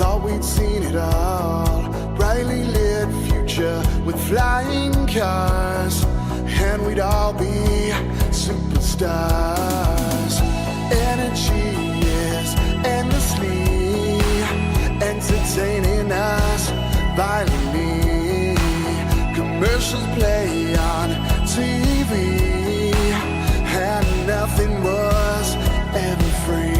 Thought we'd seen it all. Brightly lit future with flying cars, and we'd all be superstars. Energy is endlessly entertaining us violently. Commercials play on TV, and nothing was ever free.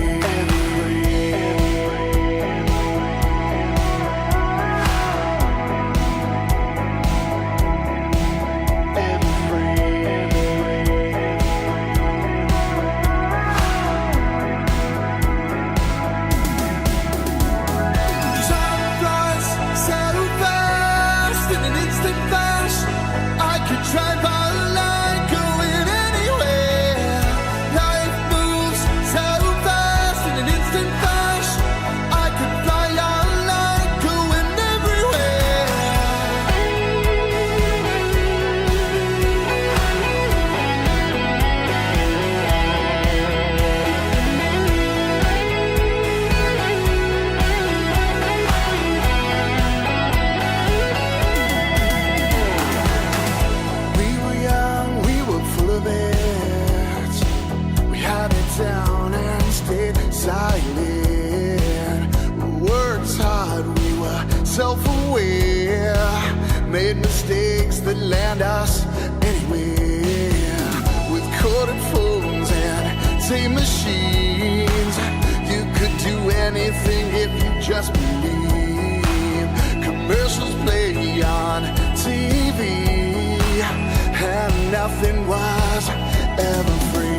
Self-aware, made mistakes that land us anywhere. With corded phones and tape machines, you could do anything if you just believe. Commercials play on TV, and nothing was ever free.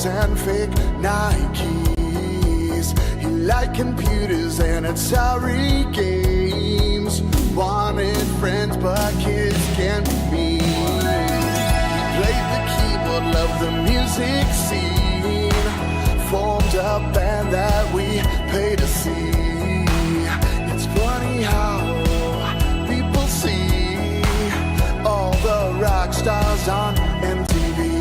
And fake Nikes. He liked computers and Atari games. Wanted friends, but kids can't be me. He played the keyboard, loved the music scene. Formed a band that we pay to see. It's funny how people see all the rock stars on MTV.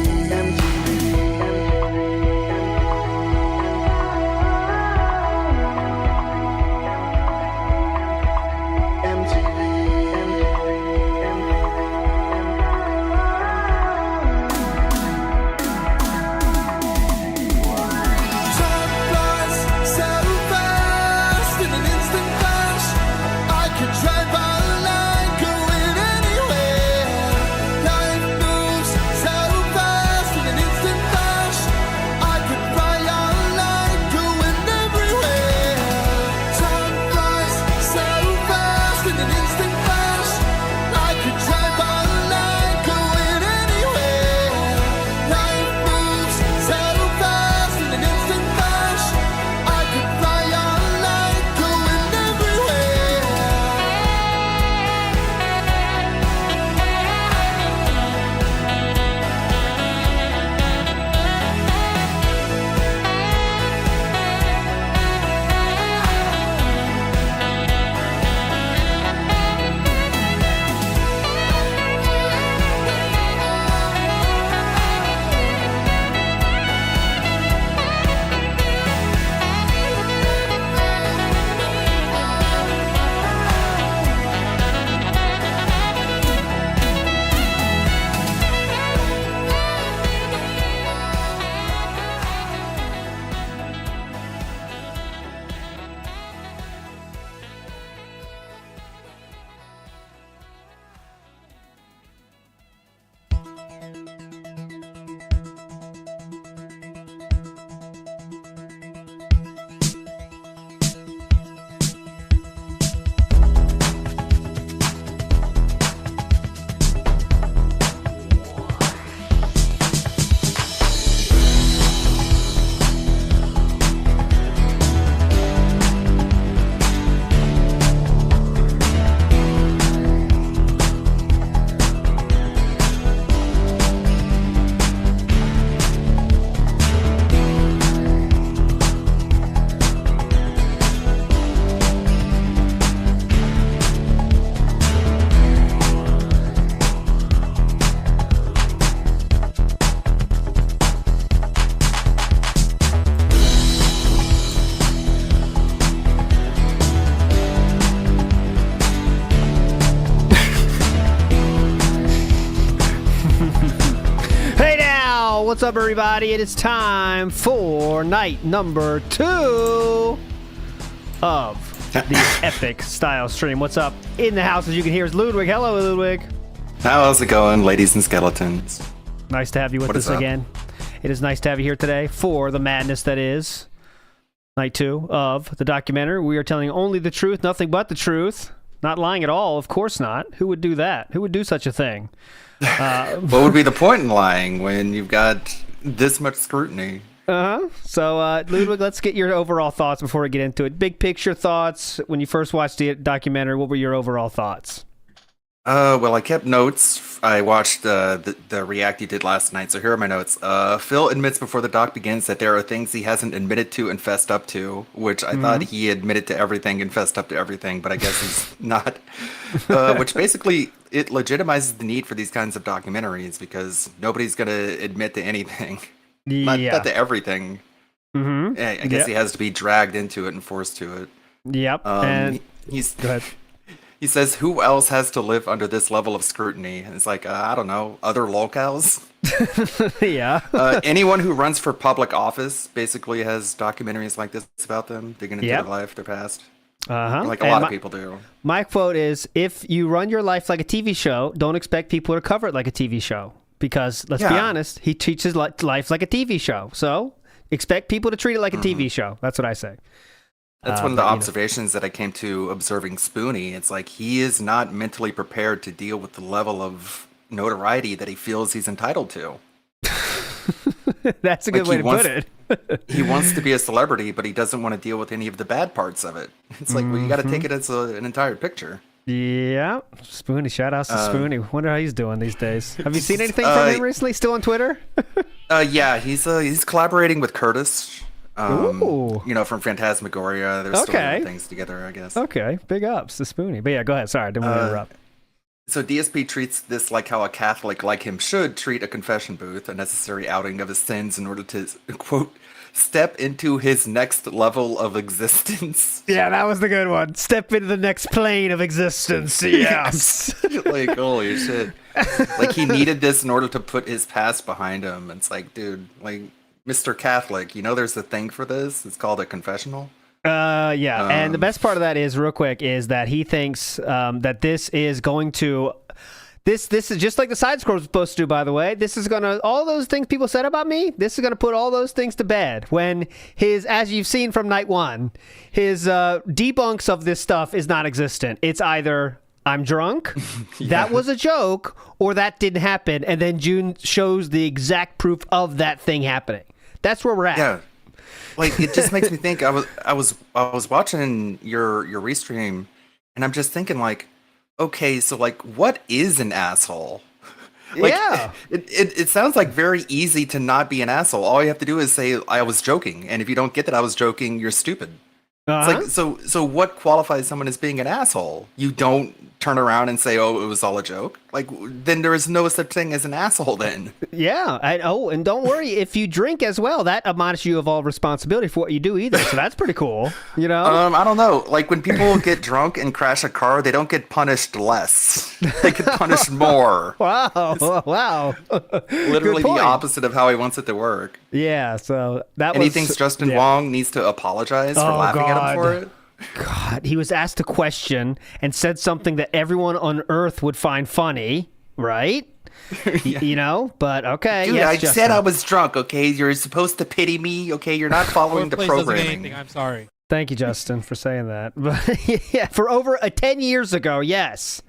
what's up, everybody? It is time for night number 2 of the epic style stream. What's up in the house? As you can hear, is Ludwig. Hello, Ludwig. How's it going, ladies and skeletons? Nice to have you with us again. It is nice to have you here today for the madness that is night 2 of the documentary. We are telling only the truth, nothing but the truth. Not lying at all, of course not. Who would do that? Who would do such a thing? What would be the point in lying when you've got this much scrutiny? So, Ludwig, let's get your overall thoughts before we get into it. Big picture thoughts. When you first watched the documentary, what were your overall thoughts? Well, I kept notes. I watched the react you did last night, so here are my notes. Phil admits before the doc begins that there are things he hasn't admitted to and fessed up to, which I thought he admitted to everything and fessed up to everything, but I guess he's not. Which basically, it legitimizes the need for these kinds of documentaries, because nobody's going to admit to anything. Not to everything. I guess he has to be dragged into it and forced to it. Yep. And go ahead. He says, who else has to live under this level of scrutiny? And it's like, I don't know, other locals? Yeah. Anyone who runs for public office basically has documentaries like this about them, digging into their life, their past. Like a lot of people do. My quote is, if you run your life like a TV show, don't expect people to cover it like a TV show. Because, let's be honest, he teaches life like a TV show. So, expect people to treat it like a TV show. That's what I say. That's one of the observations that I came to observing Spoonie. It's like he is not mentally prepared to deal with the level of notoriety that he feels he's entitled to. That's a good way to put it. He wants to be a celebrity, but he doesn't want to deal with any of the bad parts of it. It's like, well, you got to take it as an entire picture. Yeah. Spoonie. Shout out to Spoonie. Wonder how he's doing these days. Have you seen anything from him recently? Still on Twitter? Yeah, he's collaborating with Curtis. Ooh. From Phantasmagoria. They're still doing things together, I guess. Okay, big ups to Spoonie. But yeah, go ahead. Sorry, I didn't want to interrupt. So DSP treats this like how a Catholic like him should treat a confession booth, a necessary outing of his sins in order to, quote, step into his next level of existence. Yeah, that was the good one. Step into the next plane of existence. Yes. Like, holy shit. Like, he needed this in order to put his past behind him. It's like, dude, like, Mr. Catholic, there's a thing for this. It's called a confessional. Yeah. And the best part of that is, real quick, is that he thinks that this is going to... This is just like the side scroll was supposed to do, by the way. This is going to... All those things people said about me, this is going to put all those things to bed. When his... As you've seen from night 1, his debunks of this stuff is not existent. It's either... I'm drunk, that was a joke, or that didn't happen, and then June shows the exact proof of that thing happening. That's where we're at. Yeah, like it just makes me think. I was watching your restream, and I'm just thinking like, okay, so like, what is an asshole? Like, yeah, it sounds like very easy to not be an asshole. All you have to do is say I was joking, and if you don't get that I was joking, you're stupid. It's like, so what qualifies someone as being an asshole? You don't turn around and say, oh, it was all a joke. Like, then there is no such thing as an asshole then. Yeah. And don't worry, if you drink as well, that admonishes you of all responsibility for what you do either. So that's pretty cool, I don't know. Like, when people get drunk and crash a car, they don't get punished less. They get punished more. Wow. Literally the opposite of how he wants it to work. Yeah, so that and he thinks Justin Wong needs to apologize for laughing at him for it. God, he was asked a question and said something that everyone on Earth would find funny, right? But okay. Dude, yes, I Justin. said I was drunk, okay? You're supposed to pity me, okay? You're not following the programming. I'm sorry. Thank you, Justin, for saying that. But yeah, for over 10 years ago, yes.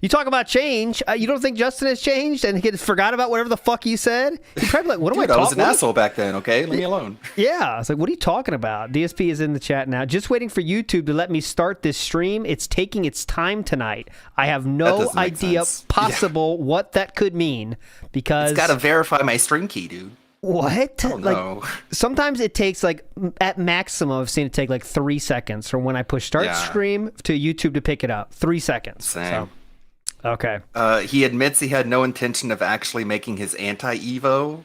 You talk about change. You don't think Justin has changed and he forgot about whatever the fuck he said? He's probably like, what am I talking about? I was an asshole back then, okay? Leave me alone. Yeah. It's like, what are you talking about? DSP is in the chat now. Just waiting for YouTube to let me start this stream. It's taking its time tonight. I have no idea possible what that could mean because... It's got to verify my stream key, dude. What? I don't know. Sometimes it takes at maximum, I've seen it take 3 seconds from when I push start stream to YouTube to pick it up. 3 seconds. Same. So. Okay. He admits he had no intention of actually making his anti-Evo,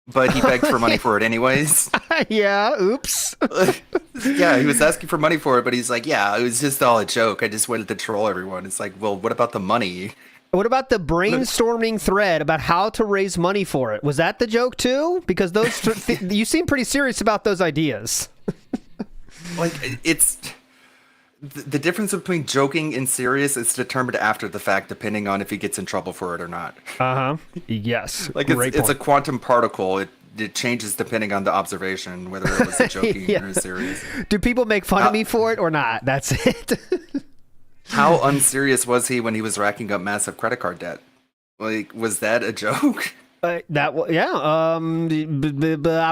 but he begged for money for it anyways. Yeah, oops. Yeah, he was asking for money for it, but he's like, yeah, it was just all a joke. I just wanted to troll everyone. It's like, well, what about the money? What about the brainstorming thread about how to raise money for it? Was that the joke too? Because those you seem pretty serious about those ideas. Like, it's the difference between joking and serious is determined after the fact, depending on if he gets in trouble for it or not. Yes. Like, it's a quantum particle. It changes depending on the observation, whether it was a joking or serious. Do people make fun of me for it or not? That's it. How unserious was he when he was racking up massive credit card debt? Like, was that a joke? I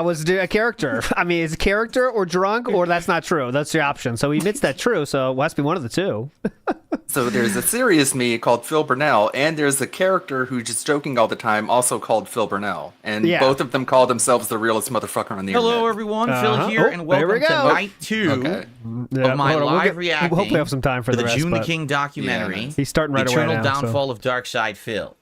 was a character. I mean, is it character or drunk, or that's not true? That's the option. So he admits that's true, so it must be one of the two. So there's a serious me called Phil Burnell, and there's a character who's just joking all the time, also called Phil Burnell. And both of them call themselves the realest motherfucker on the internet. Hello, everyone. Phil here, and welcome to night 2 of my live reacting we'll hopefully have some time for to the rest, June the King documentary. He's starting right The away Eternal now, Downfall of Darkside Phil.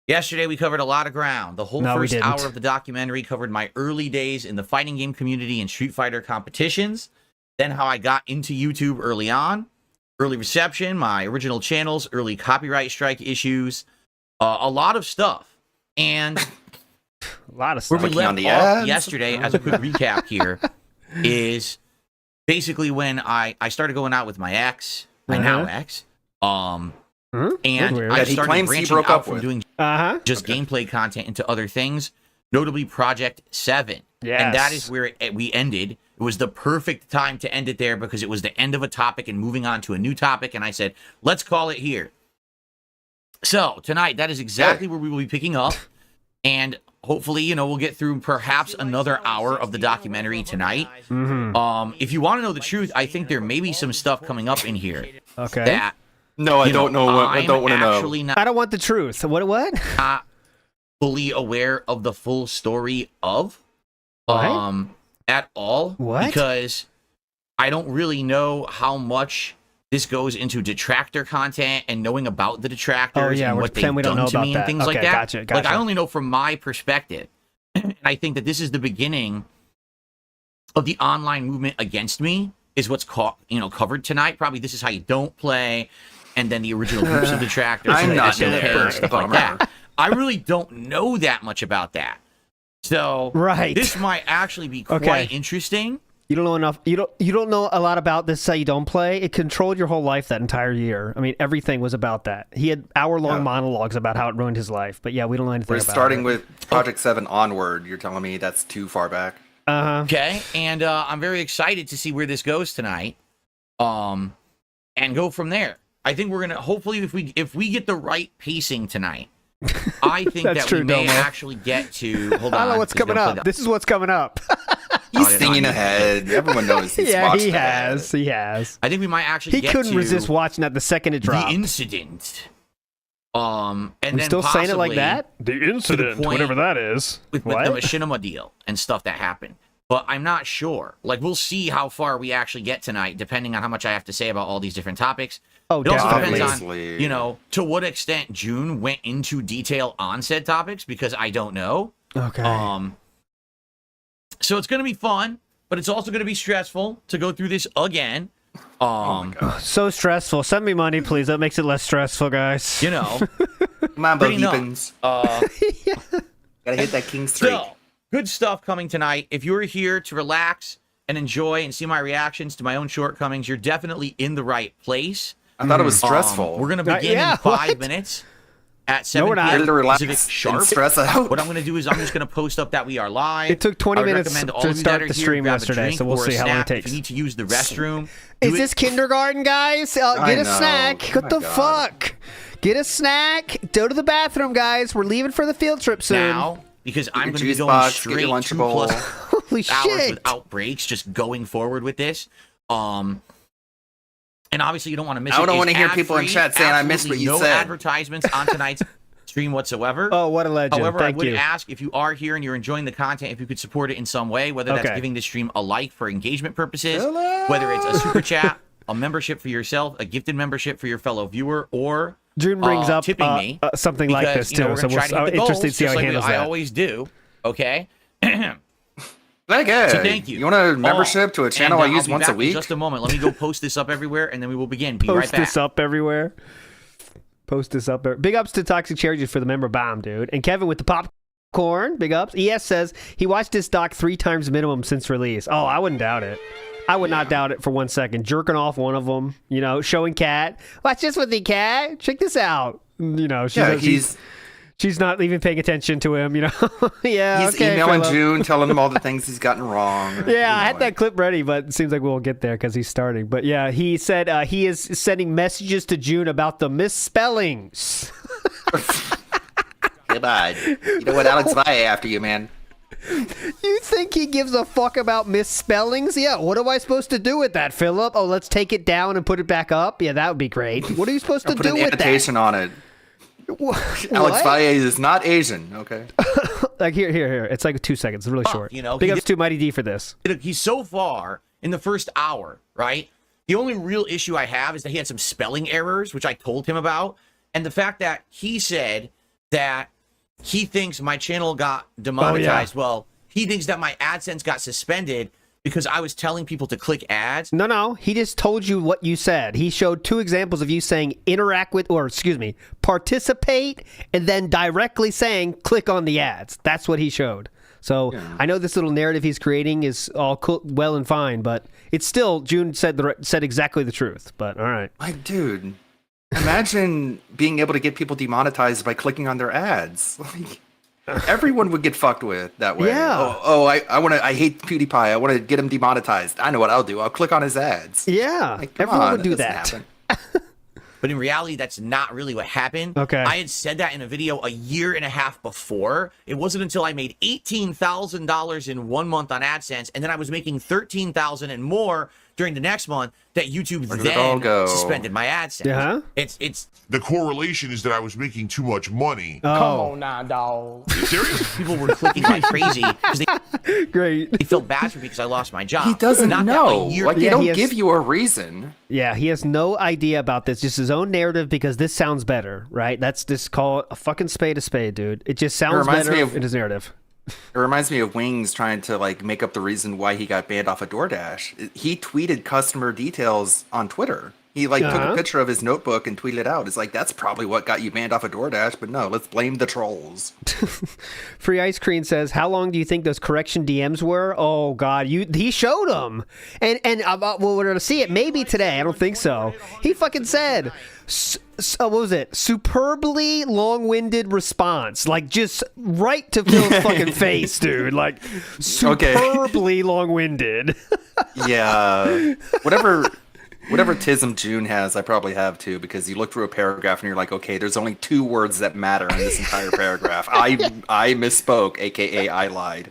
Yesterday, we covered a lot of ground. The whole first hour of the documentary covered my early days in the fighting game community and Street Fighter competitions, then how I got into YouTube early on, early reception, my original channels, early copyright strike issues, a lot of stuff. And a lot of stuff. Where we left off yesterday, as a quick recap here, is basically when I started going out with my ex, my now ex, and I started branching out from doing just gameplay content into other things, notably Project 7. Yes. And that is where we ended. It was the perfect time to end it there because it was the end of a topic and moving on to a new topic. And I said, let's call it here. So tonight, that is exactly where we will be picking up. And hopefully, you know, we'll get through perhaps another hour of the documentary tonight. If you want to know the truth, I think there may be some stuff coming up in here. Okay. That No, I don't know. I don't want to know. I don't want the truth. What? Not fully aware of the full story of at all. What? Because I don't really know how much this goes into detractor content and knowing about the detractors and what they've done to me and things like that. Gotcha. Like, I only know from my perspective. And I think that this is the beginning of the online movement against me, is what's covered tonight. Probably this is how you don't play, and then the original groups of detractors. I'm not there. Stuff like that. I really don't know that much about that. So this might actually be quite interesting. You don't know enough. You don't know a lot about this. How you don't play. It controlled your whole life that entire year. I mean, everything was about that. He had hour-long monologues about how it ruined his life. But yeah, we don't know anything about it. We're starting with Project 7 onward. You're telling me that's too far back? Okay, and I'm very excited to see where this goes tonight, and go from there. I think we're gonna hopefully if we get the right pacing tonight, I think that we may actually get to. Hold on, I don't know what's coming up. This is what's coming up. He's thinking ahead. Everyone knows he's watched he has. He has. I think we might actually. He couldn't resist watching that the second it dropped. The incident. And then still saying it like that? The incident, whatever that is. With the machinima deal and stuff that happened. But I'm not sure. Like, we'll see how far we actually get tonight, depending on how much I have to say about all these different topics. Oh, it also depends on, you know, to what extent June went into detail on said topics, because I don't know. Okay. So it's going to be fun, but it's also going to be stressful to go through this again. Oh my God. So stressful. Send me money, please. That makes it less stressful, guys. You know. Mambo deepens. Gotta hit that king streak. So, good stuff coming tonight. If you're here to relax and enjoy and see my reactions to my own shortcomings, you're definitely in the right place. I thought it was stressful. We're going to begin in 5 minutes at 7 p.m. Pacific sharp. Stress out. What I'm going to do is I'm just going to post up that we are live. It took 20 minutes to start the stream yesterday, so we'll see how long it takes. If you need to use the restroom. Is this kindergarten, guys? Get a snack. What the fuck? Get a snack. Go to the bathroom, guys. We're leaving for the field trip soon. Now, because I'm going to be going box, straight 2+ Holy hours shit. without breaks, just going forward with this. And obviously, you don't want to miss it. I don't want to hear people in chat saying I missed what you said. No said. advertisements on tonight's stream whatsoever. Oh, what a legend. However, Thank I would you. ask if you are here and you're enjoying the content, if you could support it in some way, whether that's giving this stream a like for engagement purposes, whether it's a super chat, a membership for yourself, a gifted membership for your fellow viewer, or June brings up tipping me something like this, too. We're So try to hit the interested to goals, see how just he like handles I that. always do. Okay? Very good. So thank you. You want a membership to a channel I use once a week? In just a moment. Let me go post this up everywhere, and then we will begin. Be right back. Post this up everywhere. Post this up there. Big ups to Toxic Cherry for the member bomb, dude. And Kevin with the popcorn. Big ups. ES says he watched this doc 3 times minimum since release. Oh, I wouldn't doubt it. I would not doubt it for 1 second. Jerking off one of them, showing Cat. Watch this with the Cat. Check this out. She's not even paying attention to him, Yeah, he's emailing June, telling him all the things he's gotten wrong. Yeah, I had that clip ready, but it seems like we won't get there because he's starting. But yeah, he said he is sending messages to June about the misspellings. Goodbye. You know what, Alex Valle after you, man. You think he gives a fuck about misspellings? Yeah, what am I supposed to do with that, Philip? Oh, let's take it down and put it back up? Yeah, that would be great. What are you supposed to do with that? Put an annotation on it. What? Alex Valle is not Asian, okay? Like, here. It's like 2 seconds. It's really short. Big ups to Mighty D for this. He's so far in the first hour, right? The only real issue I have is that he had some spelling errors, which I told him about. And the fact that he said that he thinks my channel got demonetized. Well, he thinks that my AdSense got suspended because I was telling people to click ads. No. He just told you what you said. He showed 2 examples of you saying participate, and then directly saying click on the ads. That's what he showed. So I know this little narrative he's creating is all cool, well and fine, but it's still, June said exactly the truth. But all right. Like, dude, imagine being able to get people demonetized by clicking on their ads. Like, everyone would get fucked with that way. Yeah. I hate PewDiePie. I want to get him demonetized. I know what I'll do. I'll click on his ads. Yeah. Like, everyone would do that. But in reality, that's not really what happened. Okay. I had said that in a video a year and a half before. It wasn't until I made $18,000 in 1 month on AdSense, and then I was making $13,000 and more during the next month that YouTube then suspended my AdSense. Yeah. It's the correlation is that I was making too much money. Oh. Come on now, dog. Are you serious? people were clicking like crazy because Great. they felt bad for me because I lost my job. He doesn't know. Like, they don't he has- give you a reason. Yeah, he has no idea about this. Just his own narrative because this sounds better, right? That's just call a fucking spade a spade, dude. It just sounds better in his narrative. It reminds me of Wings trying to make up the reason why he got banned off of DoorDash. He tweeted customer details on Twitter. He took a picture of his notebook and tweeted it out. It's like, that's probably what got you banned off of DoorDash, but no, let's blame the trolls. Free Ice Cream says, how long do you think those correction DMs were? Oh God, he showed them. And we're going to see it maybe today. I don't think so. He fucking said, what was it? Superbly long-winded response. Like, just right to Phil's fucking face, dude. Like, superbly long-winded. Yeah. Whatever tism June has, I probably have too, because you look through a paragraph and you're like, okay, there's only 2 words that matter in this entire paragraph. I misspoke, aka I lied.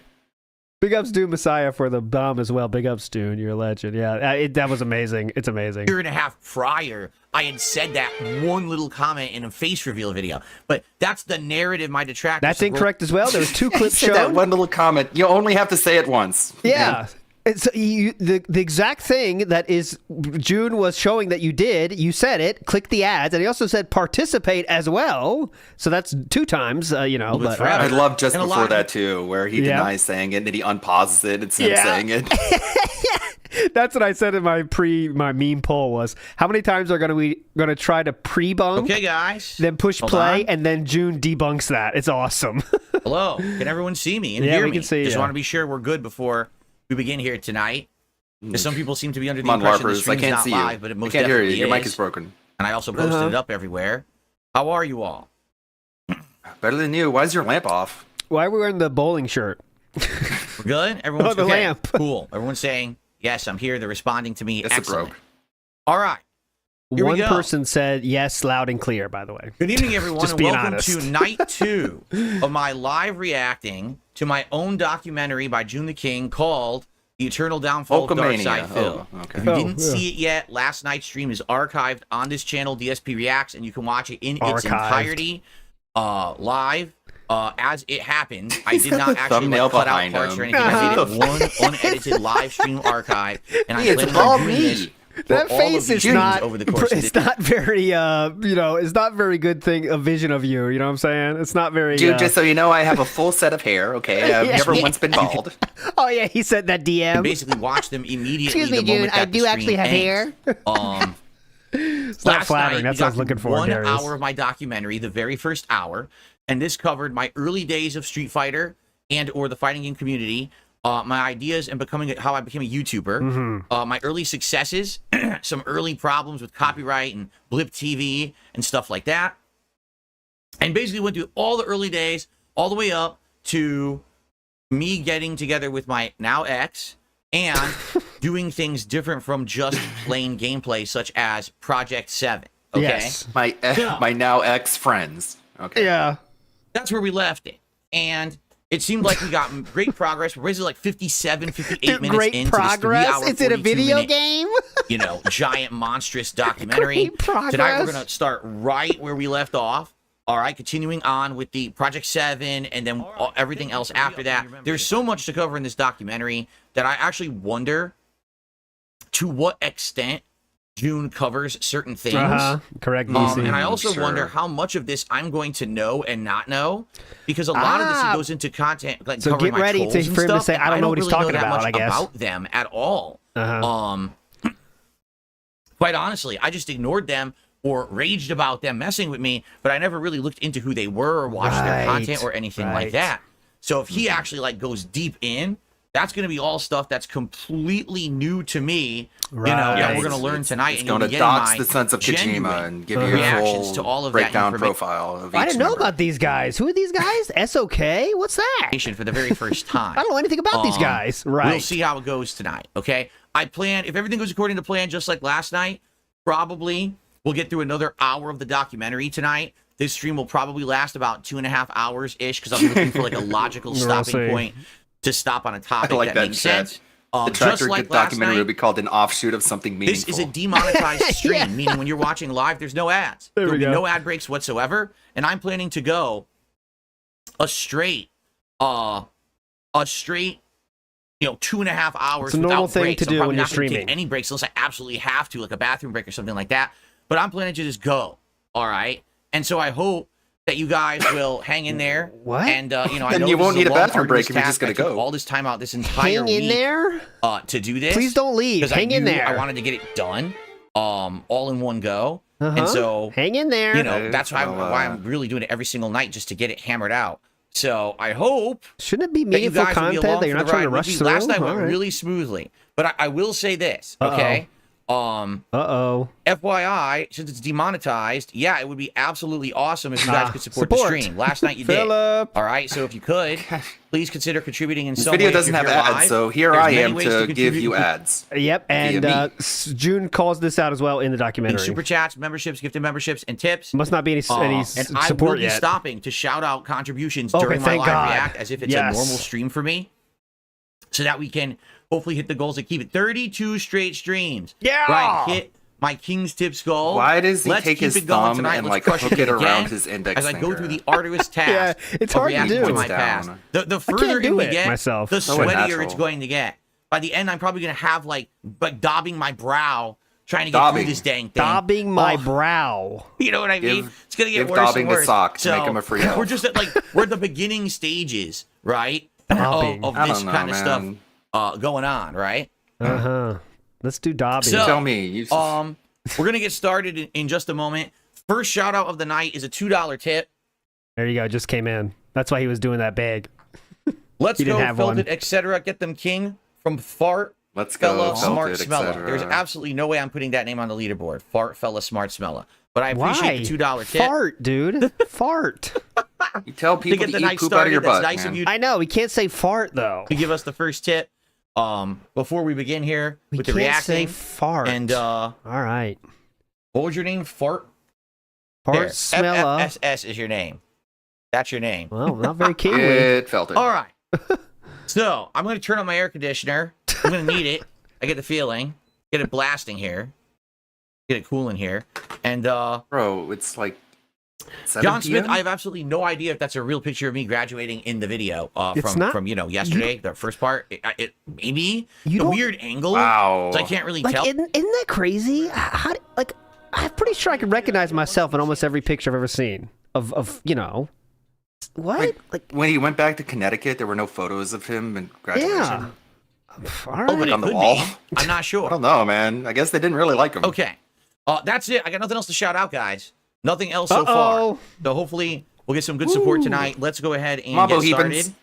Big ups, Dune Messiah, for the bomb as well. Big ups, Dune. You're a legend. Yeah, that was amazing. It's amazing. A year and a half prior, I had said that one little comment in a face reveal video. But that's the narrative my detractors. That's incorrect as well. There was 2 clips said shown. That one little comment. You only have to say it once. Yeah. It's the exact thing that is June was showing that you did. You said it. Click the ads, and he also said participate as well. So that's 2 times, But I love just before that too, where he denies saying it, and then he unpauses it and says saying it. That's what I said in my meme poll was, how many times are gonna try to pre-bunk? Okay, guys. Then push play, and then June debunks that. It's awesome. Hello. Can everyone see me and hear me? We can see. Just want to be sure we're good before we begin here tonight. Because some people seem to be under the impression the stream's not live, but it most definitely is. Your mic is broken. And I also posted it up everywhere. How are you all? Better than you. Why is your lamp off? Why are we wearing the bowling shirt? We're good? Everyone's the okay. lamp. Cool. Everyone's saying, yes, I'm here. They're responding to me. Yes, excellent. it broke. All right. Here we One go. person said yes, loud and clear, by the way. Good evening, everyone, Just and being welcome honest. to night 2 of my live reacting to my own documentary by June the King called The Eternal Downfall of Darkside Phil. Okay. If you didn't see it yet, last night's stream is archived on this channel, DSP Reacts, and you can watch it in its entirety live. As it happened, I did not actually cut out parts or anything. I made it one unedited live stream archive, and I plan on doing this That for all face of is these not. streams over the course of It's the not very. It's not very good thing. A vision of you. You know what I'm saying? It's not very. Dude, just so you know, I have a full set of hair. Okay, I've never once been bald. Oh yeah, he said that You DM. basically watch them immediately. Excuse me, the moment June. I that the do actually stream have ends. hair. It's not flattering. That's what I was looking for, 1 Darius. hour of my documentary, the very first hour, and this covered my early days of Street Fighter and/or the fighting game community, my ideas and how I became a YouTuber, my early successes, some early problems with copyright and Blip TV and stuff like that, and basically went through all the early days, all the way up to me getting together with my now ex and doing things different from just plain gameplay, such as Project 7. Okay? Yes. My now ex friends. Okay. Yeah. That's where we left it. And it seemed like we got great progress. We're basically like 57, 58 Dude, minutes great into progress. this 3 hour, Is it a 42 video minute, game? giant, monstrous documentary. Great progress. Tonight we're going to start right where we left off. All right, continuing on with the Project 7 and then everything else after that. There's so much to cover in this documentary that I actually wonder to what extent June covers certain things. Correct, DC. And I also Sure. wonder how much of this I'm going to know and not know, because a lot of this goes into content like So covering get ready my trolls for him to and say, stuff, I don't and know what he's really talking that about, much I guess. about them at all. Quite honestly, I just ignored them or raged about them messing with me, but I never really looked into who they were or watched their content or anything like that. So if he actually like goes deep in, that's going to be all stuff that's completely new to me. Right. That we're going to learn tonight. It's and going you'll to be dox getting the sense of genuine Kojima and give you a reactions full to all of breakdown that profile of each I didn't know member. about these guys. Who are these guys? SOK? What's that? information for the very first time. I don't know anything about these guys. Right. We'll see how it goes tonight, okay? I plan, if everything goes according to plan, just like last night, probably we'll get through another hour of the documentary tonight. This stream will probably last about 2.5 hours-ish, because I'll be looking for like a logical stopping point to stop on a topic I like that makes chat. sense. The Just Tractor like Good last documentary night, would be called an offshoot of something meaningful. this is a demonetized stream, Yeah. meaning when you're watching live, there's no ads. There we There'll be go. no ad breaks whatsoever, and I'm planning to go a straight 2.5 hours It's a normal without thing breaks. to do I'm probably when you're not gonna take streaming. any breaks unless I absolutely have to, like a bathroom break or something like that. But I'm planning to just go. All right, and so I hope that you guys will hang in there. What? And I And know you this won't is need a long, bathroom break arduous if you're just task. gonna I took go. all this time out this entire Hang in week there. to do this. Please don't leave. 'cause Hang in knew there. I wanted to get it done, all in one go. And so hang in there. that's why I'm really doing it every single night, just to get it hammered out. So I hope Shouldn't it be that you meaningful guys will be content along that you're for not the trying to ride with rush me. through? Last night All went right. really smoothly, but I will say this, okay? Uh-oh. FYI, since it's demonetized, yeah, it would be absolutely awesome if you guys could support the support. stream. Last night you did. Philip. All right, so if you could, please consider contributing in This some video way. doesn't If have you're ads, live, so here there's I many am ways to give contribute. you ads. Yep, and Via me. June calls this out as well in the documentary. Super chats, memberships, gifted memberships, and tips. Must not be any And I will support be yet. stopping to shout out contributions Okay, during my thank live God. react as if it's Yes. a normal stream for me, so that we can hopefully hit the goals that keep it 32 straight streams. Yeah! Right, hit my King's Tips goal. Why does he Let's take keep his it going thumb tonight. and, Let's like, crush hook it again around his index as I go finger? through the arduous task Yeah, it's of hard to reacting do. to my Down. past. The can't further do in we it get, myself. the So sweatier unnatural. it's going to get. By the end, I'm probably going to have like daubing my brow, trying to get Daubing. through this dang thing. Daubing my Oh, brow. you know what I mean? Give- It's gonna get give worse daubing and the worse. sock to so make him a free elf. We're just at we're at the beginning stages, right? Daubing. Of I this don't know, kind of man. stuff going on, right? Let's do daubing. So- Tell me. You We're gonna get started in just a moment. First shout out of the night is a $2 tip. There you go. Just came in. That's why he was doing that big. Let's He didn't go, have felt one. it, etc. Get them king from Fart Let's go. Fella felt Smart it, Smeller. etc. There's absolutely no way I'm putting that name on the leaderboard. Fart Fella Smart Smeller. But I appreciate Why? the $2 tip. Fart, dude. Fart. You tell To people get to the eat night poop out of started, your that's butt, nice man. of you I know. We can't say fart, though. to give us the first tip. Before we begin here We with the can't say reacting. fart. And All right. what was your name? Fart? Fart smeller. FFSS is your name. That's your name. Well, not very kingly. It felt it. All right. So I'm going to turn on my air conditioner. I'm going to need it. I get the feeling. Get it blasting here. Get it cool in here. And Bro, it's like 7 John Smith, PM? I have absolutely no idea if that's a real picture of me graduating in the video It's not- from yesterday, the first part. It maybe You a don't- weird angle. Wow. So I can't really Like, tell. isn't that crazy? I'm pretty sure I can recognize myself in almost every picture I've ever seen of what? Like, When he went back to Connecticut, there were no photos of him in graduation. yeah. All right. Oh, but it on the could wall. be. I'm not I sure. don't know, man. I guess they didn't really like him. Okay. That's it. I got nothing else to shout out, guys. Nothing else so far. So hopefully we'll get some good support tonight. Let's go ahead and get started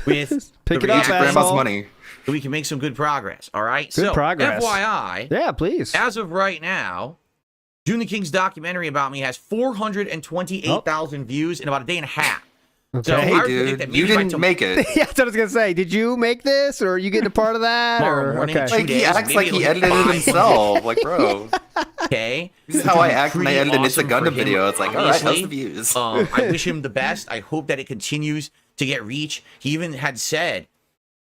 with Pick it up, grandma's asshole. money. so we can make some good progress. All right. Good so progress. FYI, Yeah, please. as of right now, June the King's documentary about me has 428,000 views in about a day and a half. So Okay. I Hey, would predict dude, that you maybe by didn't make it. Yeah, that's what I was gonna say. Did you make this, or are you getting a part of that? Tomorrow Or morning, okay. two Like, he days, acts maybe like it'll he hit edited it 500. himself. Like, bro. Okay. This is how I act when I Pretty edit an It's a awesome for Gundam him, video. It's like, all right, how's obviously. the views? I wish him the best. I hope that it continues to get reach. He even had said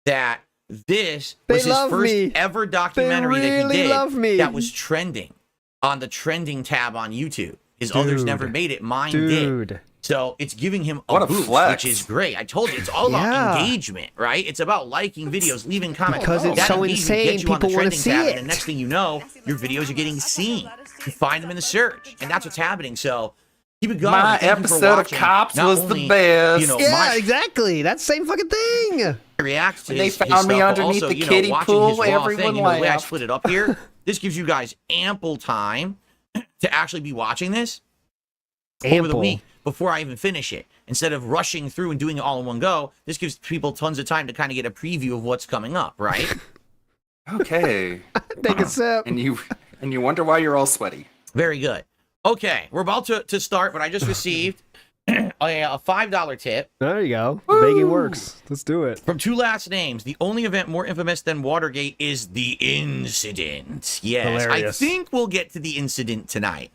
that this They was his love first me. ever documentary They that really he did love me. that was trending on the trending tab on YouTube. His others Dude. never made it. Mine did. Dude. So it's giving him a What a boost, flex. which is great. I told you, it's all about Yeah. engagement, right? It's about liking videos, leaving comments. Because it's That so engagement insane, gets you on the people wanna trending see tab, it. And the next thing you know, your videos are getting seen. You find them in the search, and that's what's happening. So keep it going. My Thank you for episode of watching. Cops Not was the only, best. You know, Yeah, my exactly. That's the same fucking thing. reacts to When they his found stuff, me but underneath also, the you know, kiddie watching pool, his raw everyone thing, you know, the way I laughed. split it up here, this gives you guys ample time to actually be watching this over the Ample. week before I even finish it. Instead of rushing through and doing it all in one go, this gives people tons of time to kind of get a preview of what's coming up, right? Okay. Take a sip. And you wonder why you're all sweaty. Very good. Okay, we're about to start, but I just received a $5 tip There you go. Begging works. Let's do it. from two last names. The only event more infamous than Watergate is the incident. Yes, Hilarious. I think we'll get to the incident tonight.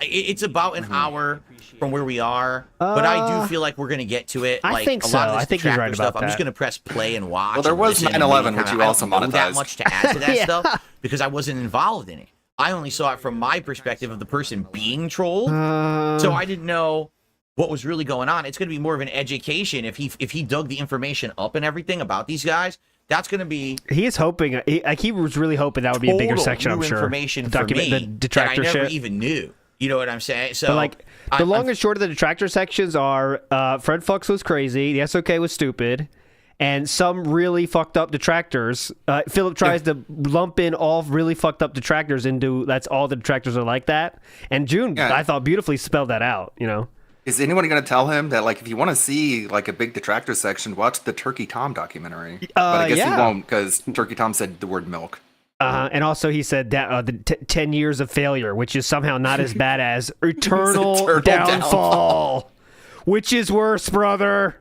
It's about an hour from where we are, but I do feel like we're gonna get to it. I Like, think a lot so. of this I think he's detractor right stuff, about I'm just that. gonna press play and watch. Well, there and was listen and 9/11, maybe which you I also don't know that monetized. much to add to that Yeah. stuff because I wasn't involved in it. I only saw it from my perspective of the person being trolled. So I didn't know what was really going on. It's going to be more of an education if he dug the information up and everything about these guys. That's going to be He is hoping. He was really hoping that would be a bigger total section. new I'm sure. information The for document, me the detractor that I never shit. even knew. You know what I'm saying? So But like I- the long and short of the detractor sections are Fred Fucks was crazy, the SOK was stupid, and some really fucked up detractors. Philip tries to lump in all really fucked up detractors into that's all the detractors are like that. And June, Yeah. I thought beautifully spelled that out. You know, Is anyone going to tell him that, like, if you want to see, like, a big detractor section, watch the Turkey Tom documentary? But I guess he yeah. won't because Turkey Tom said the word milk. and also he said that the 10 years of failure, which is somehow not as bad as eternal Eternal downfall, which is worse, brother.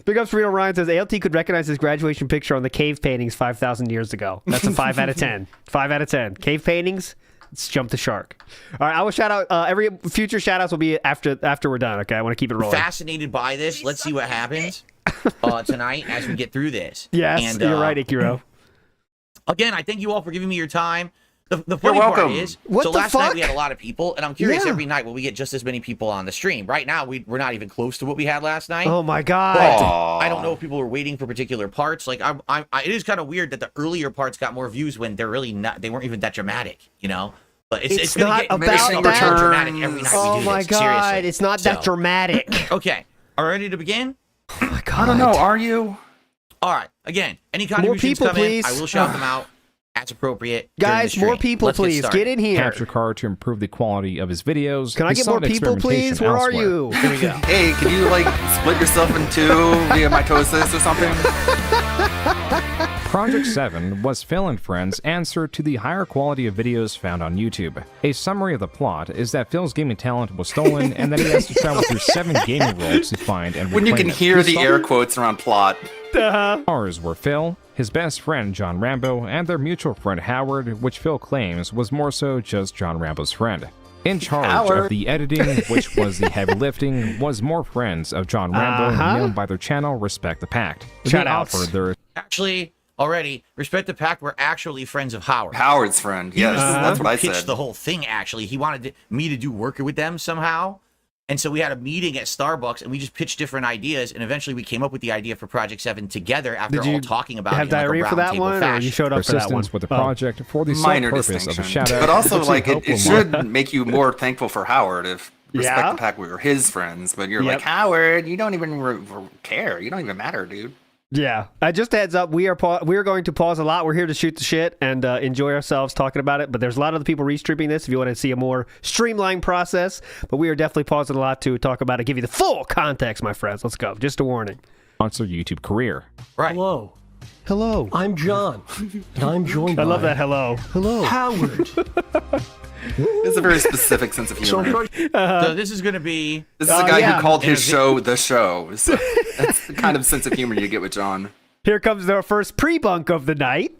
Big ups, Reno Ryan says ALT could recognize his graduation picture on the cave paintings 5,000 years ago. That's a 5 out of 10. 5 out of 10. Cave paintings. Let's jump the shark. All right, I will shout out. Every future shout outs will be after we're done. Okay, I want to keep it rolling. fascinated by this. Let's see what happens tonight as we get through this. Yes, And, you're right, Ikiro. Again, I thank you all for giving me your time. The funny You're part welcome. is, What so the last night fuck? we had a lot of people, and I'm curious Yeah. every night will we get just as many people on the stream. Right now, we're not even close to what we had last night. Oh my God. I don't know if people were waiting for particular parts. Like, it is kind of weird that the earlier parts got more views when they're really not. They weren't even that dramatic, you know. But It's gonna not get about more that. dramatic every night Oh we do my this. God, Seriously. it's not that So, dramatic. Okay, are we ready to begin? Oh my God. I don't know. Are you? All right. Again, any More contributions people, come please. in, I will shout them out as appropriate. during Guys, the more stream. people, Let's please. started. Get in here. Capture card to improve the quality of his videos. Can I He get more sought people, please? experimentation Where are elsewhere. you? Here we go. Hey, can you, like, split yourself in two via mitosis or something? Project 7 was Phil and Friends' answer to the higher quality of videos found on YouTube. A summary of the plot is that Phil's gaming talent was stolen and that he has to travel through 7 gaming worlds to find and When you reclaim can it. hear His the air quotes around plot. followers were Phil, his best friend John Rambo, and their mutual friend Howard, which Phil claims was more so just John Rambo's friend. In charge Howard. of the editing, which was the heavy lifting, was more friends of John Rambo, known by their channel Respect the Pact. Shout They outs. offered their Actually, already, Respect the Pact were actually friends of Howard. Howard's friend. Yes, that's what I pitched said. the whole thing, actually. He wanted me to do work with them somehow. And so we had a meeting at Starbucks, and we just pitched different ideas, and eventually we came up with the idea for Project 7 together after Did you all talking about have it in like diarrhea a for that roundtable one, or fashion. you showed up for that one? persistence with the Oh. project for the sole Minor purpose of a distinction. shout out. But also, like, it should make you more thankful for Howard if Respect Yeah? the Pack were his friends. But you're Yep. like, Howard, you don't even care. You don't even matter, dude. Yeah. Just a heads up, we are going to pause a lot. We're here to shoot the shit and enjoy ourselves talking about it. But there's a lot of the people restreaming this if you want to see a more streamlined process. But we are definitely pausing a lot to talk about it, give you the full context, my friends. Let's go. Just a warning. On their YouTube career. Right. Hello. I'm John, and I'm joined by I love that hello. Hello. Howard. It's a very specific sense of So humor. So this is going to be. This is a guy yeah. who called his show The Show. So that's the kind of sense of humor you get with John. Here comes the first pre-bunk of the night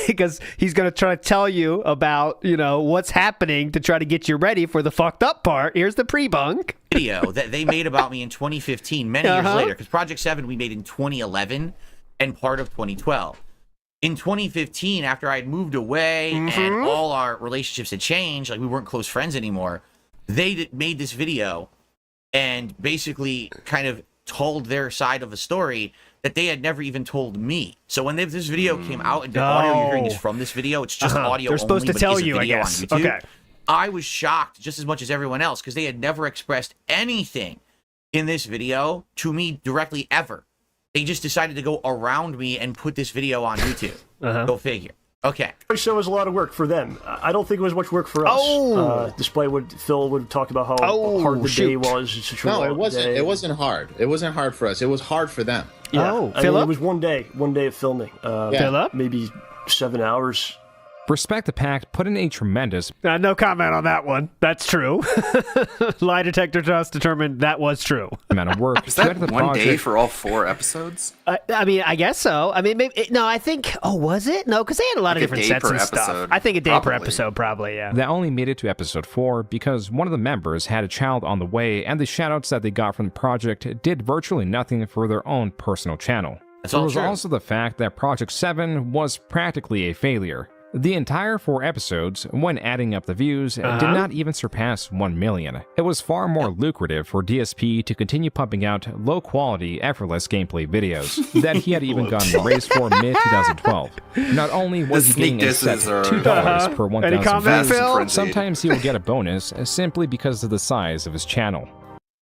because he's going to try to tell you about, what's happening to try to get you ready for the fucked up part. Here's the pre-bunk. Video that they made about me in 2015, many years later, because Project 7 we made in 2011 and part of 2012. In 2015, after I had moved away and all our relationships had changed, like we weren't close friends anymore, they made this video and basically kind of told their side of the story that they had never even told me. So when this video came out, and the audio you're hearing is from this video, it's just audio They're supposed only, to tell but it is a you, I video guess. on YouTube. Okay. I was shocked just as much as everyone else because they had never expressed anything in this video to me directly ever. They just decided to go around me and put this video on YouTube. Go figure. Okay. So it was a lot of work for them. I don't think it was much work for us. Despite what Phil would talk about how hard the day was. It's such a No, long it wasn't. day. It wasn't hard. It wasn't hard for us. It was hard for them. Yeah. Oh, I mean, Philip? it was one day of filming. Philip? Maybe 7 hours. Respect the Pact put in a tremendous No comment on that one. That's true. Lie detector test determined that was true. amount of work Is to that edit the one day project. for all 4 episodes? I mean, I guess so. I mean, maybe no. I think. Oh, was it? No, because they had a lot of Like a different day sets per and stuff. episode, I think a day per probably. episode, probably. Yeah. That only made it to episode 4 because one of the members had a child on the way, and the shoutouts that they got from the project did virtually nothing for their own personal channel. That's There all was true. also the fact that Project 7 was practically a failure. The entire 4 episodes, when adding up the views, did not even surpass 1 million. It was far more lucrative for DSP to continue pumping out low-quality, effortless gameplay videos that he had even gotten a raise for mid-2012. Not only was he The sneak getting a set disses are- $2 per 1,000 Any comment, views, Phil? Frenzy. sometimes he will get a bonus simply because of the size of his channel.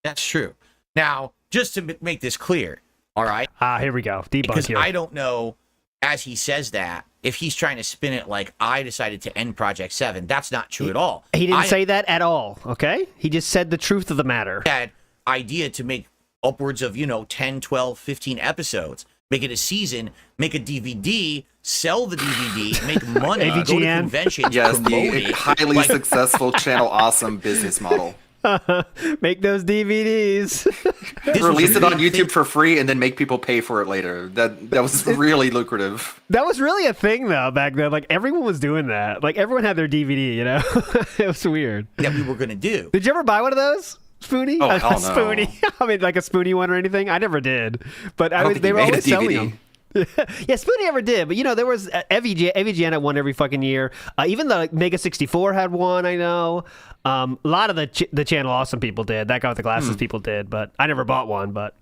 That's true. Now, just to make this clear, all right? Here we go. Debunk Because here. I don't know, as he says that, if he's trying to spin it like I decided to end Project 7. That's not true at all. He didn't I say that at all. Okay. He just said the truth of the matter. had idea to make upwards of 10, 12, 15 episodes, make it a season, make a DVD, sell the DVD, make money, go to AVGN. conventions, Yes, promote the it. highly Like, successful channel awesome business model. Make those DVDs. this was Release a it on big thing. YouTube for free and then make people pay for it later. That was really lucrative. That was really a thing though back then. Like everyone was doing that. Like everyone had their DVD. It was weird. that we were going to do. Did you ever buy one of those? Spoonie? Oh, A hell no. Spoonie. I mean, like a Spoonie one or anything? I never did. But I don't think they you were made a always selling DVD. them. Yeah, Spoonie never did. But, there was AVGN had one every fucking year. Even the Mega 64 had one, I know. A lot of the Channel Awesome people did. That guy with the glasses people did. But I never bought one. But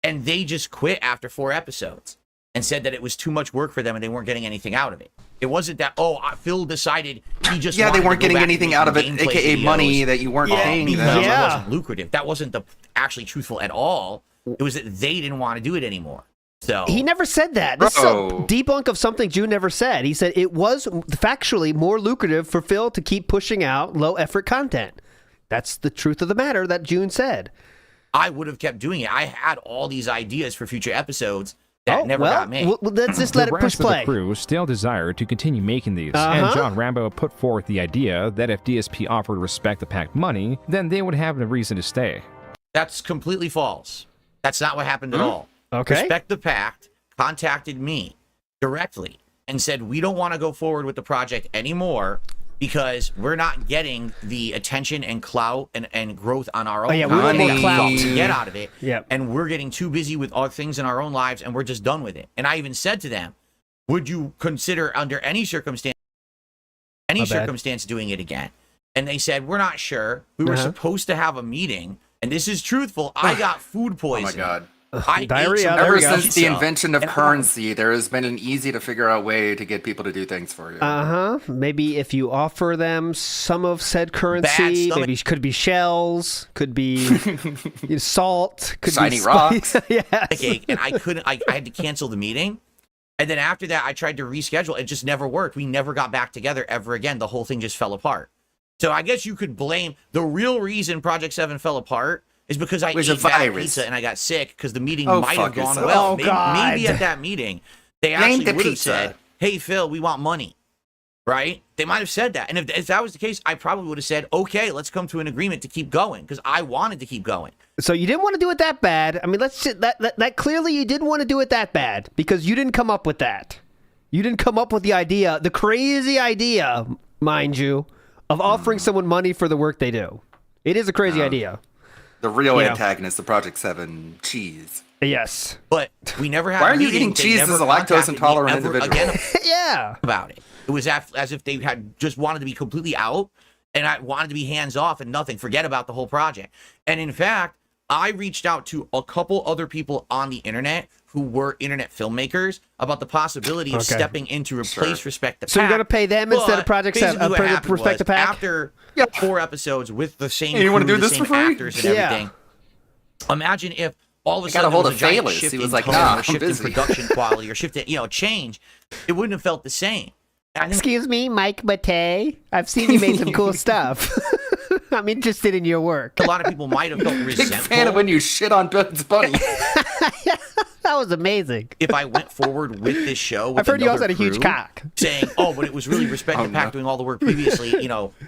And they just quit after 4 episodes and said that it was too much work for them and they weren't getting anything out of it. It wasn't that, Phil decided he just Yeah, they wanted to weren't go getting back to anything making out of it, gameplay aka videos. money that you weren't paying Because them. it Yeah. wasn't lucrative. That wasn't the actually truthful at all. It was that they didn't want to do it anymore. So he never said that. This is a Bro. debunk of something June never said. He said it was factually more lucrative for Phil to keep pushing out low effort content. That's the truth of the matter that June said. I would have kept doing it. I had all these ideas for future episodes that never got made. Well, let's just let The it push rest of play. the crew still desired to continue making these, Uh-huh. and John Rambo put forth the idea that if DSP offered Respect the Pact money, then they would have a reason to stay. That's completely false. That's not what happened at all. Okay. Respect the Pact contacted me directly and said, we don't want to go forward with the project anymore because we're not getting the attention and clout and growth on our own. yeah, we want more That's clout. all to get out of it. Yep. And we're getting too busy with other things in our own lives and we're just done with it. And I even said to them, would you consider under any circumstance doing it again? And they said, we're not sure. We were supposed to have a meeting, and this is truthful. I got food Oh my poisoning. god. I ate Diarrhea, some there Ever we go. since the pizza, invention of and currency, there has been an easy to figure out way to get people to do things for you. Maybe if you offer them some of said currency, stomach- maybe could be shells, could be salt, could Shiny be rocks. yes. ache, and I couldn't. I had to cancel the meeting, and then after that, I tried to reschedule. It just never worked. We never got back together ever again. The whole thing just fell apart. So I guess you could blame the real reason Project 7 fell apart is because I was ate a bad virus. pizza and I got sick because the meeting Oh, might have fuck gone yourself. well. Oh, God. Maybe at that meeting they Blame actually the would have pizza. said, "Hey Phil, we want money," right? They might have said that, and if that was the case, I probably would have said, "Okay, let's come to an agreement to keep going," because I wanted to keep going. So you didn't want to do it that bad. I mean, that clearly you didn't want to do it that bad because you didn't come up with that. You didn't come up with the idea, the crazy idea, mind you, of offering someone money for the work they do. It is a crazy idea. The real Yeah. antagonist of Project 7, cheese. Yes. But we never had. Why a are you meeting. eating They cheese never as a lactose contacted me intolerant ever individual? again Yeah. about it. It was as if they had just wanted to be completely out, and I wanted to be hands off and nothing. Forget about the whole project. And in fact, I reached out to a couple other people on the internet who were internet filmmakers about the possibility of Okay. stepping in to replace Respect the Pack. So you're gonna pay them instead of But Project 7, basically what happened Respect the was Pack? After 4 episodes with the same Hey, you wanna crew, do the this same for free? actors and Yeah. everything. Imagine if all of a I got sudden a hold there was of a giant Bayless. shift He was in like, tone "Nah, or I'm shift in busy." production quality or shift in, change. It wouldn't have felt the same. I think Excuse me, Mike Matei. I've seen you made some cool stuff. I'm interested in your work. a lot of people might have felt Big resentful fan of when you shit on Bugs Bunny. That was amazing. if I went forward with this show. With I've heard you also another had a huge crew, cock. saying, "Oh, but it was really Respect the Oh, Pack no. doing all the work previously.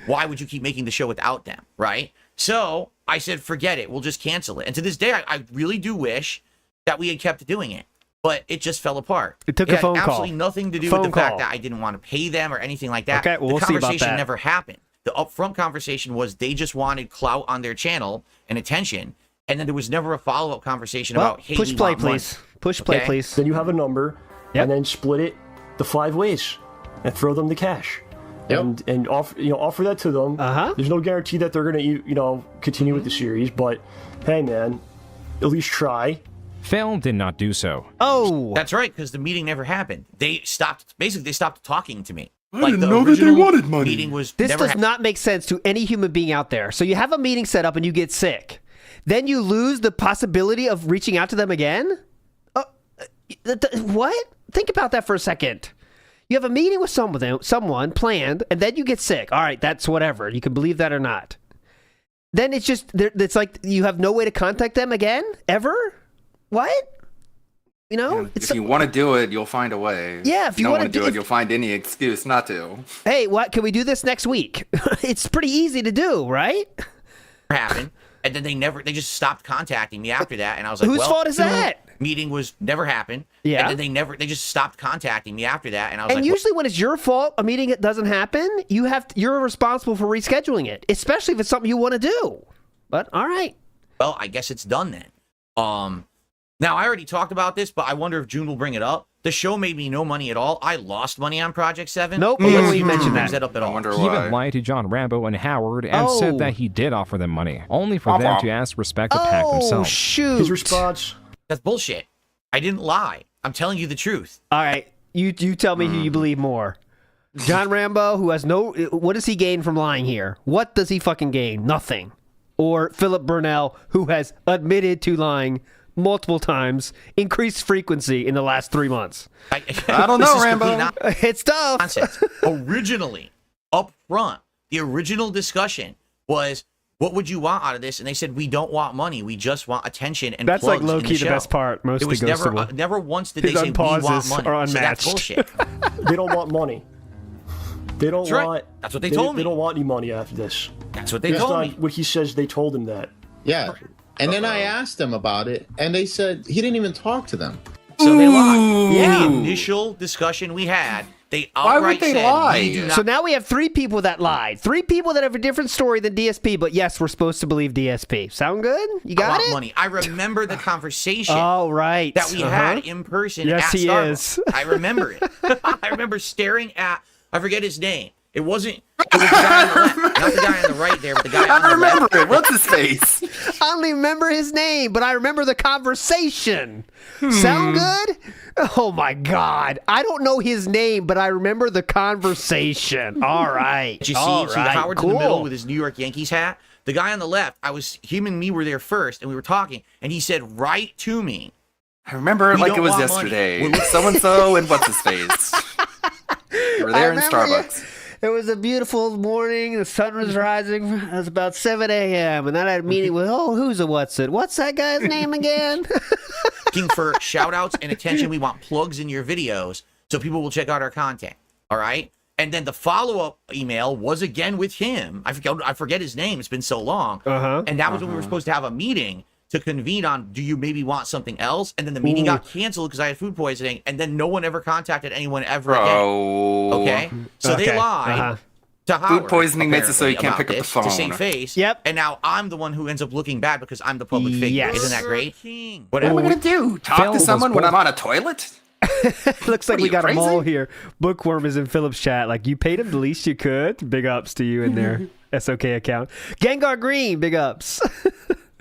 Why would you keep making the show without them?" Right? So I said, "Forget it. We'll just cancel it." And to this day, I really do wish that we had kept doing it, but it just fell apart. It took a had phone call. absolutely nothing to do Phone with the fact call. that I didn't want to pay them or anything like that. Okay, well, we'll the see about conversation that. never happened. The upfront conversation was they just wanted clout on their channel and attention, and then there was never a follow-up conversation Well, about, "Hey, push we play, want money." please. Push play, Okay. please. Then you have a number, Yep. and then split it the 5 ways, and throw them the cash. Yep. And offer that to them. Uh-huh. There's no guarantee that they're gonna continue with the series, but hey, man, at least try. Phil did not do so. Oh, That's right, because the meeting never happened. They stopped talking to me. I didn't know that they original wanted money. Meeting was this never does not make sense to any human being out there. So you have a meeting set up and you get sick. Then you lose the possibility of reaching out to them again? What? Think about that for a second. You have a meeting with someone planned, and then you get sick. All right, that's whatever. You can believe that or not. Then it's like you have no way to contact them again? Ever? What? If you want to do it, you'll find a way. Yeah, if you don't wanna want to do- do it, you'll find any excuse not to. Hey, what? Can we do this next week? It's pretty easy to do, right? happen. And then they just stopped contacting me after that. And I was like, Whose well, fault is that? Meeting was never happened. Yeah. And then they just stopped contacting me after that. And I was And like, usually when it's your fault, a meeting doesn't happen, you're responsible for rescheduling it, especially if it's something you want to do. But all right. well, I guess it's done then. Now I already talked about this, but I wonder if June will bring it up. The show made me no money at all. I lost money on Project 7. Nope, Let's you see if mentioned June that. brings that up at I all. wonder He why. even lied to John Rambo and Howard and Oh. said that he did offer them money, only for them to ask Respect the Pack Oh, themselves. shoot. His response: That's bullshit. I didn't lie. I'm telling you the truth. All right. You tell me who you believe more. John Rambo, who has what does he gain from lying here? What does he fucking gain? Nothing. Or Philip Burnell, who has admitted to lying multiple times, increased frequency in the last 3 months. I don't This know, is Rambo. complete It's tough. nonsense. Originally, up front, the original discussion was, what would you want out of this? And they said, we don't want money. We just want attention and That's like plugs in low-key the show. best part. Most It of was the never, Ghostable. never once did they His say, we want unpauses money. are So that's unmatched. bullshit. they don't want money. They don't That's right. want. That's what they told me. They don't want any money after this. That's what they That's told not me. what he says. They told him that. Yeah. And then I asked them about it, and they said he didn't even talk to them. So they lied. In the initial discussion we had, they Why would outright they said, lie? we do not So now we have 3 people that lied. 3 people that have a different story than DSP, but yes, we're supposed to believe DSP. Sound good? You got want it? money. I remember the conversation. Oh, right. that we had in person Yes, at he Starbucks. is. I remember it. I remember staring at, I forget his name. It wasn't. It was the guy on the left, not the guy on the right there, but the guy on I the left. remember it. What's his face? I don't even remember his name, but I remember the conversation. Sound good? Oh my God. I don't know his name, but I remember the conversation. All right. Did you see? All See right. Howard's Cool. in the middle with his New York Yankees hat. The guy on the left, him and me were there first, and we were talking, and he said right to me. I remember it We like it don't was want yesterday. money. So and so and what's his face? We were there in remember, Starbucks. It was a beautiful morning. The sun was rising. It was about 7 a.m. And then I had a meeting with, who's a what's it? What's that guy's name again? Looking for shout outs and attention. We want plugs in your videos so people will check out our content. All right. And then the follow-up email was again with him. I forget his name. It's been so long. And that was when we were supposed to have a meeting to convene on, do you maybe want something else? And then the meeting got canceled because I had food poisoning. And then no one ever contacted anyone ever again. Okay? So they lied to Howard. Food poisoning makes it so you can't about pick up the this, phone. to save face. Yep. And now I'm the one who ends up looking bad because I'm the public figure. Yes. Isn't that great? What am I going to do? Talk Phil to was someone when both- I'm on a toilet? Looks like What are we you, got them crazy? all here. Bookworm is in Philip's chat. Like, you paid him the least you could. Big ups to you in their SOK account. Gengar Green, big ups.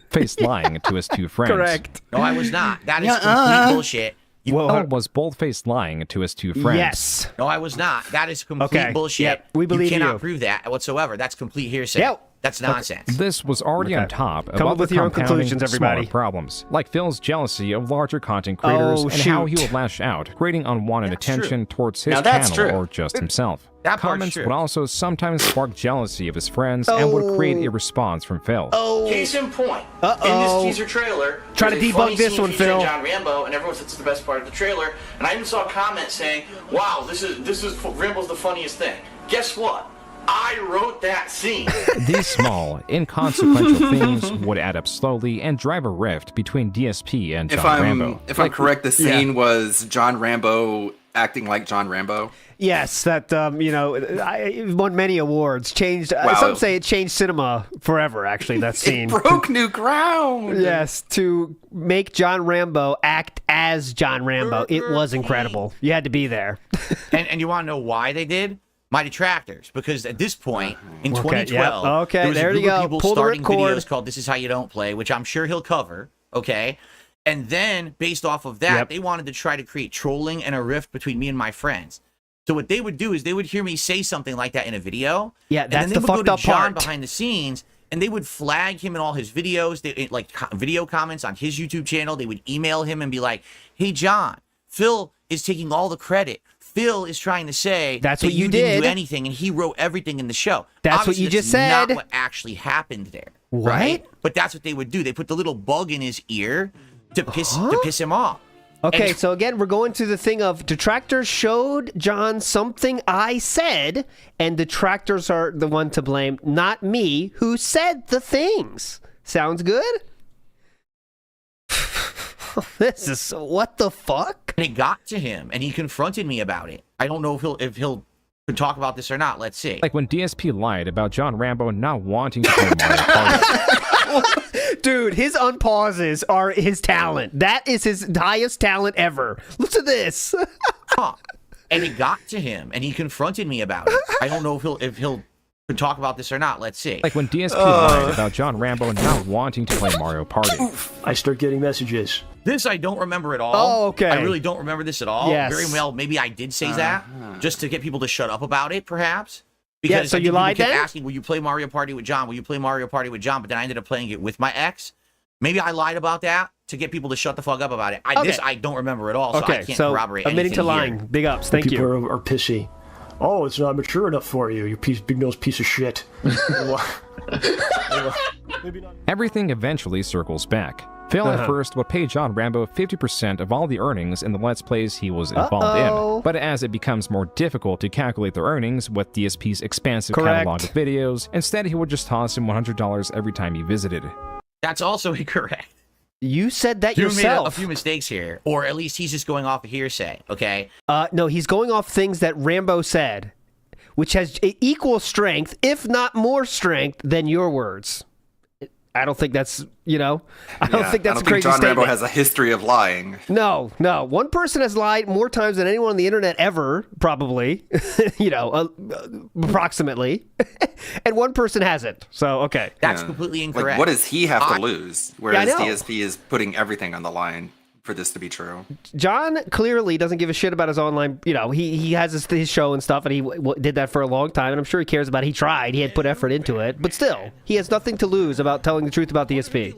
Faced lying to his two friends. Correct. No, I was not. That is complete bullshit. Phil was bold-faced lying to his two friends. Yes. No, I was not. That is complete Okay. bullshit. Yep, we believe you cannot you. prove that whatsoever. That's complete hearsay. Yep. That's nonsense. This was already on top of Come up other with your own compounding conclusions, everybody. smaller problems, like Phil's jealousy of larger content creators Oh, and how he shoot. would lash out, creating unwanted That's attention towards his Now that's channel true. or just himself. That part's Comments true. would also sometimes spark jealousy of his friends and would create a response from Phil. Case in point, Uh-oh. in this teaser trailer, Try to there's a debunk funny this scene one, featuring Phil. John Rambo, and everyone says it's the best part of the trailer. And I even saw a comment saying, "Wow, this is Rambo's the funniest thing." Guess what? I wrote that scene. These small, inconsequential things would add up slowly and drive a rift between DSP and John Rambo. If I'm correct, the scene was John Rambo acting like John Rambo. Yes, that it won many awards. Changed. Wow. Some say it changed cinema forever. Actually, that scene. It broke new ground. Yes, to make John Rambo act as John Rambo, it was incredible. You had to be there. And you want to know why they did? My detractors, because at this point in Okay, 2012, yep, okay, there was there a you group of go. people Pull the starting ripcord. videos called "This Is How You Don't Play," which I'm sure he'll cover. Okay, and then based off of that, Yep. they wanted to try to create trolling and a rift between me and my friends. So what they would do is they would hear me say something like that in a video. Yeah, and that's then they the would go fucked to up John part. behind the scenes, and they would flag him in all his videos. They like video comments on his YouTube channel. They would email him and be like, "Hey, John, Phil is taking all the credit. Phil is trying to say That's that what you didn't did. do anything, and he wrote everything in the show." That's what Obviously, you just that's said. Not what actually happened there, What? right? But that's what they would do. They put the little bug in his ear to piss him off. Okay, And- so again, we're going to the thing of detractors showed John something I said, and detractors are the one to blame, not me, who said the things. Sounds good? This is what the fuck? And it got to him, and he confronted me about it. I don't know if he'll talk about this or not. Let's see. Like when DSP lied about John Rambo not wanting to play Mario Party. Dude, his unpauses are his talent. That is his highest talent ever. Listen to this. And it got to him, and he confronted me about it. I don't know if he'll talk about this or not. Let's see. Like when DSP lied about John Rambo not wanting to play Mario Party. I start getting messages. This I don't remember at all. Oh, okay. I really don't remember this at all. Yes. Very well, maybe I did say that just to get people to shut up about it, perhaps. Yeah, Because so I think you people lied kept then? asking, will you play Mario Party with John? Will you play Mario Party with John? But then I ended up playing it with my ex. Maybe I lied about that to get people to shut the fuck up about it. This I don't remember at all, so I Okay, can't so corroborate admitting anything to lying. here. Big ups. Thank People you. are pissy. Oh, it's not mature enough for you, you big nose piece of shit. Maybe not. Everything eventually circles back. Phil at first would pay John Rambo 50% of all the earnings in the Let's Plays he was involved Uh-oh. in. But as it becomes more difficult to calculate their earnings with DSP's expansive Correct. catalog of videos, instead he would just toss him $100 every time he visited. That's also incorrect. You said that You made a yourself. few mistakes here, or at least he's just going off of hearsay, okay? No, he's going off things that Rambo said, which has equal strength, if not more strength, than your words. I don't think that's, I don't think that's I a don't crazy think John statement. Rambo has a history of lying. No. One person has lied more times than anyone on the internet ever, probably, approximately. And one person hasn't. So, okay. That's completely incorrect. Like, what does he have to lose? Whereas know. DSP is putting everything on the line for this to be true. John clearly doesn't give a shit about his online, he has his show and stuff, and he did that for a long time, and I'm sure he cares about it. He tried. He had put effort into it. But still, he has nothing to lose about telling the truth about DSP.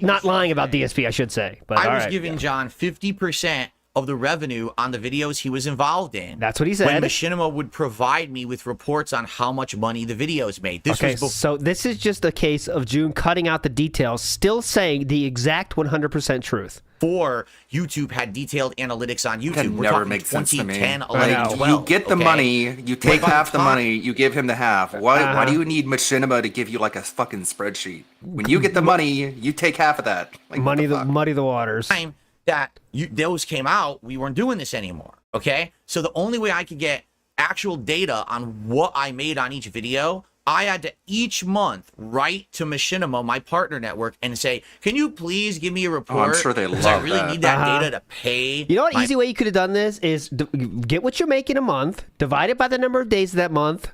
Not lying about DSP, I should say. But I was giving John 50% of the revenue on the videos he was involved in. That's what he said. When Machinima would provide me with reports on how much money the videos made. So this is just a case of June cutting out the details, still saying the exact 100% truth. Before YouTube had detailed analytics on YouTube. That We're never talking makes sense to me. 2010, 11, 12. You get the money, you take half the money, you give him the half. Why do you need Machinima to give you like a fucking spreadsheet? When you get the money, you take half of that. Like, muddy the waters. Time that those came out, we weren't doing this anymore. Okay, so the only way I could get actual data on what I made on each video, I had to each month write to Machinima, my partner network, and say, "Can you please give me a report? I'm sure they love I really that. need that data to pay." You know what easy way you could have done this is get what you're making a month, divide it by the number of days of that month,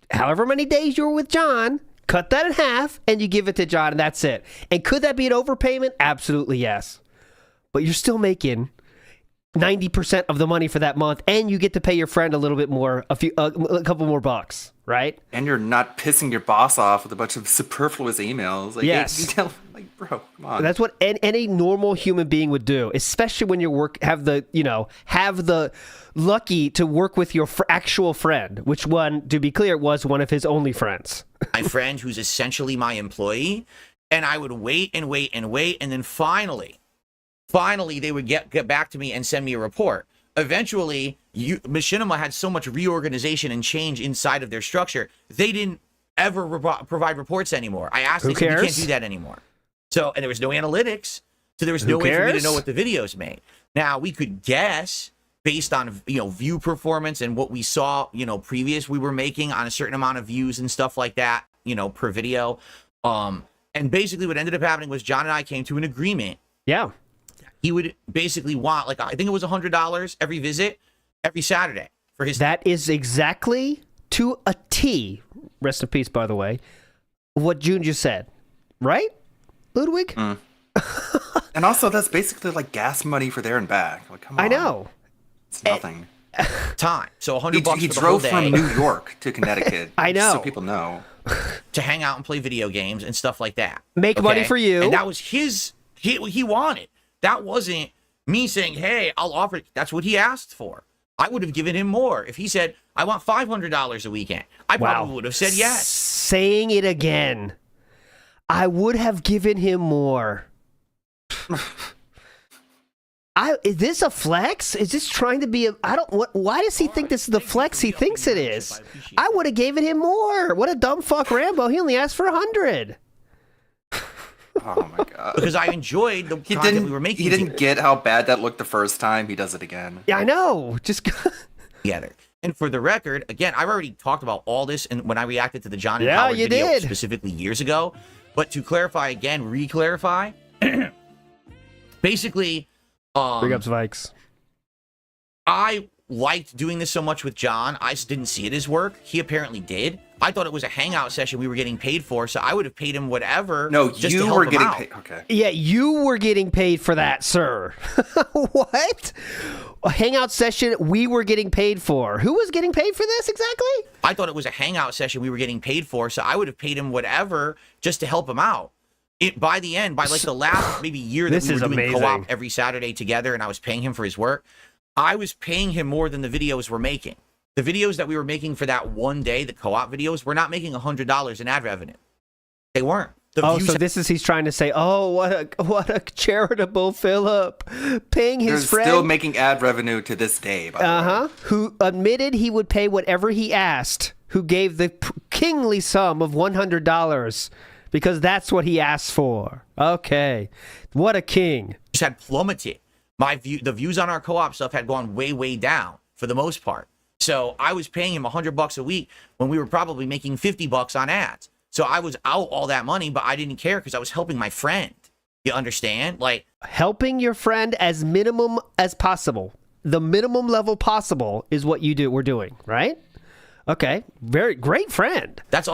however many days you were with John, cut that in half, and you give it to John, and that's it. And could that be an overpayment? Absolutely yes. But you're still making 90% of the money for that month, and you get to pay your friend a little bit more, a couple more bucks, right? And you're not pissing your boss off with a bunch of superfluous emails. Like, yes. You tell, like, bro, come on. That's what any normal human being would do, especially when you have the lucky to work with your actual friend, which one, to be clear, was one of his only friends. My friend, who's essentially my employee, and I would wait and wait and wait, and then finally they would get back to me and send me a report. Eventually, Machinima had so much reorganization and change inside of their structure, they didn't ever provide reports anymore. I asked them, you can't do that anymore. So, and there was no analytics, so there was no way for me to know what the videos made. Now, we could guess based on view performance and what we saw previous we were making on a certain amount of views and stuff like that per video. And basically what ended up happening was John and I came to an agreement. Yeah. He would basically want, I think it was $100 every visit, every Saturday for his. That is exactly to a T. Rest in peace, by the way. What June just said, right, Ludwig? Mm. And also, that's basically like gas money for there and back. Like, come on. I know. It's nothing. Time. So $100 He for the whole drove day. from New York to Connecticut. I know. So people know. To hang out and play video games and stuff like that. Make money for you. And that was he wanted. That wasn't me saying, hey, I'll offer it. That's what he asked for. I would have given him more. If he said, I want $500 a weekend, I probably would have said yes. Saying it again. I would have given him more. Is this a flex? Is this trying to be why does he think this is the flex he thinks it is? I would have given him more. What a dumb fuck Rambo. He only asked for 100. Oh my god. Because I enjoyed the content we were making. He didn't get how bad that looked the first time. He does it again. Yeah, I know. Just together. And for the record, again, I've already talked about all this and when I reacted to the John and Howard video specifically years ago. But to clarify again, re-clarify, basically, big ups, Vikes. I liked doing this so much with John. I just didn't see it as work. He apparently did. I thought it was a hangout session we were getting paid for, so I would have paid him whatever. No, just you to help were him getting out. paid. Okay. Yeah, you were getting paid for that, sir. What? A hangout session we were getting paid for. Who was getting paid for this exactly? I thought it was a hangout session we were getting paid for, so I would have paid him whatever just to help him out. By the end, by like the last maybe year that we were doing co-op every Saturday together and I was paying him for his work, I was paying him more than the videos we're making. The videos that we were making for that one day, the co-op videos, we're not making $100 in ad revenue. They weren't. So this is he's trying to say, oh, what a charitable Philip, paying his friend. They're still making ad revenue to this day, by the way. Who admitted he would pay whatever he asked, who gave the kingly sum of $100 because that's what he asked for. Okay. What a king. Just had plummeted. The views on our co-op stuff had gone way, way down for the most part. So I was paying him $100 a week when we were probably making $50 on ads. So I was out all that money, but I didn't care because I was helping my friend. You understand? Like, helping your friend as minimum as possible. The minimum level possible is what we're doing, right? Okay. Very great friend. that's all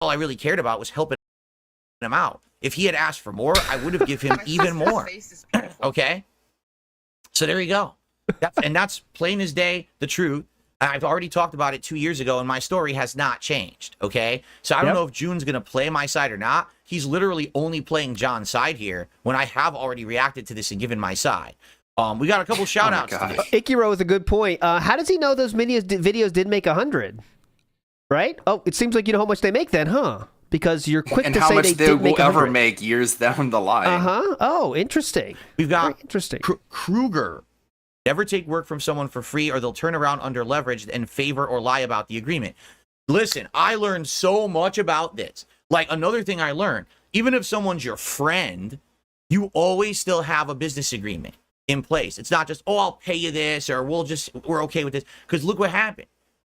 I really cared about was helping him out. If he had asked for more, I would have given him even more. Okay? So there you go. That's plain as day, the truth. I've already talked about it 2 years ago, and my story has not changed, okay? So I don't know if June's going to play my side or not. He's literally only playing John's side here when I have already reacted to this and given my side. We got a couple shout-outs today. Ikiro with a good point. How does he know those videos did make 100? Right? Oh, it seems like you know how much they make then, huh? Because you're quick and to how say much they they did make will ever 100. make years down the line. Uh-huh. Oh, interesting. We've got Very interesting. Kruger. Never take work from someone for free or they'll turn around under leverage and favor or lie about the agreement. Listen, I learned so much about this. Like, another thing I learned, even if someone's your friend, you always still have a business agreement in place. It's not just, oh, I'll pay you this, or we're okay with this. Because look what happened.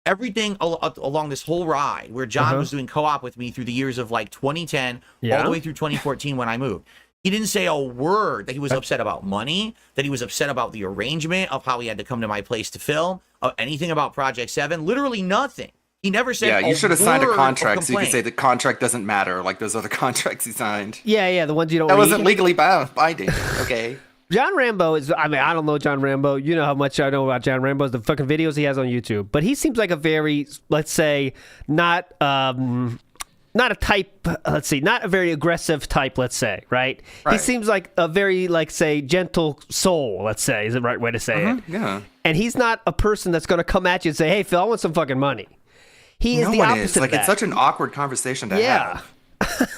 Everything along this whole ride where John was doing co-op with me through the years of like 2010 all the way through 2014 when I moved. He didn't say a word that he was upset about money, that he was upset about the arrangement of how he had to come to my place to film, anything about Project 7, literally nothing. He never said you should have signed a word contract of so you could say complaint. the contract doesn't matter like those other contracts he signed. Yeah, the ones you don't That read. wasn't legally binding. Okay. John Rambo is, I mean, I don't know John Rambo. You know how much I know about John Rambo, the fucking videos he has on YouTube. But he seems like a very, let's say, not a type, not a very aggressive type, let's say, right? He seems like a very, like, say, gentle soul, let's say, is the right way to say it. Yeah. And he's not a person that's going to come at you and say, hey, Phil, I want some fucking money. He is No the one opposite is. of Like, that. it's such an awkward conversation to have.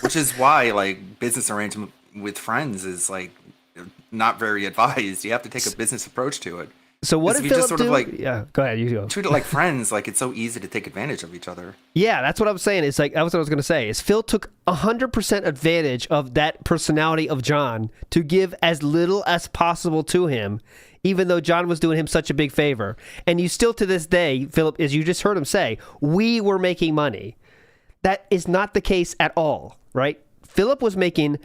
Which is why, like, business arrangement with friends is, like, not very advised. You have to take a business approach to it. So what Because did if you Philip just sort do? of, like, Yeah, go ahead, you go. treat it like friends, like, it's so easy to take advantage of each other. Yeah, that's what I was saying. It's like, that's what I was going to say. Is Phil took 100% advantage of that personality of John to give as little as possible to him, even though John was doing him such a big favor. And you still, to this day, Philip, as you just heard him say, we were making money. That is not the case at all, right? Philip was making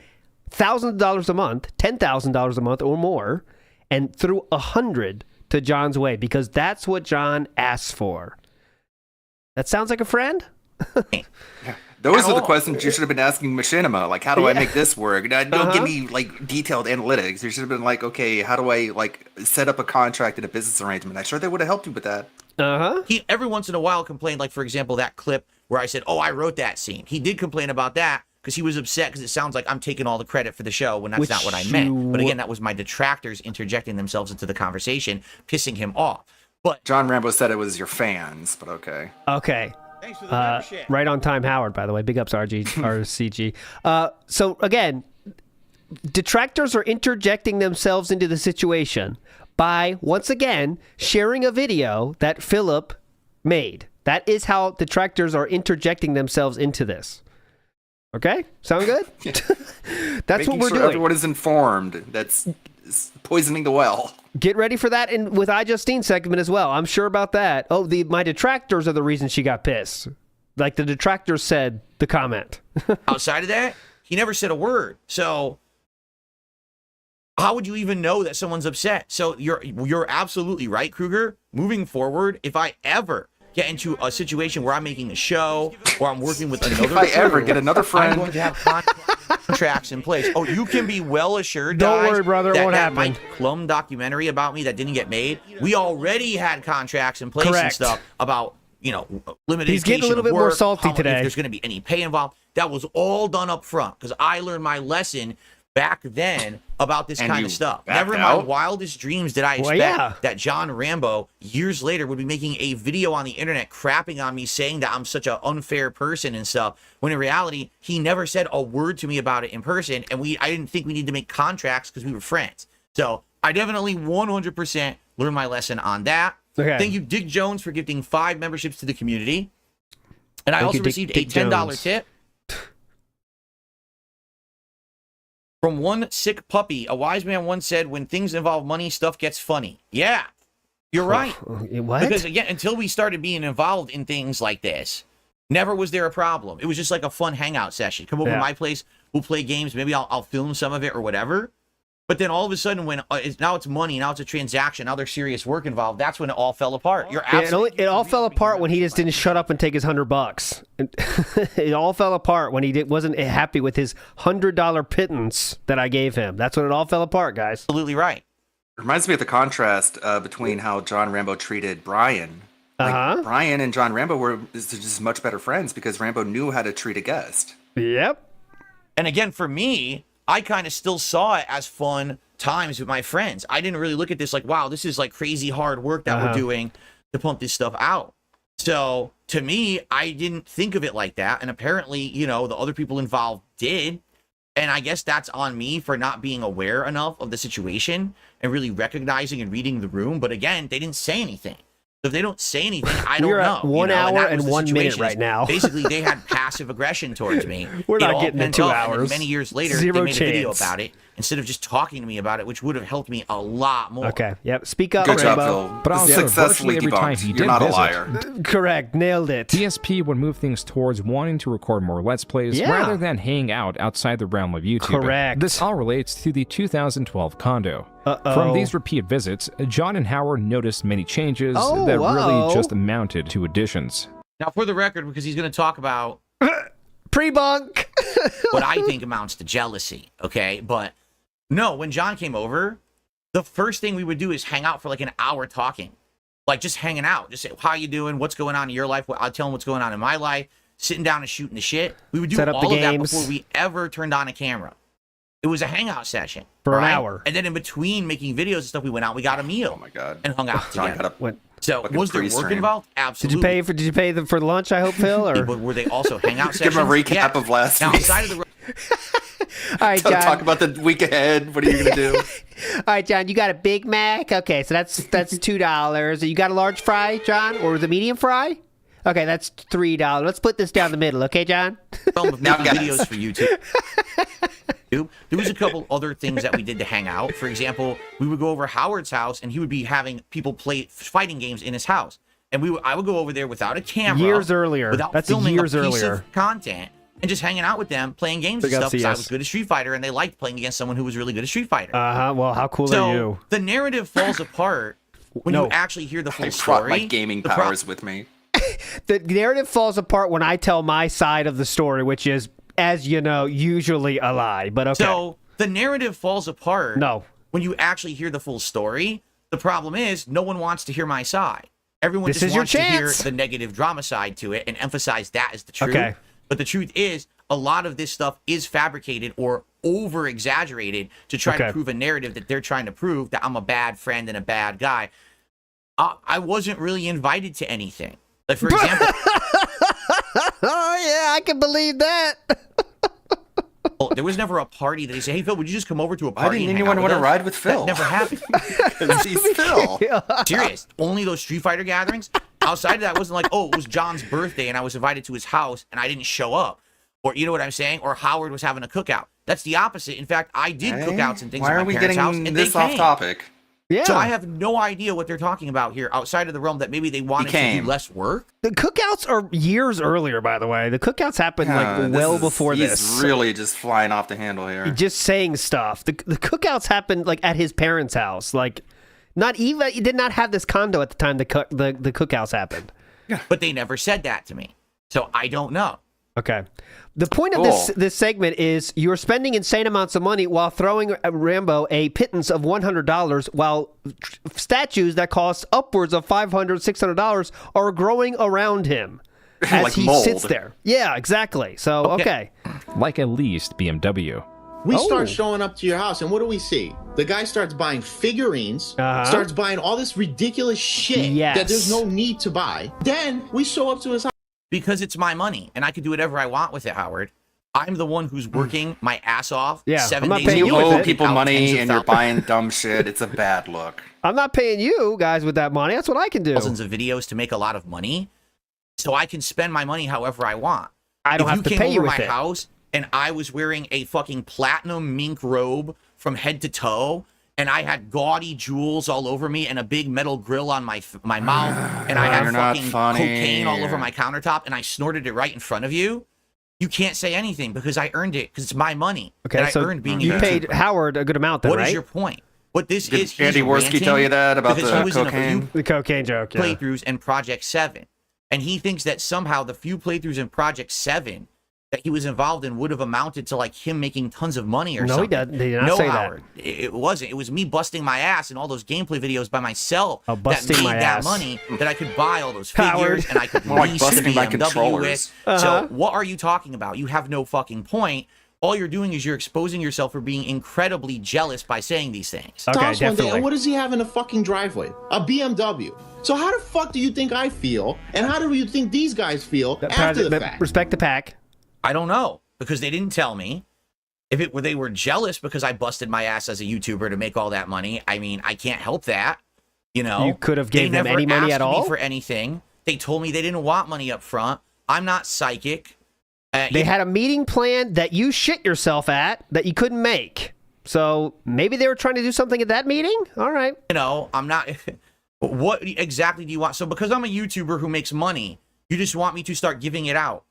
$1,000 a month, $10,000 a month or more, and threw 100 to John's way because that's what John asked for. That sounds like a friend? Those are the questions you should have been asking Machinima. Like, how do I make this work? Don't give me, like, detailed analytics. You should have been like, okay, how do I, like, set up a contract and a business arrangement? I'm sure they would have helped you with that. He every once in a while complained, like, for example, that clip where I said, oh, I wrote that scene. He did complain about that because he was upset because it sounds like I'm taking all the credit for the show when that's not what I meant. But again, that was my detractors interjecting themselves into the conversation, pissing him off. But John Rambo said it was your fans, but okay. Okay. thanks for the membership. Right on time, Howard, by the way. Big ups, RCG. So, again, detractors are interjecting themselves into the situation by, once again, sharing a video that Philip made. That is how detractors are interjecting themselves into this. Okay? Sound good? That's Making what we're sure doing. everyone is informed. That's poisoning the well. Get ready for that in with iJustine segment as well. I'm sure about that. Oh, my detractors are the reason she got pissed. Like the detractors said the comment. Outside of that, he never said a word. So how would you even know that someone's upset? So you're absolutely right, Kruger. Moving forward, if I ever get into a situation where I'm making a show or I'm working with another If I ever crew, get another I'm friend. going to have contracts in place. Oh, you can be well assured, Don't guys, worry, brother, it that won't that happen. Mike Klum documentary about me that didn't get made, we already had contracts in place and Correct. stuff about, limited. He's getting a little bit more salty today. If there's going to be any pay involved, that was all done up front because I learned my lesson back then about this And kind you of stuff. backed Never in my out? wildest dreams did I Well, expect yeah. that John Rambo years later would be making a video on the internet crapping on me saying that I'm such an unfair person and stuff, when in reality he never said a word to me about it in person, and I didn't think we needed to make contracts because we were friends. So I definitely 100% learned my lesson on that. Okay. Thank you, Dick Jones, for gifting 5 memberships to the community. And I Thank also you, Dick received a $10 Jones. tip from one sick puppy. A wise man once said, when things involve money, stuff gets funny. Yeah, you're right. What? Because again, until we started being involved in things like this, Never was there a problem. It was just like a fun hangout session. Come over to my place, we'll play games. Maybe I'll film some of it or whatever. But then all of a sudden, when now it's money, now it's a transaction, now there's serious work involved. That's when it all fell apart. You're absolutely. It all fell apart when he just didn't shut up and take his $100. It all fell apart when he wasn't happy with his $100 pittance that I gave him. That's when it all fell apart, guys. Absolutely right. Reminds me of the contrast between how John Rambo treated Brian. Like, Brian and John Rambo were just much better friends because Rambo knew how to treat a guest. Yep. And again, for me, I kind of still saw it as fun times with my friends. I didn't really look at this like, wow, this is like crazy hard work that we're doing to pump this stuff out. So to me, I didn't think of it like that. And apparently, you know, the other people involved did. And I guess that's on me for not being aware enough of the situation and really recognizing and reading the room. But again, they didn't say anything. So if they don't say anything, I don't know. We're at 1 hour and 1 minute right now. Basically, they had passive aggression towards me. We're not getting to 2 hours. And many years later, they made a video about it instead of just talking to me about it, which would have helped me a lot more. Okay. Yep. Speak up, Good job, Rainbow. Phil. But also, Successfully virtually every time debunked. he You're did not a visit, liar. Correct. Nailed it. DSP would move things towards wanting to record more Let's Plays rather than hang out outside the realm of YouTube. Correct. This all relates to the 2012 condo. From these repeat visits, John and Howard noticed many changes that really just amounted to additions. Now, for the record, because he's going to talk about Pre-bunk. what I think amounts to jealousy, okay? But no, when John came over, the first thing we would do is hang out for like an hour talking. Like just hanging out. Just say, how you doing? What's going on in your life? I'll tell him what's going on in my life. Sitting down and shooting the shit. We would do all of that before we ever turned on a camera. It was a hangout session. For an hour. And then in between making videos and stuff, we went out, we got a meal. Oh my God. And hung out John together. got a So was there work pre-stream. involved? Absolutely. Did you pay for lunch, I hope, Phil? Or But were they also hangout Give sessions? him a recap Yeah. of last Now, week. outside of the all right, John. Talk about the week ahead. What are you going to do? All right, John. You got a Big Mac. Okay, so that's $2. You got a large fry, John, or the medium fry? Okay, that's $3. Let's put this down the middle, okay, John? realm of Now, making guys. videos for YouTube. There was a couple other things that we did to hang out. For example, we would go over Howard's house, and he would be having people play fighting games in his house. And I would go over there without a camera. Years earlier. Without That's filming years a piece earlier. of content. And just hanging out with them, playing games and Big up stuff, because I CS. was good at Street Fighter, and they liked playing against someone who was really good at Street Fighter. Well, how cool so are you? the narrative falls apart when you actually hear the full I story. brought my gaming powers with me. The narrative falls apart when I tell my side of the story, which is, as you know, usually a lie. But okay. So the narrative falls apart when you actually hear the full story. The problem is no one wants to hear my side. Everyone just wants to hear the negative drama side to it and emphasize that as the truth. Okay. But the truth is, a lot of this stuff is fabricated or over-exaggerated to try to prove a narrative that they're trying to prove that I'm a bad friend and a bad guy. I wasn't really invited to anything. Like, for example... Oh, yeah, I can believe that. There was never a party that he said, hey, Phil, would you just come over to a party? Why didn't and hang anyone out want with to us? ride with Phil? That never happened. Because he's Phil. Serious. Only those Street Fighter gatherings. Outside of that, it wasn't like, oh, it was John's birthday and I was invited to his house and I didn't show up. Or, you know what I'm saying? Or Howard was having a cookout. That's the opposite. In fact, I did cookouts and things Why at are my we parents' getting house, and this they off came. topic? Yeah. So I have no idea what they're talking about here outside of the realm that maybe they wanted to do less work. The cookouts are years earlier, by the way. The cookouts happened well before this. He's really just flying off the handle here. Just saying stuff. The cookouts happened like at his parents' house. Like, not even he did not have this condo at the time the cookouts happened. But they never said that to me, so I don't know. Okay. The point of this segment is you're spending insane amounts of money while throwing Rambo a pittance of $100 while statues that cost upwards of $500, $600 are growing around him as Like he mold. sits there. Yeah, exactly. So, okay. Like at least BMW. We start showing up to your house, and what do we see? The guy starts buying figurines, starts buying all this ridiculous shit that there's no need to buy. Then we show up to his house. Because it's my money, and I can do whatever I want with it, Howard. I'm the one who's working my ass off 7 days a week. You owe people money and you're buying dumb shit. It's a bad look. I'm not paying you guys with that money. That's what I can do. Thousands of videos to make a lot of money, so I can spend my money however I want. I don't have to pay you with If you came over my it. house and I was wearing a fucking platinum mink robe from head to toe, and I had gaudy jewels all over me and a big metal grill on my mouth, and I had fucking cocaine all over my countertop, and I snorted it right in front of you, you can't say anything because I earned it because it's my money that I earned being a you YouTuber. paid Howard a good amount, then, What right? is your point? What this Did is, Andy Worski tell you that about the cocaine? The cocaine joke, yeah. Playthroughs and Project 7. And he thinks that somehow the few playthroughs in Project 7 that he was involved in would have amounted to like him making tons of money or something. No, he did not say Howard, that. It wasn't. It was me busting my ass in all those gameplay videos by myself that busting made my that ass. money that I could buy all those Howard. figures and I could More like lease the busting my BMW controllers. with. So what are you talking about? You have no fucking point. All you're doing is you're exposing yourself for being incredibly jealous by saying these things. Okay, House one day, definitely. and what does he have in the fucking driveway? A BMW. So how the fuck do you think I feel, and how do you think these guys feel after the fact? Respect the pack. I don't know because they didn't tell me. If they were jealous because I busted my ass as a YouTuber to make all that money, I mean, I can't help that. You know, You could have gave them any money at all? They never asked me for anything. They told me they didn't want money up front. I'm not psychic. They had a meeting planned that you shit yourself at that you couldn't make. So maybe they were trying to do something at that meeting? All right. You know, I'm not. What exactly do you want? So because I'm a YouTuber who makes money, you just want me to start giving it out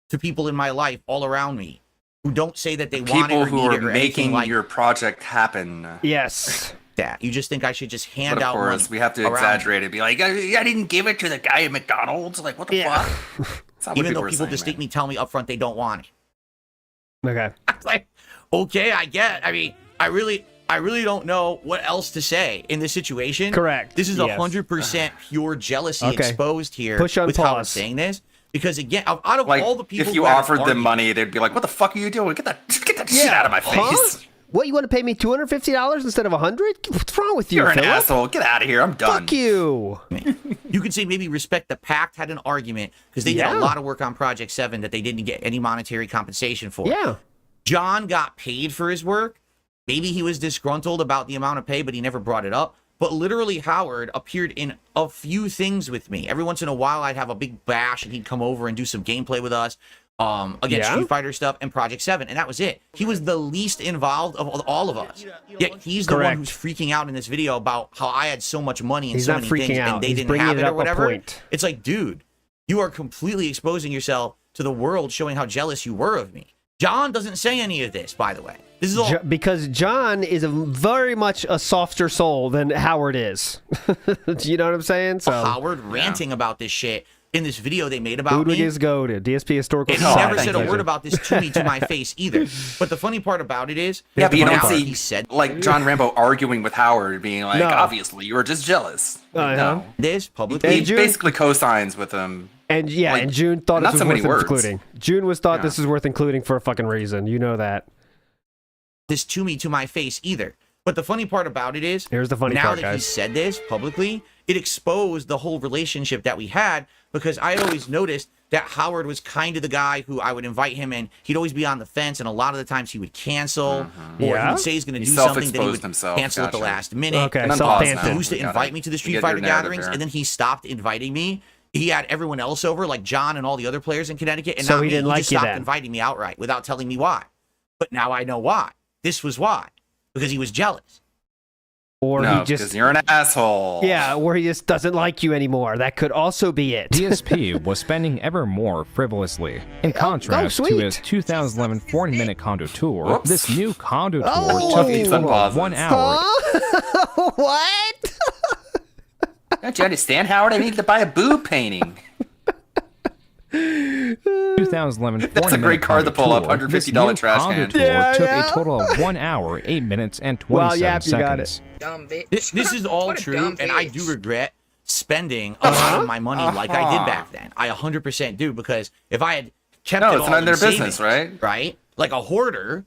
to people in my life all around me who don't say that they want it People or who need are it or anything making like your project happen. Yes. that. You just think I should just hand But of out course, money we have to around exaggerate it. Be like, I didn't give it to the guy at McDonald's. Like, what the fuck? That's not what even though are people saying, distinctly tell me up front they don't want it. Okay. I'm like, okay, I get. I mean, I really don't know what else to say in this situation. Correct. This is Yes. 100% pure jealousy Okay. exposed here Push on with how I'm pause. saying this. Because again, out of Like, all the people, if you who have offered them argued- money, they'd be like, "What the fuck are you doing? Get that shit out of my face! Huh? What, you want to pay me $250 instead of $100? What's wrong with you, You're an Philip? asshole. Get out of here. I'm done." Fuck you. You could say maybe Respect the Pact had an argument because they did Yeah. a lot of work on Project 7 that they didn't get any monetary compensation for. Yeah. John got paid for his work. Maybe he was disgruntled about the amount of pay, but he never brought it up. But literally, Howard appeared in a few things with me. Every once in a while, I'd have a big bash, and he'd come over and do some gameplay with us against Street Fighter stuff and Project 7, and that was it. He was the least involved of all of us. Yet he's the one who's freaking out in this video about how I had so much money and He's so not many freaking things, out. and they He's didn't bringing have it it or up a whatever. point. It's like, dude, you are completely exposing yourself to the world, showing how jealous you were of me. John doesn't say any of this, by the way. This is all because John is very much a softer soul than Howard is. You know what I'm saying? So Howard ranting about this shit in this video they made about Ludwig me. is goated. DSP historical. And he never said a word about this to me to my face either. But the funny part about it is, Yeah, but you don't now see he said like John Rambo arguing with Howard, being like, No. "Obviously, you were just jealous." Like, no, this publicly. he basically co-signs with him. And yeah, Like, and June thought not this so was many worth words. including. June was thought this was worth including for a fucking reason. You know that. This to me to my face either. But the funny part about it is, Here's the funny now part, that he guys. said this publicly, it exposed the whole relationship that we had because I had always noticed that Howard was kind of the guy who I would invite him and he'd always be on the fence, and a lot of the times he would cancel or he Yeah? would say he's going to He do something that he self-exposed would himself, cancel at the gotcha. last minute. Okay, And then so pause fancy. now. He used to We got invite it. me to the You Street get your Fighter narrative gatherings, here. and then he stopped inviting me. He had everyone else over, like John and all the other players in Connecticut, and So not he me. didn't like just you stopped then. inviting me outright without telling me why. But now I know why. This was why. Because he was jealous. Or No, he just because you're an asshole. yeah, or he just doesn't like you anymore. That could also be it. DSP was spending ever more frivolously. In contrast to sweet. his 2011 40-minute condo tour, Whoops. this new condo tour Oh. took a Some total of pauses. 1 hour. Huh? What? Don't you understand, Howard? I need to buy a boob painting. 2011 That's a 40-minute great card to condo pull up, tour. $150 This new trash condo can. tour Yeah, took yeah. a total of 1 hour, 8 minutes, and Well, 27 yep, you got it. seconds. Dumb bitch. This is all What a true, dumb and I bitch. do regret spending a lot of my money like I did back then. I 100% do, because if I had kept No, it it's all none of in their savings, business, right? Right? Like a hoarder,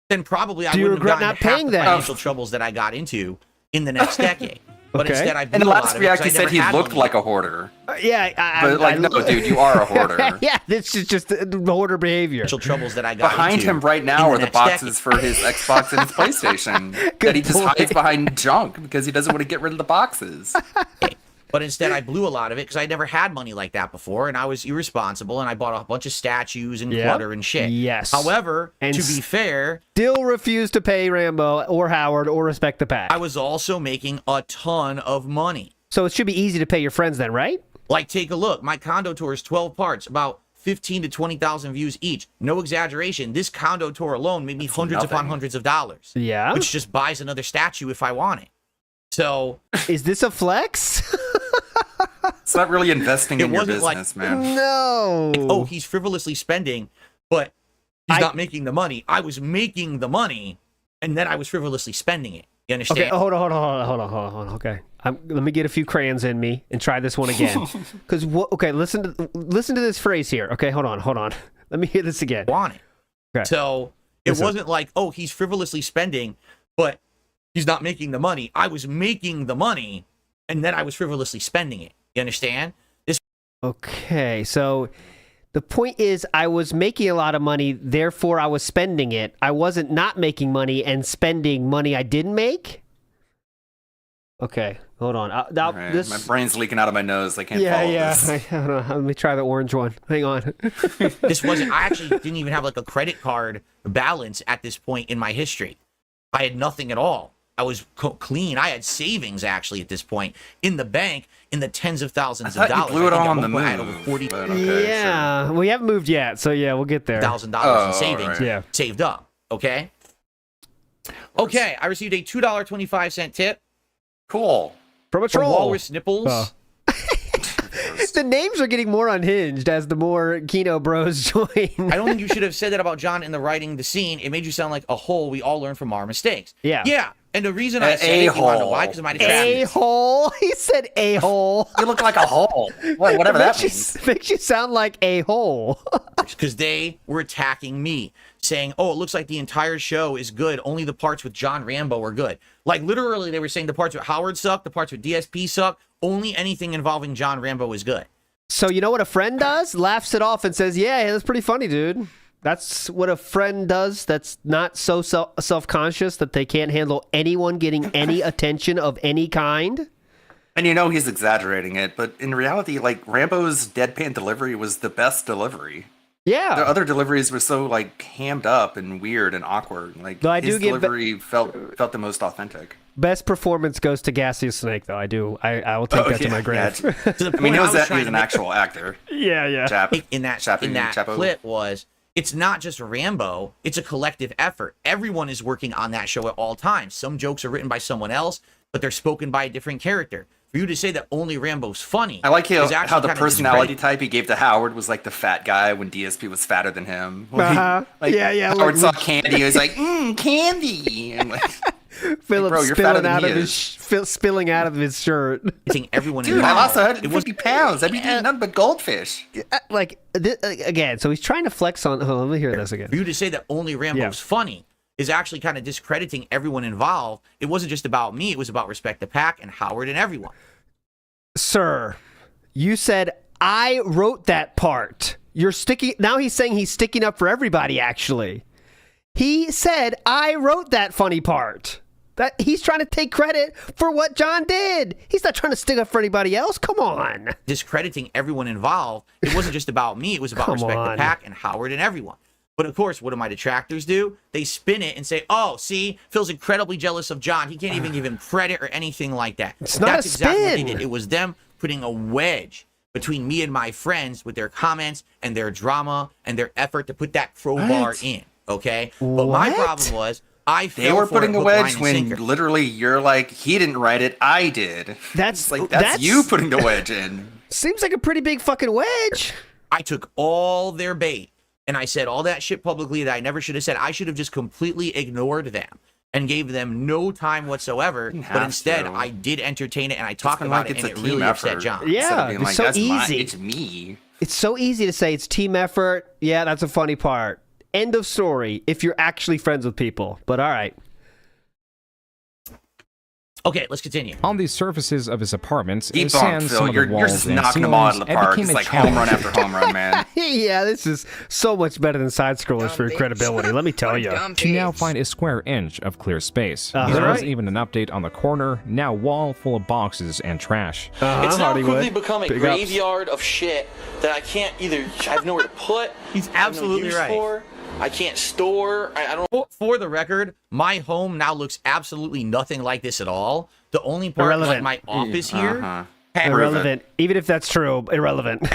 then probably I Do you wouldn't have regret gotten not half paying the that? financial troubles that I got into in the next decade. But Okay. instead, I In the blew a lot last of it 'cause react, I he said never he had looked money. like a hoarder. Yeah, But like, no, dude, you are a hoarder. Yeah, this is just the hoarder behavior. Financial troubles that I got Behind into him right in now are the next boxes decade. for his Xbox and his PlayStation that he just point. hides behind junk because he doesn't want to get rid of the boxes. But But instead, I blew a lot of it because I never had money like that before, and I was irresponsible, and I bought a bunch of statues and clutter and shit. Yes. However, And to be fair, still refused to pay Rambo or Howard or respect the pack. I was also making a ton of money. So it should be easy to pay your friends then, right? Like, take a look. My condo tour is 12 parts, about 15 to 20,000 views each. No exaggeration. This condo tour alone made me hundreds upon hundreds of dollars. Yeah. Which just buys another statue if I want it. So is this a flex? It's not really investing in your business, man. No. Oh, he's frivolously spending, but he's not making the money. I was making the money, and then I was frivolously spending it. You understand? Okay, hold on. Okay, let me get a few crayons in me and try this one again. Because okay, listen to this phrase here. Okay, hold on. Let me hear this again. Want it? Okay. So it wasn't like, oh, he's frivolously spending, but he's not making the money. I was making the money, and then I was frivolously spending it. You understand? Okay, so the point is I was making a lot of money, therefore I was spending it. I wasn't not making money and spending money I didn't make? Okay, hold on. Right. My brain's leaking out of my nose. I can't follow this. Hold on. Let me try the orange one. Hang on. This wasn't, I actually didn't even have like a credit card balance at this point in my history. I had nothing at all. I was clean. I had savings actually at this point in the bank in the tens of thousands of dollars. You blew it all on the move. I had over 40. Yeah, we haven't moved yet, so yeah, we'll get there. $1,000 in savings, Yeah, saved up. Okay. Okay, I received a $2.25 tip. Cool. From a troll. Walrus Nipples. The names are getting more unhinged as the more Kino Bros join. I don't think you should have said that about John in the writing the scene. It made you sound like a whole. We all learn from our mistakes. Yeah. Yeah. And the reason I said it, you want to know why? Because it might have A-hole. He said a-hole. You look like a hole. Whatever that means. Makes you sound like a hole. Because they were attacking me, saying, oh, it looks like the entire show is good. Only the parts with John Rambo are good. Like, literally, they were saying the parts with Howard suck, the parts with DSP suck. Only anything involving John Rambo is good. So you know what a friend does? Laughs it off and says, yeah, that's pretty funny, dude. That's what a friend does that's not so self-conscious that they can't handle anyone getting any attention of any kind. And you know he's exaggerating it, but in reality, like, Rambo's deadpan delivery was the best delivery. Yeah. The other deliveries were so, like, hammed up and weird and awkward. Like, Though I his do give delivery felt the most authentic. Best performance goes to Gaseous Snake, though. I will take that to my grave. Yeah. I mean, he was an actual actor. Yeah. In that clip was, it's not just Rambo, it's a collective effort. Everyone is working on that show at all times. Some jokes are written by someone else, but they're spoken by a different character. For you to say that only Rambo's funny, I like how the personality type he gave to Howard was like the fat guy when DSP was fatter than him. Howard saw candy, he was like, candy. And like, Philip bro, spilling out of his shirt. Everyone Dude, I lost 150 pounds. I'd be eating nothing but goldfish. Again, so he's trying to flex on. Hold on, let me hear this again. For you to say that only Rambo's funny is actually kind of discrediting everyone involved. It wasn't just about me. It was about Respect the Pack and Howard and everyone. Sir, you said I wrote that part. You're sticking. Now he's saying he's sticking up for everybody, actually. He said I wrote that funny part. That he's trying to take credit for what John did. He's not trying to stick up for anybody else. Come on. Discrediting everyone involved. It wasn't just about me. It was about Respect the Pack and Howard and everyone. But of course, what do my detractors do? They spin it and say, oh, see, Phil's incredibly jealous of John. He can't even give him credit or anything like that. That's exactly what they did. It was them putting a wedge between me and my friends with their comments and their drama and their effort to put that crowbar in. Okay? But my problem was, they were putting a wedge when literally you're like, he didn't write it, I did. That's you putting the wedge in. Seems like a pretty big fucking wedge. I took all their bait. And I said all that shit publicly that I never should have said. I should have just completely ignored them and gave them no time whatsoever. But instead, I did entertain it and I talked about it, and it really upset John. Yeah, it's so easy. It's me. It's so easy to say it's team effort. Yeah, that's a funny part. End of story if you're actually friends with people. But all right. Okay, let's continue. On the surfaces of his apartments, Keep some on, of Phil. the You're walls just and knocking them all out ceilings, of the it park. became It's a like home run challenge. after home run, man. Yeah, this is so much better than side scrollers for your credibility. Let me tell you. To now find a square inch of clear space. Uh-huh. There was Right. even an update on the corner, now wall full of boxes and trash. It's now Hollywood. quickly become a Big ups. graveyard of shit that I can't either. I have nowhere to put. He's I have no absolutely use right. for, I can't store. I don't. For the record, my home now looks absolutely nothing like this at all. The only part, Irrelevant. like my office here, has Irrelevant. Even if that's true, irrelevant.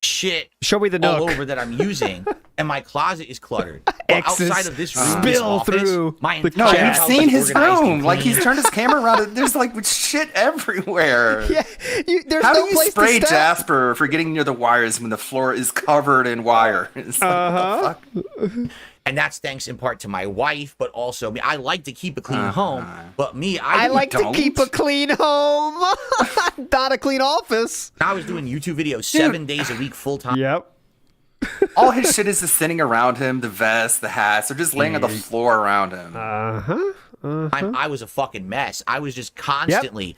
shit Show me the all nook. over that I'm using, and my closet is cluttered. But X's outside of this room, spill this office, through my the No, entire chat. you've house seen is his organized and room. Like, he's clean. turned his camera around. There's, like, shit everywhere. Yeah, there's How no do you place spray to step. Jasper for getting near the wires when the floor is covered in wire? It's like, what the fuck? And that's thanks in part to my wife, but also me. I like to keep a clean home, but me, I like to don't. keep a clean home, not a clean office. I was doing YouTube videos 7 days a week full time. Yep. All his shit is just sitting around him. The vest, the hats, they're just laying on the floor around him. I was a fucking mess. I was just constantly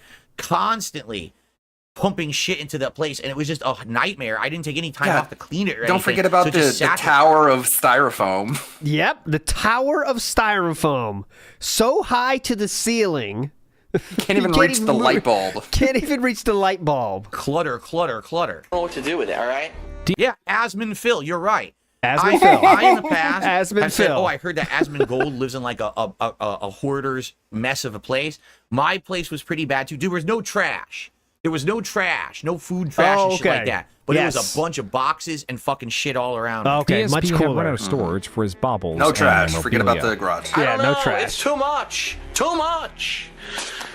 pumping shit into that place, and it was just a nightmare. I didn't take any time Yeah. off to clean it or Don't anything, forget about so it the just sat there. tower of styrofoam. Yep. The tower of styrofoam, so high to the ceiling. Can't even You reach the move- light bulb. Can't even reach the light bulb. Clutter. I don't know what to do with it. All right. Yeah, Asmund Phil, you're right. Asmund Phil. I in the past Asmund have said, Phil. oh, I heard that Asmund Gold lives in like a hoarder's mess of a place. My place was pretty bad too. There was no trash. There was no trash, no food trash and shit like okay. that. But it Yes. was a bunch of boxes and fucking shit all around. Okay, DSP much had run cooler. out of storage for his baubles. No and trash. Forget about memorabilia. the garage. I Yeah, don't no know. trash. It's too much. Too much.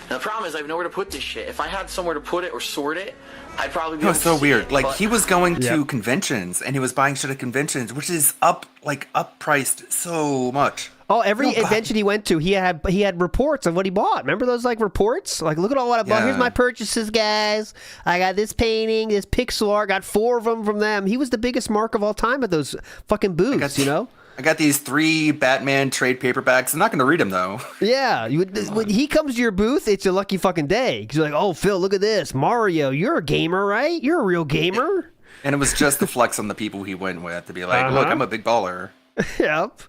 And the problem is I have nowhere to put this shit. If I had somewhere to put it or sort it, I'd probably be No, able it's to so see weird. it, Like, but- he was going to Yep. conventions, and he was buying shit at conventions, which is up-priced so much. Oh, every No, but- convention he went to, he had reports of what he bought. Remember those like reports? Like, look at all what I bought. Yeah. Here's my purchases, guys. I got this painting, this pixel art. Got 4 of them from them. He was the biggest mark of all time at those fucking booths. You know? I got these 3 Batman trade paperbacks. I'm not going to read them, though. Yeah. When he comes to your booth, it's a lucky fucking day. 'Cause you're like, oh, Phil, look at this, Mario. You're a gamer, right? You're a real gamer. And it was just the flex on the people he went with to be like, look, I'm a big baller. Yep.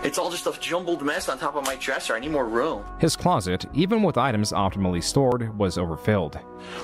It's all just a jumbled mess on top of my dresser. I need more room. His closet, even with items optimally stored, was overfilled.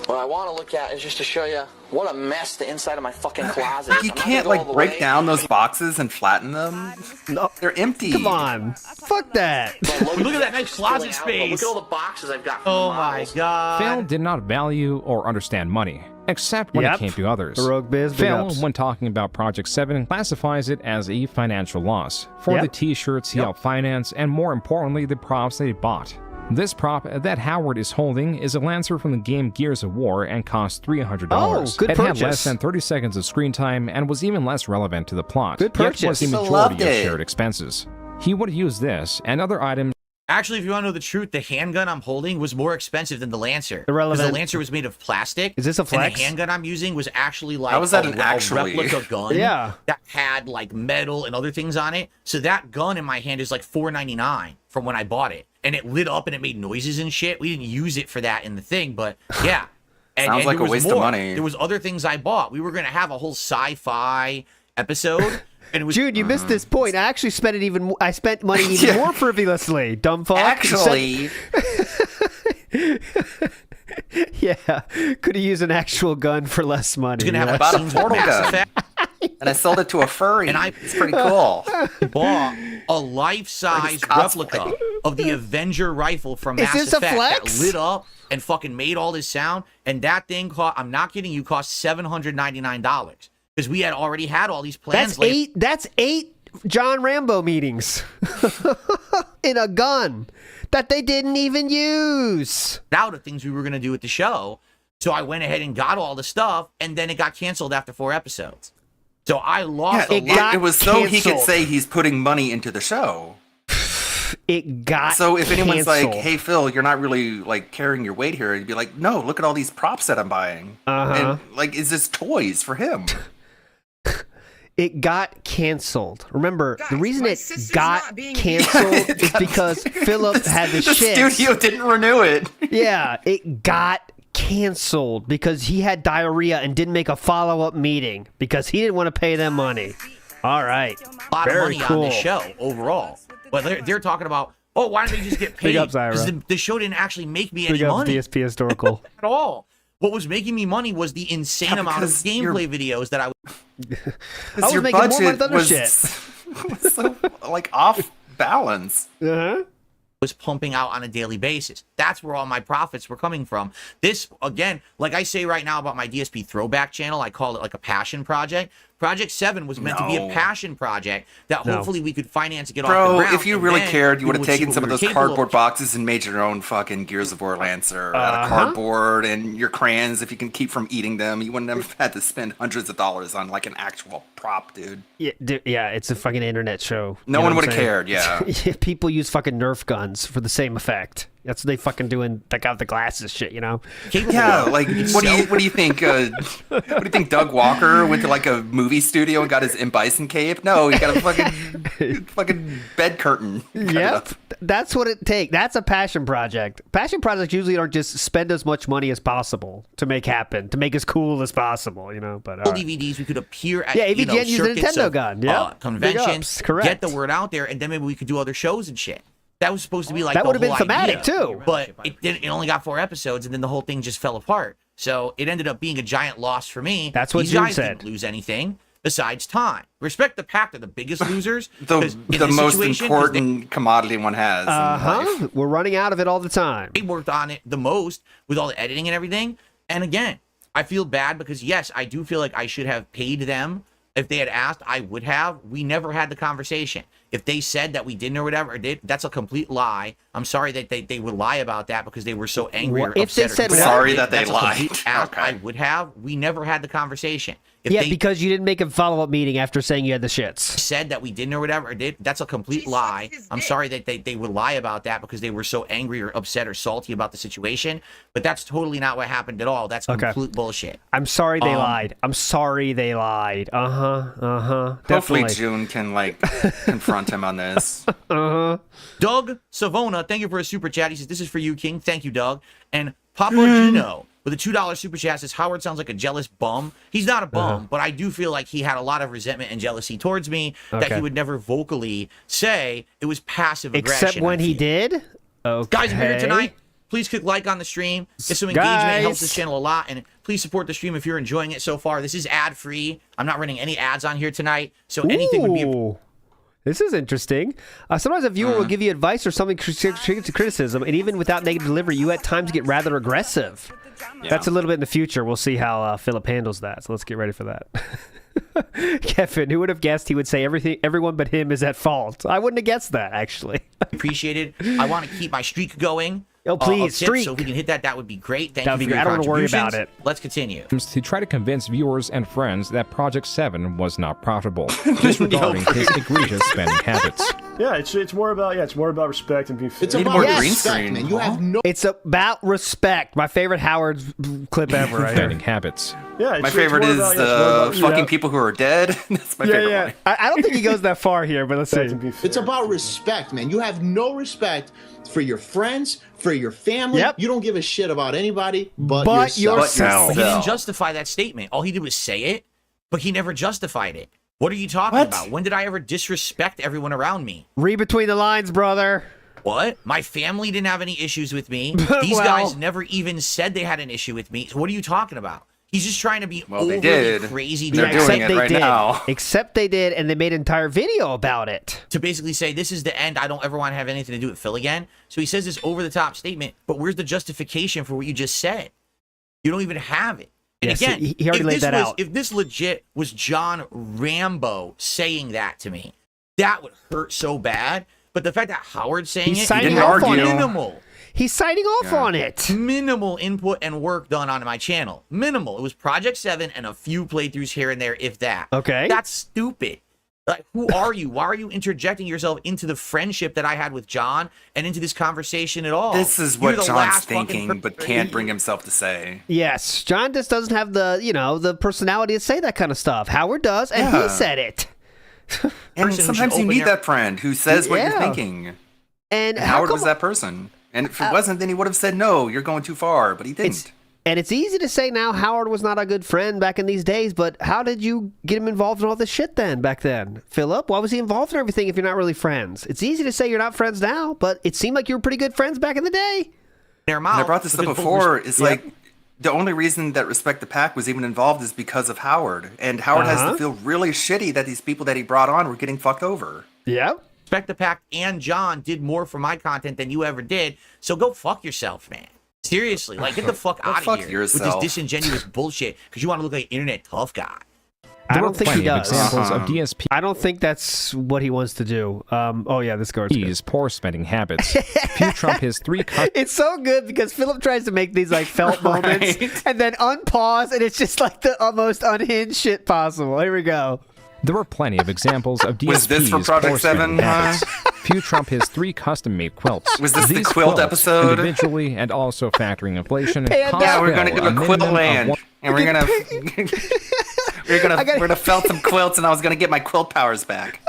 What I want to look at is just to show you what a mess the inside of my fucking closet is. You I'm not can't, gonna go all like, the break way. down those boxes and flatten them. No. They're empty. Come on. Fuck that. But Look at that nice closet filling out, but space. Look at all the boxes I've got from Oh the my models. god. Phil did not value or understand money, except when Yep. it came to others. Heroic biz, big Phil, ups. when talking about Project 7, classifies it as a financial loss for Yep. the t-shirts he helped finance and, more importantly, the props that he bought. This prop that Howard is holding is a Lancer from the game Gears of War and cost $300. Oh, good it had purchase. less than 30 seconds of screen time and was even less relevant to the plot. Good Yet was purchase. the I majority loved of it. shared expenses. He would use this and other items Actually, if you want to know the truth, the handgun I'm holding was more expensive than the Lancer. Because Irrelevant. the Lancer was made of plastic. Is this a And flex? the handgun I'm using was actually like How was that a, an a actually? replica gun. Yeah. That had like metal and other things on it. So that gun in my hand is like $4.99 from when I bought it. And it lit up and it made noises and shit. We didn't use it for that in the thing, but yeah. Sounds like there a was waste of more. money. There was other things I bought. We were going to have a whole sci-fi episode. And it was Jude, you missed this point. I actually spent it even. I spent money even more frivolously. Dumb fuck. Actually, yeah, could have used an actual gun for less money. going to have yeah. like Bought a scenes with portal Mass gun. Effect. and I sold it to a furry. And It's pretty cool. Bought a life-size Like replica of the Avenger rifle from Is Mass this a Effect flex? that lit up and fucking made all this sound. And that thing cost, I'm not kidding you, cost $799. Because we had already had all these plans. That's eight. That's 8 John Rambo meetings in a gun that they didn't even use. Out of things we were going to do with the show. So I went ahead and got all the stuff, and then it got canceled after 4 episodes. So I lost Yeah, a lot. it was so he could canceled. say he's putting money into the show. It got So if anyone's like, canceled. "Hey Phil, you're not really like carrying your weight here," you'd be like, "No, look at all these props that I'm buying." Uh-huh. And like, is this toys for him? It got canceled. Remember, the reason my it sister's got not being canceled is because Philip had the shit. The studio didn't renew it. Yeah, it got canceled because he had diarrhea and didn't make a follow-up meeting because he didn't want to pay them money. All right. A lot Very of money cool. on the show overall. But they're talking about, oh, why don't they just get paid? Big up, Zyra. Because the show didn't actually make me any Big up money DSP Historical. at all. What was making me money was the insane amount of because gameplay videos that I I was making more money than other shit. was so, like, off balance. Uh-huh. was pumping out on a daily basis. That's where all my profits were coming from. This, again, like I say right now about my DSP throwback channel, I call it like a passion project. Project 7 was meant to be a passion project that hopefully we could finance and get off the Bro, ground. if you and really then cared, you would have see taken what some we of were those capable cardboard of. boxes and made your own fucking Gears of War Lancer out of cardboard and your crayons. If you can keep from eating them, you wouldn't have had to spend hundreds of dollars on like an actual prop, dude. Yeah, it's a fucking internet show. No You know one what would I'm have saying? cared, yeah. People use fucking Nerf guns for the same effect. That's what they fucking doing. Like out the glasses, shit. You know? Yeah, like what do you think? What do you think? Doug Walker went to like a movie studio and got his M. Bison cape? No, he got a fucking bed curtain. Yep, that's what it takes. That's a passion project. Passion projects usually aren't just spend as much money as possible to make happen, to make as cool as possible. You know, but DVDs, we could appear at AVGN used a circuits Nintendo of, gun. Yeah, conventions, correct. get the word out there, and then maybe we could do other shows and shit. That was supposed to be like that the would have been whole thematic idea, too. but it didn't. It only got 4 episodes, and then the whole thing just fell apart. So it ended up being a giant loss for me. That's what These June guys said. didn't lose anything besides time. Respect the Pack, they're the biggest losers. The 'cause in this most situation, 'cause important commodity one has. We're running out of it all the time. They worked on it the most with all the editing and everything. And again, I feel bad because yes, I do feel like I should have paid them. If they had asked, I would have. We never had the conversation. If they said that we didn't or whatever, that's a complete lie. I'm sorry that they would lie about that because they were so angry or If they upset. said or what? Sorry that they that's a lied. complete ask. Okay. I would have. We never had the conversation. If Yeah, they because you didn't make a follow-up meeting after saying you had the shits. said that we didn't or whatever, that's a complete lie. I'm sorry that they would lie about that because they were so angry or upset or salty about the situation. But that's totally not what happened at all. That's complete bullshit. I'm sorry they lied. I'm sorry they lied. Hopefully Definitely. June can like confront him on this. Doug Savona, thank you for a super chat. He says, this is for you, King. Thank you, Doug. And Papa Gino with a $2 super chat says, Howard sounds like a jealous bum. He's not a bum, but I do feel like he had a lot of resentment and jealousy towards me that he would never vocally say. It was passive aggression. Except when he did? Okay. Guys, if you're here tonight, please click like on the stream. Get some engagement. It helps this channel a lot. And please support the stream if you're enjoying it so far. This is ad-free. I'm not running any ads on here tonight. So anything would be... This is interesting. Sometimes a viewer will give you advice or something to criticism, and even without negative delivery, you at times get rather aggressive. Yeah. That's a little bit in the future. We'll see how Philip handles that. So let's get ready for that. Kevin, who would have guessed he would say everyone but him is at fault? I wouldn't have guessed that, actually. Appreciated. I want to keep my streak going. Oh, please, streak. So if we can hit that, that would be great. Thank That'd you be for your great. I don't want to worry about contributions. it. Let's continue. To try to convince viewers and friends that Project 7 was not profitable, disregarding his egregious spending habits. Yeah, it's more about respect and being fair. It's about more green respect, screen. man. You have no. It's about respect. My favorite Howard clip ever. Right Spending here. habits. Yeah, My favorite is fucking people who are dead. That's my favorite one. I don't think he goes that far here, but let's see. It's about respect, man. You have no respect for your friends, for your family. Yep. You don't give a shit about anybody but yourself. He didn't justify that statement. All he did was say it, but he never justified it. What are you talking about? When did I ever disrespect everyone around me? Read between the lines, brother. What? My family didn't have any issues with me. These guys never even said they had an issue with me. So what are you talking about? He's just trying to be overly crazy. They're doing it right now. Except they did, and they made an entire video about it. To basically say, this is the end. I don't ever want to have anything to do with Phil again. So he says this over-the-top statement, but where's the justification for what you just said? You don't even have it. And again, he already laid that out. If this legit was John Rambo saying that to me, that would hurt so bad. But the fact that Howard's saying He's it, signing didn't off on argue. it. minimal. He's signing off on it. Minimal input and work done on my channel. Minimal. It was Project 7 and a few playthroughs here and there, if that. Okay. That's stupid. Like, who are you? Why are you interjecting yourself into the friendship that I had with John and into this conversation at all? This is You're what the John's last fucking thinking, but can't bring himself to say. Yes, John just doesn't have the personality to say that kind of stuff. Howard does, and he said it. And sometimes you need that friend who says what you're thinking. And Howard was that person. And if it wasn't, then he would have said, no, you're going too far, but he didn't. And it's easy to say now Howard was not a good friend back in these days, but how did you get him involved in all this shit then, back then? Philip, why was he involved in everything if you're not really friends? It's easy to say you're not friends now, but it seemed like you were pretty good friends back in the day. And I brought this up before, is like, the only reason that Respect the Pack was even involved is because of Howard. And Howard has to feel really shitty that these people that he brought on were getting fucked over. Yep. Respect the Pack and John did more for my content than you ever did, so go fuck yourself, man. Seriously, like, get the fuck out of here with this disingenuous bullshit because you want to look like an internet tough guy. I don't think he does. Examples of DSP. I don't think that's what he wants to do. This guard's good. Poor spending habits. Pew Trump his 3 cuts. It's so good because Philip tries to make these like felt moments and then unpause, and it's just like the most unhinged shit possible. Here we go. There were plenty of examples of DSP's Was this for Project 7? Pew Trump his 3 custom-made quilts. Was this These the quilt episode? Individually and also factoring inflation. Yeah, we're going to go to Quilt Land, and we're going to felt some quilts, and I was going to get my quilt powers back.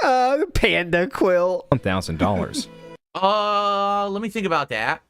Panda quilt. $1,000. Let me think about that.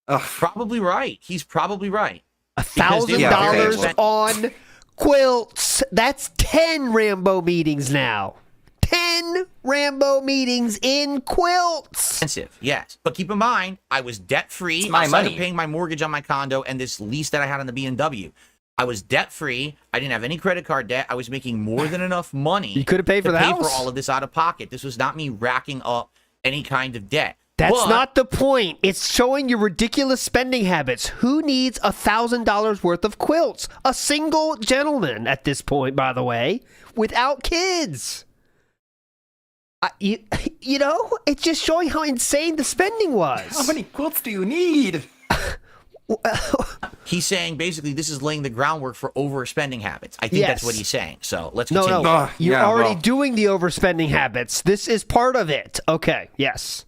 Probably right. He's probably right. $1,000 on quilts. That's 10 Rambo meetings now. 10 Rambo meetings in quilts. Expensive, yes. But keep in mind, I was debt-free. I started paying my mortgage on my condo and this lease that I had on the BMW. I was debt-free. I didn't have any credit card debt. I was making more than enough money. You could have paid for the house. For all of this out of pocket. This was not me racking up any kind of debt. That's not the point. It's showing your ridiculous spending habits. Who needs $1,000 worth of quilts? A single gentleman at this point, by the way, without kids. You know, it's just showing how insane the spending was. How many quilts do you need? He's saying basically this is laying the groundwork for overspending habits. I think that's what he's saying. So let's continue. No. You're already doing the overspending habits. This is part of it. Okay, yes.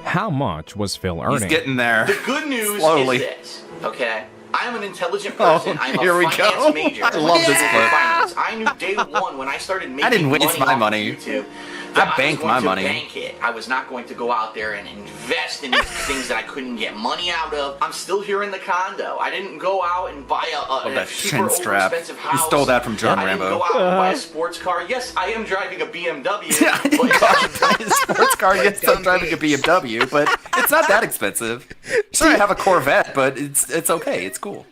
How much was Phil earning? He's getting there. The good news is this, okay? I'm an intelligent person. I'm here a we finance go. major. I love this clip. I knew day one when I started making I didn't waste my off money. YouTube, I banked my money. Bank it. I was not going to go out there and invest in things that I couldn't get money out of. I'm still here in the condo. I didn't go out and buy a super expensive house. You stole that from John Rambo. I didn't go out and buy a sports car. Yes, I am driving a BMW. I didn't go out and buy a sports car. Yes, I'm driving a BMW, but it's not that expensive. Sure, I have a Corvette, but it's okay. It's cool.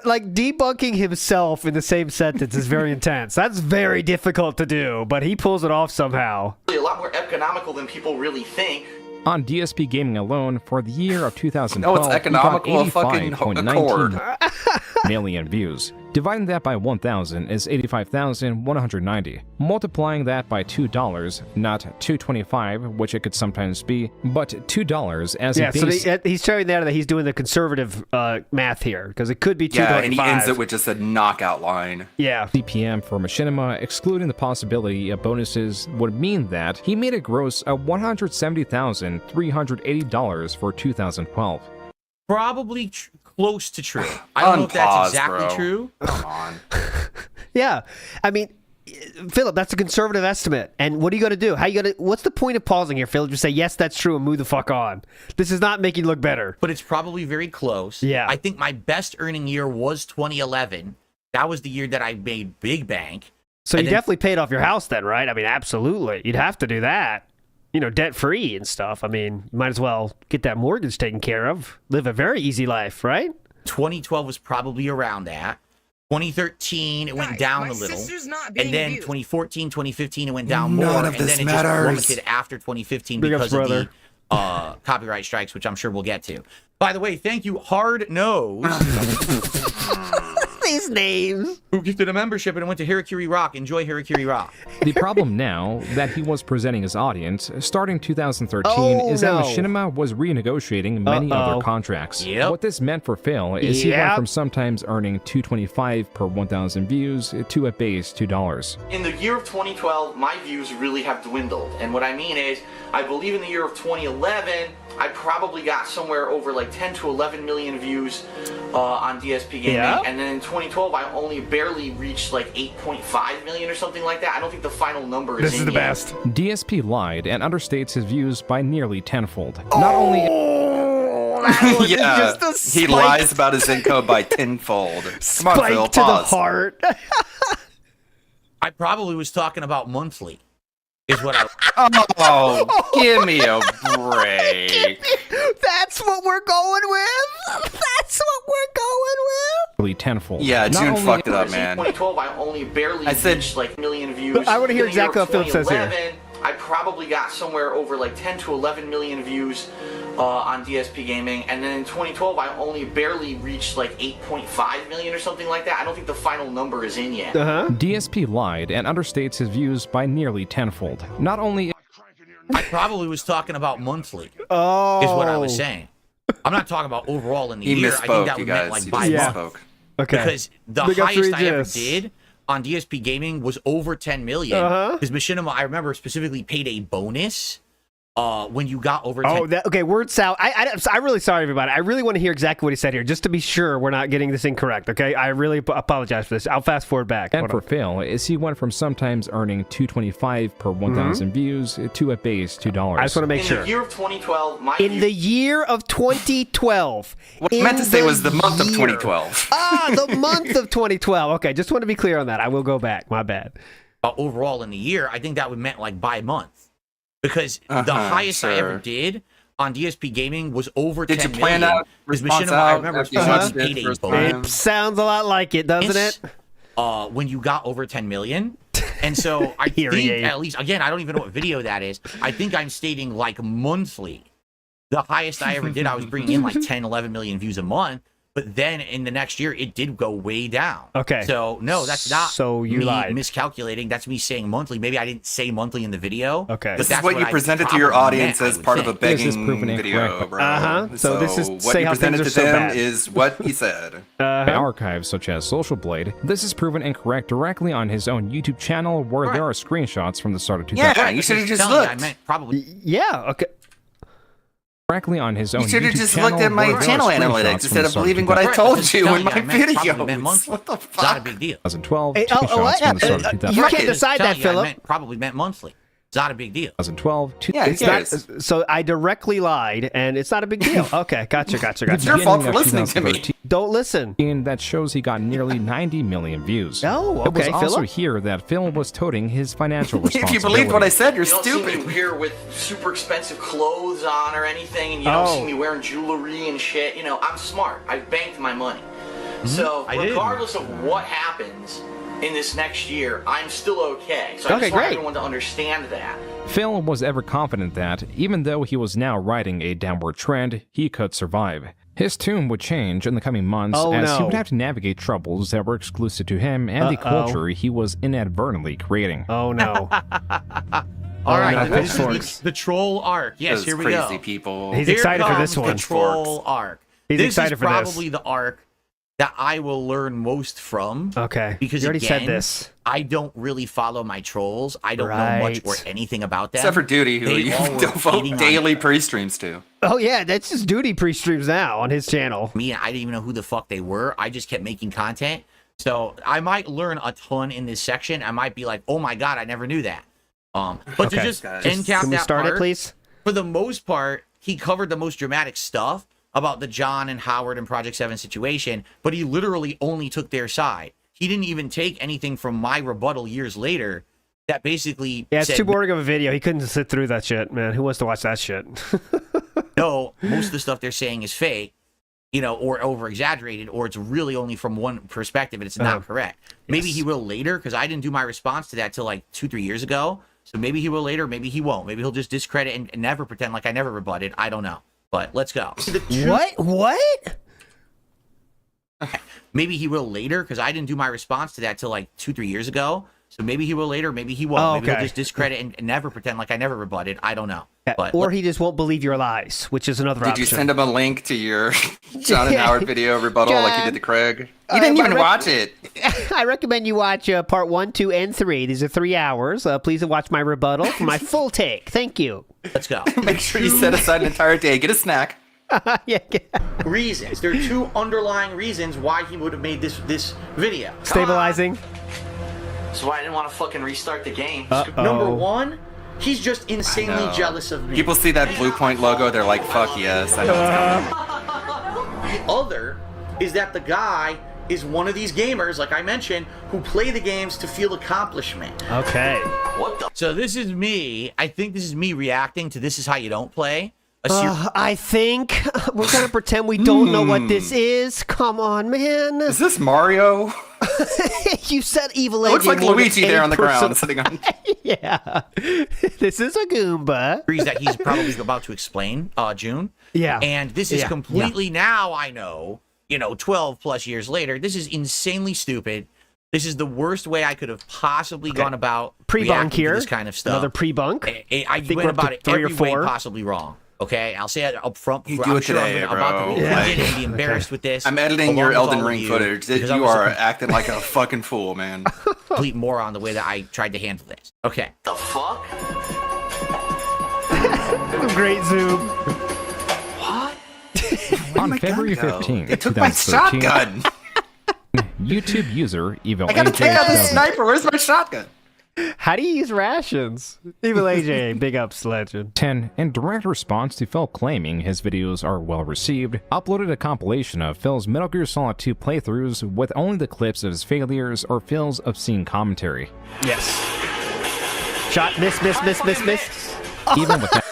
Like, debunking himself in the same sentence is very intense. That's very difficult to do, but he pulls it off somehow. A lot more economical than people really think. On DSP Gaming alone, for the year of 2012, it's economical, a fucking Accord. million views. Dividing that by 1,000 is 85,190. Multiplying that by $2, not $2.25, which it could sometimes be, but $2 as a base. So he's showing that he's doing the conservative math here, because it could be $2.25. Yeah, and he ends it with just a knockout line. Yeah. CPM for Machinima, excluding the possibility of bonuses, would mean that he made a gross of $170,380 for 2012. Probably close to true. I don't know if that's exactly true. Come on. Yeah. I mean, Philip, that's a conservative estimate. And what are you going to do? What's the point of pausing here, Philip? Just say, yes, that's true, and move the fuck on. This is not making you look better. But it's probably very close. Yeah. I think my best earning year was 2011. That was the year that I made big bank. So you definitely paid off your house then, right? I mean, absolutely. You'd have to do that. You know, debt-free and stuff. I mean, you might as well get that mortgage taken care of. Live a very easy life, right? 2012 was probably around that. 2013, it went down a little. And then 2014, 2015, it went down more. And then it just plummeted after 2015 because of the copyright strikes, which I'm sure we'll get to. By the way, thank you, Hard Nose. these names. Who gifted a membership and went to Harakiri Rock. Enjoy Harakiri Rock. The problem now that he was presenting his audience, starting 2013, is that Machinima was renegotiating many other contracts. Yep. What this meant for Phil is he went from sometimes earning $2.25 per 1,000 views to at base $2. In the year of 2012, my views really have dwindled. And what I mean is, I believe in the year of 2011, I probably got somewhere over like 10 to 11 million views on DSP Gaming. Yeah. And then in 2012, I only barely reached like 8.5 million or something like that. I don't think the final number is This is the best. DSP lied and understates his views by nearly tenfold. Not only... Yeah, he lies about his income by tenfold. Come on, Phil, to the pause. heart. I probably was talking about monthly. Is what I. Oh, give me a break. That's what we're going with. That's what we're going with. Nearly tenfold. Yeah, Not June only- fucked it up, man. In 2012, I only barely reached like a million views. I want to hear In the year exactly of what Philip says here. 2011, I probably got somewhere over like 10 to 11 million views on DSP Gaming, and then in 2012 I only barely reached like 8.5 million or something like that. I don't think the final number is in yet. DSP lied and understates his views by nearly tenfold. Not only... I probably was talking about monthly. Oh. Is what I was saying. I'm not talking about overall in the He year. misspoke, I think that you would guys. meant like He by just month. misspoke. Okay. Because the We got highest 3 I ever gifs. did on DSP Gaming was over 10 million. Because Machinima, I remember, specifically paid a bonus when you got over 10. Oh, okay. Word salad. I'm really sorry, everybody. I really want to hear exactly what he said here, just to be sure we're not getting this incorrect. Okay, I really apologize for this. I'll fast forward back. And for Phil, is he went from sometimes earning $2.25 per 1,000 views to at base $2. I just want to make In sure. the year of 2012, my In the year of 2012. What I meant to say was the month of 2012. The month of 2012. Okay, just want to be clear on that. I will go back. My bad. Overall in the year, I think that would meant like by month. Because the highest I ever did on DSP Gaming was over 10 Did million. you plan out Because response Machinima, I out remember, after you watched specifically it paid a first bonus. time? It sounds a lot like it, doesn't it? When you got over 10 million. And so I think, at least, again, I don't even know what video that is. I think I'm stating like monthly. The highest I ever did, I was bringing in like 10, 11 million views a month. But then in the next year, it did go way down. Okay. So, no, that's not So you me lied. miscalculating. That's me saying monthly. Maybe I didn't say monthly in the video. Okay. But This is that's what you I presented to your probably audience meant, as I would part of a think. This is begging proven video, incorrect. bro. So this is what say you how things presented are to so them bad. is what he said. By archives such as Social Blade, this is proven incorrect directly on his own YouTube channel where there are screenshots from the start of 2000. Yeah, you should have just Telling you, I looked. meant probably. Yeah. Okay. Directly on his own You should have YouTube just channel looked at my where there are channel screenshots analytics from instead the of start believing what I Correct, told just you telling in my I meant probably meant videos. monthly. What the It's not a fuck? big deal. 2012, Hey, screenshots from the start of you 2000. can't decide that, Telling you, I Philip. meant probably meant monthly. It's not a big deal. 2012, Yeah, It's not, so I directly lied, and it's not a big deal. Okay, gotcha. It's your fault for listening to me. Don't listen. That shows he got nearly 90 million views. Oh, It was okay, also Philip. here that Phil was toting his financial If responsibility. you believed what I said, you're You don't see stupid. me here with super expensive clothes on or anything, and you don't see me wearing jewelry and shit. You know, I'm smart. I've banked my money. So, I did. regardless of what happens in this next year, I'm still okay. So I Okay, just want great. everyone to understand that. Phil was ever confident that, even though he was now riding a downward trend, he could survive. His tune would change in the coming months as he would have to navigate troubles that were exclusive to him and the culture he was inadvertently creating. Oh no. All right, no, this is pitchforks. the troll arc. Yes, Those here we crazy go. people. He's Here excited for comes this one. The troll arc. He's this excited is for this. probably the arc that I will learn most from. Okay. Because you already again, said this. I don't really follow my trolls. I don't know much or Right. anything about them. Except for Duty, who They you all were devote hating on daily pre-streams to. Oh yeah, that's just Duty pre-streams now on his channel. me. I didn't even know who the fuck they were. I just kept making content. So I might learn a ton in this section. I might be like, oh my god, I never knew that. But Okay. to just Guys, end cap Can we that start part, it, please? for the most part, he covered the most dramatic stuff about the John and Howard and Project 7 situation, but he literally only took their side. He didn't even take anything from my rebuttal years later that basically Yeah, it's said, too boring of a video. He couldn't sit through that shit, man. Who wants to watch that shit? no, most of the stuff they're saying is fake, you know, or over-exaggerated, or it's really only from one perspective and it's not correct. Maybe he will later, because I didn't do my response to that till like 2-3 years ago. So maybe he will later, maybe he won't. Maybe he'll just discredit and never pretend like I never rebutted. I don't know. But let's go. What? Maybe he will later, because I didn't do my response to that till like 2-3 years ago. So maybe he will later, maybe he won't. Oh, Maybe he'll okay. just discredit and never pretend like I never rebutted. I don't know. But or he just won't believe your lies, which is another option. Did you send him a link to your John and Howard video rebuttal like you did to Craig? You didn't even watch it. I recommend you watch part 1, 2, and 3. These are 3 hours. Please watch my rebuttal for my full take. Thank you. Let's go. Make sure you set aside an entire day. Get a snack. Yeah. Reasons. There are 2 underlying reasons why he would have made this video. Stabilizing. That's why I didn't want to fucking restart the game. Uh-oh. Number 1, he's just insanely jealous of me. People see that Blue Point logo, they're like, fuck yes, I know what's coming. The other is that the guy is one of these gamers, like I mentioned, who play the games to feel accomplishment. Okay. What the? So this is me. I think this is me reacting to This Is How You Don't Play. I think we're going to pretend we don't know what this is. Come on, man. Is this Mario? You said evil It looks agent like more than Luigi there any on the person- ground sitting on. Yeah. This is a Goomba. that he's probably about to explain, June. Yeah. And this is Yeah. completely now I know, 12 plus years later, this is insanely stupid. This is the worst way I could have possibly gone about Pre-bunk reacting here. to this kind of stuff. Another pre-bunk. I think went we're up to about it 3 or every way 4. possibly wrong. Okay, I'll say it up front. You before- do I'm it sure today, I'm about bro. to be Yeah. offended and be embarrassed with this. I'm editing along your with Elden all of Ring you, footage. because I You was are a acting like a fucking fool, man. complete moron the way that I tried to handle this. Okay. The fuck? Great zoom. What? On February 15, They took my 2013, shotgun. YouTube user Evil I gotta AJ take out the 2000 sniper. Where's my shotgun? How do you use rations? Evil AJ, big ups, legend. 10, in direct response to Phil claiming his videos are well received, uploaded a compilation of Phil's Metal Gear Solid 2 playthroughs with only the clips of his failures or Phil's obscene commentary. Yes. Shot, miss. Even with that,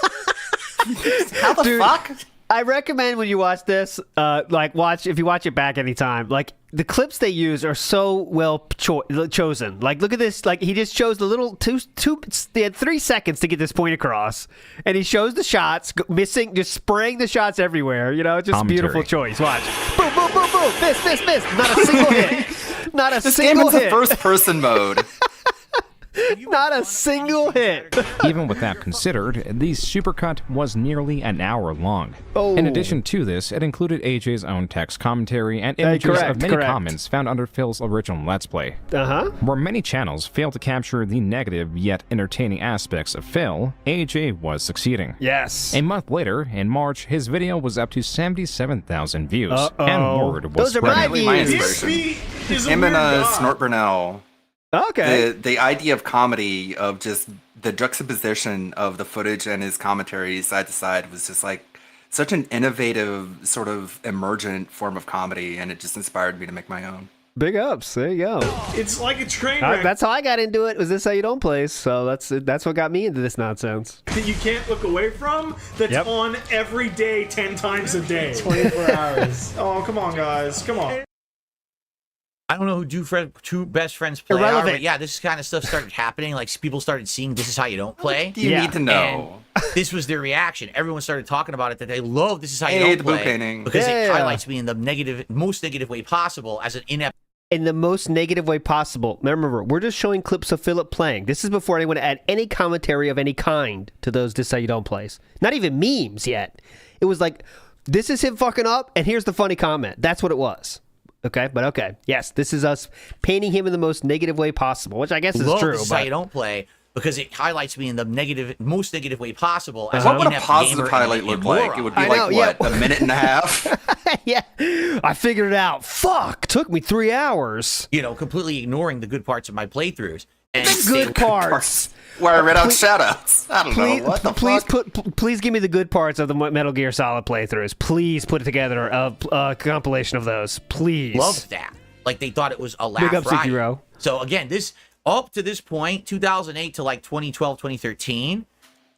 How the fuck? I recommend when you watch this, if you watch it back anytime, like the clips they use are so well chosen. Like, look at this. Like, he just chose the little they had 3 seconds to get this point across, and he shows the shots, missing, just spraying the shots everywhere. Just a beautiful choice. Watch. Boom, boom, boom, boom. Miss. Not a single hit. Not a This game single is a hit. first-person mode. Not a single hit. even with that considered, the supercut was nearly an hour long. Oh. In addition to this, it included AJ's own text commentary and images of many comments found under Phil's original Let's Play. Where many channels failed to capture the negative yet entertaining aspects of Phil, AJ was succeeding. Yes. A month later, in March, his video was up to 77,000 views, Uh-oh. and word was Those are my spreading. My views. inspiration. Him and Snort Burnell. Okay. The idea of comedy, of just the juxtaposition of the footage and his commentary side to side, was just like such an innovative, sort of emergent form of comedy, and it just inspired me to make my own. Big ups. There you go. It's like a train wreck That's how I got into it. Was This How You Don't Play? So that's what got me into this nonsense. that you can't look away from, that's Yep. on every day, 10 times a day. 24 hours. Oh, come on, guys. Come on. I don't know who two best friends play Irrelevant. are, but yeah, this kind of stuff started happening. Like, people started seeing This Is How You Don't Play. You Yeah. need to know. And this was their reaction. Everyone started talking about it, that they love This Is How You Hey, Don't the blue Play painting. because Yeah. it highlights me in the most negative way possible as an inept. In the most negative way possible. Now remember, we're just showing clips of Philip playing. This is before anyone add any commentary of any kind to those This Is How You Don't Plays. Not even memes yet. It was like, this is him fucking up, and here's the funny comment. That's what it was. Okay, but okay. Yes, this is us painting him in the most negative way possible, which I guess is Love true. This Is How You Don't Play because it highlights me in the most negative way possible as What an would a inept positive gamer highlight and look moron. like? It would be I like, know, yeah. what, a minute and a half? Yeah, I figured it out. Fuck, took me 3 hours. Completely ignoring the good parts of my playthroughs. And The good parts. Where I read out shoutouts. I don't Please, know. What the please fuck? please give me the good parts of the Metal Gear Solid playthroughs. Please put together a compilation of those. Please. Loved that. Like, they thought it was a laugh Big up, riot. Sekiro. So again, this up to this point, 2008 to like 2012, 2013,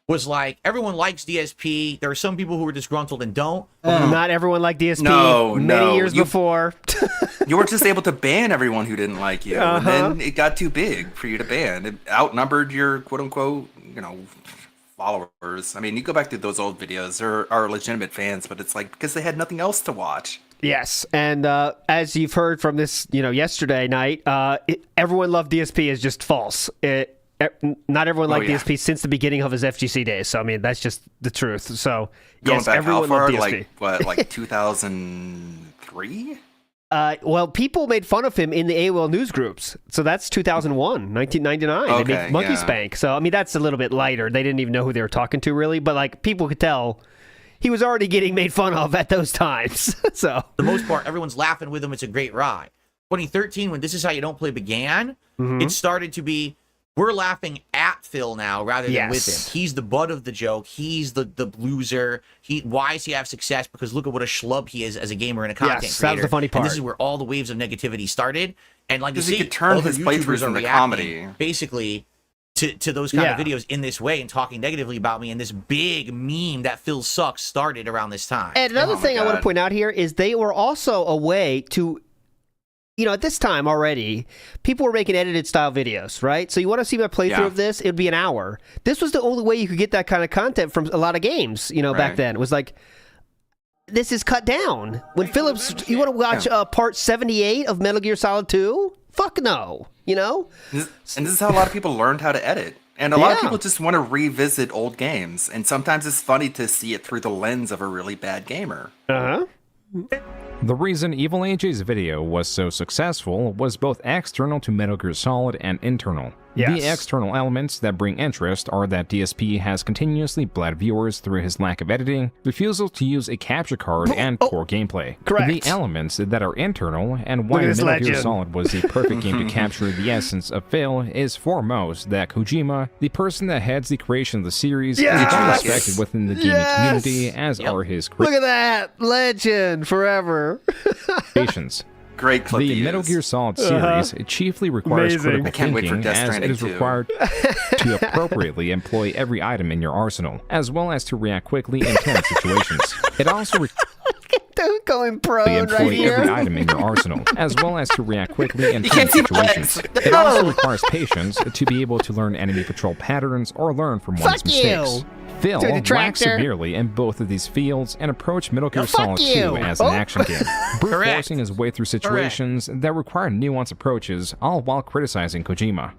was like everyone likes DSP. There are some people who are disgruntled and don't. Not everyone liked DSP. No, many no. years before. You were just able to ban everyone who didn't like you, and then it got too big for you to ban. It outnumbered your quote-unquote, followers. I mean, you go back to those old videos, there are legitimate fans, but it's like because they had nothing else to watch. Yes, and as you've heard from this, yesterday night, everyone loved DSP is just false. Not everyone liked DSP since the beginning of his FGC days. So I mean, that's just the truth. So Going back everyone how far? loved DSP. Like 2003? Well, people made fun of him in the AOL news groups. So that's 2001, 1999. Okay, they made Monkey Spank. So I mean, that's a little bit lighter. They didn't even know who they were talking to really, but like people could tell. He was already getting made fun of at those times. So for the most part, everyone's laughing with him. It's a great ride. 2013, when This Is How You Don't Play began, it started to be, we're laughing at Phil now rather than with him. He's the butt of the joke. He's the loser. Why does he have success? Because look at what a schlub he is as a gamer and a content creator. That was the funny part. And this is where all the waves of negativity started. And like you Because he see, could turn other his YouTubers playthroughs are into reacting comedy. basically to those kind of videos in this way and talking negatively about me. And this big meme that Phil sucks started around this time. And another thing I want to point out here is they were also a way to, at this time already, people were making edited style videos, right? So you want to see my playthrough of this? It would be an hour. This was the only way you could get that kind of content from a lot of games, back then. It was like, this is cut down. When Phillips, you want to watch part 78 of Metal Gear Solid 2? Fuck no, And this is how a lot of people learned how to edit. And a lot of people just want to revisit old games. And sometimes it's funny to see it through the lens of a really bad gamer. Uh-huh. The reason Evil AJ's video was so successful was both external to Metal Gear Solid and internal. The external elements that bring interest are that DSP has continuously bled viewers through his lack of editing, refusal to use a capture card, and poor gameplay. Correct. The elements that are internal and why Metal Gear Solid was the perfect game to capture the essence of Phil is foremost that Kojima, the person that heads the creation of the series, is well respected within the gaming community, as are his Look at that! Legend forever. creations. Great clip The Metal Gear Solid series chiefly requires critical I can't wait for thinking, Death as it Stranding is 2. required to appropriately employ every item in your arsenal, as well as to react quickly in tense situations. It also Dude going pro employ right here. every item in your arsenal, as well as to react quickly in tense situations. It also requires patience to be able to learn enemy patrol patterns or learn from one's mistakes. Phil lacks severely in both of these fields and approached Metal Gear Solid 2 as an action game, brute forcing his way through situations that require nuanced approaches, all while criticizing Kojima.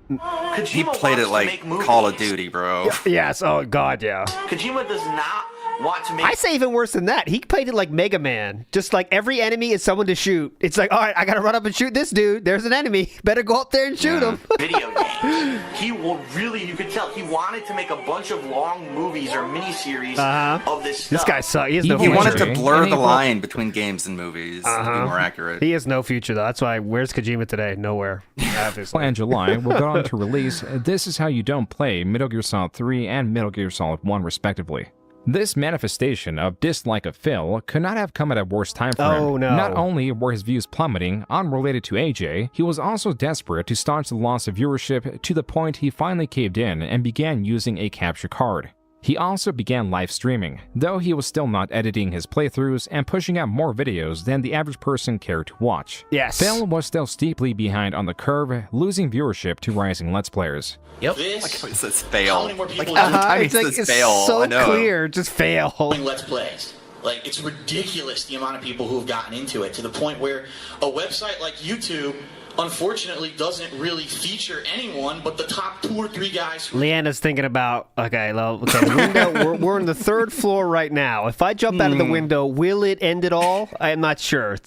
He played it like Call of Duty, bro. Yes, oh god, yeah. Kojima does not want to make... I say even worse than that. He played it like Mega Man. Just like every enemy is someone to shoot. It's like, all right, I gotta run up and shoot this dude. There's an enemy. Better go up there and shoot him. video games. He will really, you could tell, he wanted to make a bunch of long movies or miniseries of this stuff. This guy sucks. He has no He future. wanted to blur the line between games and movies to be more accurate. He has no future, though. That's why, where's Kojima today? Nowhere. Obviously. In July, will go on to release This Is How You Don't Play Metal Gear Solid 3 and Metal Gear Solid 1, respectively. This manifestation of dislike of Phil could not have come at a worse time for him. Oh, no. Not only were his views plummeting, unrelated to AJ, he was also desperate to staunch the loss of viewership to the point he finally caved in and began using a capture card. He also began live streaming, though he was still not editing his playthroughs and pushing out more videos than the average person cared to watch. Yes. Phil was still steeply behind on the curve, losing viewership to rising Let's Players. Yep. This, It says fail. how many more Like people every time he it's like, says it's fail, so I know. clear. Just fail. doing Let's Plays? Like, it's ridiculous the amount of people who have gotten into it to the point where a website like YouTube unfortunately doesn't really feature anyone but the top 2 or 3 guys who... Leanna's thinking about, the window, we're on the 3rd floor right now. If I jump out of the window, will it end it all? I am not sure.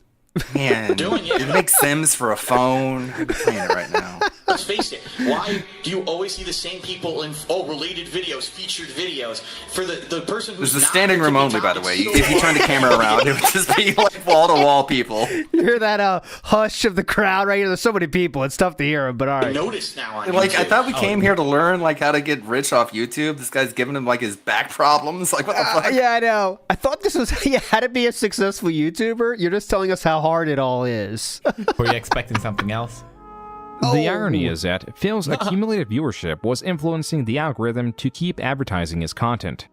Man, Doing it. it makes Sims for a phone. I'm playing it right now. Let's face it, why do you always see the same people in related videos, featured videos? For the person who's There's a not standing room only, by the way. If you turn the camera around, it would just be like wall-to-wall people. You hear that hush of the crowd right here? There's so many people. It's tough to hear them, but all right. notice now on Like, YouTube. I thought we came here to learn, like, how to get rich off YouTube. This guy's giving him, like, his back problems. Like, what the fuck? Yeah, I know. I thought this was how to be a successful YouTuber. You're just telling us how hard it all is. Were you expecting something else? The irony is that Phil's accumulated viewership was influencing the algorithm to keep advertising his content.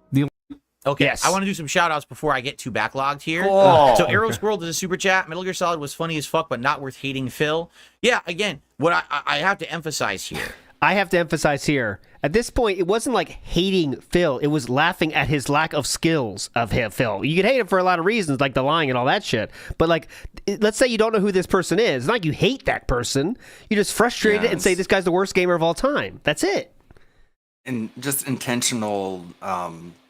Okay, Yes. I want to do some shout-outs before I get too backlogged here. Cool. So Arrow Squirrel does a super chat. Metal Gear Solid was funny as fuck, but not worth hating Phil. Yeah, again, what I have to emphasize here I have to emphasize here, at this point, it wasn't like hating Phil. It was laughing at his lack of skills of him, Phil. You could hate him for a lot of reasons, like the lying and all that shit. But like, let's say you don't know who this person is. It's not like you hate that person. You're just frustrated and say, this guy's the worst gamer of all time. That's it. And just intentional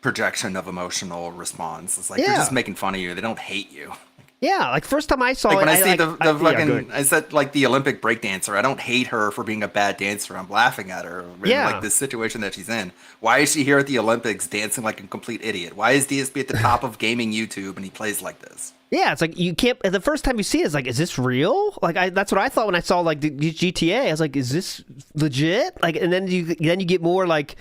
projection of emotional response. It's like, they're just making fun of you. They don't hate you. Yeah, like first time I saw like it, when I see the fucking, I said like the Olympic breakdancer. I don't hate her for being a bad dancer. I'm laughing at her. Like this situation that she's in. Why is she here at the Olympics dancing like a complete idiot? Why is DSP at the top of gaming YouTube and he plays like this? Yeah, it's like you can't. The first time you see it, it's like, is this real? Like that's what I thought when I saw like the GTA. I was like, is this legit? Like, and then you get more like,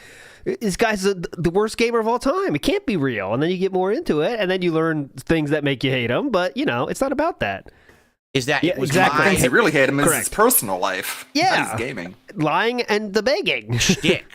this guy's the worst gamer of all time. It can't be real. And then you get more into it, and then you learn things that make you hate him. But it's not about that. Is that exactly? Things you really hate him is his personal life. Yeah, not his gaming, lying, and the begging. Shtick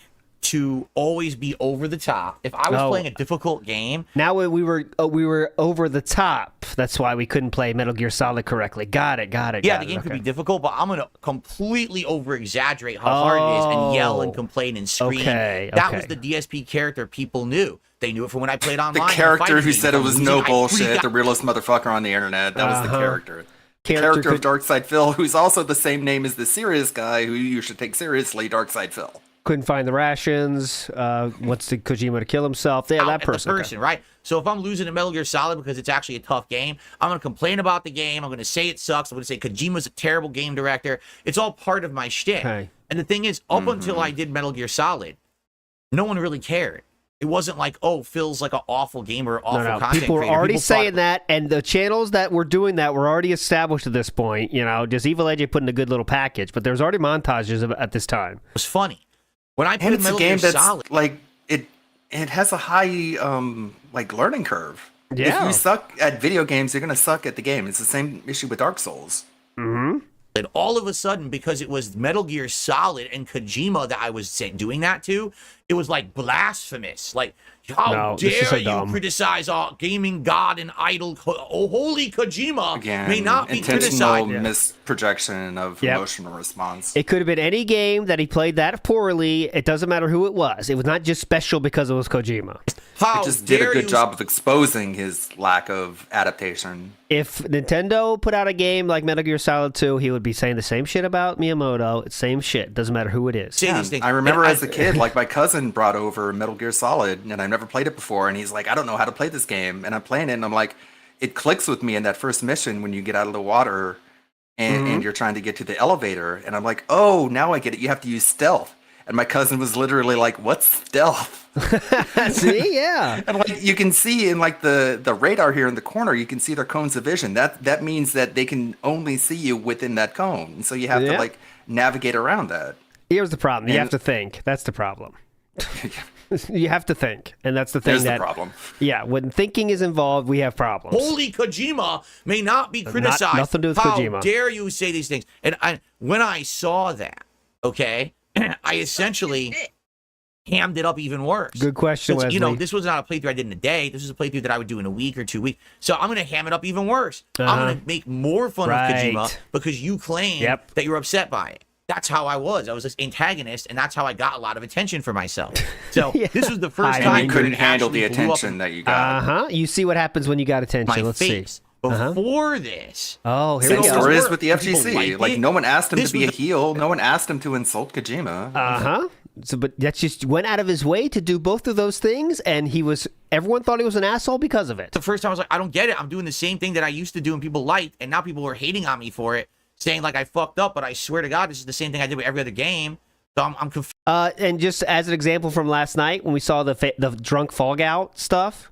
to always be over the top. If I was playing a difficult game, now we were over the top. That's why we couldn't play Metal Gear Solid correctly. Got it. Yeah, the game could be difficult, but I'm gonna completely over exaggerate how hard it is and yell and complain and scream. That was the DSP character people knew. They knew it from when I played online. The character who said it was no bullshit, the realest motherfucker on the internet. That was the character. The character of Darkside Phil, who's also the same name as the serious guy who you should take seriously, Darkside Phil. Couldn't find the rations. Wants to Kojima to kill himself. Yeah, that person. Right? So if I'm losing a Metal Gear Solid because it's actually a tough game, I'm going to complain about the game. I'm going to say it sucks. I'm going to say Kojima's a terrible game director. It's all part of my shtick. Okay. And the thing is, up until I did Metal Gear Solid, no one really cared. It wasn't like, Phil's like an awful gamer, awful content People were creator. already saying that, and the channels that were doing that were already established at this point. Just Evil AJ put in a good little package, but there's already montages at this time. It was funny. When I played Metal Gear Solid, like it has a high learning curve. Yeah. If you suck at video games, you're gonna suck at the game. It's the same issue with Dark Souls. Mm-hmm. And all of a sudden, because it was Metal Gear Solid and Kojima that I was doing that to, it was like blasphemous. Like, how dare you criticize our gaming god and idol, holy Kojima, Again, may not be intentional criticized. misprojection of emotional response. It could have been any game that he played that poorly. It doesn't matter who it was. It was not just special because it was Kojima. It just did a good job of exposing his lack of adaptation. If Nintendo put out a game like Metal Gear Solid 2, he would be saying the same shit about Miyamoto. It's same shit. Doesn't matter who it is. I remember as a kid, like my cousin brought over Metal Gear Solid, and I never played it before, and he's like, I don't know how to play this game. And I'm playing it, and I'm like, it clicks with me in that first mission when you get out of the water and you're trying to get to the elevator. And I'm like, oh, now I get it. You have to use stealth. And my cousin was literally like, what's stealth? See, yeah. And like you can see in like the radar here in the corner, you can see their cones of vision. That means that they can only see you within that cone. So you have to like navigate around that. Here's the problem. You have to think. That's the problem. You have to think. And that's the thing. There's the problem. Yeah, when thinking is involved, we have problems. Holy Kojima may not be criticized. Nothing to do with How Kojima. dare you say these things? And when I saw that, I essentially hammed it up even worse. Good question, Wesley. This was not a playthrough I did in a day. This was a playthrough that I would do in a week or 2 weeks. So I'm going to ham it up even worse. I'm going to make more fun of Kojima because you claim that you're upset by it. That's how I was. I was this antagonist, and that's how I got a lot of attention for myself. So this was the first time you couldn't handle the attention that you got. You see what happens when you got attention. Let's see. Before this. Oh, here we go. Same story as with the FGC. Like, no one asked him to be a heel. No one asked him to insult Kojima. So, but that's just went out of his way to do both of those things, and everyone thought he was an asshole because of it. The first time I was like, I don't get it. I'm doing the same thing that I used to do and people liked, and now people are hating on me for it, saying like I fucked up, but I swear to God, this is the same thing I did with every other game. So I'm confused. And just as an example from last night, when we saw the drunk Fall Out stuff,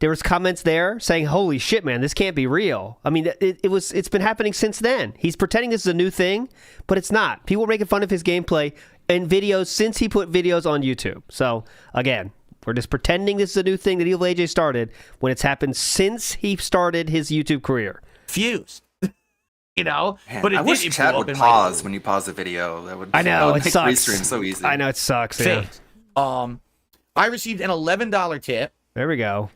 there was comments there saying, "Holy shit, man, this can't be real." I mean, it's been happening since then. He's pretending this is a new thing, but it's not. People were making fun of his gameplay and videos since he put videos on YouTube. So again, we're just pretending this is a new thing that Evil AJ started when it's happened since he started his YouTube career. Fused. Man, but I wish chat would pause when you pause a video. That would. I know it sucks. Make restream so easy. I know it sucks. Yeah. I received an $11 tip. There we go.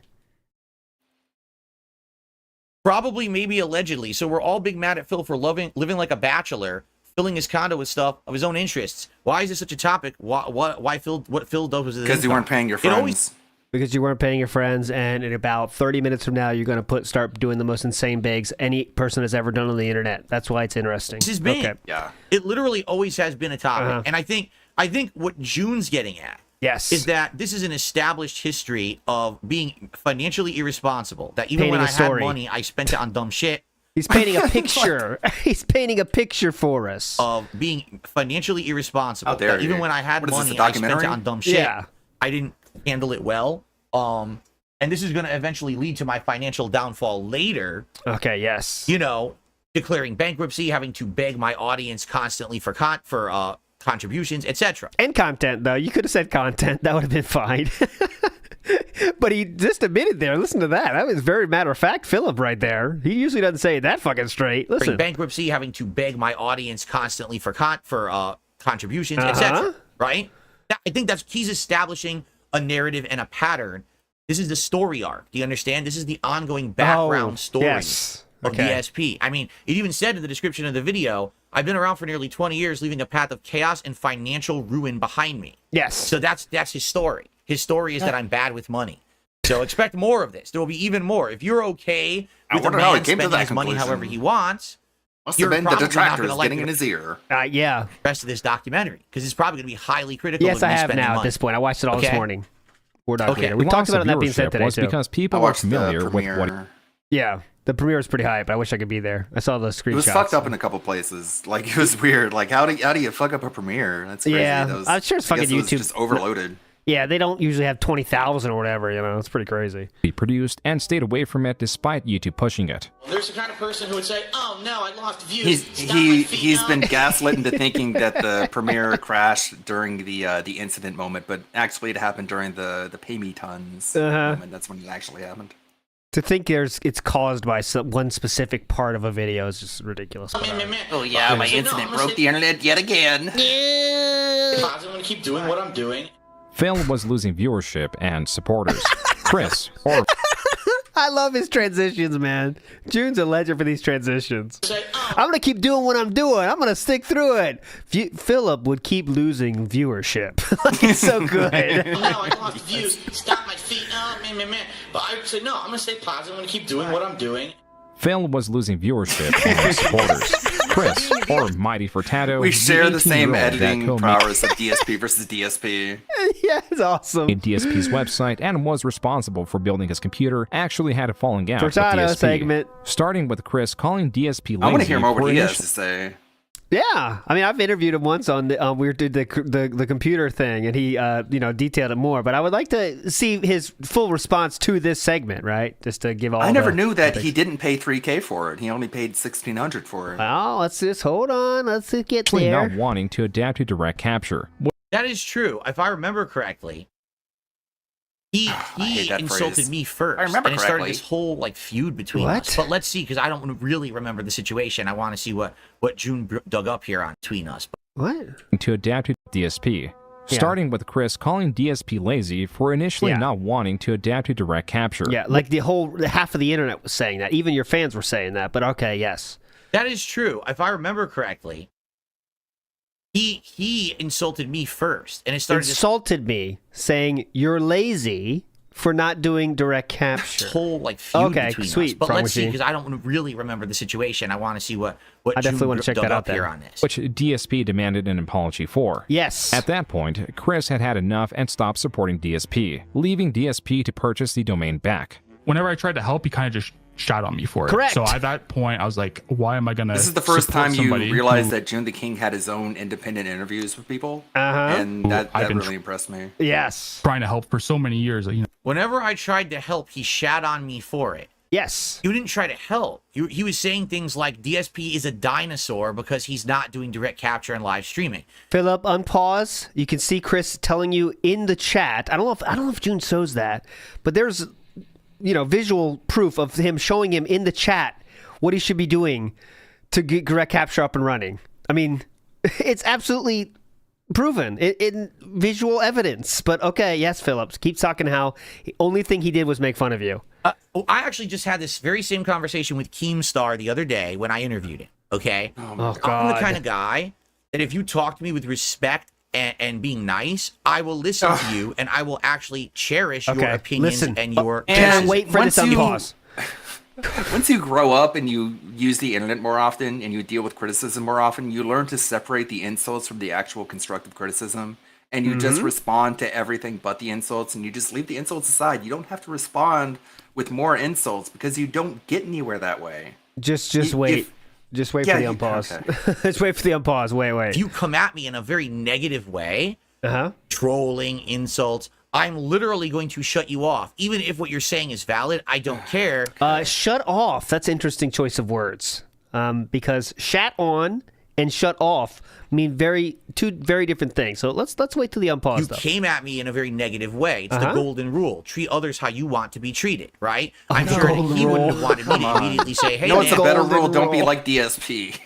Probably, maybe, allegedly. So we're all big mad at Phil for living like a bachelor. filling his condo with stuff of his own interests. Why is this such a topic? Why Phil? What Phil does was Because you weren't paying your friends. Because you weren't paying your friends, and in about 30 minutes from now, you're going to start doing the most insane bigs any person has ever done on the internet. That's why it's interesting. This has been. Okay. Yeah. It literally always has been a topic. And I think what June's getting at is that this is an established history of being financially irresponsible. That even when I had money, I spent it on dumb shit. He's painting a picture. He's painting a picture for us. Of being financially irresponsible. How dare that even you. when I had What is this, money, a I spent it documentary? on dumb shit. Yeah. I didn't handle it well. And this is going to eventually lead to my financial downfall later. Okay, yes. You know, declaring bankruptcy, having to beg my audience constantly for contributions, etc. And content, though. You could have said content. That would have been fine. But he just admitted there. Listen to that. That was very matter of fact, Philip, right there. He usually doesn't say it that fucking straight. Listen. Bankruptcy, having to beg my audience constantly for contributions, etc. Right? I think he's establishing a narrative and a pattern. This is the story arc. Do you understand? This is the ongoing background story of DSP. I mean, it even said in the description of the video, I've been around for nearly 20 years, leaving a path of chaos and financial ruin behind me. Yes. So that's his story. His story is that I'm bad with money. So expect more of this. There will be even more. If you're okay with a man spending his money however he wants, must have been the detractors getting in his ear. Yeah. The rest of this documentary, because it's probably going to be highly critical. Yes, of me I have spending now money. at this point. I watched it all this morning. We talked about Loss it of on that being said viewership today was too. because people were familiar with what. Yeah, the premiere was pretty hype. I wish I could be there. I saw the screenshots. It was fucked up in a couple places. Like, it was weird. Like, how do you fuck up a premiere? That's crazy. Yeah, I'm sure it's fucking YouTube. Just overloaded. Yeah, they don't usually have 20,000 or whatever. You know, it's pretty crazy. Be produced and stayed away from it despite YouTube pushing it. There's the kind of person who would say, "Oh no, I lost views." He's been gaslit into thinking that the premiere crashed during the incident moment, but actually it happened during the pay me tons moment. That's when it actually happened. To think it's caused by one specific part of a video is just ridiculous. Oh yeah, my incident broke the internet yet again. I'm gonna keep doing what I'm doing. Phil was losing viewership and supporters. Chris, or I love his transitions, man. June's a legend for these transitions. I'm gonna keep doing what I'm doing. I'm gonna stick through it. Philip would keep losing viewership. It's so good. No, I lost views. Stop my feet. But I would say, no, I'm gonna stay positive. I'm gonna keep doing what I'm doing. Phil was losing viewership and supporters. Chris, or Mighty Furtado, we share the same 18-year-old editing prowess of DSP versus DSP. Yeah, it's awesome. DSP's website and was responsible for building his computer actually had a falling out with Furtado DSP. segment. Starting with Chris calling DSP lazy. I want to hear more for what he has initial- to say. Yeah, I mean, I've interviewed him once on the we did the computer thing, and he detailed it more. But I would like to see his full response to this segment, right? Just to give all. I never knew that he didn't pay $3K for it. He only paid $1,600 for it. Well, let's just hold on. Let's get Actually there. not wanting to adapt to direct capture. That is true. If I remember correctly, he insulted phrase. me first. I remember and it started correctly. this whole feud between What? us. But let's see, because I don't really remember the situation. I want to see what June dug up here on between us. What? To adapt to DSP. Starting with Chris calling DSP lazy for initially not wanting to adapt to direct capture. Yeah, like the whole half of the internet was saying that. Even your fans were saying that. But okay, yes. That is true. If I remember correctly, he insulted me first, and it started insulted me, saying you're lazy for not doing direct capture. Whole feud between sweet. us. But From let's see, machine. because I don't really remember the situation. I want to see what I definitely June want to check dug that out up here then. on this. Which DSP demanded an apology for. Yes. At that point, Chris had had enough and stopped supporting DSP, leaving DSP to purchase the domain back. Whenever I tried to help, he kind of just shot on me for it. Correct. So at that point, I was like, why am I going to This is the first time you realized that June the King had his own independent interviews with people. And that really impressed me. Yes. trying to help for so many years. Whenever I tried to help, he shat on me for it. Yes. You didn't try to help. He was saying things like DSP is a dinosaur because he's not doing direct capture and live streaming. Philip, unpause. You can see Chris telling you in the chat. I don't know if June shows that, but there's visual proof of him showing him in the chat what he should be doing to get direct capture up and running. I mean, it's absolutely proven in visual evidence. But okay, yes, Phillips, keep talking how the only thing he did was make fun of you. I actually just had this very same conversation with Keemstar the other day when I interviewed him. okay? Oh, I'm the God. kind of guy that if you talk to me with respect and being nice, I will listen to you and I will actually cherish your opinions and your. And wait for this unpause. Once you grow up and you use the internet more often and you deal with criticism more often, you learn to separate the insults from the actual constructive criticism. And you just respond to everything but the insults, and you just leave the insults aside. You don't have to respond with more insults because you don't get anywhere that way. Just wait. Just wait for the unpause. Okay. Just wait for the unpause. Wait. If you come at me in a very negative way, trolling, insults, I'm literally going to shut you off. Even if what you're saying is valid, I don't care. Shut off. That's an interesting choice of words. Because shat on and shut off mean two very different things. So let's wait till the unpause. You came at me in a very negative way. It's the golden rule. Treat others how you want to be treated, right? I'm sure that he wouldn't have wanted me to immediately say, "Hey, it's a better rule. Don't be like DSP."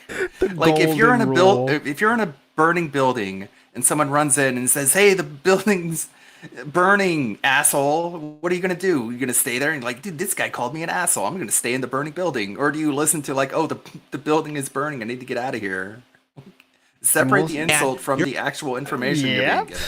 Like if you're in a burning building and someone runs in and says, "Hey, the building's burning, asshole," what are you gonna do? You're gonna stay there and like, dude, this guy called me an asshole. I'm gonna stay in the burning building. Or do you listen to like, oh, the building is burning. I need to get out of here. Separate the insult from the actual information you're being given.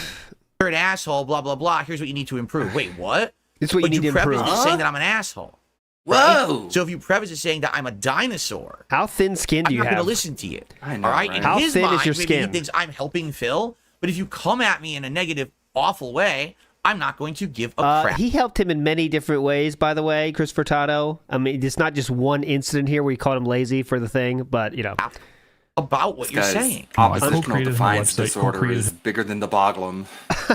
You're an asshole. Blah blah blah. Here's what you need to improve. Wait, what? It's what you need to improve. Preface saying that I'm an asshole. Whoa! Right? So if you preface it saying that I'm a dinosaur, how thin skin do you have? I'm not going to listen to you. I know, all right? right? In How his thin mind, is your maybe skin? he thinks I'm helping Phil. But if you come at me in a negative, awful way, I'm not going to give a crap. He helped him in many different ways, by the way, Chris Furtado. I mean, it's not just one incident here where he called him lazy for the thing, but, you know. About what you're saying. Oppositional defiance disorder is bigger than the Boglum.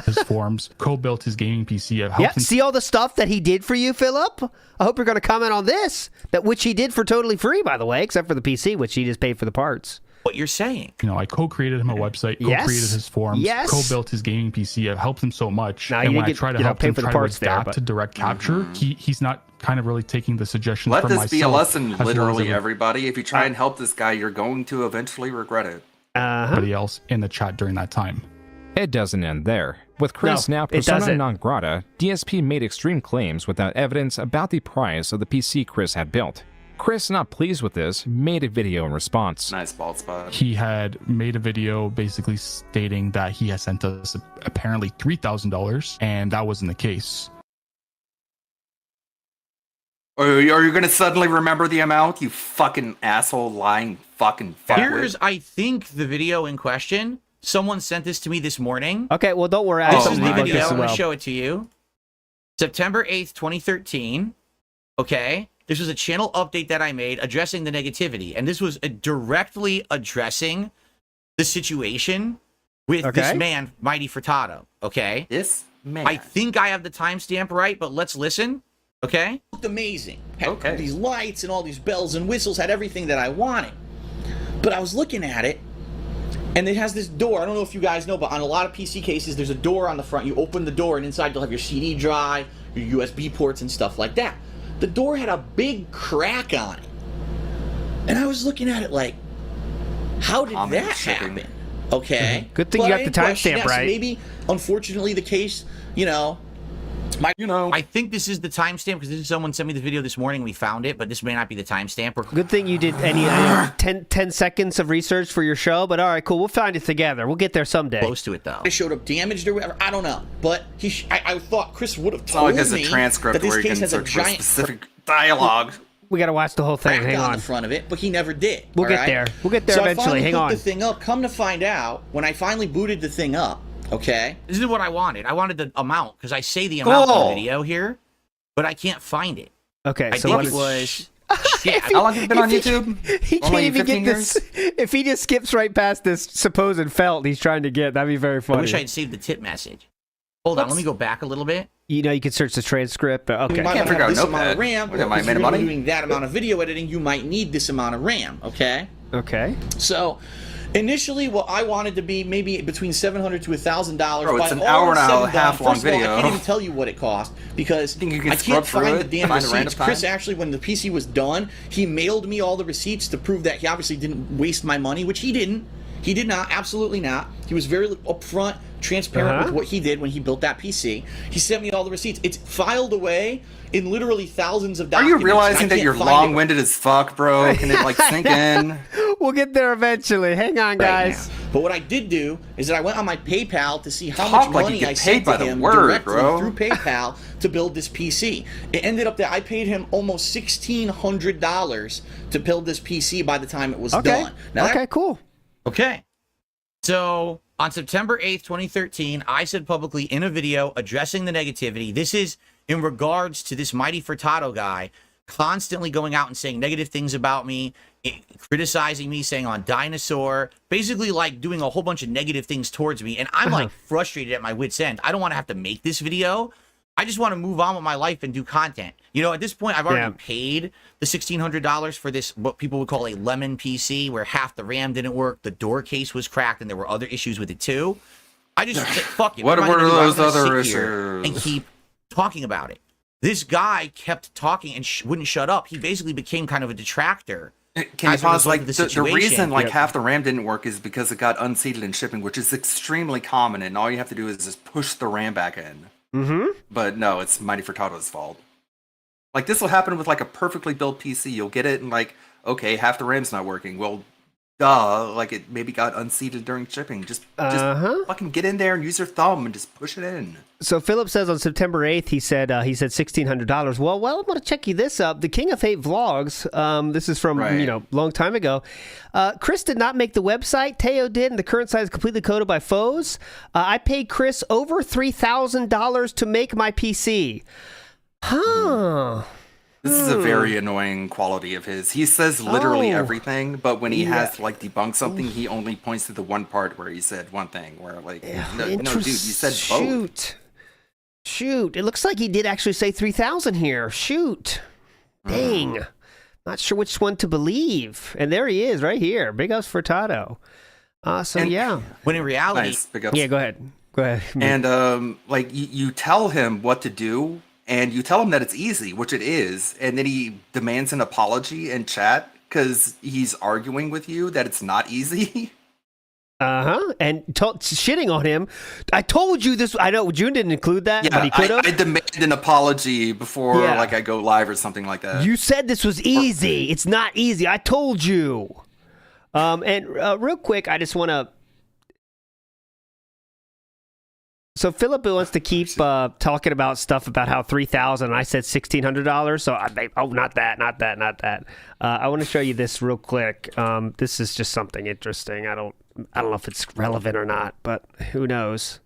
His forms, co-built his gaming PC. Yeah, see all the stuff that he did for you, Philip? I hope you're going to comment on this, which he did for totally free, by the way, except for the PC, which he just paid for the parts. What you're saying. You know, I co-created him a website, co-created his forums, co-built his gaming PC. I've helped him so much. Now, and when I try to help him try to adapt to direct capture, he's not kind of really taking the suggestions from myself. Let this be a lesson, literally, everybody. If you try and help this guy, you're going to eventually regret it. Everybody else in the chat during that time. It doesn't end there. With Chris now persona non grata, DSP made extreme claims without evidence about the price of the PC Chris had built. Chris, not pleased with this, made a video in response. Nice bald spot. He had made a video basically stating that he had sent us apparently $3,000, and that wasn't the case. Are you going to suddenly remember the amount, you fucking asshole, lying fucking fuckwit? Here's, I think, the video in question. Someone sent this to me this morning. Okay, well, don't worry. This is the video. I'm going to show it to you. September 8th, 2013. Okay. This was a channel update that I made addressing the negativity. And this was directly addressing the situation with this man, Mighty Furtado. Okay? This man. I think I have the timestamp right, but let's listen. Okay? It looked amazing. Had these lights and all these bells and whistles, had everything that I wanted. But I was looking at it, and it has this door. I don't know if you guys know, but on a lot of PC cases, there's a door on the front. You open the door, and inside you'll have your CD drive, your USB ports, and stuff like that. The door had a big crack on it. And I was looking at it like, how did that happen? Okay. Good thing you got the timestamp right. Maybe, unfortunately, the case, I think this is the timestamp because this is someone sent me the video this morning. We found it, but this may not be the timestamp. Good thing you did any 10 seconds of research for your show, but all right, cool. We'll find it together. We'll get there someday. Close to it, though. I showed up damaged or whatever. I don't know. But I thought Chris would have told me a transcript that this case has a giant specific dialogue. We got to watch the whole thing. Hang on. The front of it, but he never did. We'll get there. We'll get there eventually. Hang on. The thing up. Come to find out, when I finally booted the thing up, okay, this is what I wanted. I wanted the amount because I say the amount in the video here, but I can't find it. Okay, so what it was? Yeah. How long have you been on YouTube? He can't even get this. If he just skips right past this supposed felt he's trying to get, that'd be very funny. I wish I had saved the tip message. Hold on, let me go back a little bit. You can search the transcript. Okay. You might not have this amount of RAM. If you're doing that amount of video editing, you might need this amount of RAM. Okay. Okay. So, initially, what I wanted to be maybe between $700 to $1,000. Bro, it's an hour and a half long video. I can't even tell you what it cost because I can't find the damn receipts. Chris actually, when the PC was done, he mailed me all the receipts to prove that he obviously didn't waste my money, which he didn't. He did not, absolutely not. He was very upfront, transparent with what he did when he built that PC. He sent me all the receipts. It's filed away in literally thousands of documents. Are you realizing that you're long-winded as fuck, bro? Can it sink in? We'll get there eventually. Hang on, guys. But what I did do is that I went on my PayPal to see how Talk much like money you I get sent paid by to the him word, directly bro. through PayPal to build this PC. It ended up that I paid him almost $1,600 to build this PC by the time it was done. Now Okay, cool. Okay. So on September 8th, 2013, I said publicly in a video addressing the negativity. This is in regards to this Mighty Furtado guy constantly going out and saying negative things about me, criticizing me, saying on Dinosaur, basically like doing a whole bunch of negative things towards me. And I'm like frustrated at my wit's end. I don't want to have to make this video. I just want to move on with my life and do content. You know, at this point, I've already paid the $1,600 for this, what people would call a lemon PC, where half the RAM didn't work, the door case was cracked, and there were other issues with it too. I just said, fuck it. What were those other issues? And keep talking about it. This guy kept talking and wouldn't shut up. He basically became kind of a detractor. Can you pause? Like the reason like half the RAM didn't work is because it got unseated in shipping, which is extremely common, and all you have to do is just push the RAM back in. But no, it's Mighty Furtado's fault. Like this will happen with like a perfectly built PC. You'll get it and like, okay, half the RAM's not working. Well, duh, like it maybe got unseated during shipping. Just fucking get in there and use your thumb and just push it in. So Philip says on September 8th, he said $1,600. Well, I'm going to check you this up. The King of Hate vlogs. This is from long time ago. Chris did not make the website. Teo did, and the current site is completely coded by foes. I paid Chris over $3,000 to make my PC. This is a very annoying quality of his. He says literally everything, but when he has to like debunk something, he only points to the one part where he said one thing. Where like, no, dude, you said both. Shoot, it looks like he did actually say 3,000 here. Shoot, dang, not sure which one to believe. And there he is, right here. Big ups for Tato. When in reality, big ups. Yeah, go ahead. And like you tell him what to do. And you tell him that it's easy, which it is, and then he demands an apology in chat because he's arguing with you that it's not easy. And shitting on him. I told you this. I know June didn't include that, but he could have. I demand an apology before like I go live or something like that. You said this was easy. It's not easy. I told you. And real quick, I just want to. So Philip wants to keep talking about stuff about how 3,000. I said $1,600. So not that. I want to show you this real quick. This is just something interesting. I don't know if it's relevant or not, but who knows?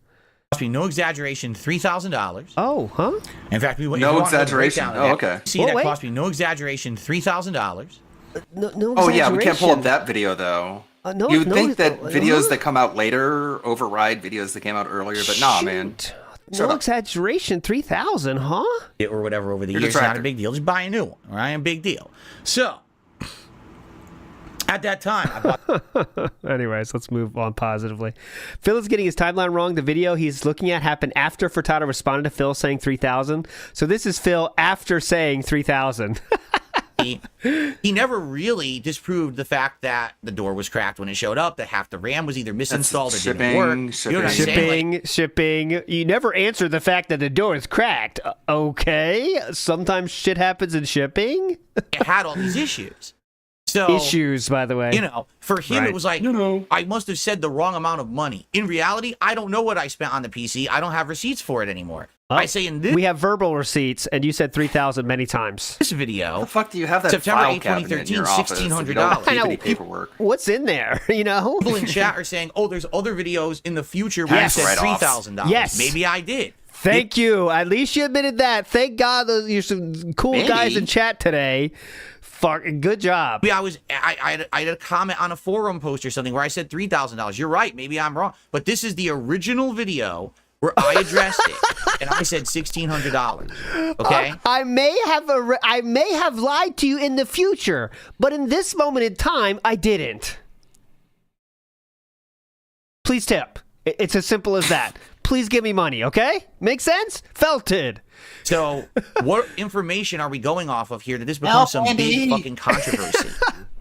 Cost me no exaggeration, $3,000. Oh, huh? In fact, no exaggeration. Oh, okay. See, that cost me no exaggeration, $3,000. No exaggeration. Oh yeah, we can't pull up that video though. You would think that videos that come out later override videos that came out earlier, but nah, man. No exaggeration, 3,000, huh? Or whatever over the years, not a big deal. Just buy a new one, all right? A big deal. So, at that time, I bought... Anyways, let's move on positively. Phil is getting his timeline wrong. The video he's looking at happened after Furtado responded to Phil saying 3,000. So this is Phil after saying 3,000. He never really disproved the fact that the door was cracked when it showed up, that half the RAM was either misinstalled or didn't work. You know what I'm saying? Shipping. You never answered the fact that the door is cracked. Okay. Sometimes shit happens in shipping. It had all these issues. Issues, by the way. You know, for him, it was like, I must have said the wrong amount of money. In reality, I don't know what I spent on the PC. I don't have receipts for it anymore. I say in this... We have verbal receipts, and you said 3,000 many times. This video... How the fuck do you have that September file 8, 2013, $1,600. I know. Paperwork. What's in there, you know? People in chat are saying, oh, there's other videos in the future where you said $3,000. Yes. Maybe I did. Thank you. At least you admitted that. Thank God you're some cool guys in chat today. Fucking good job. I had a comment on a forum post or something where I said $3,000. You're right. Maybe I'm wrong. But this is the original video where I addressed it, and I said $1,600. Okay. I may have lied to you in the future, but in this moment in time, I didn't. Please tip. It's as simple as that. Please give me money, okay? Make sense? Felted. So, what information are we going off of here that this becomes some big fucking controversy?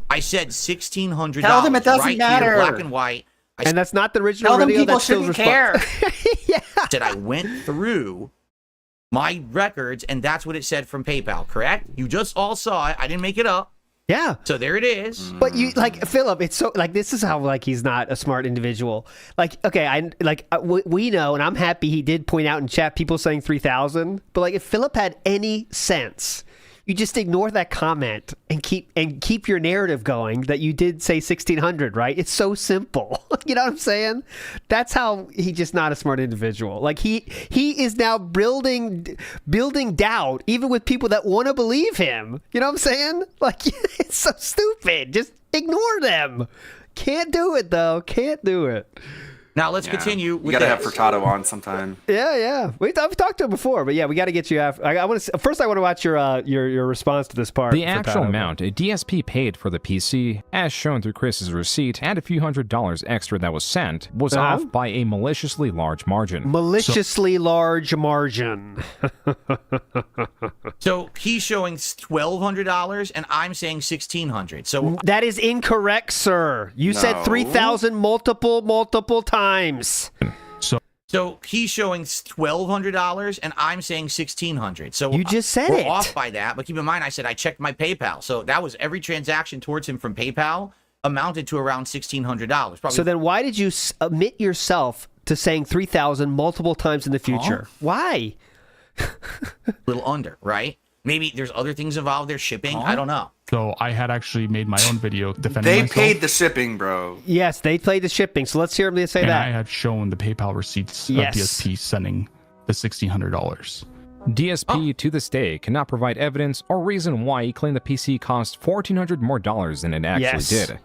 I said $1,600. Tell them it doesn't matter. Here, black and white. And that's not the original video. People shouldn't care. Yeah. Said I went through my records, and that's what it said from PayPal, correct? You just all saw it. I didn't make it up. Yeah. So there it is. But you like Philip. It's so like this is how like he's not a smart individual. Like okay, we know, and I'm happy he did point out in chat people saying 3,000. But like if Philip had any sense, you just ignore that comment and keep your narrative going that you did say 1,600. Right? It's so simple. You know what I'm saying? That's how he's just not a smart individual. Like he is now building doubt even with people that want to believe him. You know what I'm saying? Like it's so stupid. Just ignore them. Can't do it though. Can't do it. Now let's continue. With You gotta have this. Furtado on sometime. Yeah. I've talked to him before, but yeah, we got to get you after. I want to first. I want to watch your response to this part. The actual amount a DSP paid for the PC, as shown through Chris's receipt, and a few $100s extra that was sent, was off by a maliciously large margin. Large margin. So he's showing $1,200, and I'm saying $1,600. So that is incorrect, sir. You said 3,000 multiple times. So he's showing $1,200, and I'm saying $1,600. So you just said we're it. off by that, but keep in mind, I said I checked my PayPal, so that was every transaction towards him from PayPal amounted to around $1,600. So then, why did you admit yourself to saying 3,000 multiple times in the future? Why? A little under, right? Maybe there's other things involved there, shipping. I don't know. So I had actually made my own video defending They myself. paid the shipping, bro. Yes, they paid the shipping. So let's hear them say and that. I had shown the PayPal receipts Yes. of DSP sending the $1,600. DSP to this day cannot provide evidence or reason why he claimed the PC cost $1,400 more than it actually did.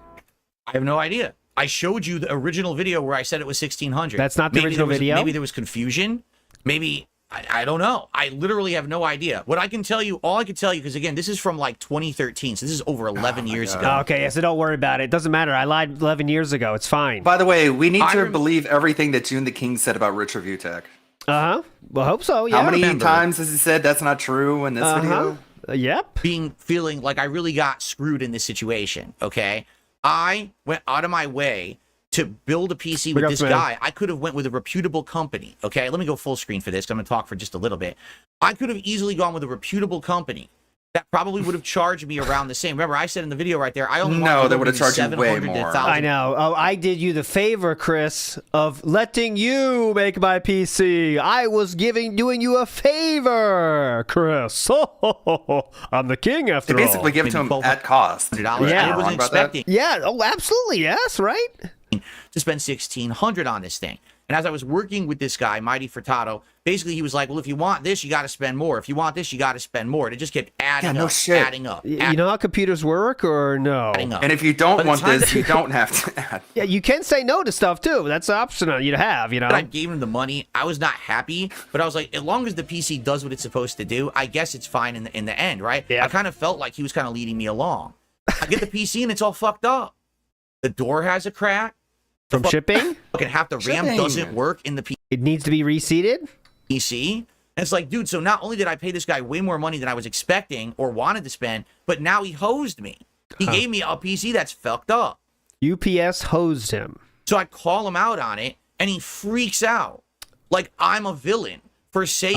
I have no idea. I showed you the original video where I said it was $1,600. That's not the original video? Maybe there was confusion. Maybe, I don't know. I literally have no idea. What I can tell you, all I can tell you, because again, this is from like 2013, so this is over 11 years ago. Okay, so don't worry about it. It doesn't matter. I lied 11 years ago. It's fine. By the way, we need to believe everything that June the King said about Rich Review Tech. Well, I hope so. Yeah. How many times has he said that's not true in this video? Yep. Feeling like I really got screwed in this situation, okay? I went out of my way to build a PC with this guy. I could have went with a reputable company, okay? Let me go full screen for this. I'm going to talk for just a little bit. I could have easily gone with a reputable company that probably would have charged me around the same. Remember, I said in the video right there, I only they would have charged you way more. I know. Oh, I did you the favor, Chris, of letting you make my PC. I was doing you a favor, Chris. I'm the king after all. They basically give it to him at cost. Yeah, I wasn't expecting. Yeah. Oh, absolutely. Yes. Right. To spend $1,600 on this thing. And as I was working with this guy, Mighty Furtado, basically he was like, well, if you want this, you got to spend more. If you want this, you got to spend more. And it just kept adding up. You know how computers work or no? And if you don't want this, you don't have to add. Yeah, you can say no to stuff too. That's optional you to have, you know. I gave him the money. I was not happy, but I was like, as long as the PC does what it's supposed to do, I guess it's fine in the end, right? Yeah. I kind of felt like he was kind of leading me along. I get the PC and it's all fucked up. The door has a crack. From shipping? Fucking half the RAM doesn't work in the PC. It needs to be reseated? PC. And it's like, dude, so not only did I pay this guy way more money than I was expecting or wanted to spend, but now he hosed me. He gave me a PC that's fucked up. UPS hosed him. So I call him out on it, and he freaks out. Like I'm a villain for saying...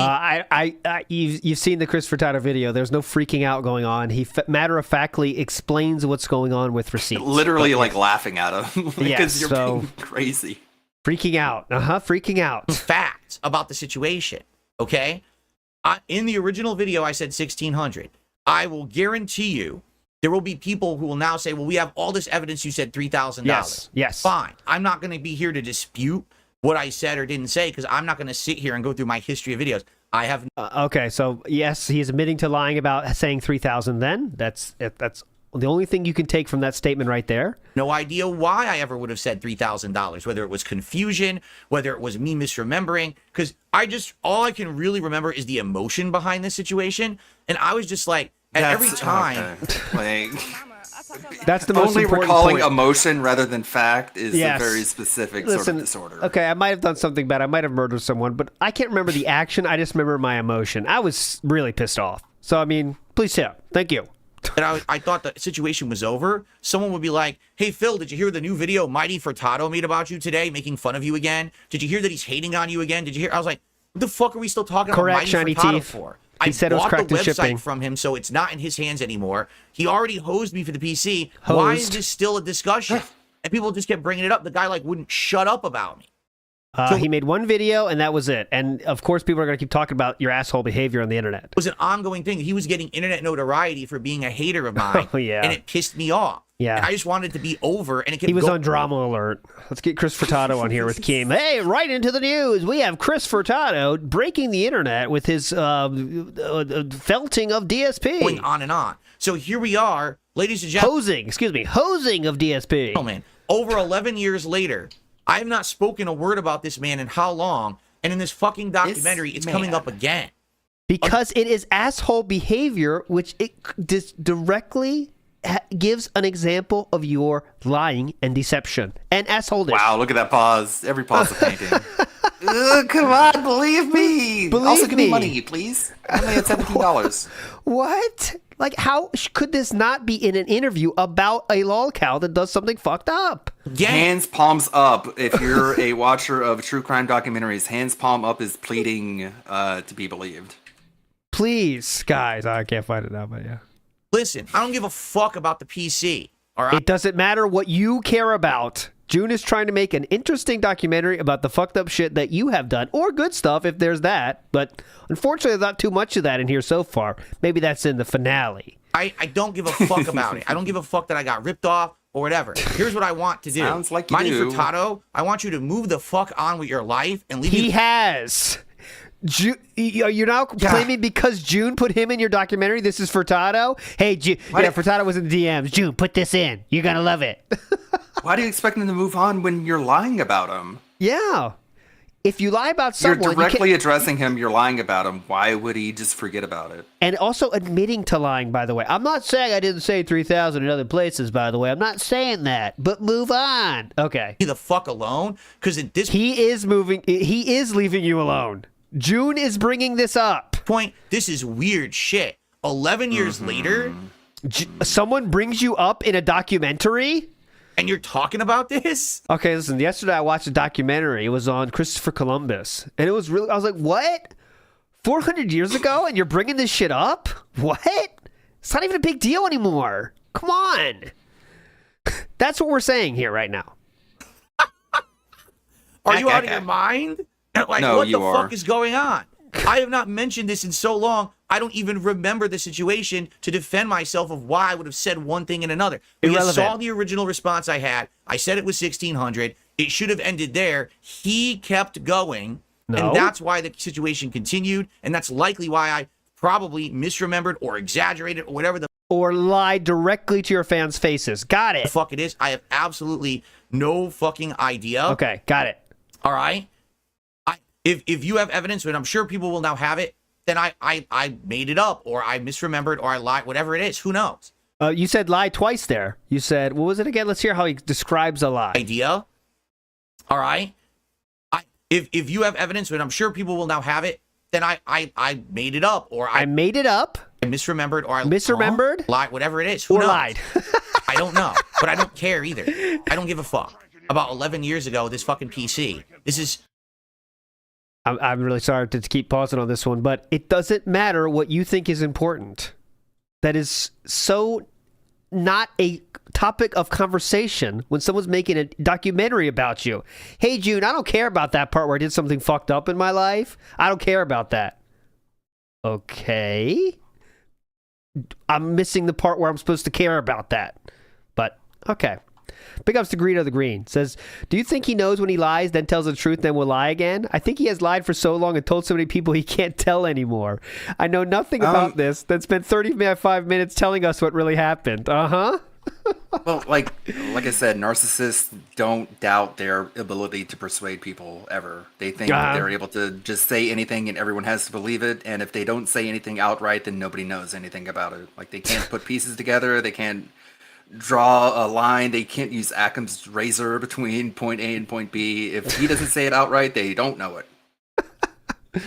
you've seen the Chris Furtado video. There's no freaking out going on. He matter-of-factly explains what's going on with receipts. Literally like laughing at him. Because you're being crazy. Freaking out. Freaking out. Facts about the situation, okay? In the original video, I said $1,600. I will guarantee you there will be people who will now say, well, we have all this evidence you said $3,000. Yes. Fine. I'm not going to be here to dispute what I said or didn't say because I'm not going to sit here and go through my history of videos. I have... okay, so yes, he's admitting to lying about saying 3,000 then. That's the only thing you can take from that statement right there. No idea why I ever would have said $3,000, whether it was confusion, whether it was me misremembering, because all I can really remember is the emotion behind this situation. And I was just like, every time... Okay. That's the most only important recalling point. Emotion rather than fact is a very specific sort of disorder. Okay, I might have done something bad. I might have murdered someone, but I can't remember the action. I just remember my emotion. I was really pissed off. So, I mean, please thank you. And I thought the situation was over. Someone would be like, hey, Phil, did you hear the new video Mighty Furtado made about you today, making fun of you again? Did you hear that he's hating on you again? Did you hear? I was like, what the fuck are we still talking about Mighty Furtado for? He said it was bought cracked the in website shipping. from him, so it's not in his hands anymore. He already hosed me for the PC. Why is this still a discussion? And people just kept bringing it up. The guy like wouldn't shut up about me. He made one video and that was it. And of course, people are going to keep talking about your asshole behavior on the internet. It was an ongoing thing. He was getting internet notoriety for being a hater of mine. Oh, yeah. And it pissed me off. Yeah. And I just wanted to be over, and it kept He was going. on Drama Alert. Let's get Chris Furtado on here with Keem. Hey, right into the news. We have Chris Furtado breaking the internet with his felting of DSP. Going on and on. So here we are, ladies and gentlemen. Hosing of DSP. Oh, man. Over 11 years later, I have not spoken a word about this man in how long? And in this fucking documentary, it's coming up again. Because it is asshole behavior, which it directly gives an example of your lying and deception and assholeness. Wow, look at that pause. Every pause of painting. Come on, believe me. Also, give me money, please. I only had $17. What? Like, how could this not be in an interview about a lolcow that does something fucked up? Yeah. Hands palms up. If you're a watcher of true crime documentaries, hands palm up is pleading to be believed. Please, guys. I can't find it now, but yeah. Listen, I don't give a fuck about the PC. All right. It doesn't matter what you care about. June is trying to make an interesting documentary about the fucked up shit that you have done, or good stuff if there's that. But unfortunately, there's not too much of that in here so far. Maybe that's in the finale. I don't give a fuck about it. I don't give a fuck that I got ripped off or whatever. Here's what I want to do. Sounds like you Manny do. Furtado, I want you to move the fuck on with your life and leave He has. You're now claiming because June put him in your documentary, this is Furtado? Hey, Furtado was in the DMs. June, put this in. You're going to love it. Why do you expect him to move on when you're lying about him? Yeah. If you lie about someone... You're directly addressing him, you're lying about him. Why would he just forget about it? And also admitting to lying, by the way. I'm not saying I didn't say 3,000 in other places, by the way. I'm not saying that. But move on. Okay. the fuck alone. Because at this He is leaving you alone. June is bringing this up. point, this is weird shit. 11 years later... Someone brings you up in a documentary? And you're talking about this? Okay, listen, yesterday I watched a documentary. It was on Christopher Columbus. And it was really, I was like, what? 400 years ago and you're bringing this shit up? What? It's not even a big deal anymore. Come on. That's what we're saying here right now. Are you out of your mind? Like, No, what the you are. fuck is going on? I have not mentioned this in so long, I don't even remember the situation to defend myself of why I would have said one thing and another. You saw the original response I had. I said it was 1,600. It should have ended there. He kept going, and that's why the situation continued, and that's likely why I probably misremembered or exaggerated or whatever the or lied directly to your fans' faces. Got it. fuck it is. I have absolutely no fucking idea. Okay, got it. All right. If you have evidence, and I'm sure people will now have it, then I made it up, or I misremembered, or I lied, whatever it is. Who knows? You said lie twice there. You said, what was it again? Let's hear how he describes a lie. Idea. All right. If you have evidence, and I'm sure people will now have it, then I made it up, or I made it up. I misremembered, or I misremembered, lied, whatever it is. Who or knows? lied. I don't know, but I don't care either. I don't give a fuck about 11 years ago. This fucking PC. This is. I'm really sorry to keep pausing on this one, but it doesn't matter what you think is important. That is so not a topic of conversation when someone's making a documentary about you. Hey, June, I don't care about that part where I did something fucked up in my life. I don't care about that. Okay. I'm missing the part where I'm supposed to care about that. But, okay. Big ups to Green of the Green. Says, do you think he knows when he lies, then tells the truth, then will lie again? I think he has lied for so long and told so many people he can't tell anymore. I know nothing about this, then spent 35 minutes telling us what really happened. Uh-huh. Well, like I said, narcissists don't doubt their ability to persuade people ever. They think that they're able to just say anything and everyone has to believe it. And if they don't say anything outright, then nobody knows anything about it. Like, they can't put pieces together. They can't draw a line. They can't use Occam's razor between point A and point B. If he doesn't say it outright, they don't know it.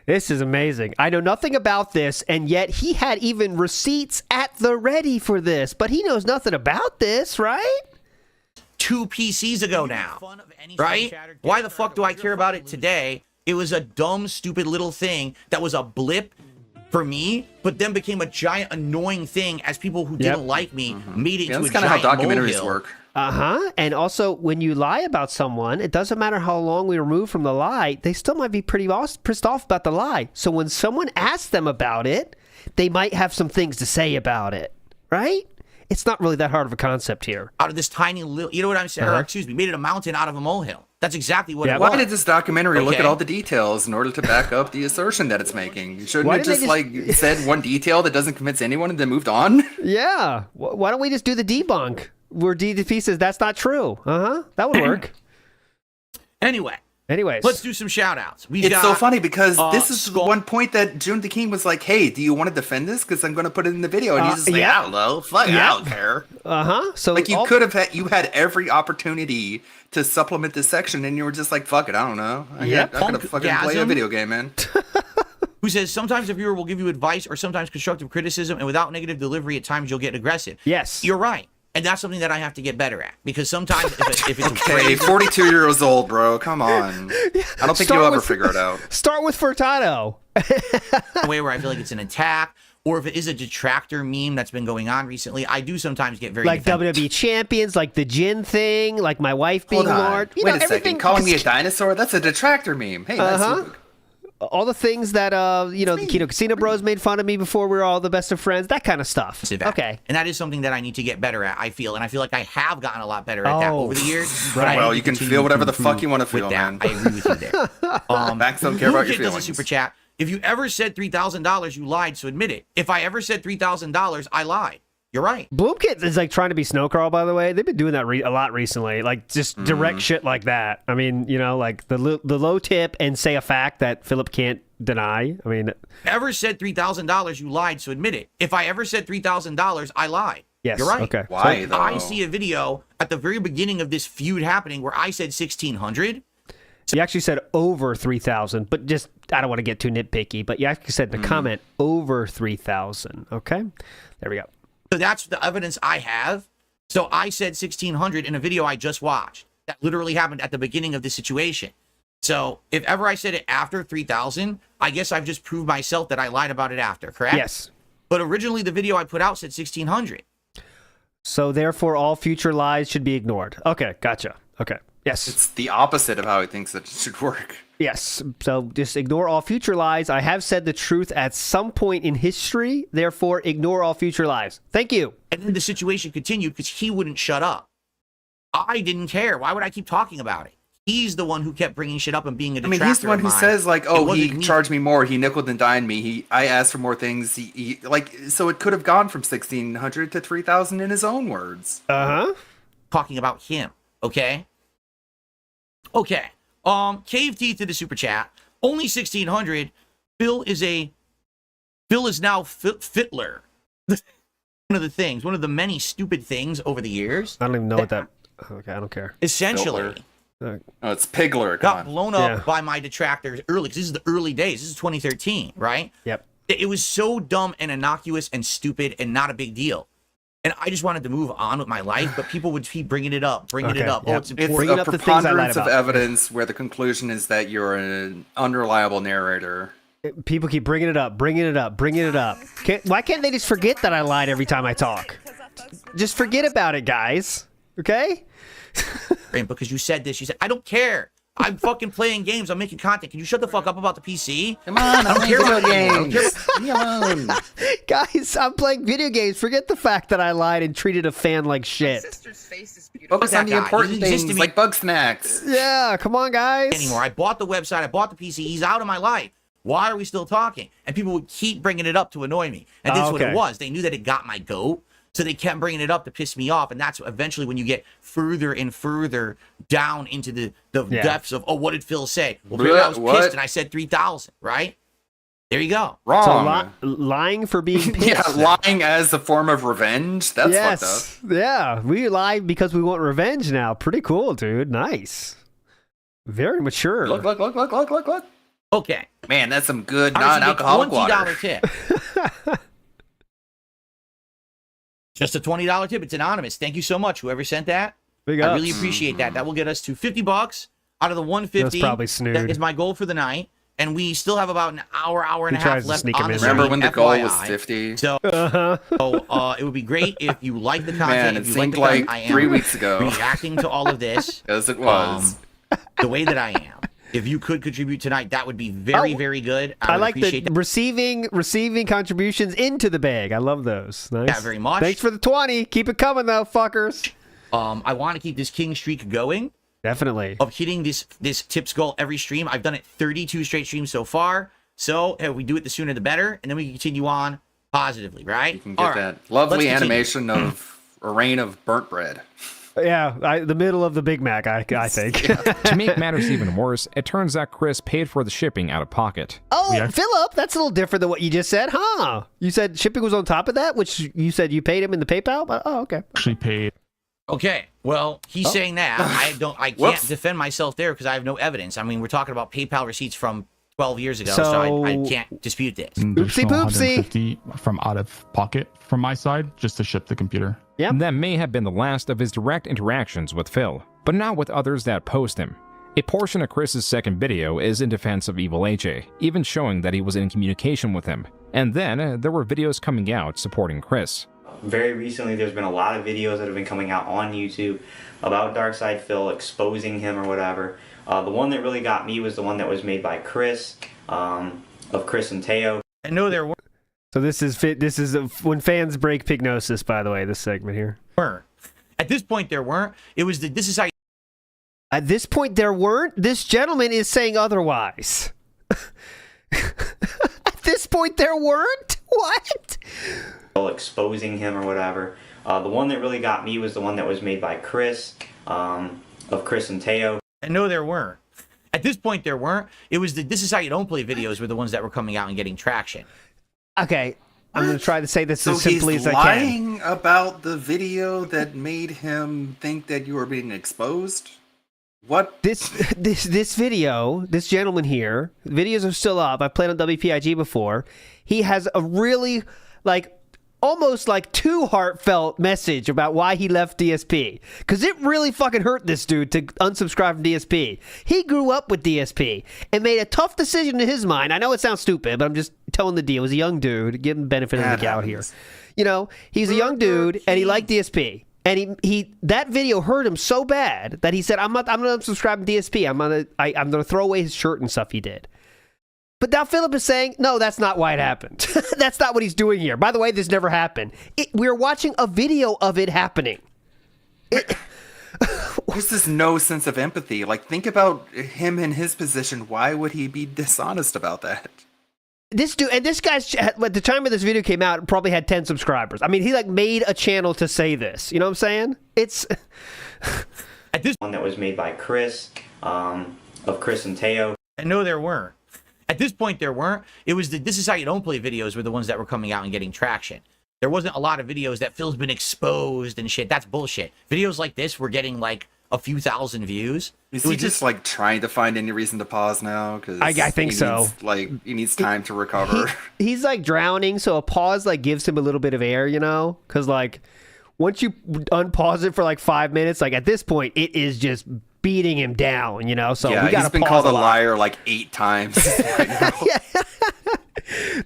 This is amazing. I know nothing about this, and yet he had even receipts at the ready for this, but he knows nothing about this, right? 2 PCs ago now, right? Why the fuck do I care about it today? It was a dumb, stupid little thing that was a blip for me, but then became a giant annoying thing as people who didn't like me made it to a that's kind of how giant documentaries molehill. work. And also, when you lie about someone, it doesn't matter how long we remove from the lie, they still might be pretty pissed off about the lie. So when someone asks them about it, they might have some things to say about it, right? It's not really that hard of a concept here. Out of this tiny little, you know what I'm saying? Or, excuse me, made it a mountain out of a molehill. That's exactly what it was. Why did this documentary look at all the details in order to back up the assertion that it's making? Shouldn't it just like said one detail that doesn't convince anyone and then moved on? Yeah. Why don't we just do the debunk? Where DDP says that's not true. That would work. Anyways, let's do some shout outs. It's so funny because this is one point that June the King was like, hey, do you want to defend this? Because I'm going to put it in the video. And he's just like, I don't know. Fuck, I don't care. So like you had every opportunity to supplement this section and you were just like, fuck it, I don't know. I'm going to fucking play a video game, man. Who says, sometimes a viewer will give you advice or sometimes constructive criticism, and without negative delivery, at times you'll get aggressive. Yes. You're right. And that's something that I have to get better at, because sometimes if it's okay, 42 years old, bro, come on. I don't think you'll ever figure it out. Start with Furtado. A way where I feel like it's an attack, or if it is a detractor meme that's been going on recently, I do sometimes get very like defensive. WWE champions, like the Jin thing, like my wife being Lord. Wait a second, calling me a dinosaur? That's a detractor meme. Hey, nice. All the things that the Kino Casino Bros made fun of me before we were all the best of friends, that kind of stuff. Okay. And that is something that I need to get better at, I feel. And I feel like I have gotten a lot better at that over the years. Right. Well, you can feel whatever the fuck you want to feel, man. I agree with you there. Max don't care about your does a feelings. super chat. If you ever said $3,000, you lied, so admit it. If I ever said $3,000, I lied. You're right. Bloomkit is like trying to be Snowcrawl, by the way. They've been doing that a lot recently, like just direct shit like that. I mean, like the low tip and say a fact that Philip can't deny. I mean, ever said $3,000, you lied, so admit it. If I ever said $3,000, I lied. Yes. You're right. Okay. Why, so though? I see a video at the very beginning of this feud happening where I said 1,600. You actually said over 3,000, but just, I don't want to get too nitpicky, but you actually said in the comment over 3,000. Okay. There we go. So that's the evidence I have. So I said 1,600 in a video I just watched. That literally happened at the beginning of this situation. So if ever I said it after 3,000, I guess I've just proved myself that I lied about it after, correct? Yes. But originally the video I put out said 1,600. So therefore all future lies should be ignored. Okay. Gotcha. Okay. Yes. It's the opposite of how he thinks it should work. Yes. So just ignore all future lies. I have said the truth at some point in history. Therefore, ignore all future lies. Thank you. And then the situation continued because he wouldn't shut up. I didn't care. Why would I keep talking about it? He's the one who kept bringing shit up and being a detractor. I mean, he's the one who of mine. says like, "Oh, he me. charged me more. He nickeled and dined me. I asked for more things. He like, so it could have gone from 1,600 to 3,000 in his own words." Talking about him. Okay. Okay. Cave Teeth to the super chat. Only 1,600. Phil is now Fitler. One of the things, one of the many stupid things over the years. I don't even know what that. Okay, I don't care. Essentially, Oh, it's Pigler. got blown up by my detractors early, because this is the early days. This is 2013, right? Yep. It was so dumb and innocuous and stupid and not a big deal. And I just wanted to move on with my life, but people would keep bringing it up, bringing it up. Yep. Oh, it's important. It's Bringing a up the things I lied preponderance of about. evidence where the conclusion is that you're an unreliable narrator. People keep bringing it up, bringing it up, bringing it up. Why can't they just forget that I lied every time I talk? Just forget about it, guys. Okay? Because you said this. You said, I don't care. I'm fucking playing games. I'm making content. Can you shut the fuck up about the PC? Come on, I don't care about games. Leave me alone. Guys, I'm playing video games. Forget the fact that I lied and treated a fan like shit. Focus on the guy. important He exists things to me. like bug snacks. Yeah, come on, guys. Anymore. I bought the website. I bought the PC. He's out of my life. Why are we still talking? And people would keep bringing it up to annoy me. And that's what it was. They knew that it got my goat. So they kept bringing it up to piss me off. And that's eventually when you get further and further down into the depths of, oh, what did Phil say? Well, maybe I was pissed and I said 3,000, right? There you go. Wrong. So lying for being pissed. Yeah, lying as a form of revenge. That's fucked up. Yeah, we lie because we want revenge now. Pretty cool, dude. Nice. Very mature. Look. Okay. Man, that's some good non-alcoholic water. $20 tip. Just a $20 tip. It's anonymous. Thank you so much, whoever sent that. Big I ups. really appreciate that. That will get us to $50 out of the $150. That's probably Snood. That is my goal for the night. and we still have about an hour and a tries half to left sneak on him the in. stream, Remember when the goal was FYI. 50? So, it would be great if you like the content. Man, if it you seemed like the like I am 3 weeks ago. reacting to all of this. As it was. The way that I am. If you could contribute tonight, that would be very, very good. I would like the appreciate that. receiving contributions into the bag. I love those. Nice. Yeah, very much. Thanks for the 20. Keep it coming though, fuckers. I want to keep this king streak going. Definitely. Of hitting this tips goal every stream. I've done it 32 straight streams so far. So we do it the sooner the better, and then we can continue on positively, right? You can get that lovely animation of a rain of burnt bread. Yeah, the middle of the Big Mac, I think. To make matters even worse, it turns out Chris paid for the shipping out of pocket. Oh, Philip, that's a little different than what you just said, huh? You said shipping was on top of that, which you said you paid him in the PayPal? Oh, okay. Actually paid. Okay, well, he's saying that. I can't defend myself there because I have no evidence. I mean, we're talking about PayPal receipts from 12 years ago, so I can't dispute this. Oopsie poopsie. 150 from out of pocket from my side just to ship the computer. Yeah. That may have been the last of his direct interactions with Phil, but not with others that post him. A portion of Chris's second video is in defense of Evil AJ, even showing that he was in communication with him. And then there were videos coming out supporting Chris. Very recently, there's been a lot of videos that have been coming out on YouTube about Darkside Phil, exposing him or whatever. The one that really got me was the one that was made by Chris, of Chris and Teo. I know there were. So this is when fans break pignosis, by the way, this segment here. At this point, there weren't. It was this is how. At this point, there weren't? This gentleman is saying otherwise. At this point, there weren't? What? Exposing him or whatever. The one that really got me was the one that was made by Chris, of Chris and Teo. I know there weren't. At this point, there weren't. It was this is how you don't play videos were the ones that were coming out and getting traction. Okay, I'm going to try to say this So as simply he's as I can. lying about the video that made him think that you were being exposed? What? This video, this gentleman here, videos are still up. I've played on WPIG before. He has a really, almost too heartfelt message about why he left DSP. Because it really fucking hurt this dude to unsubscribe from DSP. He grew up with DSP and made a tough decision in his mind. I know it sounds stupid, but I'm just telling the deal. He was a young dude. Give him the benefit of the doubt here. You know, he's a young dude and he liked DSP. And he that video hurt him so bad that he said, I'm gonna unsubscribe to DSP. I'm gonna throw away his shirt and stuff he did. But now Philip is saying, no, that's not why it happened. That's not what he's doing here. By the way, this never happened. We're watching a video of it happening. There's just no sense of empathy. Think about him in his position. Why would he be dishonest about that? This dude, and this guy's, at the time of this video came out, probably had 10 subscribers. I mean, he made a channel to say this. You know what I'm saying? It's... At this one that was made by Chris, of Chris and Teo. I know there weren't. At this point, there weren't. It was this is how you don't play videos were the ones that were coming out and getting traction. There wasn't a lot of videos that Phil's been exposed and shit. That's bullshit. Videos like this were getting a few thousand views. Is he just trying to find any reason to pause now? Because I think so. He needs time to recover. He's drowning, so a pause gives him a little bit of air, you know? Because once you unpause it for 5 minutes, at this point, it is just beating him down, you know? So yeah, we gotta he's been pause called a liar 8 times right now.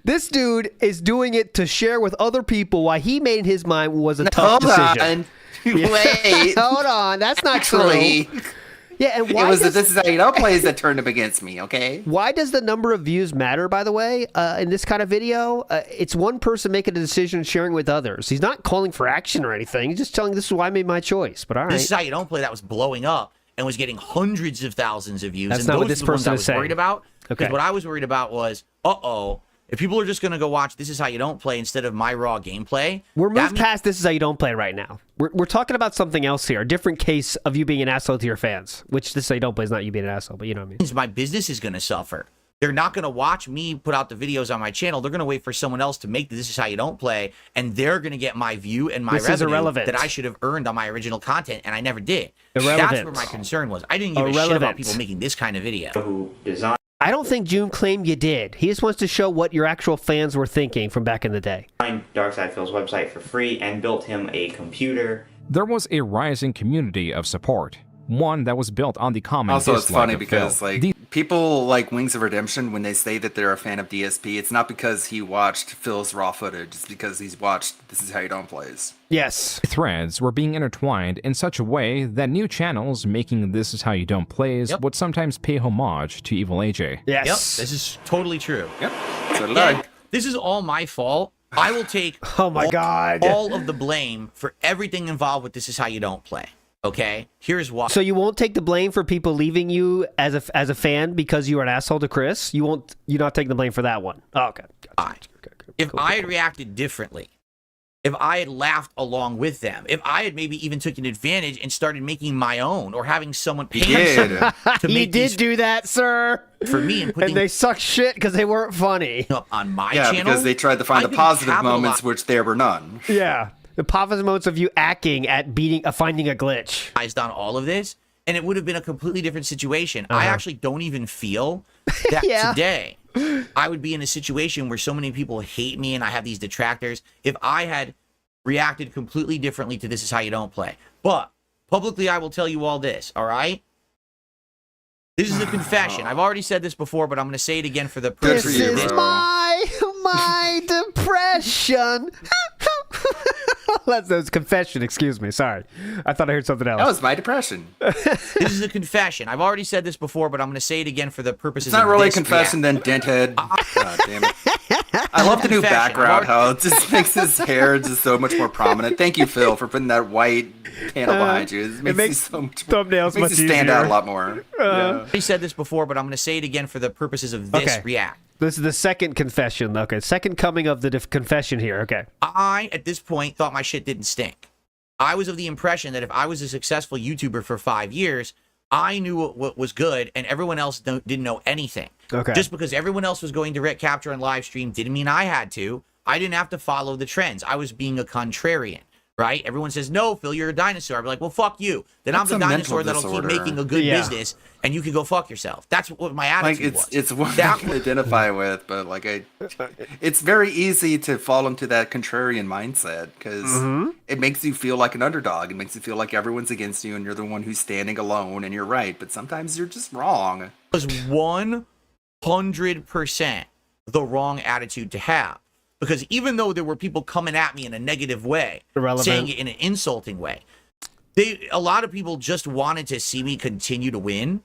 This dude is doing it to share with other people why he made in his mind was a tough decision. Wait. Hold on. That's not true. Yeah, and why this is how you don't play that turned him against me, okay? Why does the number of views matter, by the way, in this kind of video? It's one person making a decision sharing with others. He's not calling for action or anything. He's just telling this is why I made my choice. But all right. This is how you don't play that was blowing up and was getting hundreds of thousands of views. That's and not those what this are the ones person I is was saying. worried about. Because Okay. what I was worried about was, if people are just going to go watch This Is How You Don't Play instead of my raw gameplay. We're moved past This Is How You Don't Play right now. We're talking about something else here, a different case of you being an asshole to your fans, which This Is How You Don't Play is not you being an asshole, but you know what I mean. My business is going to suffer. They're not going to watch me put out the videos on my channel. They're going to wait for someone else to make the This Is How You Don't Play, and they're going to get my view and my This is revenue irrelevant. that I should have earned on my original content, and I never did. Irrelevant. That's where my concern was. I didn't give a shit about people making this kind of video. Who designed I don't think June claimed you did. He just wants to show what your actual fans were thinking from back in the day. Darkside Phil's website for free and built him a computer. There was a rising community of support. one that was built on the common Also, it's dislike funny of because Phil. like people like Wings of Redemption when they say that they're a fan of DSP, it's not because he watched Phil's raw footage, it's because he's watched This Is How You Don't Plays. Yes. Threads were being intertwined in such a way that new channels making This Is How You Don't Plays would sometimes pay homage to Evil AJ. Yes. Yep, this is totally true. Yep. So did And I. this is all my fault. I will take Oh my God. all of the blame for everything involved with This Is How You Don't Play. Okay? Here's why. So you won't take the blame for people leaving you as a fan because you were an asshole to Chris? You're not taking the blame for that one. Oh, okay. Gotcha. If I had reacted differently, if I had laughed along with them, if I had maybe even taken advantage and started making my own or having someone pay someone to He make did these do that, sir. for me and putting And they suck shit because they weren't funny. up on my Yeah, channel. because they tried to find I the could positive capitalize- moments, which there were none. Yeah. The positive moments of you acting at finding a glitch. on all of this, and it would have been a completely different situation. I actually don't even feel that Yeah. today I would be in a situation where so many people hate me and I have these detractors if I had reacted completely differently to This Is How You Don't Play. But publicly, I will tell you all this, all right? This is a confession. I've already said this before, but I'm going to say it again for the Good purpose for you, of this. bro. my depression. That was confession. Excuse me. Sorry. I thought I heard something else. That was my depression. This is a confession. I've already said this before, but I'm going to say it again for the purposes It's not of really a this confession, then denthead. God damn it. I love the new Confession. background, how it just makes his hair just so much more prominent. Thank you, Phil, for putting that white panel behind you. It makes you so much thumbnails makes much you stand out easier. a lot more. I've already said this before, but I'm going to say it again for the purposes of this Okay. react. This is the second confession. Okay. Second coming of the confession here. Okay. I, at this point, thought my shit didn't stink. I was of the impression that if I was a successful YouTuber for 5 years, I knew what was good and everyone else didn't know anything. Okay. Just because everyone else was going direct capture and live stream didn't mean I had to. I didn't have to follow the trends. I was being a contrarian, right? Everyone says, no, Phil, you're a dinosaur. I'm like, well, fuck you. Then That's I'm a the mental dinosaur that'll disorder. keep making a good business and you can go fuck yourself. That's what my Like attitude was. it's one That I can identify with, but like it's very easy to fall into that contrarian mindset because it makes you feel like an underdog. It makes you feel like everyone's against you and you're the one who's standing alone and you're right. But sometimes you're just wrong. Was 100% the wrong attitude to have. Because even though there were people coming at me in a negative way, Irrelevant. saying it in an insulting way, a lot of people just wanted to see me continue to win.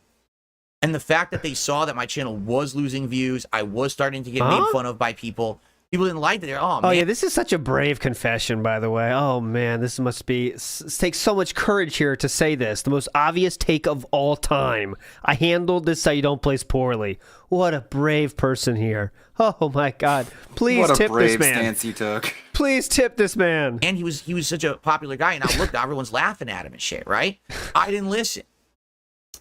And the fact that they saw that my channel was losing views, I was starting to get made fun of by people. People didn't like it. They're, oh, man. Oh yeah, this is such a brave confession, by the way. Oh man, this must be takes so much courage here to say this. The most obvious take of all time. I handled this how you don't place poorly. What a brave person here. Oh my God! Please What a tip brave this man. stance you took. Please tip this man. And he was such a popular guy. And now look, now everyone's laughing at him and shit, right? I didn't listen.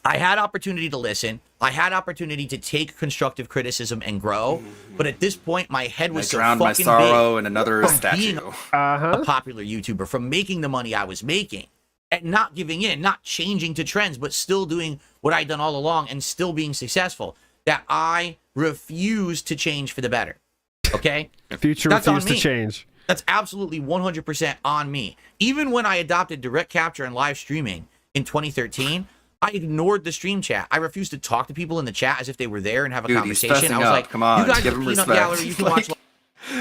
I had opportunity to listen. I had opportunity to take constructive criticism and grow. But at this point, my head was I so drowned fucking my sorrow big in another from being statue. a popular YouTuber, from making the money I was making, and not giving in, not changing to trends, but still doing what I'd done all along and still being successful, that I refuse to change for the better. Okay? Future That's on refused to me. change. That's absolutely 100% on me. Even when I adopted direct capture and live streaming in 2013, I ignored the stream chat. I refused to talk to people in the chat as if they were there and have a Dude, he's conversation. I fessing was up. like, Come on, you guys give are him peanut respect. gallery. You can watch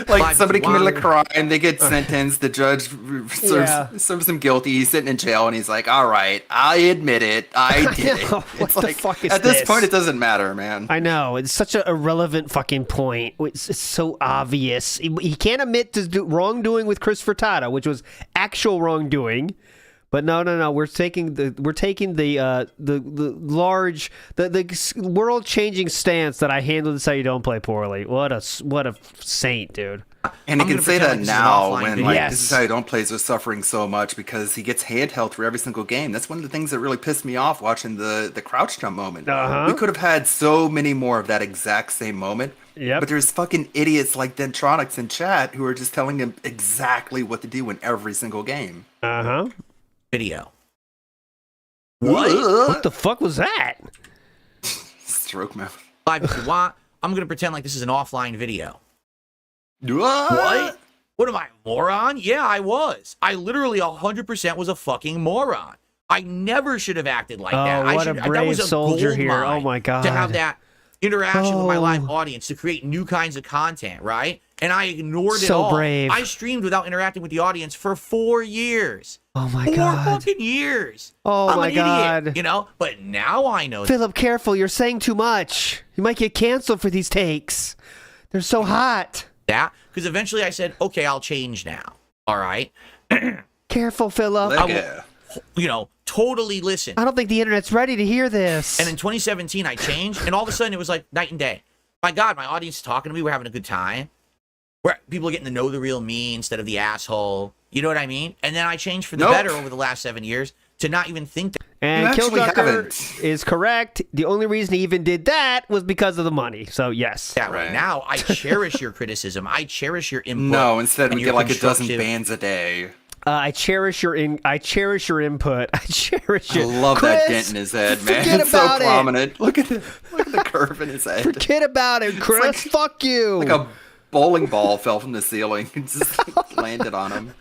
Like live somebody if you committed a want. crime, they get sentenced, the judge serves him guilty, he's sitting in jail, and he's like, all right, I admit it, I did it. What It's the like, fuck is at this this? point, it doesn't matter, man. I know. It's such an irrelevant fucking point. It's so obvious. He can't admit to wrongdoing with Chris Furtado, which was actual wrongdoing. But no. We're taking the large world changing stance that I handled this how you don't play poorly. What a saint, dude. And he I'm can gonna say pretend that like this is an now offline when video. like Yes. This Is How You Don't Plays was suffering so much because he gets handheld for every single game. That's one of the things that really pissed me off watching the crouch jump moment. We could have had so many more of that exact same moment. Yep. But there's fucking idiots like Dentronics in chat who are just telling him exactly what to do in every single game. Video. What the fuck was that? Stroke mouth. Live if you want. I'm going to pretend like this is an offline video. What? What am I, a moron? Yeah, I was. I literally 100% was a fucking moron. I never should have acted like that. What a that brave was a soldier gold here. mine Oh my God. to have that interaction with my live Oh. audience to create new kinds of content, right? And I ignored it So all. brave. I streamed without interacting with the audience for 4 years. Oh my 4 God. fucking years. Oh I'm my an God. idiot, you know? But now I know. Philip, careful. You're saying too much. You might get canceled for these takes. They're so hot. That because eventually I said, okay, I'll change now. All right. Careful, Philip. I will, totally listen. I don't think the internet's ready to hear this. And in 2017, I changed, and all of a sudden, it was like night and day. My God, my audience is talking to me. We're having a good time. Where people are getting to know the real me instead of the asshole. You know what I mean? And then I changed for the better over the last 7 years to not even think that. And Killducker is correct. The only reason he even did that was because of the money. So, yes. That right now, I cherish your criticism. I cherish your input. No, instead and we your get like a dozen constructive- bans a day. I cherish your input. I cherish it. I love Chris, that dent in his head, man. forget It's so about it. prominent. Look at the curve in his head. Forget about it, Chris. Fuck you. Like a bowling ball fell from the ceiling and just landed on him.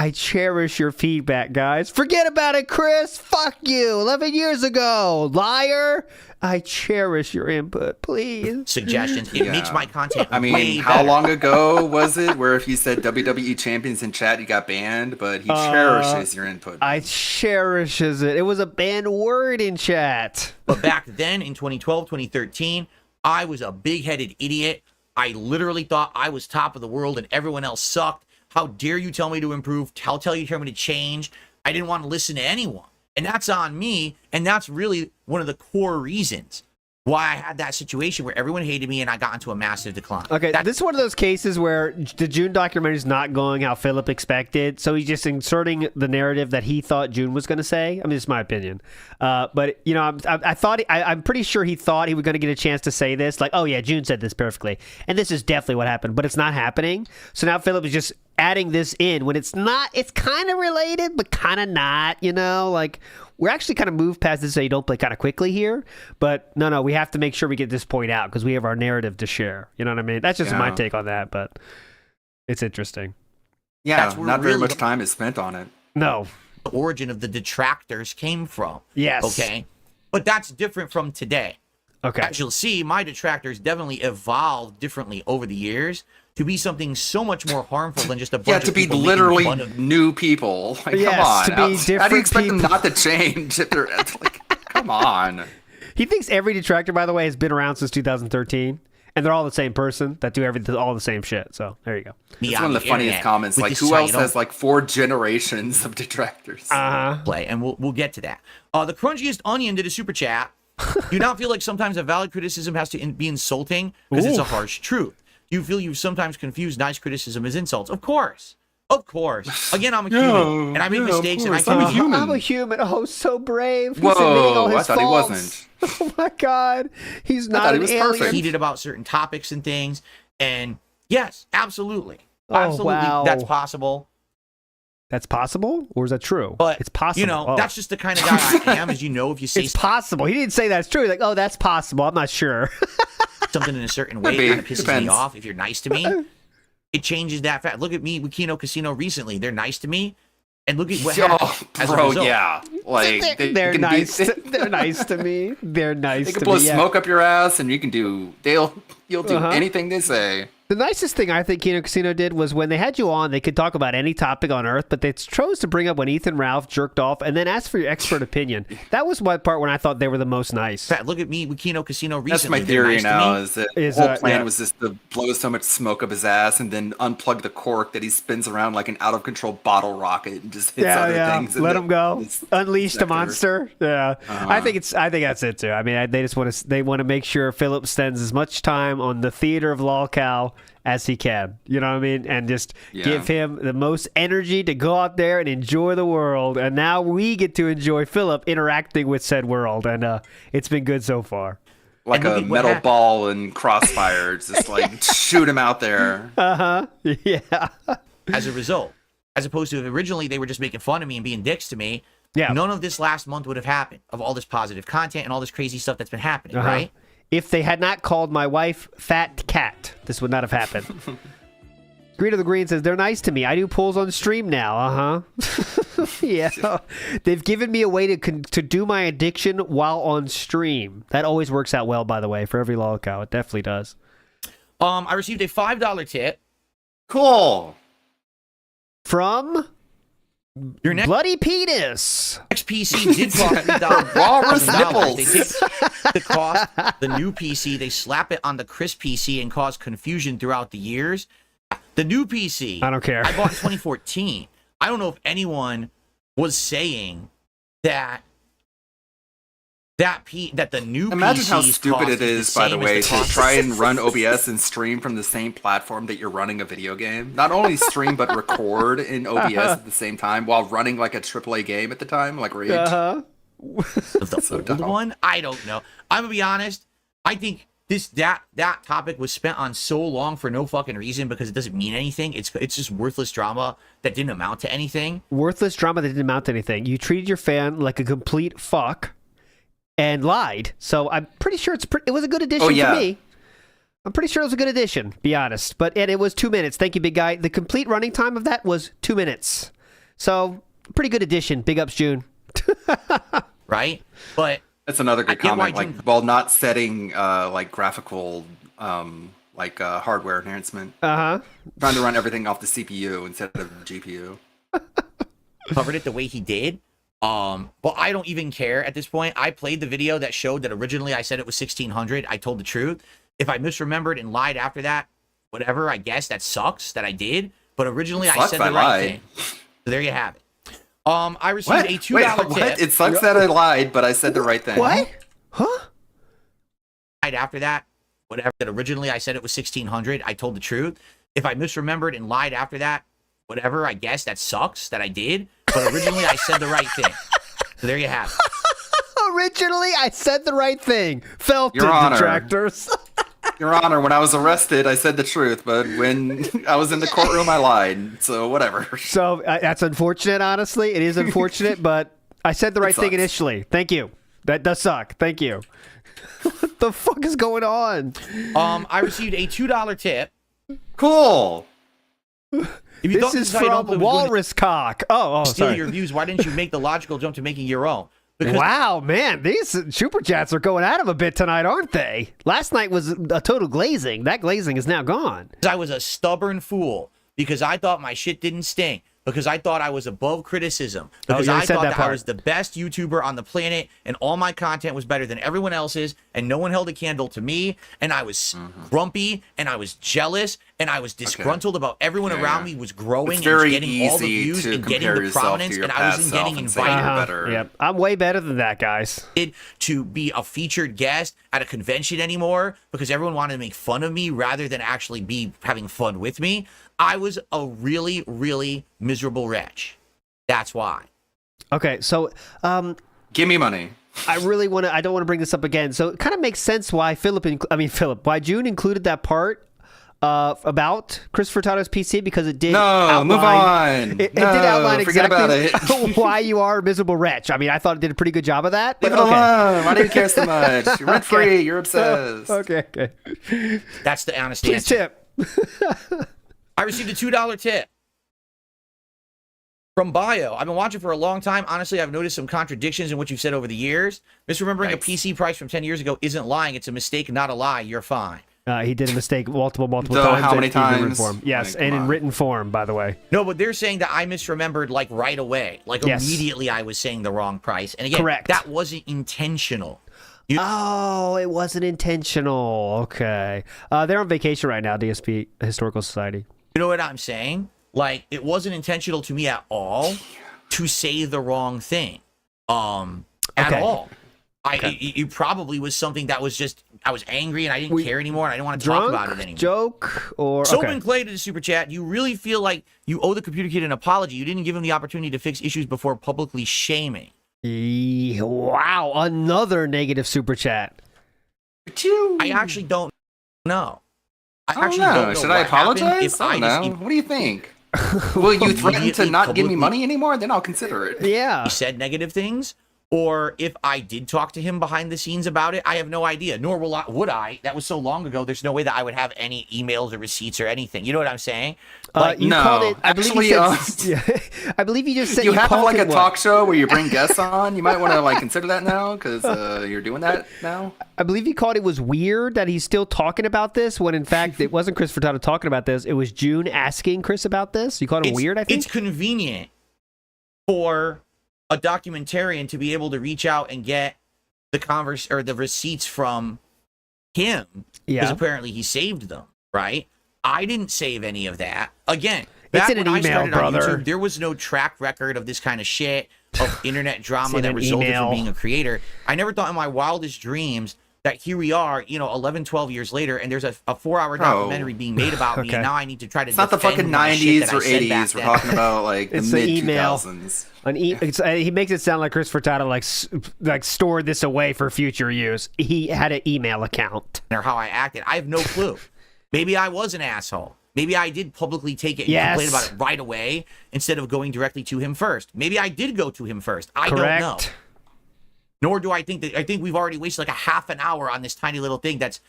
I cherish your feedback, guys. Forget about it, Chris. Fuck you. 11 years ago. Liar. I cherish your input, please. Suggestions. It makes my content I mean, way how better. long ago was it where if you said WWE champions in chat, you got banned, but he cherishes your input. I cherishes it. It was a banned word in chat. But back then in 2012, 2013, I was a big-headed idiot. I literally thought I was top of the world and everyone else sucked. How dare you tell me to improve? How tell you me to change? I didn't want to listen to anyone. And that's on me. And that's really one of the core reasons why I had that situation where everyone hated me and I got into a massive decline. Okay, this is one of those cases where the June documentary is not going how Philip expected, so he's just inserting the narrative that he thought June was going to say. I mean, it's my opinion. But, you know, I'm pretty sure he thought he was going to get a chance to say this, like, oh, yeah, June said this perfectly, and this is definitely what happened, but it's not happening. So now Philip is just adding this in when it's not. It's kind of related, but kind of not, you know, like... We're actually kind of moved past this so you don't play kind of quickly here. But no, we have to make sure we get this point out because we have our narrative to share. You know what I mean? That's just my take on that, but it's interesting. Yeah, not very much time is spent on it. No. The origin of the detractors came from. Yes. Okay? But that's different from today. Okay. As you'll see, my detractors definitely evolved differently over the years to be something so much more harmful than just a bunch to of be people literally making fun of new people. Like, Yes, come on. to be How do you different expect them people. not to change if they're like, come on. He thinks every detractor, by the way, has been around since 2013. And they're all the same person that do everything, all the same shit. So there you go. It's one of the funniest comments. Like, who else has like 4 generations of detractors? Play, and we'll get to that. The Crunchiest Onion did a super chat. Do you not feel like sometimes a valid criticism has to be insulting because it's a harsh truth? Do you feel you've sometimes confused nice criticism as insults? Of course. Of course. Again, I'm a human, and I make mistakes, and I I'm a can human. I'm a human. Oh, so brave. He's Whoa, admitting all his I thought he faults. wasn't. Oh my God, he's I not thought he an was alien. perfect. heated about certain topics and things. And yes, absolutely. Oh, Absolutely, wow. that's possible. That's possible, or is that true? But it's possible. You know, Oh. that's just the kind of guy I am. As you know, if you say It's possible. He didn't say that's true. He's like, oh, that's possible. I'm not sure. something in a certain way, Could be. it kind of pisses Depends. me off. If you're nice to me, it changes that fact. Look at me with Kino Casino recently. They're nice to me. And look at what happened as a bro, result. yeah. Like, they're can nice. Be, They're nice to me. They're nice they to can blow me. yeah. smoke up your ass, and you can do. You'll do Uh-huh. anything they say. The nicest thing I think Kino Casino did was when they had you on, they could talk about any topic on Earth, but they chose to bring up when Ethan Ralph jerked off and then ask for your expert opinion. That was one part when I thought they were the most nice. Fact, look at me with Kino Casino That's recently. my They're theory nice to now. me. Is that Is, the whole plan yeah. was just to blow so much smoke up his ass and then unplug the cork that he spins around like an out of control bottle rocket and just hits other things. Let and him go. it's Unleash the sector. monster. Yeah, Uh-huh. I think that's it too. I mean, they just want to make sure Philip spends as much time on the theater of lolcow as he can. You know what I mean? And just give him the most energy to go out there and enjoy the world. And now we get to enjoy Philip interacting with said world, and it's been good so far. Like And look a at what metal happened. ball and crossfire. It's just like shoot him out there. Yeah. As a result, as opposed to if originally they were just making fun of me and being dicks to me. Yeah. None of this last month would have happened of all this positive content and all this crazy stuff that's been happening, right? If they had not called my wife Fat Cat, this would not have happened. Green of the Green says, they're nice to me. I do polls on stream now. Uh-huh. Yeah. They've given me a way to do my addiction while on stream. That always works out well, by the way, for every lolcow. It definitely does. I received a $5 tip. Cool. From your next Bloody Penis. Next PC did cost $3,000. Walrus nipples. They take the cost, the new PC, they slap it on the Chris PC and cause confusion throughout the years. The new PC, I don't care. I bought in 2014. I don't know if anyone was saying that the new Imagine how PC's stupid cost it is, by the way, to try and run OBS and stream from the same platform that you're running a video game. Not only stream, but record in OBS at the same time while running like a AAA game at the time, like Rage. Uh-huh. The So old dumb. one? I don't know. I'm gonna be honest. I think that topic was spent on so long for no fucking reason because it doesn't mean anything. It's just worthless drama that didn't amount to anything. Worthless drama that didn't amount to anything. You treated your fan like a complete fuck and lied. So I'm pretty sure it was a good addition for me. I'm pretty sure it was a good addition, be honest. And it was 2 minutes. Thank you, big guy. The complete running time of that was 2 minutes. So pretty good addition. Big ups, June. Right? But that's another good comment. Like, while not setting like graphical hardware enhancement. Uh-huh. Trying to run everything off the CPU instead of the GPU. Covered it the way he did. But I don't even care at this point. I played the video that showed that originally I said it was 1600. I told the truth. If I misremembered and lied after that, whatever, I guess that sucks that I did. But originally I said the right thing. So there you have it. I received a $2 tip. It sucks that I lied, but I said the right thing. What? Huh? Right after that, whatever, that originally I said it was 1600. I told the truth. If I misremembered and lied after that, whatever, I guess that sucks that I did. But originally I said the right thing. So there you have it. Originally I said the right thing. Felton Your Honor. detractors. Your Honor, when I was arrested, I said the truth, but when I was in the courtroom, I lied. So whatever. So that's unfortunate, honestly. It is unfortunate, but I said the right thing initially. Thank you. That does suck. Thank you. What the fuck is going on? I received a $2 tip. Cool. If you This is from Walrus Cock. Oh, steal sorry. your views. Why didn't you make the logical jump to making your own? Wow, man, these super chats are going at him a bit tonight, aren't they? Last night was a total glazing. That glazing is now gone. I was a stubborn fool because I thought my shit didn't stink. Because I thought I was above criticism. Because I thought that I was the best YouTuber on the planet and all my content was better than everyone else's and no one held a candle to me. And I was grumpy and I was jealous and I was disgruntled about everyone around me was growing and getting all the views and getting the prominence and I wasn't getting invited. Yep. I'm way better than that, guys. To be a featured guest at a convention anymore because everyone wanted to make fun of me rather than actually be having fun with me. I was a really, really miserable wretch. That's why. Okay, so give me money. I really want to. I don't want to bring this up again. So it kind of makes sense why why June included that part about Chris Furtado's PC because it did. Move on. It did outline forget exactly about it. why you are a miserable wretch. I mean, I thought it did a pretty good job of that. Leave it alone. Why do you care so much? You're rent free. You're obsessed. Okay. That's the honest Please answer. tip. I received a $2 tip from Bio. I've been watching for a long time. Honestly, I've noticed some contradictions in what you've said over the years. Misremembering a PC price from 10 years ago isn't lying. It's a mistake, not a lie. You're fine. He did a mistake multiple So times. how many in written times? form. Yes, and in written form, by the way. No, but they're saying that I misremembered like right away. Like immediately I was saying the wrong price. And again, that wasn't intentional. Oh, it wasn't intentional. Okay. They're on vacation right now, DSP Historical Society. You know what I'm saying? Like, it wasn't intentional to me at all to say the wrong thing. At all. It probably was something that was just, I was angry and I didn't care anymore and I didn't want to talk about it anymore. Joke or Soben Clay to the super chat. You really feel like you owe the computer kid an apology. You didn't give him the opportunity to fix issues before publicly shaming. Wow, another negative super chat. I actually don't know. I don't know. Should I apologize? I don't know. What do you think? Will you threaten to not give me money anymore? Then I'll consider it. Yeah. He said negative things, or if I did talk to him behind the scenes about it, I have no idea. Nor would I. That was so long ago. There's no way that I would have any emails or receipts or anything. You know what I'm saying? Like, you called it. I believe I believe you just said you have like a what? talk show where you bring guests on. You might want to like consider that now because you're doing that now. I believe he called it was weird that he's still talking about this when in fact it wasn't Chris Furtado talking about this. It was June asking Chris about this. You called it weird. I think it's convenient for a documentarian to be able to reach out and get the receipts from him because apparently he saved them, right? I didn't save any of that. Again, it's in an email, brother. On YouTube, there was no track record of this kind of shit, of internet drama that resulted from being a creator. I never thought in my wildest dreams that here we are, 11, 12 years later, and there's a 4-hour documentary being made about me, and now I need to try to. It's not the fucking 90s or 80s. We're talking about like the mid 2000s. He makes it sound like Chris Furtado like stored this away for future use. He had an email account. Or how I acted, I have no clue. Maybe I was an asshole. Maybe I did publicly take it and complain about it right away instead of going directly to him first. Maybe I did go to him first. I don't know. Nor do I think that. I think we've already wasted like a half an hour on this tiny little thing that's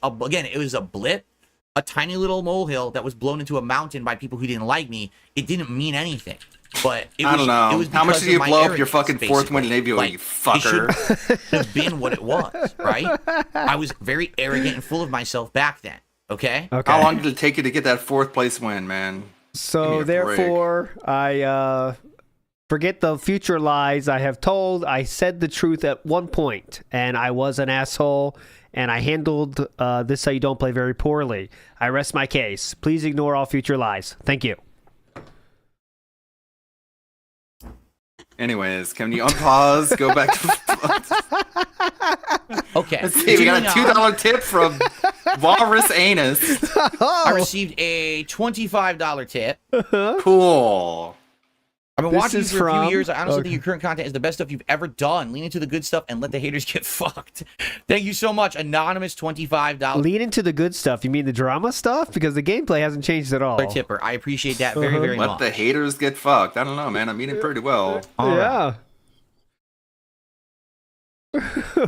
again, it was a blip, a tiny little molehill that was blown into a mountain by people who didn't like me. It didn't mean anything. But I don't know. It was how much did you blow up your fucking basically. fourth wind Navy, you fucker? It should have been what it was, right? I was very arrogant and full of myself back then. Okay. How long did it take you to get that 4th place win, man? So therefore, I forget the future lies I have told. I said the truth at one point, and I was an asshole, and I handled this how you don't play very poorly. I rest my case. Please ignore all future lies. Thank you. Anyways, can you unpause? Go back to. Okay. Let's see. We got a $2 tip from Walrus Anus. I received a $25 tip. Cool. I've been watching you for a few years. I honestly think your current content is the best stuff you've ever done. Lean into the good stuff and let the haters get fucked. Thank you so much. Anonymous $25. Lean into the good stuff. You mean the drama stuff? Because the gameplay hasn't changed at all. Tipper. I appreciate that very, very much. Let the haters get fucked. I don't know, man. I'm eating pretty well. Yeah.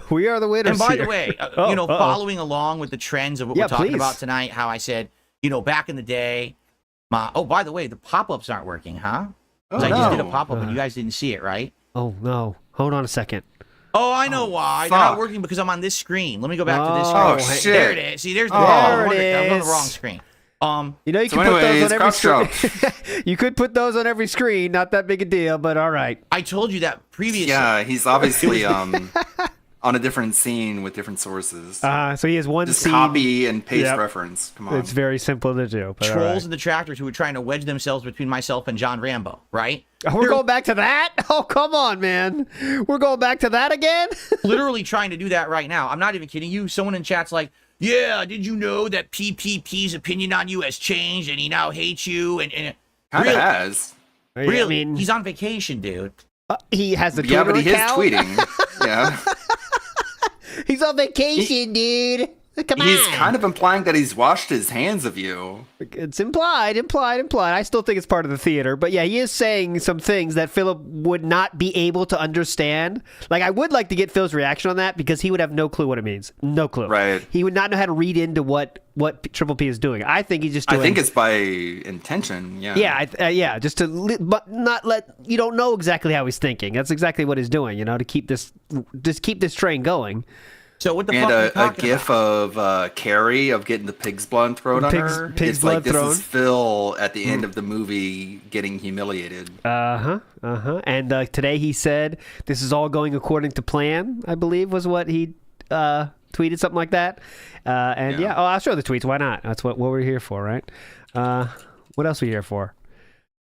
We are the winners. And by here. the way, following along with the trends of what we're talking about tonight, how I said, back in the day, by the way, the pop-ups aren't working, huh? I just did a pop-up and you guys didn't see it, right? Oh, no. Hold on a second. Oh, I know why. They're not working because I'm on this screen. Let me go back to this screen. Oh, shit. There it is. See, there's the there it is. I was on the wrong screen. You can put those on every screen. You could put those on every screen. Not that big a deal, but all right. I told you that previously. Yeah, he's obviously on a different scene with different sources. So he has one Just scene. copy and paste reference. Come on. It's very simple to do. But Trolls and detractors who were trying to wedge themselves between myself and John Rambo, right? We're going back to that? Oh, come on, man. We're going back to that again? Literally trying to do that right now. I'm not even kidding you. Someone in chat's like, yeah, did you know that PPP's opinion on you has changed and he now hates you? And kind of has. Really? I mean, he's on vacation, dude. He has a Twitter account. Yeah, but he is tweeting. Yeah. He's on vacation, dude. Come on. He's kind of implying that he's washed his hands of you. It's implied. I still think it's part of the theater. But yeah, he is saying some things that Philip would not be able to understand. Like, I would like to get Phil's reaction on that because he would have no clue what it means. No clue. Right. He would not know how to read into what Triple P is doing. I think he's just doing... I think it's by intention, yeah. Yeah, just to but not let... You don't know exactly how he's thinking. That's exactly what he's doing, to keep this train going. So what the fuck are you a gif of Carrie of getting the pig's blood thrown on her. Pig's it's blood like this thrown. is Phil at the end of the movie getting humiliated. And today he said this is all going according to plan. I believe was what he tweeted, something like that. I'll show the tweets. Why not? That's what we're here for, right? What else are we here for?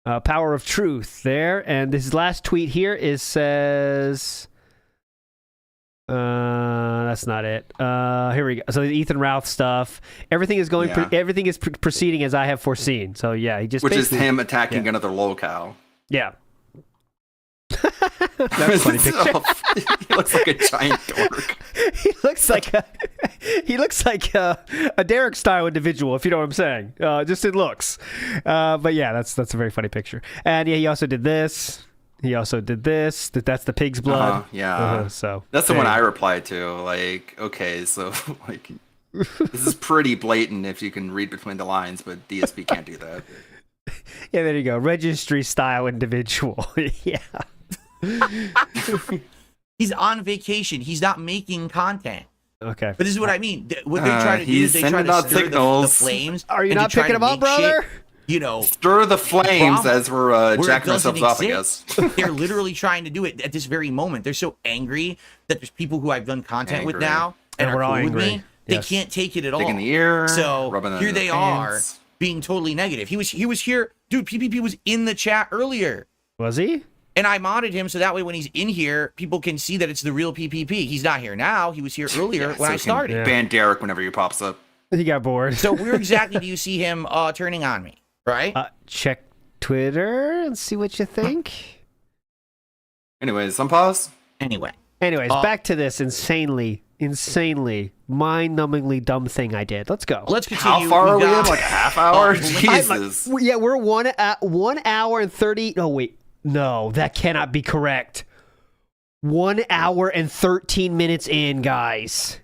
Power of truth there. And this last tweet here says. That's not it. Here we go. So the Ethan Routh stuff. Everything is going. Everything is proceeding as I have foreseen. So yeah, he just which is him attacking another locale. Yeah. That's a funny picture. He looks like a giant dork. He looks like a Derek style individual, if you know what I'm saying. Just in looks. But yeah, that's a very funny picture. And yeah, he also did this. He also did this. That's the pig's blood. Yeah. So that's the one I replied to. Like, okay, so like, this is pretty blatant if you can read between the lines, but DSP can't do that. Yeah, there you go. Registry style individual. Yeah. He's on vacation. He's not making content. Okay. But this is what I mean. What they're trying to do is they try to stir the flames. Are you not picking him up, brother? Shit, stir the flames as we're jacking ourselves off, I guess. They're literally trying to do it at this very moment. They're so angry that there's people who I've done content with now and are cool with me. They can't take it at all. Digging the ear, so rubbing here the they are being totally negative. He was here, dude. PPP was in the chat earlier. Was he? And I modded him so that way when he's in here, people can see that it's the real PPP. He's not here now. He was here earlier when I started. Ban Derek whenever he pops up. He got bored. So where exactly do you see him turning on me? Right? Check Twitter and see what you think. Anyways, some pause. Anyways, back to this insanely, mind-numbingly dumb thing I did. Let's go. Let's continue. How far are we in? Like a half hour? Jesus. Yeah, we're 1 hour and 30. Oh, wait. No, that cannot be correct. 1 hour and 13 minutes in, guys.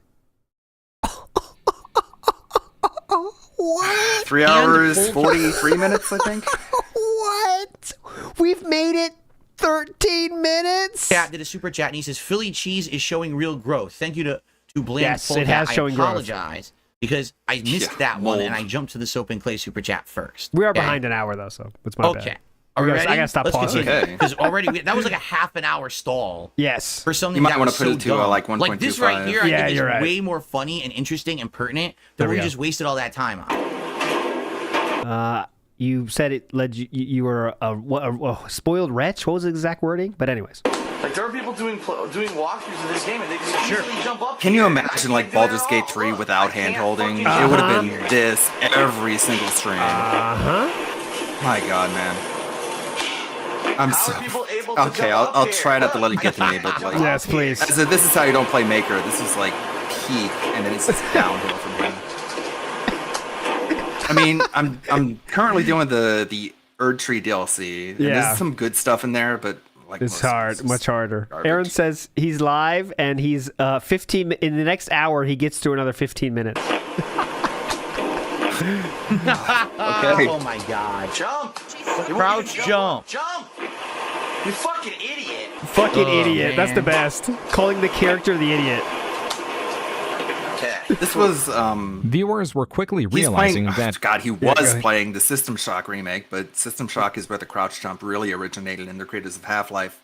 What? 3 hours, 43 minutes, I think. What? We've made it 13 minutes? Chat did a super chat and he says, Philly cheese is showing real growth. Thank you to Bland. Yes, it has showing growth. I apologize because I missed that one and I jumped to the Soap and Clay super chat first. We are behind an hour, though, so it's my bad. Are we ready? I gotta stop pausing. Because already that was like a half an hour stall. Yes. For something you might that want was to put so it to dumb. like 1.25. Like this right here, I think is right. way more funny and interesting and pertinent than we just wasted all that time on. You said it led you were a spoiled wretch. What was the exact wording? But anyways. Like there are people doing walkthroughs of this game and they just easily jump up. Can you imagine like Baldur's Gate 3 without hand holding? It would have been this every single stream. My God, man. I'm so okay. I'll try not to let it get to me, but like, yes, please. So this is how you don't play Maker. This is like peak, and then it's just downhill from here. I mean, I'm currently doing the Erd Tree DLC. And there's some good stuff in there, but like it's hard, much harder. Garbage. Aaron says he's live and he's 15 in the next hour. He gets to another 15 minutes. Okay. Oh my God! Jump! Crouch jump! Jump! You fucking idiot! Fucking idiot! Man. That's the best. Calling the character the idiot. This was viewers were quickly realizing that he was playing the System Shock remake, but System Shock is where the crouch jump really originated, and the creators of Half-Life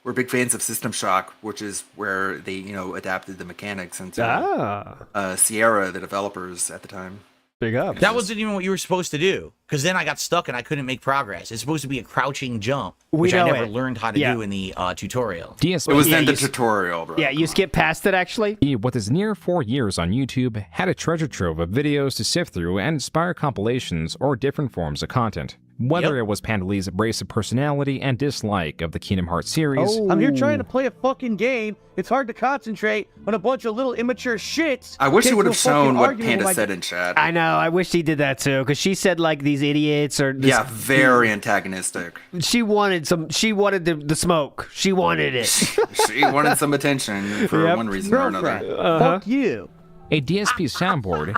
were big fans of System Shock, which is where they adapted the mechanics into Sierra, the developers at the time. Big up. That wasn't even what you were supposed to do, because then I got stuck and I couldn't make progress. It's supposed to be a crouching jump, which I never learned how to do in the tutorial. It was in the tutorial, bro. Yeah, you skipped past it, actually. With his near 4 years on YouTube, had a treasure trove of videos to sift through and inspire compilations or different forms of content. Whether it was Pandalee's abrasive personality and dislike of the Kingdom Hearts series. I'm here trying to play a fucking game. It's hard to concentrate on a bunch of little immature shits. I wish he would have shown what Panda said in chat. I know. I wish he did that too, because she said like these idiots or very antagonistic. She wanted the smoke. She wanted it. She wanted some attention for one reason or another. Fuck you. A DSP soundboard.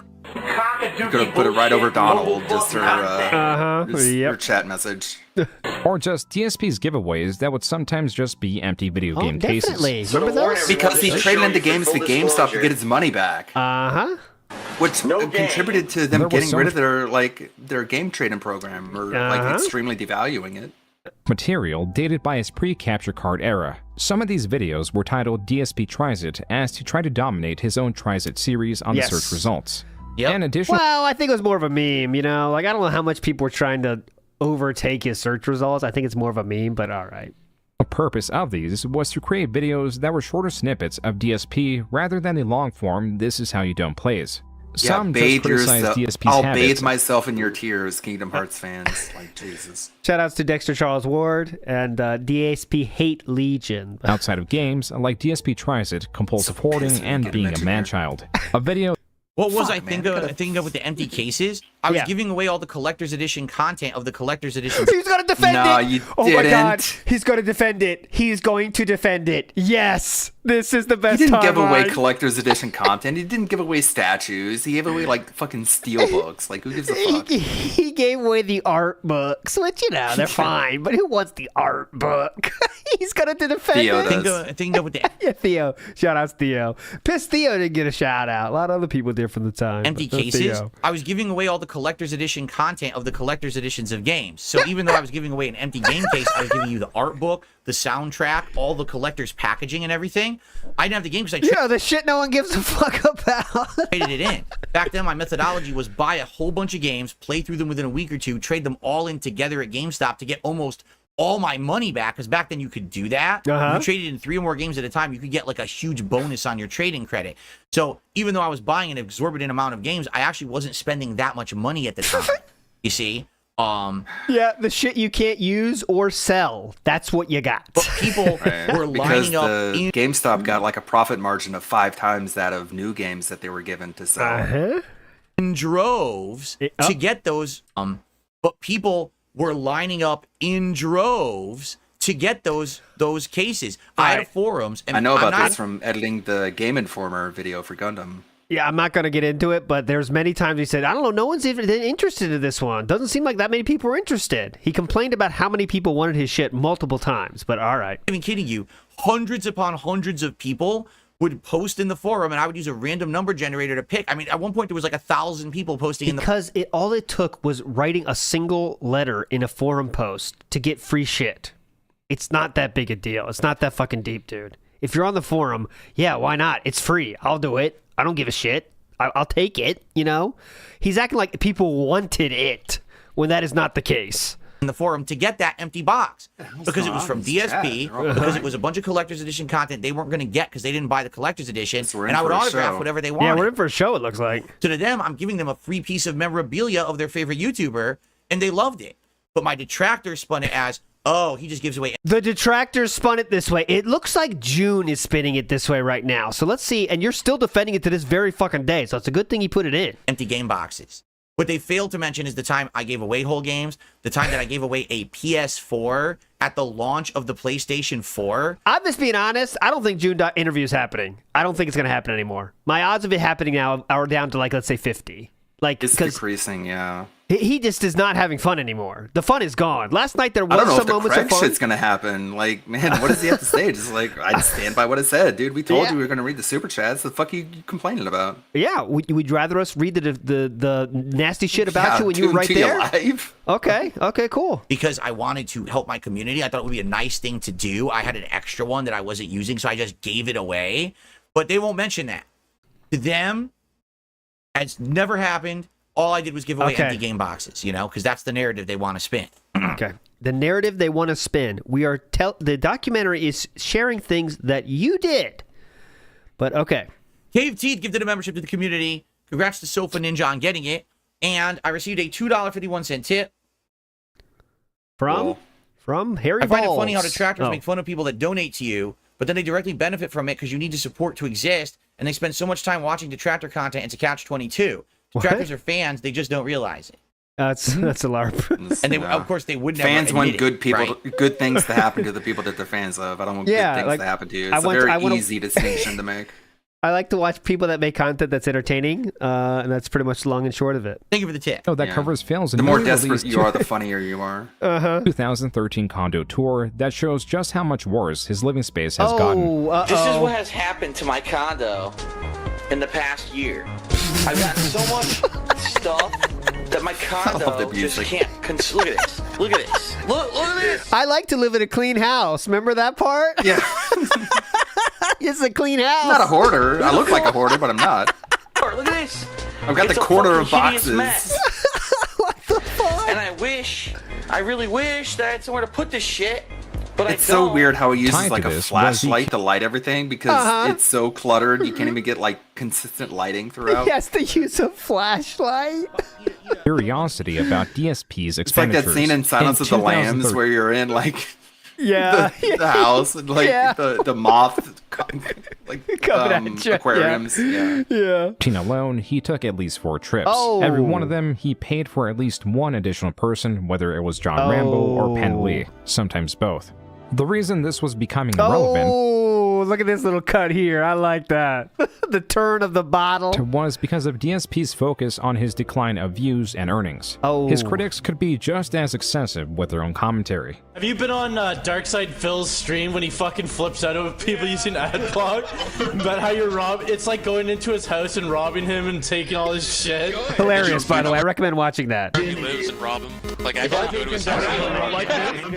You could have put it right over Donald, just her chat message. Or just DSP's giveaways that would sometimes just be empty video game cases. Remember those? Because he traded into games to GameStop to get his money back. Which contributed to them getting rid of their game trading program, or like extremely devaluing it. Material dated by his pre-capture card era. Some of these videos were titled DSP Tries It as to try to dominate his own Tries It series on the search results. In addition, well, I think it was more of a meme, Like, I don't know how much people were trying to overtake his search results. I think it's more of a meme, but all right. The purpose of these was to create videos that were shorter snippets of DSP rather than the long form "This is how you don't" plays. Some just criticize DSP's I'll habits. bathe myself in your tears, Kingdom Hearts fans. Like, Jesus. Shoutouts to Dexter Charles Ward and DSP Hate Legion. Outside of games, like DSP Tries It, compulsive hoarding, and being a man-child. A video... What was I thinking of with the empty cases? I was Yeah. giving away all the collector's edition content of the collector's edition. He's going to defend No, it. you Oh my God. didn't. He's going to defend it. He's going to defend it. Yes. This is the He best didn't give away timeline. collector's edition content. He didn't give away statues. He gave away like fucking steel books. Like who gives a fuck? He gave away the art books, which, you know, they're fine, but who wants the art book? He's going to defend Theo it. does. Think with the Yeah, Theo. Shout out to Theo. Piss Theo didn't get a shout out. A lot of other people did from the time. empty but no cases. Theo. I was giving away all the collector's edition content of the collector's editions of games. So even though I was giving away an empty game case, I was giving you the art book, the soundtrack, all the collector's packaging and everything. I didn't have the game because I Yeah, the shit no one gives a fuck about. traded it in. Back then, my methodology was buy a whole bunch of games, play through them within a week or two, trade them all in together at GameStop to get almost all my money back, because back then you could do that. Uh-huh. You traded in 3 or more games at a time, you could get like a huge bonus on your trading credit. So even though I was buying an exorbitant amount of games, I actually wasn't spending that much money at the time. You see? Yeah, the shit you can't use or sell. That's what you got. But people were Because lining up the GameStop got like a profit margin of 5 times that of new games that they were given to sell. Uh-huh. in droves to get those. But people were lining up in droves to get those cases. I had forums, and I know about I'm not- this from editing the Game Informer video for Gundam. Yeah, I'm not going to get into it, but there's many times he said, I don't know, no one's even interested in this one. Doesn't seem like that many people are interested. He complained about how many people wanted his shit multiple times, but all right. I'm even kidding you. Hundreds upon hundreds of people would post in the forum, and I would use a random number generator to pick. I mean, at one point there was like 1,000 people posting in the Because all it took was writing a single letter in a forum post to get free shit. It's not that big a deal. It's not that fucking deep, dude. If you're on the forum, yeah, why not? It's free. I'll do it. I don't give a shit. I'll take it, you know? He's acting like people wanted it when that is not the case. in the forum to get that empty box because it was from DSP, because it was a bunch of collector's edition content they weren't going to get because they didn't buy the collector's edition, and I would autograph whatever they wanted. Yeah, we're in for a show, it looks like. So to them, I'm giving them a free piece of memorabilia of their favorite YouTuber, and they loved it. But my detractors spun it as, oh, he just gives away. The detractors spun it this way. It looks like June is spinning it this way right now. So let's see. And you're still defending it to this very fucking day. So it's a good thing he put it in. Empty game boxes. What they failed to mention is the time I gave away whole games, the time that I gave away a PS4 at the launch of the PlayStation 4. I'm just being honest. I don't think June interview is happening. I don't think it's going to happen anymore. My odds of it happening now are down to, like, let's say 50. Like, it's decreasing, yeah. He just is not having fun anymore. The fun is gone. Last night there I don't was know some if the moments of Craig fun. shit's gonna happen. Like, man, what does he have to say? Just like, I'd stand by what it said, dude. We told you we were gonna read the super chats. The fuck are you complaining about? Yeah, would you rather us read the nasty shit about you when you were right to your there? life. Okay, cool. Because I wanted to help my community. I thought it would be a nice thing to do. I had an extra one that I wasn't using, so I just gave it away. But they won't mention that. To them, it's never happened. All I did was give away empty game boxes, you know, because that's the narrative they want to spin. Okay. The narrative they want to spin. The documentary is sharing things that you did. But okay. Cave Teeth gifted a membership to the community. Congrats to Sofa Ninja on getting it. And I received a $2.51 tip. From Harry I find it Balls. funny how detractors Oh. make fun of people that donate to you, but then they directly benefit from it because you need to support to exist, and they spend so much time watching detractor content. It's a catch-22. Detractors are fans, they just don't realize it. That's a LARP. And they, of course, they would never Fans want admit good it, people, right? good things to happen to the people that they're fans of. I don't want good things to happen to you. It's a very easy distinction to make. I like to watch people that make content that's entertaining, and that's pretty much the long and short of it. Thank you for the tip. Oh, that covers fails. The more desperate you are, the funnier you are. 2013 condo tour that shows just how much worse his living space has gotten. This is what has happened to my condo in the past year. I've gotten so much stuff that my condo just can't. Look at this. Look at this. Look at this. I like to live in a clean house. Remember that part? Yeah. It's a clean house. I'm not a hoarder. I look like a hoarder, but I'm not. Look at this. I've got It's the a corner of fucking hideous boxes. mess. What the fuck? And I really wish that I had somewhere to put this shit. But It's I don't. so weird how he uses Tied to like a this was flashlight to light everything because it's so cluttered. You can't even get like consistent lighting throughout. He has to use a flashlight. Curiosity about DSP's It's like expenditures. that scene in Silence of the Lambs where you're in like Yeah. the house, and, like Yeah. the moth, like Coming at you. aquariums. Yeah. Alone, he took at least 4 trips. Oh. Every one of them, he paid for at least one additional person, whether it was John Rambo or Penn Lee, sometimes both. The reason this was becoming irrelevant look at this little cut here. I like that. The turn of the bottle. was because of DSP's focus on his decline of views and earnings. His critics could be just as excessive with their own commentary. Have you been on Darkside Phil's stream when he fucking flips out of people using adblock? About how you're it's like going into his house and robbing him and taking all his shit. Hilarious, by the way. I recommend watching that. He lives and rob him. Like, I gotta go to his house.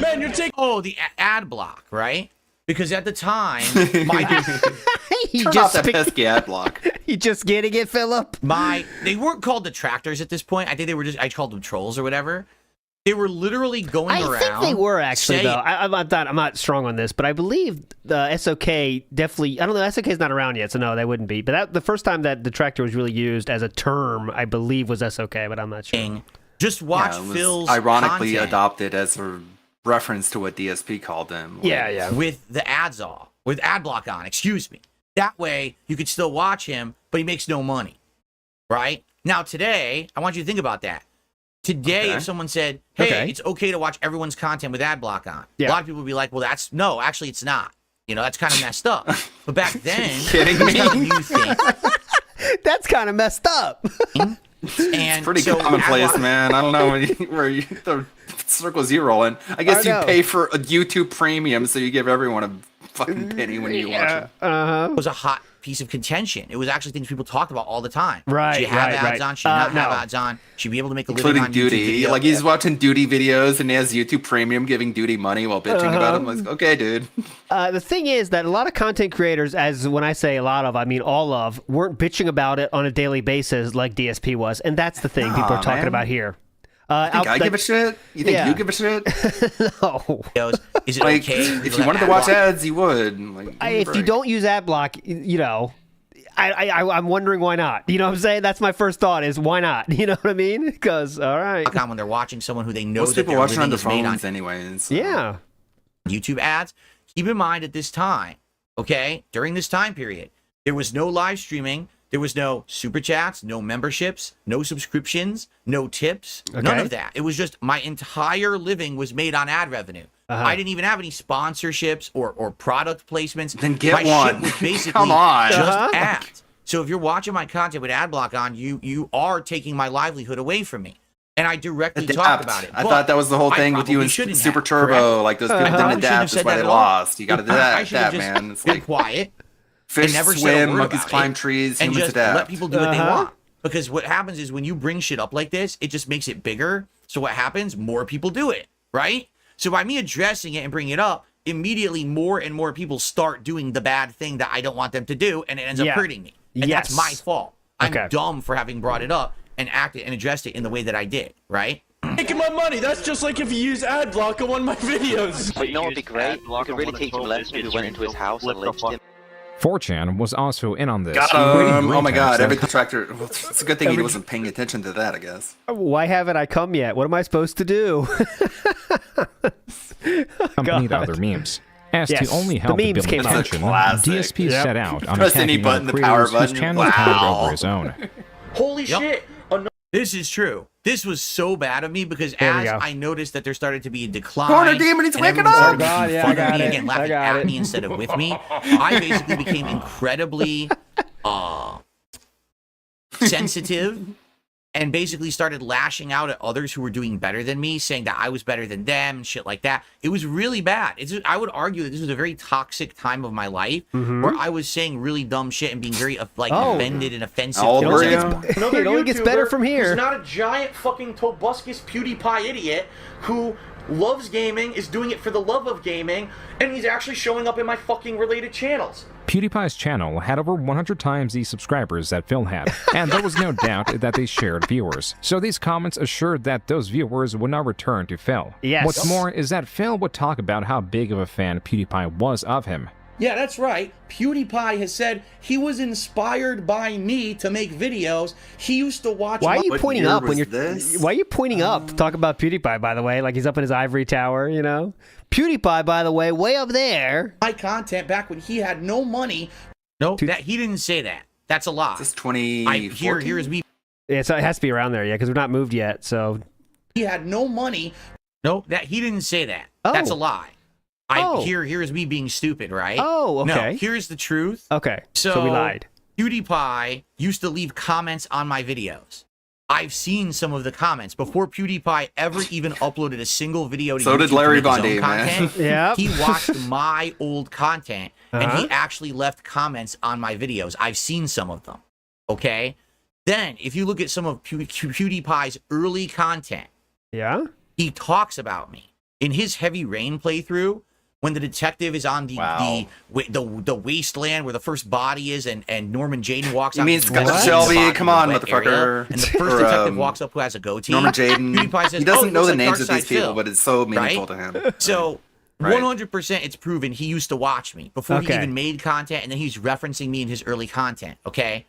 Man, you're taking the ad block, right? Because at the time, he Turn just off that pesky ad block. You just getting it, Philip? They weren't called detractors at this point. I think they were I called them trolls or whatever. They were literally going around. I think they were actually though. I'm not strong on this, but I believe the SOK definitely. I don't know. SOK is not around yet, so no, they wouldn't be. But the first time that detractor was really used as a term, I believe, was SOK, but I'm not sure. Just watch it was Phil's ironically content. adopted as a reference to what DSP called him. Yeah. With the ads off, with ad block on. Excuse me. That way you could still watch him, but he makes no money, right? Now today, I want you to think about that. Today, if someone said, hey, it's okay to watch everyone's content with ad block on, a lot of people would be like, well, actually it's not. You know, that's kind of messed up. But back then, kidding me? Kind of new thing. That's kind of messed up. And it's pretty commonplace, man. I don't know where the circles you roll in. I guess you pay for a YouTube premium, so you give everyone a fucking penny when you watch it. It was a hot piece of contention. It was actually things people talked about all the time. Right. Should you have ads on? Should you not have ads on? Should you be able to make a living on Duty. YouTube Like he's watching Duty videos and he has YouTube Premium giving Duty money while bitching about him. Like, okay, dude. The thing is that a lot of content creators, as when I say a lot of, I mean all of, weren't bitching about it on a daily basis like DSP was, and that's the thing people are talking about here. You think I give a shit? You think you give a shit? No. Is it like, okay? If you wanted to watch ads, you would. Like, if you don't use ad block, you know, I'm wondering why not. You know what I'm saying? That's my first thought is why not? You know what I mean? Because, all right. When they're watching someone who they know Most that people their watching on living their is made phones on. anyways. So. Yeah. YouTube ads. Keep in mind at this time, okay, during this time period, there was no live streaming. There was no super chats, no memberships, no subscriptions, no tips, none of that. It was just my entire living was made on ad revenue. I didn't even have any sponsorships or product placements. Then get my one. Shit was basically Come on. just ads. So if you're watching my content with ad block on, you are taking my livelihood away from me. And I directly talk about it. I thought that was the whole thing with you and Super Turbo. Like those people didn't adapt. That's why they lost. You got to do that, man. It's like quiet. Fish never swim, monkeys climb trees, and humans just adapt. let people do what they want. Because what happens is when you bring shit up like this, it just makes it bigger. So what happens? More people do it, right? So by me addressing it and bringing it up, immediately more and more people start doing the bad thing that I don't want them to do, and it ends up hurting me. And that's my fault. I'm dumb for having brought it up and acted and addressed it in the way that I did, right? Making my money. That's just like if you use ad block on one of my videos. But you know what would be great? You could really teach him lessons if we went into his house and lynched him. 4chan was also in on this. Oh my god, every detractor. Well, it's a good thing he wasn't paying attention to that, I guess. Why haven't I come yet? What am I supposed to do? Accompanied other memes. As to only help the build attention, DSP set out on Press any attacking button, other the power creators whose button. channels powered over his own. Holy shit! This is true. This was so bad of me because as I noticed that there started to be a decline, Corner demon, he's waking up! I got it. Again, laughing at me instead of with me. I basically became incredibly sensitive and basically started lashing out at others who were doing better than me, saying that I was better than them and shit like that. It was really bad. I would argue that this was a very toxic time of my life where I was saying really dumb shit and being very offended and offensive. It only gets better from here. He's not a giant fucking Tobuscus PewDiePie idiot who loves gaming, is doing it for the love of gaming, and he's actually showing up in my fucking related channels. PewDiePie's channel had over 100 times the subscribers that Phil had, and there was no doubt that they shared viewers. So these comments assured that those viewers would not return to Phil. Yes. What's more is that Phil would talk about how big of a fan PewDiePie was of him. Yeah, that's right. PewDiePie has said he was inspired by me to make videos. He used to watch. Why are you pointing up when you're? this? Why are you pointing up to talk about PewDiePie? By the way, like he's up in his ivory tower, you know. PewDiePie, by the way, way up there. My content back when he had no money. No, that he didn't say that. That's a lie. This 2014? Here's me. Yeah, so it has to be around there, yeah, because we're not moved yet. So he had no money. No, that he didn't say that. That's a lie. Here's me being stupid, right? Oh, okay. No, here's the truth. Okay, so we lied. PewDiePie used to leave comments on my videos. I've seen some of the comments before PewDiePie ever even uploaded a single video to YouTube. So did Larry to make Von his own D, man. content. Yep. He watched my old content, and he actually left comments on my videos. I've seen some of them, okay? Then, if you look at some of PewDiePie's early content, yeah, he talks about me. In his Heavy Rain playthrough, when the detective is on the wasteland where the first body is, and Norman Jaden walks out. You mean Scott Shelby? Come on, motherfucker. Area, and the first detective walks up who has a goatee. Norman Jaden. PewDiePie says, He doesn't know the like names of Darkside these people, Phil, but it's so meaningful right? to him. So, Right. 100% it's proven he used to watch me before he even made content, and then he's referencing me in his early content, okay?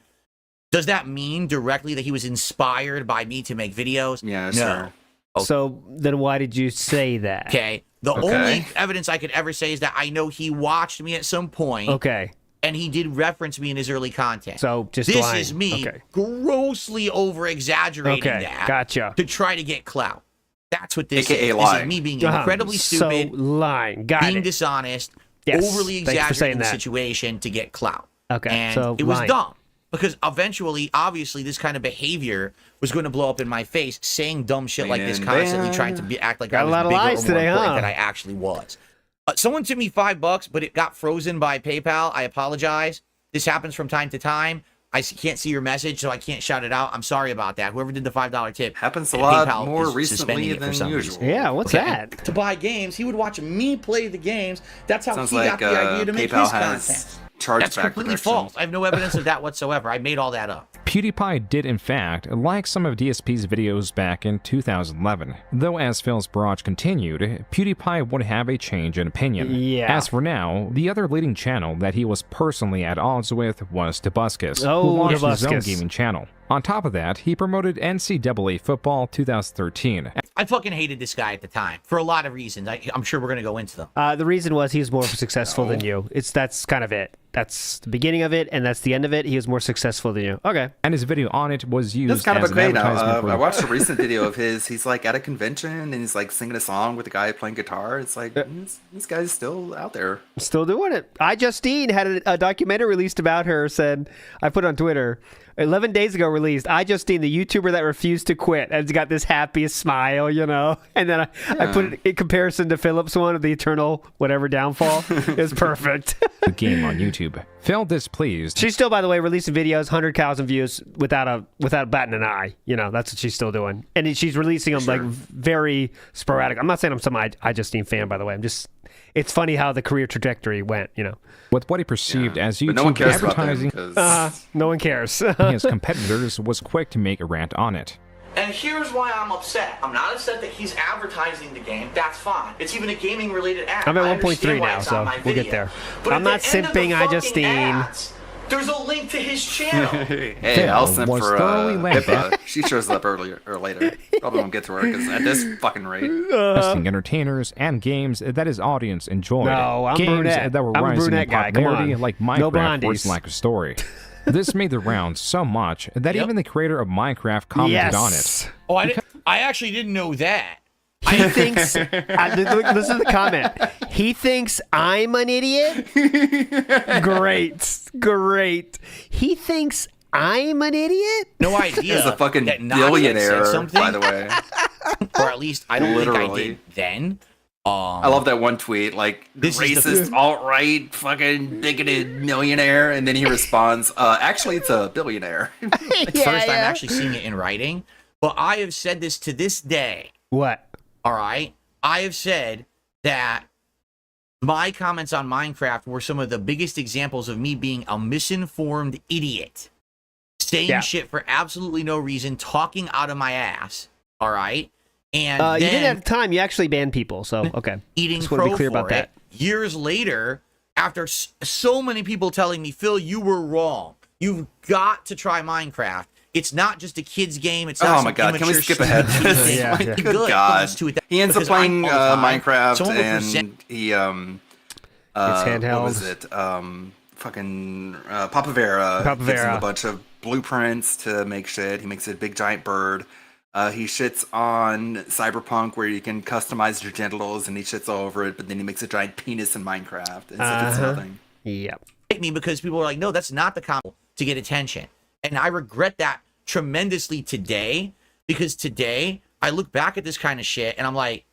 Does that mean directly that he was inspired by me to make videos? Yeah, no. sure. Okay. So then why did you say that? Okay. The only evidence I could ever say is that I know he watched me at some point. Okay. And he did reference me in his early content. So just this lying. is me grossly over exaggerating that. Gotcha. To try to get clout. That's what this AKA is. lying. This is me being incredibly stupid. So lying. Being dishonest. Yes. Overly exaggerating the situation to get clout. Okay. And so it was lying. dumb. Because eventually, obviously, this kind of behavior was going to blow up in my face, saying dumb shit like this constantly, trying to act like I was bigger or more important than I actually was. Someone tipped me $5, but it got frozen by PayPal. I apologize. This happens from time to time. I can't see your message, so I can't shout it out. I'm sorry about that. Whoever did the $5 tip happens a lot PayPal more is suspending recently it for than some usual. reason. Yeah, what's that? To buy games, he would watch me play the games. That's how Sounds he like, got the idea to make PayPal his has content. That's completely false. I have no evidence of that whatsoever. I made all that up. PewDiePie did in fact like some of DSP's videos back in 2011, though as Phil's barrage continued, PewDiePie would have a change in opinion. Yeah. As for now, the other leading channel that he was personally at odds with was Tobuscus, Oh, who launched his own Tobuscus. gaming channel. On top of that, he promoted NCAA Football 2013. I fucking hated this guy at the time for a lot of reasons. I'm sure we're going to go into them. The reason was he was more successful than you. That's kind of it. That's the beginning of it, and that's the end of it. He was more successful than you. Okay. And his video on it was used That's kind of as a an great now. advertisement for I watched a recent video of his. He's like at a convention and he's like singing a song with a guy playing guitar. It's like this guy's still out there. Still doing it. Justine had a documentary released about her. Said, I put on Twitter, 11 days ago released. Justine, the YouTuber that refused to quit, and got this happy smile, you know. And then I put it in comparison to Philip's one of the eternal whatever downfall. It's perfect. the game on YouTube. Phil displeased. She's still, by the way, releasing videos, 100,000 views without batting an eye. You know, that's what she's still doing, and she's releasing them like very sporadic. I'm not saying I'm some Justine fan, by the way. It's funny how the career trajectory went. You know, with what he perceived as YouTube no one cares advertising, about them no one cares. his competitors was quick to make a rant on it. And here's why I'm upset. I'm not upset that he's advertising the game. That's fine. It's even a gaming-related ad. I'm at I 1.3 understand why now, it's so on my we'll get video. there. But I'm at not the end of the simping, fucking Justine. ads, there's a link to his channel. Hey, I'll simp was for thoroughly laughed Pippa. She shows up earlier or later. Probably won't get to her because at this fucking rate. Testing entertainers and games that his audience enjoyed. No, I'm games brunette. that were I'm a rising brunette in guy. Come popularity, on. like No Minecraft blondies. for its lack of story. This made the rounds so much that even the creator of Minecraft commented on it. Oh, I actually didn't know that. He thinks. Listen to the comment. He thinks I'm an idiot. Great. He thinks I'm an idiot. No idea. He's a fucking that Nadia said billionaire, something, by the way. or at least I don't think I Literally. did then. I love that one tweet, like This is the- racist, alt-right, fucking bigoted millionaire, and then he responds, actually, it's a billionaire. First, I'm actually seeing it in writing, but I have said this to this day. What? All right, I have said that my comments on Minecraft were some of the biggest examples of me being a misinformed idiot, saying shit for absolutely no reason, talking out of my ass. All right. And you then didn't have time. You actually banned people, so okay. eating Just want to crow be clear for about it. that. Years later, after so many people telling me, Phil, you were wrong. You've got to try Minecraft. It's not just a kid's game. It's not Oh my god, can we skip ahead? Yeah. Good god. He ends up playing Minecraft and he it's handheld. What was it? Fucking Papavera gives him a bunch of blueprints to make shit. He makes a big giant bird. He shits on Cyberpunk where you can customize your genitals and he shits all over it, but then he makes a giant penis in Minecraft. It's nothing. Yep. Me because people are like, no, that's not the combo to get attention. And I regret that tremendously today, because today I look back at this kind of shit and I'm like,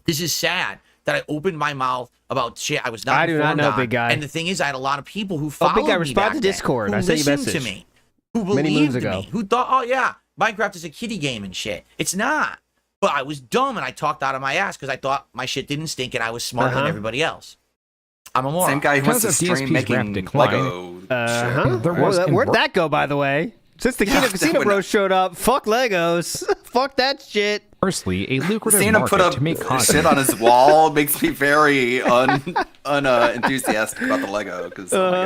this is sad that I opened my mouth about shit I was not I do not know, on. Big Guy. And the thing is, I had a lot of people who followed Big Guy, me respond back to then, Discord. who I sent you a listened message to me, who many believed moons ago. me, who thought, oh yeah, Minecraft is a kiddie game and shit. It's not. But I was dumb and I talked out of my ass because I thought my shit didn't stink and I was smarter than everybody else. I'm a moron. Same guy who wants to stream making Lego. Where'd that go, by the way? Since the Kino Casino Bros showed up, fuck Legos. Fuck that shit. Firstly, a lucrative Seeing him market put up to make content. shit on his wall makes me very enthusiastic about the Lego.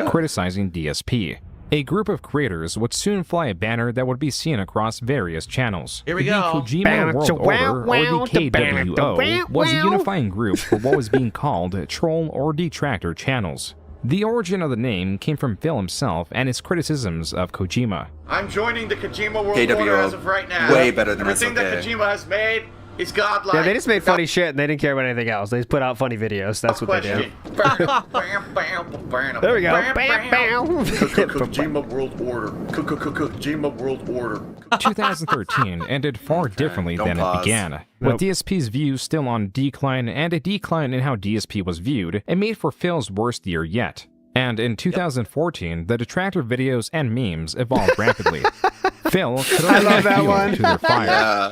Criticizing DSP. A group of creators would soon fly a banner that would be seen across various channels. Here we the go. Kojima World Order, or the KWO, was a unifying group for what was being called troll or detractor channels. The origin of the name came from Phil himself and his criticisms of Kojima. I'm joining the Kojima World KWO, Order as of right now. way better than Everything that Kojima has made is godlike. Yeah, they just made funny shit and they didn't care about anything else. They just put out funny videos. That's what they did. There we go. Kojima World Order. Kojima World Order. 2013 ended far differently than it began, with DSP's views still on decline and a decline in how DSP was viewed. It made for Phil's worst year yet. And in 2014, the detractor videos and memes evolved rapidly. Phil could only add fuel to their fire.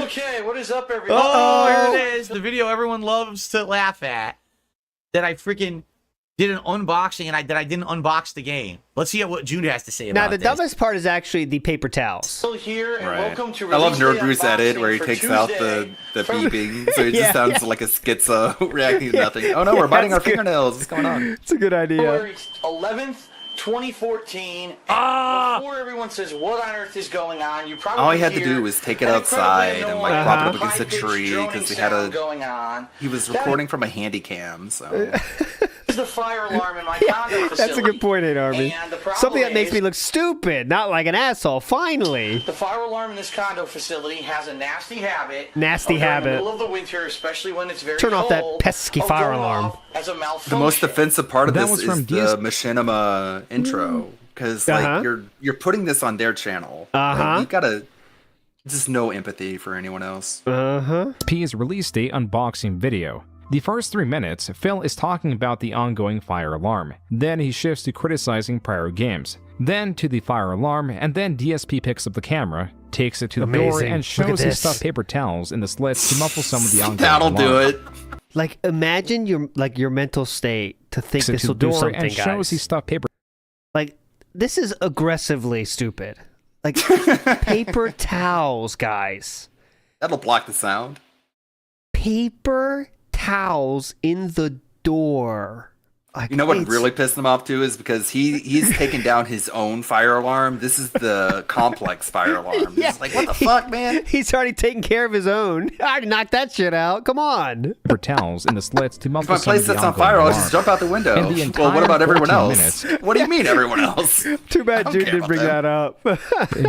Okay, what is up, everybody? Oh, here it is. The video everyone loves to laugh at. That I freaking did an unboxing and I didn't unbox the game. Let's see what June has to say about Now, the this. dumbest part is actually the paper towels. Still here, and welcome to I love Release Nerd Day Bruce edit where he Unboxing takes for out Tuesday. the beeping, so it just sounds like a schizo reacting to nothing. Oh no, we're biting our fingernails. What's going on? It's a good idea. February 11th, 2014. And before everyone says, what on earth is going on, you probably All he had to hear do was take it an outside incredibly and like annoying prop it up against a high-pitched tree droning because he had sound going on. he was recording from a handy cam, so. This is the fire alarm in my condo facility. That's a good point, Ed Army. And the problem Something that makes is- me look stupid, not like an asshole. Finally. The fire alarm in this condo facility has a nasty habit. Nasty of during habit. the middle of the winter, especially when it's very Turn off that cold, pesky of fire going alarm. off As a malfunction. The most offensive part of That this was is from the Machinima intro, because like you're putting this on their channel. Like, you gotta just no empathy for anyone else. P's release date unboxing video. The first 3 minutes, Phil is talking about the ongoing fire alarm. Then he shifts to criticizing prior games. Then to the fire alarm, and then DSP picks up the camera, takes it to the door, Amazing. and Look shows at his this. stuffed paper towels in the slits to muffle some of the ongoing That'll alarm. do it. Like, imagine your mental state to think Takes it this to will the do door something, and guys. shows his stuffed paper. Like, this is aggressively stupid. Like, paper towels, guys. That'll block the sound. Paper towels in the door. Like, You know what it's- really pissed him off too is because he's taken down his own fire alarm. This is the complex fire alarm. Yeah. It's like, what the fuck, man? He's already taken care of his own. I already knocked that shit out. Come on. Paper towels in the slits to If muffle my some of place the sets on ongoing fire, I'll alarm. just jump out the window. In the Well, what entire about everyone 14 else? minutes. What do you mean, everyone else? Too bad don't Jude care didn't about bring them. that up.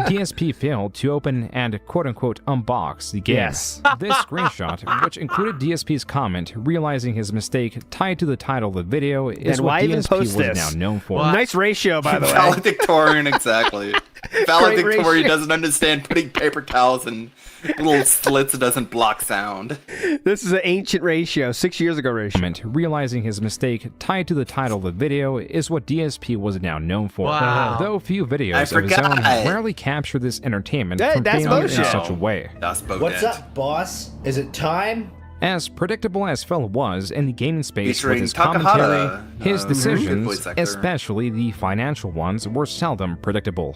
DSP failed to open and quote-unquote unbox the game. Yes. This screenshot, which included DSP's comment realizing his mistake tied to the title of the video, is And what why even DSP post was this? now known for. Nice ratio, by the way. Valedictorian, exactly. Great Valedictorian ratio. doesn't understand putting paper towels in little slits that doesn't block sound. This is an ancient ratio, 6 years ago ratio. Comment, realizing his mistake tied to the title of the video is what DSP was now known for. Wow. Though few I videos of his forgot. own rarely capture this entertainment Hey, from that's failing in bullshit. such a way. Das Bodent. What's up, boss? Is it time? As predictable as Phil was in the gaming space Featuring with his Takahata, commentary, his good decisions, voice actor. especially the financial ones, were seldom predictable.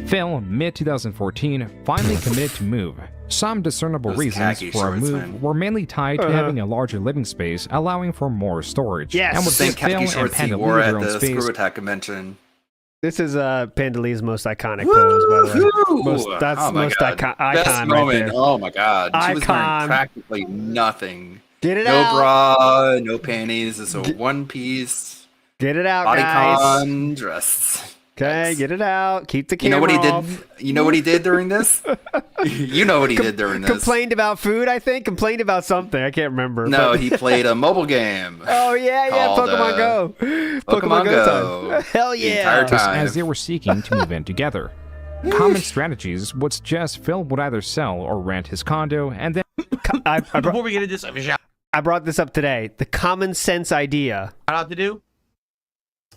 Phil, mid-2014, finally committed to move. Some discernible Those reasons khaki for a shorts, move man. were mainly tied to having a larger living space, allowing for more storage. Yes. And with Same this Phil khaki and shorts he Panda wore leaving at their own the space, Screw Attack convention. This is Pandalee's most iconic pose, by the way. That's Oh my most God. icon Best right moment. there. Oh my God. She was wearing Icon. practically nothing. Get it no out. bra, no panties. It's a one piece Get it out, guys. bodycon dress. Okay, get it out. Keep the You know camera what he off. did? You know what he did during this? You know what he did during this? Complained about food, I think. Complained about something. I can't remember. No, but- he played a mobile game. Oh yeah, called, Pokemon Go. Pokemon Go. Go. Hell The yeah. entire just time. as they were seeking to move in together. Common strategies would suggest Phil would either sell or rent his condo, and then Before we get into this, I brought this up today. The common sense idea. shout out to do.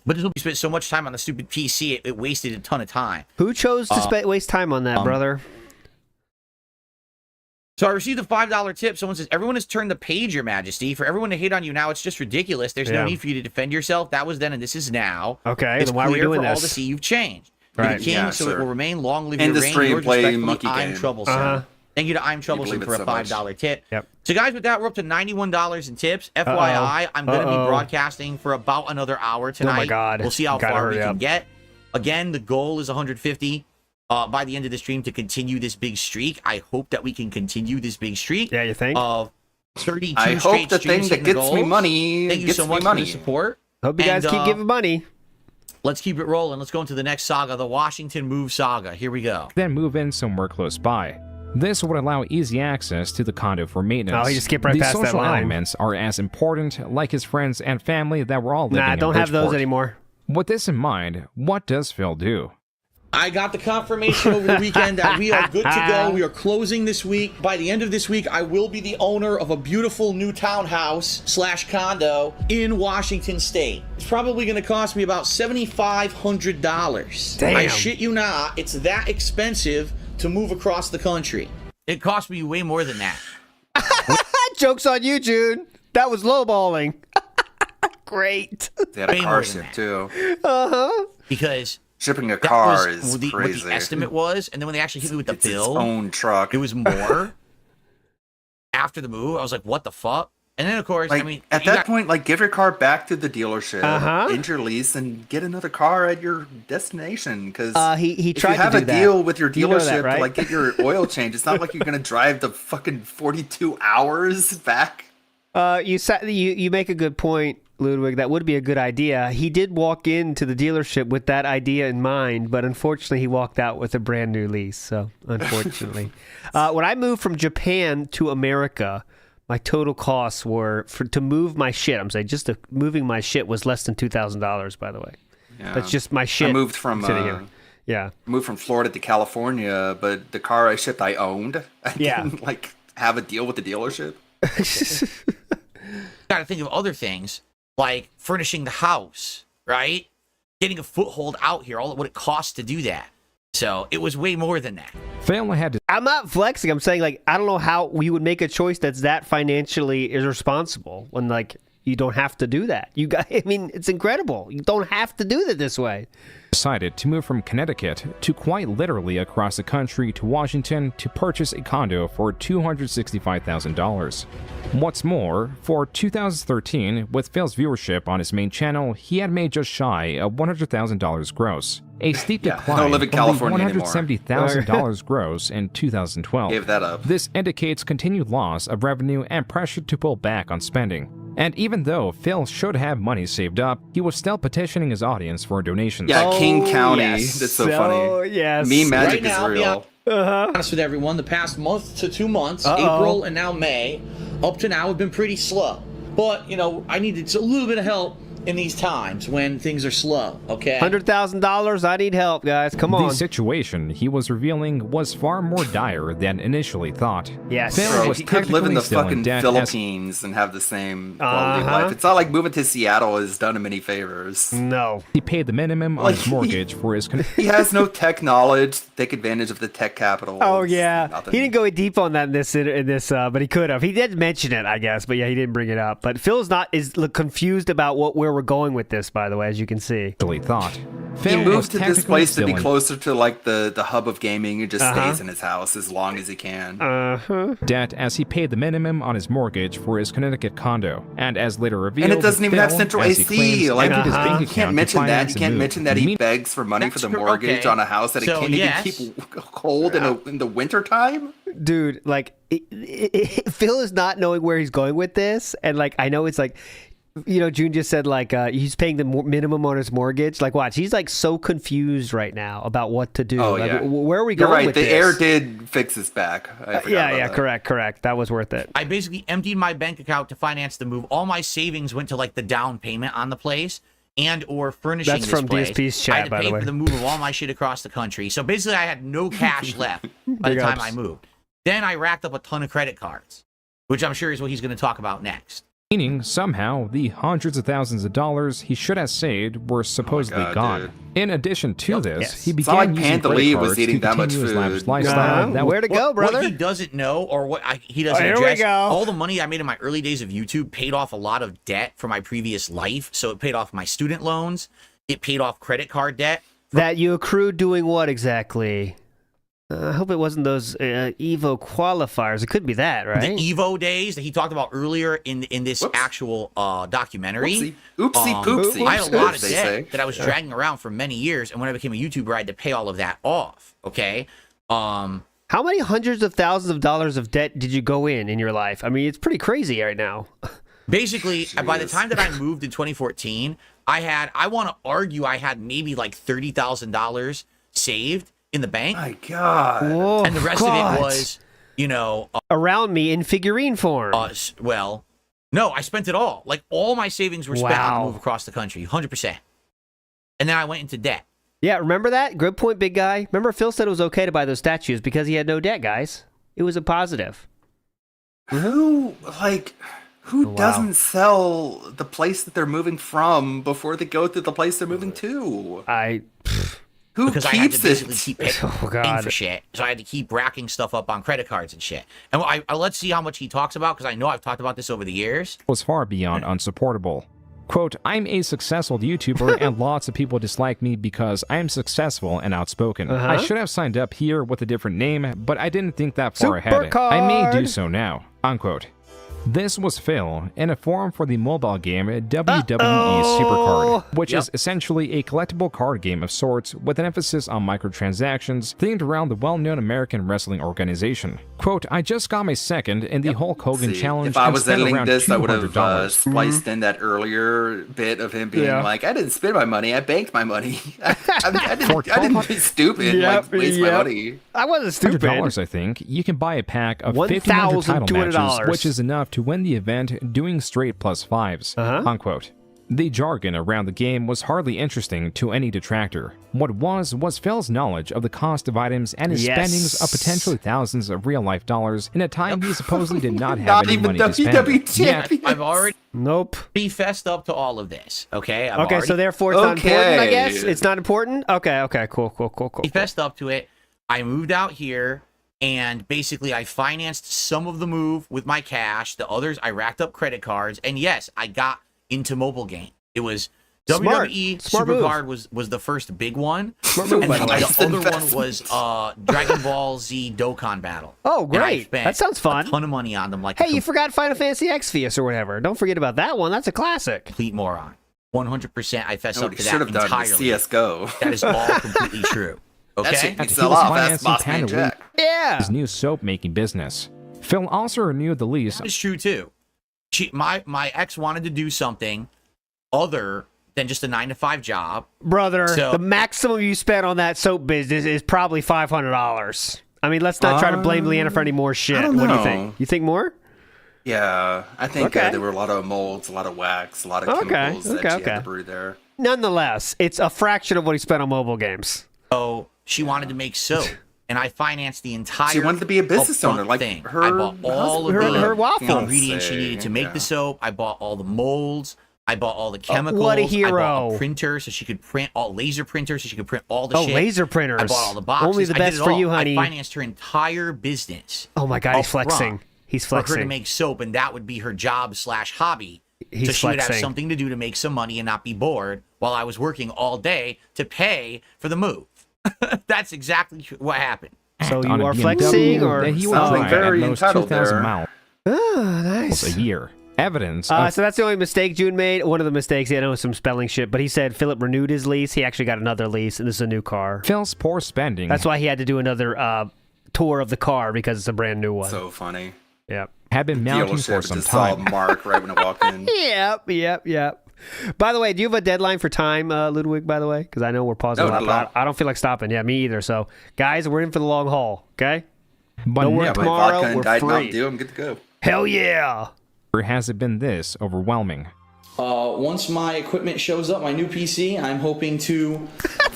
But we spent so much time on the stupid PC, it wasted a ton of time. Who chose to waste time on that, brother? So I received a $5 tip. Someone says, everyone has turned the page, Your Majesty. For everyone to hate on you now, it's just ridiculous. There's Yeah. no need for you to defend yourself. That was then and this is now. Okay, It's then why are we clear doing for all this? to see you've changed. You're Right. the king, Yeah, so sir. it will remain. Long live And your the reign. Yours screenplay respectfully, monkey I'm game. Troublesome. Thank you to I'm Troublesome believe for it a so much. $5 tip. Yep. So guys, with that, we're up to $91 in tips. FYI, I'm going to be broadcasting for about another hour tonight. God. We'll see how Gotta far we hurry can up. get. Again, the goal is 150 by the end of the stream to continue this big streak. I hope that we can continue this big streak. Yeah, you think? Of 32 I straight hope the thing streams that hitting the gets me goals. money Thank you gets so me much for money. the support. Hope you guys And, keep giving money. Let's keep it rolling. Let's go into the next saga, the Washington Move saga. Here we go. then move in somewhere close by. This would allow easy access to the condo for maintenance. Oh, he just skipped right the past that social line. elements are as important, like his friends and family that were all living Nah, in don't have those Bridgeport. anymore. With this in mind, what does Phil do? I got the confirmation over the weekend that we are good to go. We are closing this week. By the end of this week, I will be the owner of a beautiful new townhouse / condo in Washington State. It's probably going to cost me about $7,500. Damn. I shit you not. It's that expensive to move across the country. It cost me way more than that. Joke's on you, Jude. That was lowballing. Great. They had a Way car more than ship that. too. Uh-huh. Because Shipping a that car was is what crazy. the estimate was, and then when they actually hit me with the It's its bill, own truck. it was more. After the move, I was like, "What the fuck?" And then, of course, Like I mean, at you that got- point, like give your car back to the dealership, Uh-huh. end your lease, and get another car at your destination. Because He if tried you have to do a that. deal with your You know dealership that, right? to like get your oil change, it's not like you're gonna drive the fucking 42 hours back. You make a good point, Ludwig. That would be a good idea. He did walk into the dealership with that idea in mind, but unfortunately, he walked out with a brand new lease. So, unfortunately, when I moved from Japan to America, my total costs were to move my shit. I'm saying just moving my shit was less than $2,000. By the way, Yeah. that's just my shit. I moved from sitting here. Yeah. moved from Florida to California, but the car I shipped I owned. I Yeah. didn't like have a deal with the dealership. got to think of other things like furnishing the house, right? Getting a foothold out here, all what it costs to do that. So it was way more than that. Phil had to. I'm not flexing. I'm saying like I don't know how we would make a choice that's that financially irresponsible when like you don't have to do that. You got. I mean, it's incredible. You don't have to do it this way. Decided to move from Connecticut to quite literally across the country to Washington to purchase a condo for $265,000. What's more, for 2013, with Phil's viewership on his main channel, he had made just shy of $100,000 gross. A steep Yeah, decline don't live in from California the anymore. $170,000 gross in 2012. Gave that up. This indicates continued loss of revenue and pressure to pull back on spending. And even though Phil should have money saved up, he was still petitioning his audience for donations. Yeah, King County. yes. That's so Oh, funny. yes. Meme magic Right now, is real. Honest with everyone, the past month to 2 months, Uh-oh. April and now May, up to now have been pretty slow. But, you know, I needed a little bit of help in these times when things are slow, okay? $100,000. I need help, guys. Come on. The situation he was revealing was far more dire than initially thought. Yes. Phil Bro, was he could live in technically the still in fucking debt as Philippines and have the same quality of Uh-huh. life. It's not like moving to Seattle has done him any favors. No. he paid the minimum on Like, his mortgage for his. He has no tech knowledge to take advantage of the tech capital. Oh It's yeah, nothing. he didn't go deep on that in this, but he could have. He did mention it, I guess, but yeah, he didn't bring it up. But Phil's not is confused about where we're we're going with this, by the way, as you can see. Thought. He moved to this place to be still in- closer to like the hub of gaming and just stays in his house as long as he can. debt as he paid the minimum on his mortgage for his Connecticut condo, and as later revealed, And it doesn't even have Phil, central as he AC. claims, Like, emptied his bank you account can't to mention that. finance You the can't move. mention that he begs for money for the mortgage on a house that he can't even keep cold in the winter time. Dude, like Phil is not knowing where he's going with this, and like I know it's like, you know, June just said like he's paying the minimum on his mortgage. Like, watch, he's like so confused right now about what to do. Oh, like, yeah. Where are we You're going right. with The this? air did fix his back. I forgot about that. correct. That was worth it. I basically emptied my bank account to finance the move. All my savings went to like the down payment on the place and or furnishing That's this from place. DSP's chat, I had to by pay the way. for the move of all my shit across the country. So basically, I had no cash left by the Big time ups. I moved. Then I racked up a ton of credit cards, which I'm sure is what he's going to talk about next. Meaning, somehow, the hundreds of thousands of dollars he should have saved were supposedly God, gone. dude. In addition to this, he It's not began like using Panther credit Lee was cards eating to that much continue his lavish food. lifestyle. That Where to go, brother? What he doesn't know, or what he doesn't Here we address, go. all the money I made in my early days of YouTube paid off a lot of debt for my previous life. So it paid off my student loans. It paid off credit card debt. That you accrued doing what exactly? I hope it wasn't those Evo qualifiers. It could be that, right? The Evo days that he talked about earlier in this actual documentary. Oopsie poopsie. I had a lot of they debt say. that I was dragging around for many years, and when I became a YouTuber, I had to pay all of that off. Okay. How many hundreds of thousands of dollars of debt did you go in your life? I mean, it's pretty crazy right now. Basically, by the time that I moved in 2014, I want to argue I had maybe like $30,000 saved in the bank. My God. Oh, And the rest of it was, around me in figurine form. Well, no, I spent it all. Like all my savings were spent on the move across the country, 100%. And then I went into debt. Yeah, remember that? Good point, big guy. Remember Phil said it was okay to buy those statues because he had no debt, guys. It was a positive. Who doesn't sell the place that they're moving from before they go to the place they're moving to? Who Because I had to keeps basically it? keep paying for shit. So I had to keep racking stuff up on credit cards and shit. And let's see how much he talks about, because I know I've talked about this over the years. Was far beyond unsupportable. Quote, I'm a successful YouTuber and lots of people dislike me because I am successful and outspoken. I should have signed up here with a different name, but I didn't think that far ahead. I may do so now. Unquote. This was Phil in a forum for the mobile game WWE Supercard, which is essentially a collectible card game of sorts with an emphasis on microtransactions themed around the well-known American wrestling organization. Quote, I just got my second in the Hulk Hogan challenge. If I and was spent editing around this, I would have $200. spliced in that earlier bit of him being like, I didn't spend my money, I banked my money. I didn't be stupid, waste my money. I wasn't stupid. $100, I think. You can buy a pack of 1,500 title matches, which is enough to win the event doing straight plus fives. Unquote. The jargon around the game was hardly interesting to any detractor. What was Phil's knowledge of the cost of items and his spendings of potentially thousands of real-life dollars in a time he supposedly did not have any money to spend. Yeah, I've already Nope. fessed up to all of this. Okay. So therefore it's not important, I guess? It's not important? Okay, cool. He fessed up to it. I moved out here, and basically I financed some of the move with my cash. The others, I racked up credit cards. And yes, I got into mobile game. It was WWE Supercard was the first big one. Smart move, and by the way. the other one was Dragon Ball Z Dokkan Battle. Oh, And I great. spent That sounds fun. A ton of money on them. Like Hey, you forgot Final Fantasy Xvius or whatever. Don't forget about that one. That's a classic. complete moron. 100% I fess No, up he to should that have done entirely. CS:GO. That is all completely true. That Okay? shit He beats a was lot fast financing boss man Panda Jack. Yeah. his new soap-making business. Phil also renewed the lease. It's true too. My ex wanted to do something other than just a 9-to-5 job. Brother, So- the maximum you spent on that soap business is probably $500. I mean, let's not try to blame Leanna for any more shit. don't What do you know. think? You think more? Yeah, I think Okay. there were a lot of molds, a lot of wax, a lot of chemicals that she had to brew there. Nonetheless, it's a fraction of what he spent on mobile games. So she wanted to make soap, and I financed the entire. She wanted to be a business upfront owner, like thing. her I bought all of husband. the Her waffle. ingredients she needed to make the soap. I bought all the molds. I bought all the chemicals. what a I bought hero. a printer so she could print laser printers so she could print all the Oh, shit. laser printers. I bought all the boxes. Only the I did best it for all. you, honey. I financed her entire business. Oh my God, he's up front flexing. He's for her to flexing. make soap, and that would be her job / hobby He's so she would have flexing. something to do to make some money and not be bored while I was working all day to pay for the move. That's exactly what happened. So on you a are BMW flexing, or that he would Sounds drive very at most entitled 2,000 there. miles Ah, nice. a year. Evidence So of that's the only mistake June made. One of the mistakes, I know some spelling shit, but he said Philip renewed his lease. He actually got another lease, and this is a new car. Phil's poor spending. That's why he had to do another tour of the car, because it's a brand new one. So funny. Yep. Had been mounting for Dealership some just saw time. Mark right when I walked in. Yep. By the way, do you have a deadline for time, Ludwig, by the way? Because I know we're pausing No, a lot, not at all. but I don't feel like stopping. Yeah, me either. So, guys, we're in for the long haul, okay? But No work never tomorrow. Vodka and We're Diet free. Mountain Dew, I'm good to go. Hell yeah. has it been this overwhelming. Once my equipment shows up, my new PC, I'm hoping to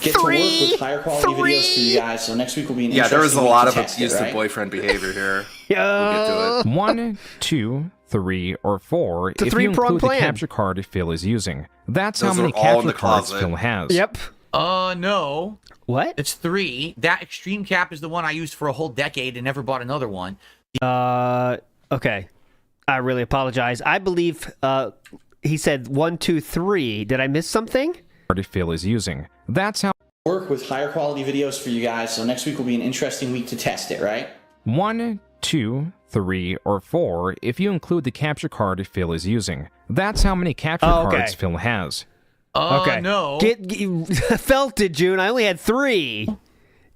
get to work with higher quality videos for you guys. So next week will be an Yeah, there was a interesting week lot to of test it, abusive right? boyfriend behavior here. We'll get to it. 1, 2, 3, or 4 It's a if you three-pronged include the plan. capture card Phil is using. That's Those how many are all in capture the cards closet. Phil has. Yep. No. What? It's 3. That extreme cap is the one I used for a whole decade and never bought another one. Okay. I really apologize. I believe he said 1, 2, 3. Did I miss something? Card Phil is using. That's how Work with higher quality videos for you guys. So next week will be an interesting week to test it, right? 1, 2, 3, or 4 if you include the capture card Phil is using. That's how many capture cards Phil has. Okay. No. Felt it, June. I only had 3.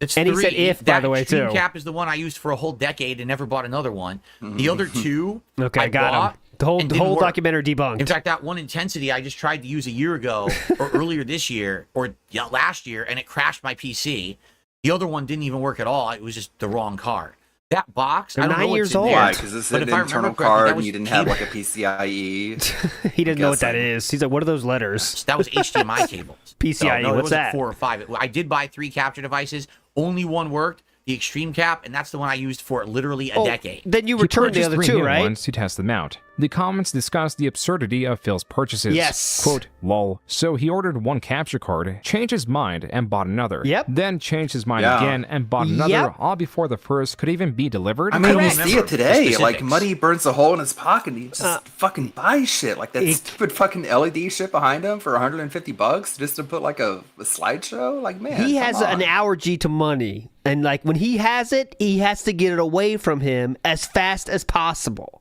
It's And 3. he said if, by the way, extreme too. cap is the one I used for a whole decade and never bought another one. The other 2, Okay, I got bought him. The and didn't whole work. documentary debunked. In fact, that one Intensity I just tried to use a year ago or earlier this year or last year, and it crashed my PC. The other one didn't even work at all. It was just the wrong card. That box, They're I don't 9 know years what's in old. there, Why? Because this is but an if I remember internal correctly, card that and was you didn't have cable. like a PCIe. He doesn't know what that guessing. is. He's like, what are those letters? That was HDMI cables. PCIe, No, it what's wasn't that? 4 or 5. I did buy 3 capture devices. Only one worked, the Extreme Cap, and that's the one I used for literally a decade. Then you He returned the purchased other 3 two, new right? ones to test them out. The comments discuss the absurdity of Phil's purchases. Yes. Quote, lol. So he ordered one capture card, changed his mind, and bought another. Yep. Then changed his mind Yeah. again and bought another, Yep. all before the first could even be delivered. I mean, we don't see remember it today. the Like, specifics. Muddy burns a hole in his pocket and he just fucking buys shit. Like that He- stupid fucking LED shit behind him for $150 just to put like a slideshow. Like, man, He come has on. an allergy to money. And like when he has it, he has to get it away from him as fast as possible.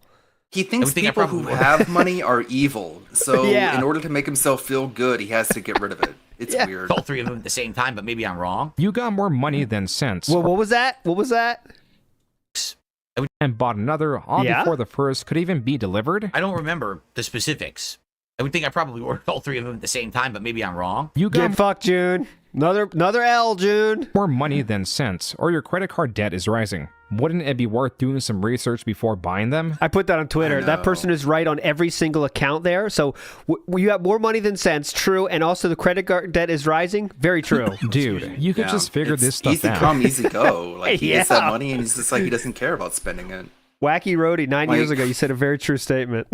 He thinks Everything I people probably who would. have money are evil. So Yeah. in order to make himself feel good, he has to get rid of it. It's weird. All 3 of them at the same time, but maybe I'm wrong. You got more money than sense. Well, what was that? What was that? And bought another, all Yeah? before the first could even be delivered. I don't remember the specifics. I would think I probably ordered all 3 of them at the same time, but maybe I'm wrong. You got Get fucked, June. Another L, June. more money than sense, or your credit card debt is rising. Wouldn't it be worth doing some research before buying them? I put that on Twitter. I That know. person is right on every single account there. So you have more money than sense, true, and also the credit card debt is rising. Very true. Dude, you could Yeah, just figure it's this stuff easy out. come, easy go. Like he gets that Yeah. money and he's just like he doesn't care about spending it. Wacky Roadie, 9 years Like- ago, you said a very true statement.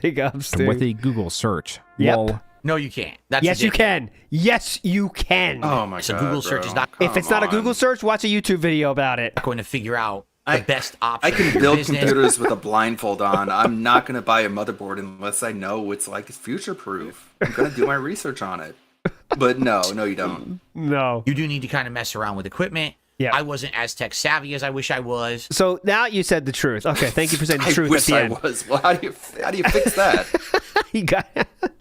Big ups, dude. With a Google search. Yep. Lol. No, you can't. That's Yes, you ridiculous. can. Yes, you can. Oh my So god. Google search bro. is not If it's not a Come Google on. search, watch a YouTube video about it. going to figure out the best option. I can for build business. computers with a blindfold on. I'm not going to buy a motherboard unless I know it's like future proof. I'm going to do my research on it. But no, you don't. No. You do need to kind of mess around with equipment. Yeah. I wasn't as tech savvy as I wish I was. So now you said the truth. Okay, thank you for saying the I truth at wish the I end. was. Well, how do you fix that? You got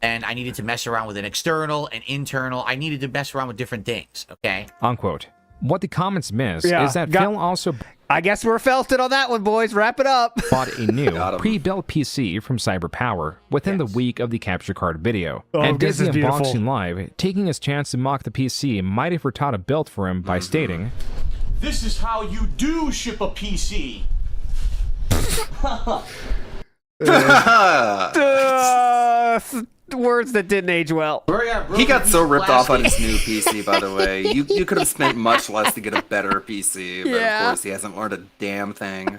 And I needed to mess around with an external, an internal. I needed to mess around with different things. Okay. Unquote. What the comments miss Yeah, is that got- Phil also I guess we're felt it on that one, boys. Wrap it up. bought a new Got 'em. pre-built PC from CyberPower within the week of the capture card video. Oh, and did this the is beautiful. unboxing live, taking his chance to mock the PC Mighty Furtado built for him by stating, This is how you do ship a PC. Words that didn't age well. He got so ripped off on his new PC, by the way. You could have spent much less to get a better PC, but Yeah. of course he hasn't learned a damn thing.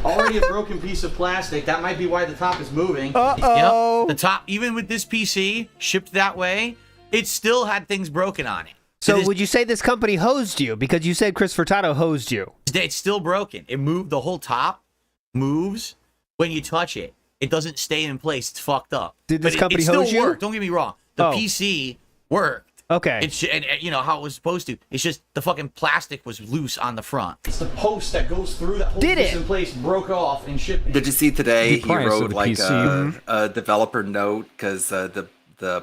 Already a broken piece of plastic. That might be why the top is moving. Uh-oh. Yep. The top, even with this PC shipped that way, it still had things broken on it. So It would you say this company hosed you? Because you said Chris Furtado hosed you. It's still broken. It moved. The whole top moves. when you touch it, it doesn't stay in place. It's fucked up. Did this But company it still hose you? worked. Don't get me wrong. The PC worked. Okay. It's and you know how it was supposed to. It's just the fucking plastic was loose on the front. It's the post that goes through that holds Did this it? in place broke off and shipping. Did you see today The he price of wrote the like PC. a developer note because the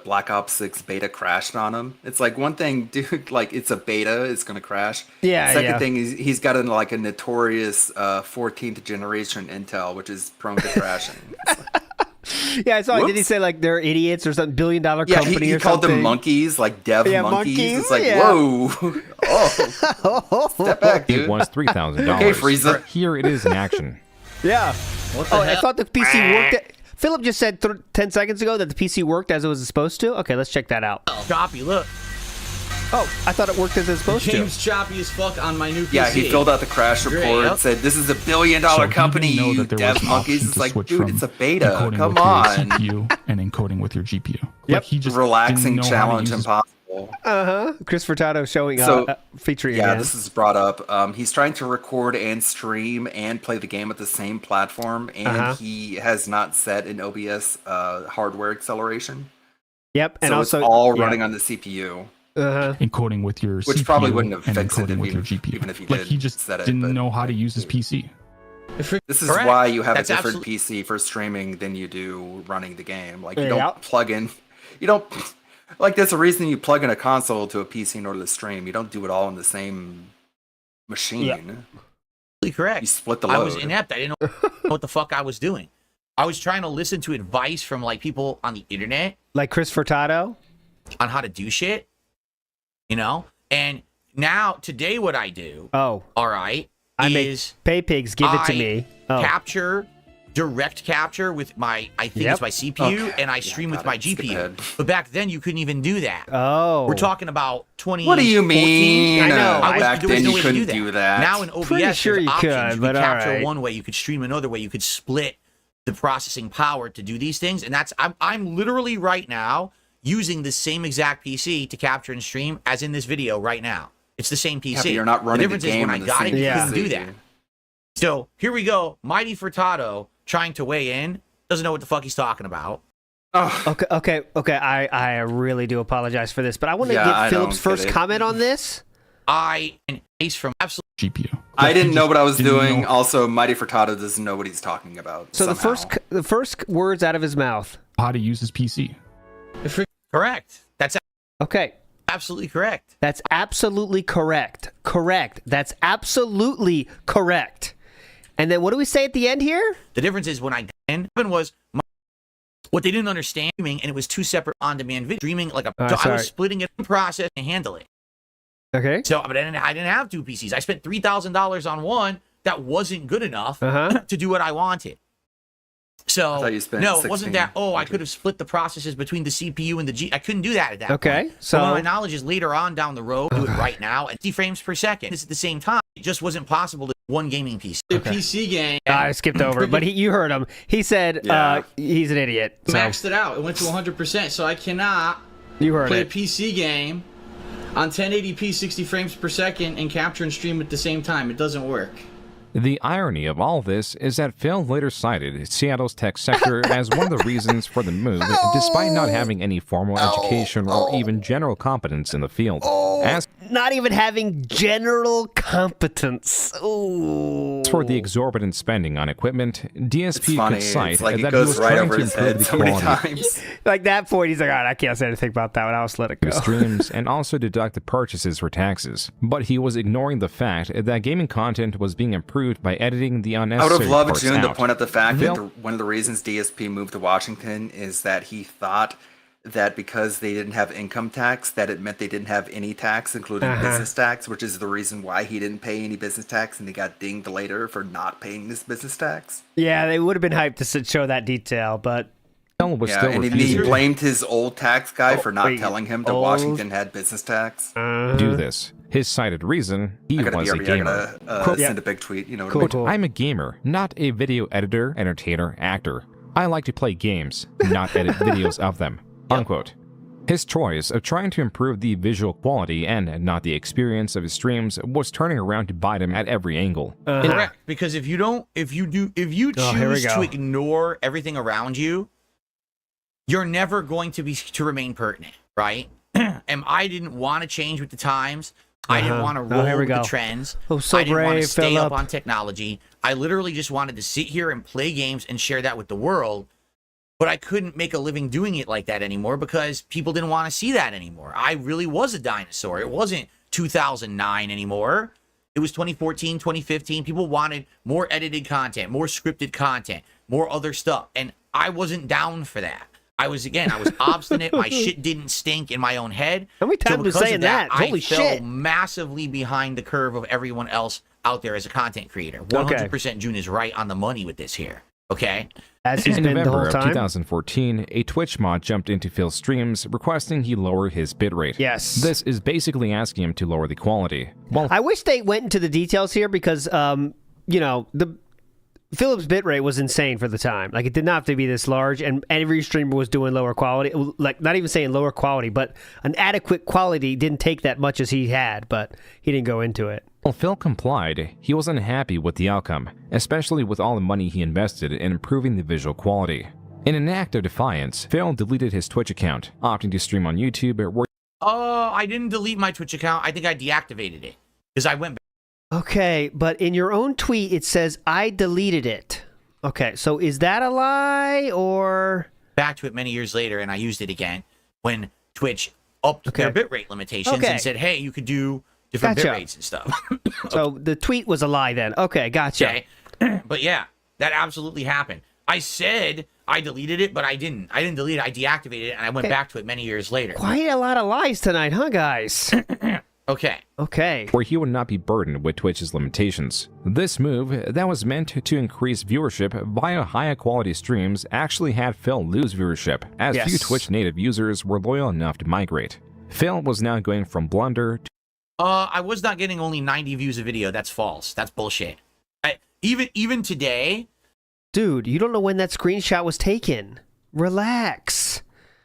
Black Ops 6 beta crashed on him? It's like one thing, dude, like it's a beta, it's gonna crash. Yeah, Second thing is he's got like a notorious 14th generation Intel, which is prone to crashing. Yeah, I saw. Whoops. Did he say like they're idiots or something? $1 billion Yeah, company he or called something? them monkeys, like dev monkeys. It's like, yeah. whoa, oh, step back, dude. It was $3,000. Okay, Frieza. Here it is in action. Yeah. What the Oh, hell? I thought the PC worked. Philip just said 10 seconds ago that the PC worked as it was supposed to. Okay, let's check that out. Choppy, look. Oh, I thought it worked as it was supposed Game's choppy as fuck on my new PC. Yeah, he filled out the crash Great, report, yep. said this is a $1 billion So he company, didn't know you that there dev was an monkeys. option It's to like, switch dude, from it's a beta. encoding Come with your on. CPU and encoding with your GPU. Yep. Like he just Relaxing didn't know how to challenge use his impossible. to. Uh-huh. Chris Furtado showing So, featuring Yeah, again. this is brought up. He's trying to record and stream and play the game at the same platform, and he has not set an OBS hardware acceleration. Yep, and So also it's all running on the CPU. encoding with your Which CPU probably wouldn't have and fixed it encoding with your even GPU. if he Like did he just set it, didn't but- know how to use his PC. This is Correct. why you have That's a different absolute- PC for streaming than you do running the game. Like you Yeah. don't plug in, you don't like. There's a reason you plug in a console to a PC in order to stream. You don't do it all in the same machine. Yeah. You Correct. split the load. I was inept. I didn't know what the fuck I was doing. I was trying to listen to advice from like people on the internet Like Chris Furtado? on how to do shit. You know? And now today what I do, all right, I make is pay pigs give it to I me. capture direct capture with my I think it's my CPU and I stream with my GPU. But back then you couldn't even do that. Oh. We're talking about 20. What do you mean? I know. Back there was then no you way to couldn't do that. Now in OBS, Pretty sure there's you options. could, You but could capture alright. one way, you could stream another way, you could split the processing power to do these things. And that's I'm literally right now using the same exact PC to capture and stream as in this video right now. It's the same PC. Yeah, but you're not running the difference the is game when I on the got it, same you PC. couldn't do that. So here we go. Mighty Furtado trying to weigh in. Doesn't know what the fuck he's talking about. Okay. I really do apologize for this, but I want to Yeah, get I Philip's don't get first it. comment on this. And he's from absolute GPU. I Like, didn't he know just what I was didn't doing. know Also, Mighty Furtado doesn't know what he's talking about. So somehow. the first words out of his mouth. how to use his PC. correct. That's Okay. absolutely correct. That's absolutely correct. Correct. That's absolutely correct. And then what do we say at the end here? The difference is when I happened was what they didn't understand, and it was two separate on-demand video streaming. Like so I sorry. was splitting it in process and handle it. Okay. So, but I didn't have two PCs. I spent $3,000 on one that wasn't good enough to do what I wanted. So I thought you spent no, it wasn't 16. that. Oh, I could have split the processes between the CPU and the G. I couldn't do that at that Okay, point. so- my knowledge is later on down the road. Do it right now at 50 frames per second. It's at the same time. It just wasn't possible to one gaming PC. The PC game. I skipped over, but you heard him. He said he's an idiot. So Maxed it out. It went to 100%, so I cannot you heard play it. a PC game on 1080p 60 frames per second and capture and stream at the same time. It doesn't work. The irony of all this is that Phil later cited Seattle's tech sector as one of the reasons for the move, despite not having any formal education or even general competence in the field. As Not even having general competence. Ooh. for the exorbitant spending on equipment, DSP funny. could cite It's like it that he goes was right trying over to his improve head the so many quality times. Like that point, he's like, all right, I can't say anything about that one. I'll just let it go. of streams and also deduct the purchases for taxes. But he was ignoring the fact that gaming content was being improved by editing the I would unnecessary have loved parts June to out. point out the fact that Phil- one of the reasons DSP moved to Washington is that he thought that because they didn't have income tax, that it meant they didn't have any tax, including business tax, which is the reason why he didn't pay any business tax, and he got dinged later for not paying his business tax. Yeah, they would have been hyped to show that detail, but Phil was Yeah, still and he refusing blamed his old tax guy for not wait, telling him that old- Washington had business tax. to do this. His cited reason, he I gotta was a BRB, I gamer. gotta send a big tweet, you know what I mean? Quote, I'm a gamer, not a video editor, entertainer, actor. I like to play games, not edit videos of them. Unquote. His choice of trying to improve the visual quality and not the experience of his streams was turning around to bite him at every angle. Correct, because if you choose to ignore everything around you, you're never going to remain pertinent, right? And I didn't want to change with the times. I didn't want to roll with the trends. Oh, so I didn't want to brave, stay up Phillip. on technology. I literally just wanted to sit here and play games and share that with the world. But I couldn't make a living doing it like that anymore because people didn't want to see that anymore. I really was a dinosaur. It wasn't 2009 anymore. It was 2014, 2015. People wanted more edited content, more scripted content, more other stuff. And I wasn't down for that. I was obstinate. My shit didn't stink in my own head. How many times because been saying of that? Holy I fell shit. massively behind the curve of everyone else out there as a content creator. 100% June is right on the money with this here. Okay? As he's In been the November whole of time. 2014, a Twitch mod jumped into Phil's streams requesting he lower his bitrate. Yes. This is basically asking him to lower the quality. Well, I wish they went into the details here because, the Philip's bitrate was insane for the time. Like, it did not have to be this large, and every streamer was doing lower quality. Like, not even saying lower quality, but an adequate quality didn't take that much as he had, but he didn't go into it. while Phil complied, he was unhappy with the outcome, especially with all the money he invested in improving the visual quality. In an act of defiance, Phil deleted his Twitch account, opting to stream on YouTube where I didn't delete my Twitch account. I think I deactivated it because I went back. Okay, but in your own tweet, it says, I deleted it. Okay, so is that a lie, or...? Back to it many years later, and I used it again when Twitch upped their bitrate limitations and said, hey, you could do different bitrates and stuff. So the tweet was a lie then. Okay, gotcha. Okay. But yeah, that absolutely happened. I said I deleted it, but I didn't. I didn't delete it. I deactivated it, and I went back to it many years later. Quite a lot of lies tonight, huh, guys? Okay. where he would not be burdened with Twitch's limitations. This move, that was meant to increase viewership via higher quality streams, actually had Phil lose viewership, as few Twitch native users were loyal enough to migrate. Phil was now going from blunder to I was not getting only 90 views a video. That's false. That's bullshit. Even today... Dude, you don't know when that screenshot was taken. Relax.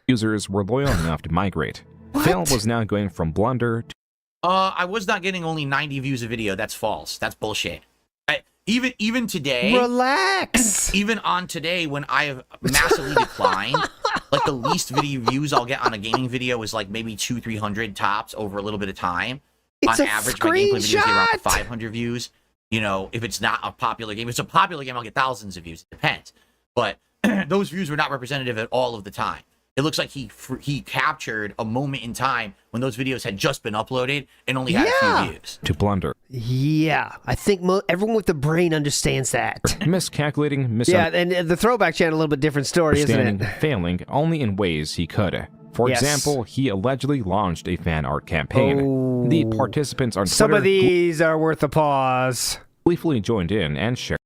users were loyal enough to migrate. Phil was now going from blunder to I was not getting only 90 views a video. That's false. That's bullshit. Even today... Relax! Even on today, when I have massively declined, like the least video views I'll get on a gaming video is like maybe 200-300 tops over a little bit of time. It's on a average, my gameplay videos get around screenshot! 500 views. You know, if it's not a popular game. If it's a popular game, I'll get thousands of views. It depends. But those views were not representative at all of the time. It looks like he captured a moment in time when those videos had just been uploaded and only had a few views. to blunder. Yeah, I think everyone with the brain understands that. Miscalculating, Yeah, and the throwback channel, a little bit different story, isn't it? failing only in ways he could. For example, he allegedly launched a fan art campaign. The participants on Twitter Some of these are worth a pause. gleefully joined in and shared.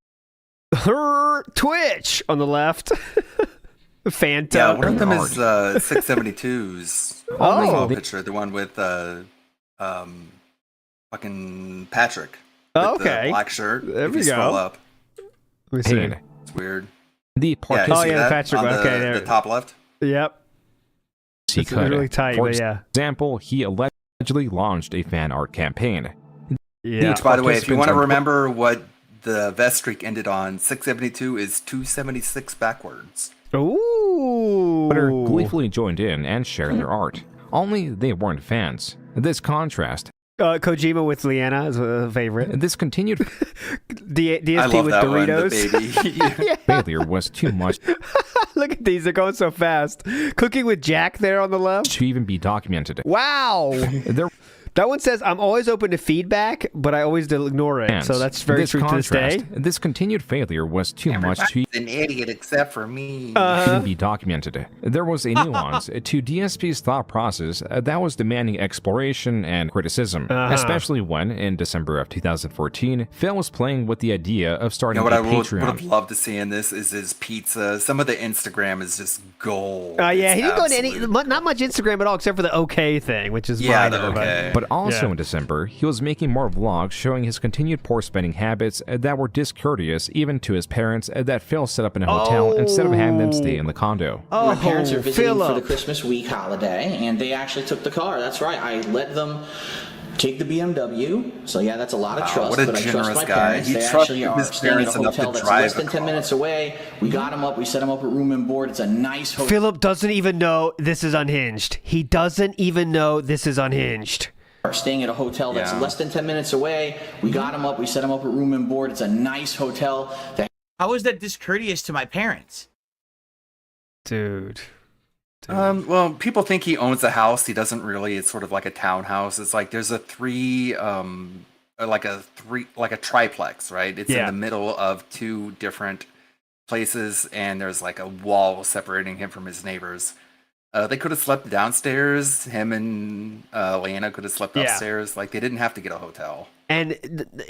Her Twitch on the left. Phantom. Yeah, one of them is 672's picture, the one with fucking Patrick. With the black shirt. There if we you scroll go. up. Let me see. Pain. It's weird. The Yeah, participants you see that Patrick. on Okay, there. the top left. Yep. he It's could. really tight, For but yeah. example, he allegedly launched a fan art campaign. Yeah. Which, by the way, if you want to Participants on remember what the vest streak ended on, 672 is 276 backwards. Ooh. Twitter gleefully joined in and shared their art. Only they weren't fans. This contrast. Kojima with Leanna is a favorite. This continued DSP I love with that Doritos. one, the baby. failure was too much Look at these, they're going so fast. Cooking with Jack there on the left. to even be documented. Wow. That one says, I'm always open to feedback, but I always ignore it. So that's very true to this day. This continued failure was too much to an idiot except for me. even be documented. There was a nuance to DSP's thought process that was demanding exploration and criticism, especially when, in December of 2014, Phil was playing with the idea of starting what a I would Patreon. have loved to see in this is his pizza. Some of the Instagram is just gold. Yeah, It's he didn't go to absolute not much Instagram at all, except for the OK thing, which is Yeah, mine, the everybody. okay. But But also Yeah. in December, he was making more vlogs showing his continued poor spending habits that were discourteous even to his parents that Phil set up in a hotel instead of having them stay in the condo. My parents are visiting for the Christmas week holiday, and they actually took the car. That's right. I let them take the BMW. So yeah, that's a lot of trust. what a but I trust generous my guy. parents. He They trusts actually are his staying at a parents enough to hotel that's drive less a than 10 minutes away. We got them up. We set them up at room and board. It's a nice hotel. Philip doesn't even know this is unhinged. He doesn't even know this is unhinged. Are staying at a hotel that's Yeah. less than 10 minutes away. We got them up. We set them up at room and board. It's a nice hotel. How is that discourteous to my parents? Dude. Well, people think he owns a house. He doesn't really. It's sort of like a townhouse. It's like there's a like a triplex, right? It's in the middle of two different places, and there's like a wall separating him from his neighbors. They could have slept downstairs. Him and Leanna could have slept upstairs. Like they didn't have to get a hotel. And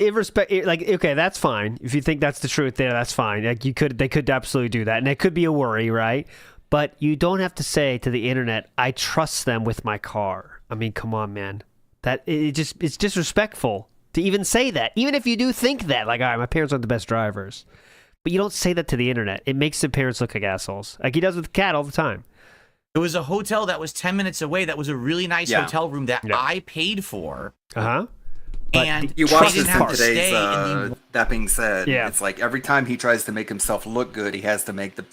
okay, that's fine. If you think that's the truth there, that's fine. Like they could absolutely do that. And it could be a worry, right? But you don't have to say to the internet, I trust them with my car. I mean, come on, man. It's disrespectful to even say that. Even if you do think that, like, all right, my parents aren't the best drivers. But you don't say that to the internet. It makes the parents look like assholes. Like he does with Kat all the time. It was a hotel that was 10 minutes away. That was a really nice hotel room that I paid for. Uh-huh. And you watch this didn't in have to today's. stay That being said, Yeah. it's like every time he tries to make himself look good, he has to make the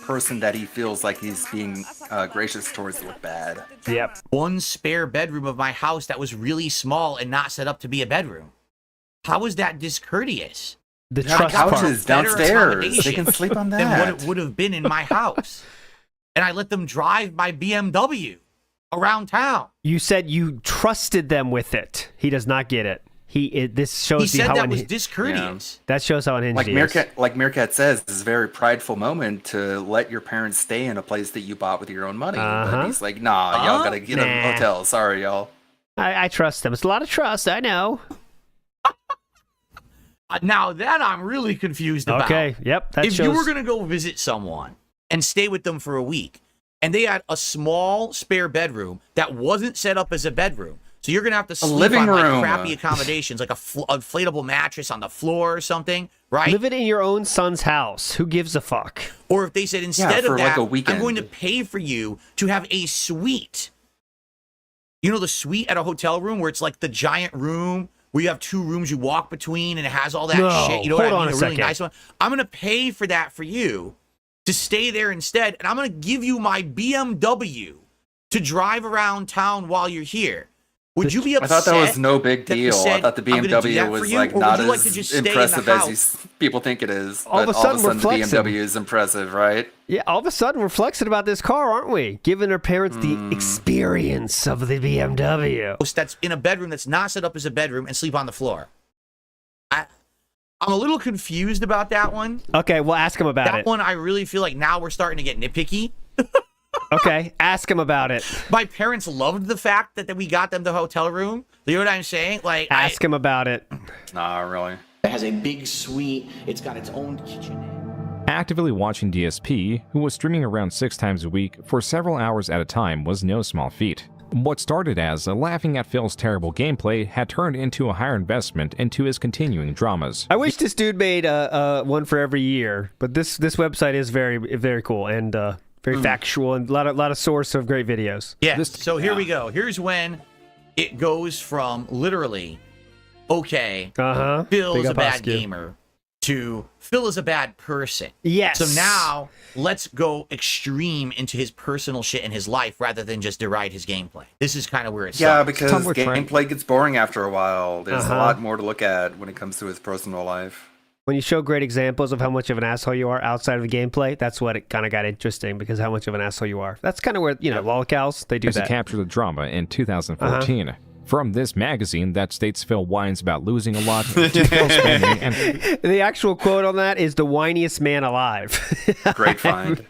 person that he feels like he's being gracious towards look bad. Yep. One spare bedroom of my house that was really small and not set up to be a bedroom. How is that discourteous? The Yeah, trust couch part. is downstairs. They can sleep on Than what that. it would have been in my house. And I let them drive my BMW around town. You said you trusted them with it. He does not get it. This shows He you said how that was discourteous. That shows how unhinged Like he is. Meerkat says, it's a very prideful moment to let your parents stay in a place that you bought with your own money. But he's like, nah, y'all gotta get a hotel. Sorry, y'all. I trust them. It's a lot of trust. I know. Now that I'm really confused about. Okay. Yep. That If shows. you were going to go visit someone and stay with them for a week, and they had a small spare bedroom that wasn't set up as a bedroom, so you're going to have to sleep living on like room. crappy accommodations, like a inflatable mattress on the floor or something, right? Live it in your own son's house. Who gives a fuck? Or if they said instead for of like that, a weekend. I'm going to pay for you to have a suite. You know the suite at a hotel room where it's like the giant room where you have two rooms you walk between and it has all that No, shit. You know what I hold mean? on a A really second. nice one. I'm going to pay for that for you to stay there instead, and I'm going to give you my BMW to drive around town while you're here. Would you be I upset? thought that was no big that you deal. I said, thut the "I'm gonna do BMW that for was you," like or would not you like to as just stay in the impressive house? as people think it is. All of a But sudden, the we're flexing. BMW is impressive, right? Yeah, all of a sudden we're flexing about this car, aren't we? Giving our parents the experience of the BMW. That's in a bedroom that's not set up as a bedroom and sleep on the floor. I'm a little confused about that one. Okay, well, ask him about That it. one, I really feel like now we're starting to get nitpicky. Okay, ask him about it. My parents loved the fact that we got them the hotel room. You know what I'm saying? Like, Ask him about it. Nah, really. It has a big suite. It's got its own kitchen. Actively watching DSP, who was streaming around 6 times a week for several hours at a time, was no small feat. What started as laughing at Phil's terrible gameplay had turned into a higher investment into his continuing dramas. I wish this dude made one for every year, but this website is very, very cool and very factual and a lot of source of great videos. Yeah. So here we go. Here's when it goes from literally, okay, Phil Big is a up bad Oscar. gamer, to Phil is a bad person. Yes. So now let's go extreme into his personal shit in his life rather than just deride his gameplay. This is kind of where it's Yeah, because gameplay gets boring after a while. There's a lot more to look at when it comes to his personal life. When you show great examples of how much of an asshole you are outside of the gameplay, that's what it kind of got interesting, because how much of an asshole you are. That's kind of where, lolcows, they do As that. to capture the drama in 2014. From this magazine that states Phil whines about losing a lot to Phil spending and The actual quote on that is the whiniest man alive. Great find.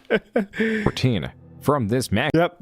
14. From this Yep,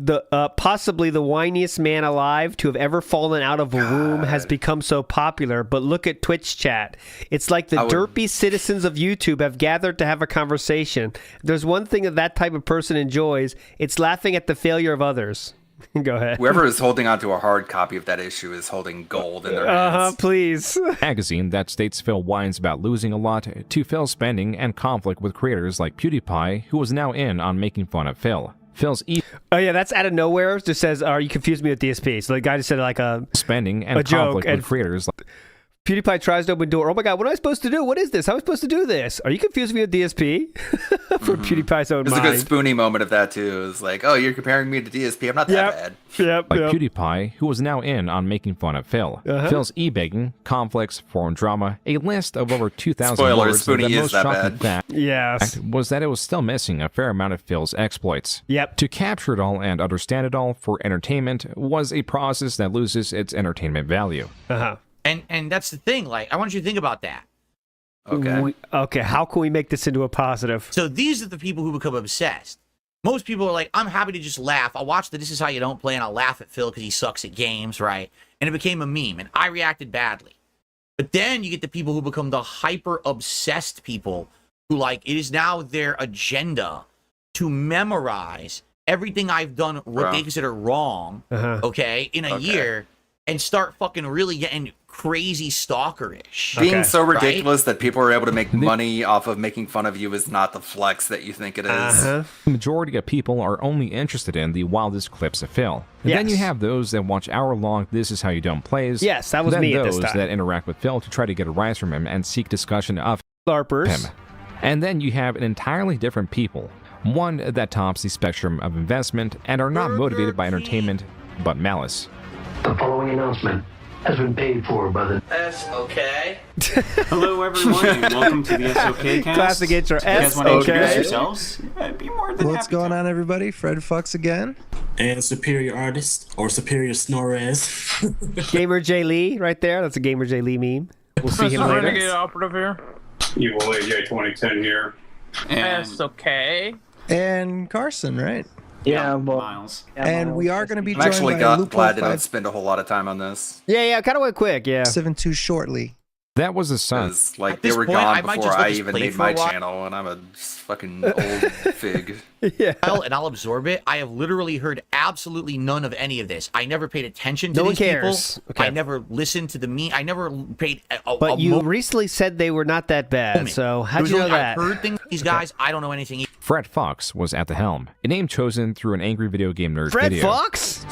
possibly the whiniest man alive to have ever fallen out of a womb has become so popular, but look at Twitch chat. It's like the derpy citizens of YouTube have gathered to have a conversation. There's one thing that type of person enjoys, it's laughing at the failure of others. Go ahead. Whoever is holding onto a hard copy of that issue is holding gold in their hands. Please. Magazine that states Phil whines about losing a lot to Phil's spending and conflict with creators like PewDiePie, who was now in on making fun of Phil. Phil's oh yeah, that's out of nowhere. Just says, "Are you confused me with DSP?" So the guy just said like a spending and a conflict joke, with creators like PewDiePie tries to open door. Oh my god, what am I supposed to do? What is this? How am I supposed to do this? Are you confused me with DSP? For PewDiePie's own There's mind. a good Spoonie moment of that too. It's like, oh, you're comparing me to DSP. I'm not that bad. PewDiePie, who was now in on making fun of Phil. Phil's e-begging, conflicts, foreign drama, a list of over 2,000 Spoilers, words. Spoonie The is most that shocking bad. fact was that it was still missing a fair amount of Phil's exploits. To capture it all and understand it all for entertainment was a process that loses its entertainment value. And that's the thing. Like, I want you to think about that. Okay, how can we make this into a positive? So these are the people who become obsessed. Most people are like, I'm happy to just laugh. I'll watch the This Is How You Don't Play and I'll laugh at Phil because he sucks at games, right? And it became a meme and I reacted badly. But then you get the people who become the hyper obsessed people who like, it is now their agenda to memorize everything I've done, what they consider wrong, okay, in a year and start fucking really getting crazy stalkerish. Being so right? ridiculous that people are able to make money off of making fun of you is not the flex that you think it is. The majority of people are only interested in the wildest clips of Phil. And then you have those that watch hour-long This Is How You Don't plays. Yes, that was then me at those this time. that interact with Phil to try to get a rise from him and seek discussion of LARPers. him. And then you have an entirely different people. One that tops the spectrum of investment and are not motivated by entertainment, but malice. The following announcement has been paid for by the SOK. Hello, everyone, and welcome to the SOK cast. Classic intro. You guys want to introduce SOK. yourselves? I'd be more than What's going on, everybody? Fred Fucks again. And Superior Artist, or Superior Snorez. Gamer J Lee, right there. That's a Gamer J Lee meme. We'll see him later. Renegade Operative here. Evil AJ 2010 here. That's okay. And Carson, right? Yeah, Miles. And we are going to be I'm joined actually by glad I don't 5 spend a whole lot of time on this. Yeah, kind of went quick, yeah. 7-2 shortly. That was his son. Like, they were gone before I even made my channel, and I'm a fucking old fig. And I'll absorb it. I have literally heard absolutely none of any of this. I never paid attention to No one these cares. people. Okay. I never listened to the meme. I never paid But you recently said they were not that bad, so how'd you know that? I heard things these guys. I don't know anything. Fred Fox was at the helm, a name chosen through an angry video game nerd Fred video. Fox?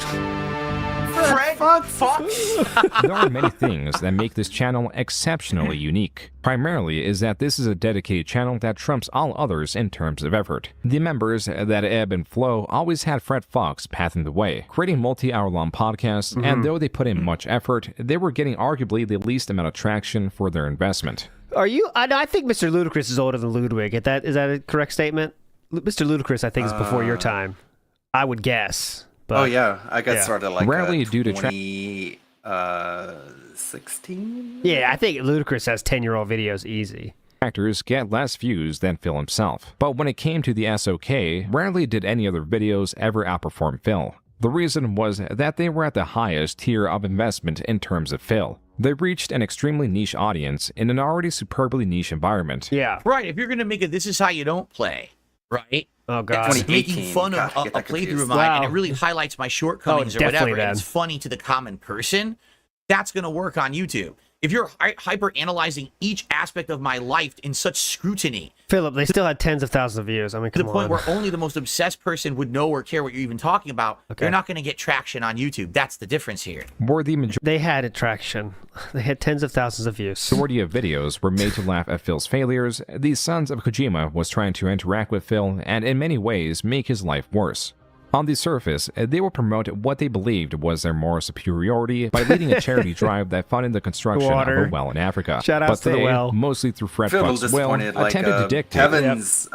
Fred Fox? There are many things that make this channel exceptionally unique. Primarily is that this is a dedicated channel that trumps all others in terms of effort. The members that ebb and flow always had Fred Fox pathing the way, creating multi-hour-long podcasts, and though they put in much effort, they were getting arguably the least amount of traction for their investment. Are you? I think Mr. Ludacris is older than Ludwig. Is that a correct statement? Mr. Ludacris, I think, is before your time. I would guess. But, oh yeah, I got started like rarely due to 2016. Yeah, I think Ludacris has 10-year-old videos easy. Actors get less views than Phil himself. But when it came to the SOK, rarely did any other videos ever outperform Phil. The reason was that they were at the highest tier of investment in terms of Phil. They reached an extremely niche audience in an already superbly niche environment. Yeah. Right. If you're going to make a This Is How You Don't Play, right? Oh, God. It's making fun of a playthrough of mine, and it really highlights my shortcomings or whatever, and it's funny to the common person, that's going to work on YouTube. If you're hyper-analyzing each aspect of my life in such scrutiny... Philip, they still had tens of thousands of views. I mean, come on. To the point where only the most obsessed person would know or care what you're even talking about. Okay. You're not going to get traction on YouTube. That's the difference here. They had traction. They had tens of thousands of views. The majority of videos were made to laugh at Phil's failures. The Sons of Kojima was trying to interact with Phil and in many ways make his life worse. On the surface, they would promote what they believed was their moral superiority by leading a charity drive that funded the construction of a well in Africa. Shout outs to the well. Mostly through Fred Phil Fox's will, disappointed. Like, attempted to dictate. Kevin's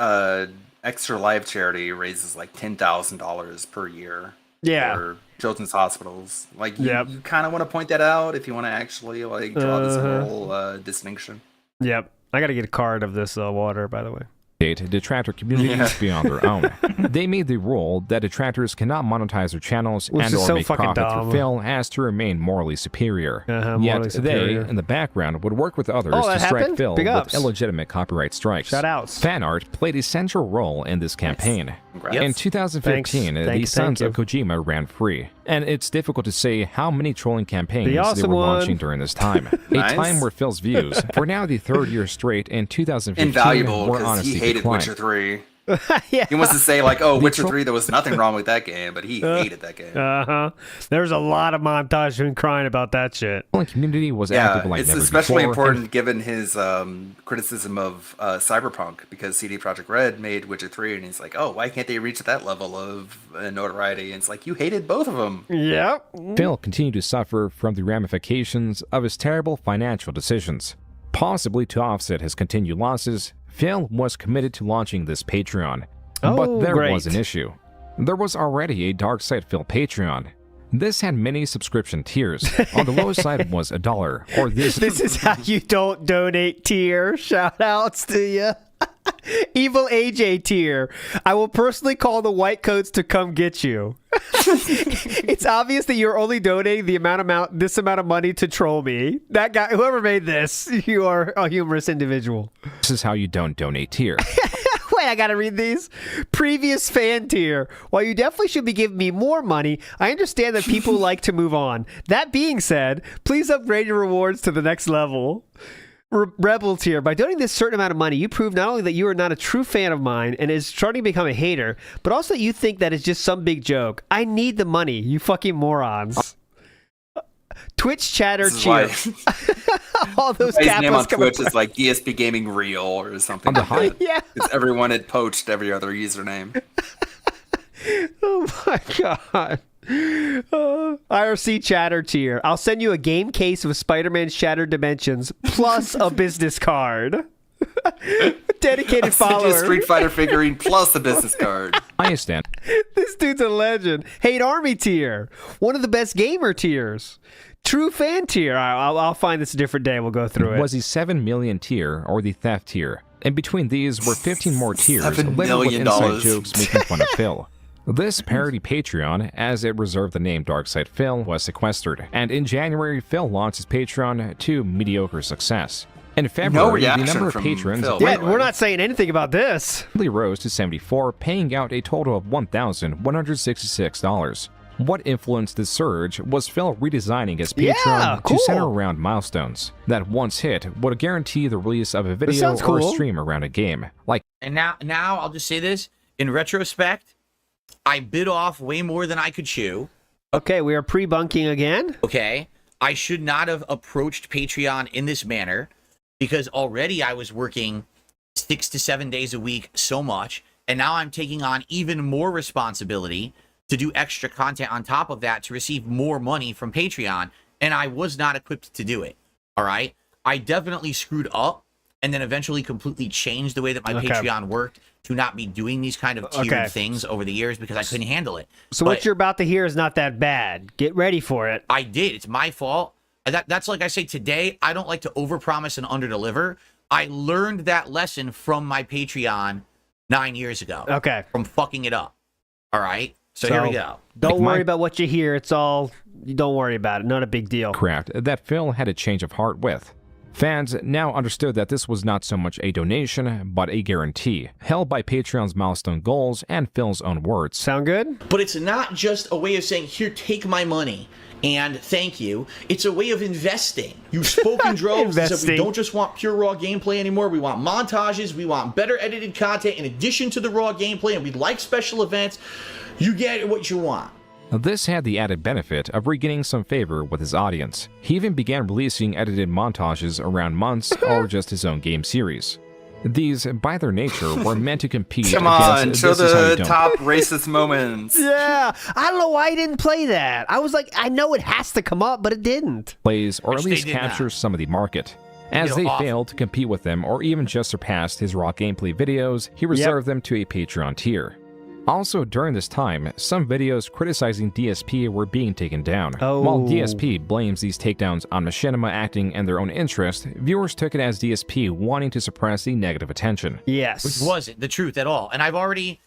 Extra Life charity raises like $10,000 per year. For children's hospitals. Like, you kind of want to point that out if you want to actually like draw this whole distinction. Yep. I got to get a card of this water, by the way. detractor communities beyond their own. They made the rule that detractors cannot monetize their channels Which and is or so make fucking profit dumb. through Phil as to remain morally superior. Morally Yet superior. they, in the background, would work with others Oh, to that strike happened? Phil Big with ups. illegitimate copyright strikes. Shout outs. Fan art played a central role in this campaign. Congrats. In 2015, Thanks. the Thank Sons you. of Kojima ran free, and it's difficult to say how many trolling campaigns The awesome they were one. launching during this time. Nice. A time where Phil's views, for now the third year straight in 2015, Invaluable, were because honestly he hated declined. Witcher 3. Yeah. He wants to say, like, oh, The Witcher tro- 3, there was nothing wrong with that game, but he hated that game. There's a lot of montage of him crying about that shit. The community was Yeah, active like it's never especially before, important given his criticism of Cyberpunk, because CD Projekt Red made Witcher 3, and he's like, oh, why can't they reach that level of notoriety? And it's like, you hated both of them. Yep. Phil continued to suffer from the ramifications of his terrible financial decisions. Possibly to offset his continued losses, Phil was committed to launching this Patreon. Oh, but there great. was an issue. There was already a Dark Side Phil Patreon. This had many subscription tiers. On the lowest side was $1, or this. This is how you don't donate tier. Shout outs to you. Evil AJ tier. I will personally call the white coats to come get you. It's obvious that you're only donating this amount of money to troll me. That guy, whoever made this, you are a humorous individual. This is how you don't donate tier. Wait, I gotta read these. Previous fan tier. While you definitely should be giving me more money, I understand that people like to move on. That being said, please upgrade your rewards to the next level. Rebel tier. By donating this certain amount of money, you prove not only that you are not a true fan of mine and is starting to become a hater, but also that you think that it's just some big joke. I need the money, you fucking morons. Twitch chatter This is cheer. why All those his name on kappas come Twitch up- is like DSP Gaming Real or something. On the like high- that. Yeah. It's everyone had poached every other username. Oh my god. IRC chatter tier. I'll send you a game case of Spider-Man Shattered Dimensions plus a business card. Dedicated I'll send you a follower. Street Fighter figurine plus a business card. I understand. This dude's a legend. Hate Army tier. One of the best gamer tiers. True fan tier. I'll find this a different day. We'll go through it. Was the 7 million tier or the theft tier? And between these were 15 more tiers, $7 littered with million. inside jokes making fun of Phil. This parody Patreon, as it reserved the name Darkside Phil, was sequestered, and in January, Phil launched his Patreon to mediocre success. In February, the reaction number of from patrons Phil, Yeah, we're not saying anything about this. rose to 74, paying out a total of $1,166. What influenced this surge was Phil redesigning his Patreon Yeah, cool. to center around milestones that, once hit, would guarantee the release of a video sounds or a cool. stream around a game. Like, And now I'll just say this. In retrospect, I bit off way more than I could chew. Okay, we are pre-bunking again. Okay. I should not have approached Patreon in this manner because already I was working 6 to 7 days a week so much. And now I'm taking on even more responsibility to do extra content on top of that to receive more money from Patreon. And I was not equipped to do it. All right. I definitely screwed up and then eventually completely changed the way that my Okay. Patreon worked to not be doing these kind of tiered things over the years because I couldn't handle it. So But what you're about to hear is not that bad. Get ready for it. I did. It's my fault. That's like I say today, I don't like to overpromise and underdeliver. I learned that lesson from my Patreon 9 years ago. Okay. From fucking it up. All right. So here we go. Don't Like worry about what you hear. It's all. Don't worry about it. Not a big deal. craft that Phil had a change of heart with. Fans now understood that this was not so much a donation, but a guarantee, held by Patreon's milestone goals and Phil's own words. Sound good? But it's not just a way of saying, here, take my money and thank you. It's a way of investing. You've spoken droves and said we Investing. don't just want pure raw gameplay anymore. We want montages. We want better edited content in addition to the raw gameplay, and we like special events. You get what you want. This had the added benefit of regaining some favor with his audience. He even began releasing edited montages around months or just his own game series. These, by their nature, were meant to compete Come on, against show This Is How You the Don't top racist moments. Yeah. I don't know why I didn't play that. I was like, I know it has to come up, but it didn't. plays, or Which at they least did not. capture some of the market. As did they awful. failed to compete with them or even just surpassed his raw gameplay videos, he reserved them to a Patreon tier. Also, during this time, some videos criticizing DSP were being taken down. Oh. While DSP blames these takedowns on Machinima acting in their own interest, viewers took it as DSP wanting to suppress the negative attention. Yes. Which wasn't the truth at all. And I've already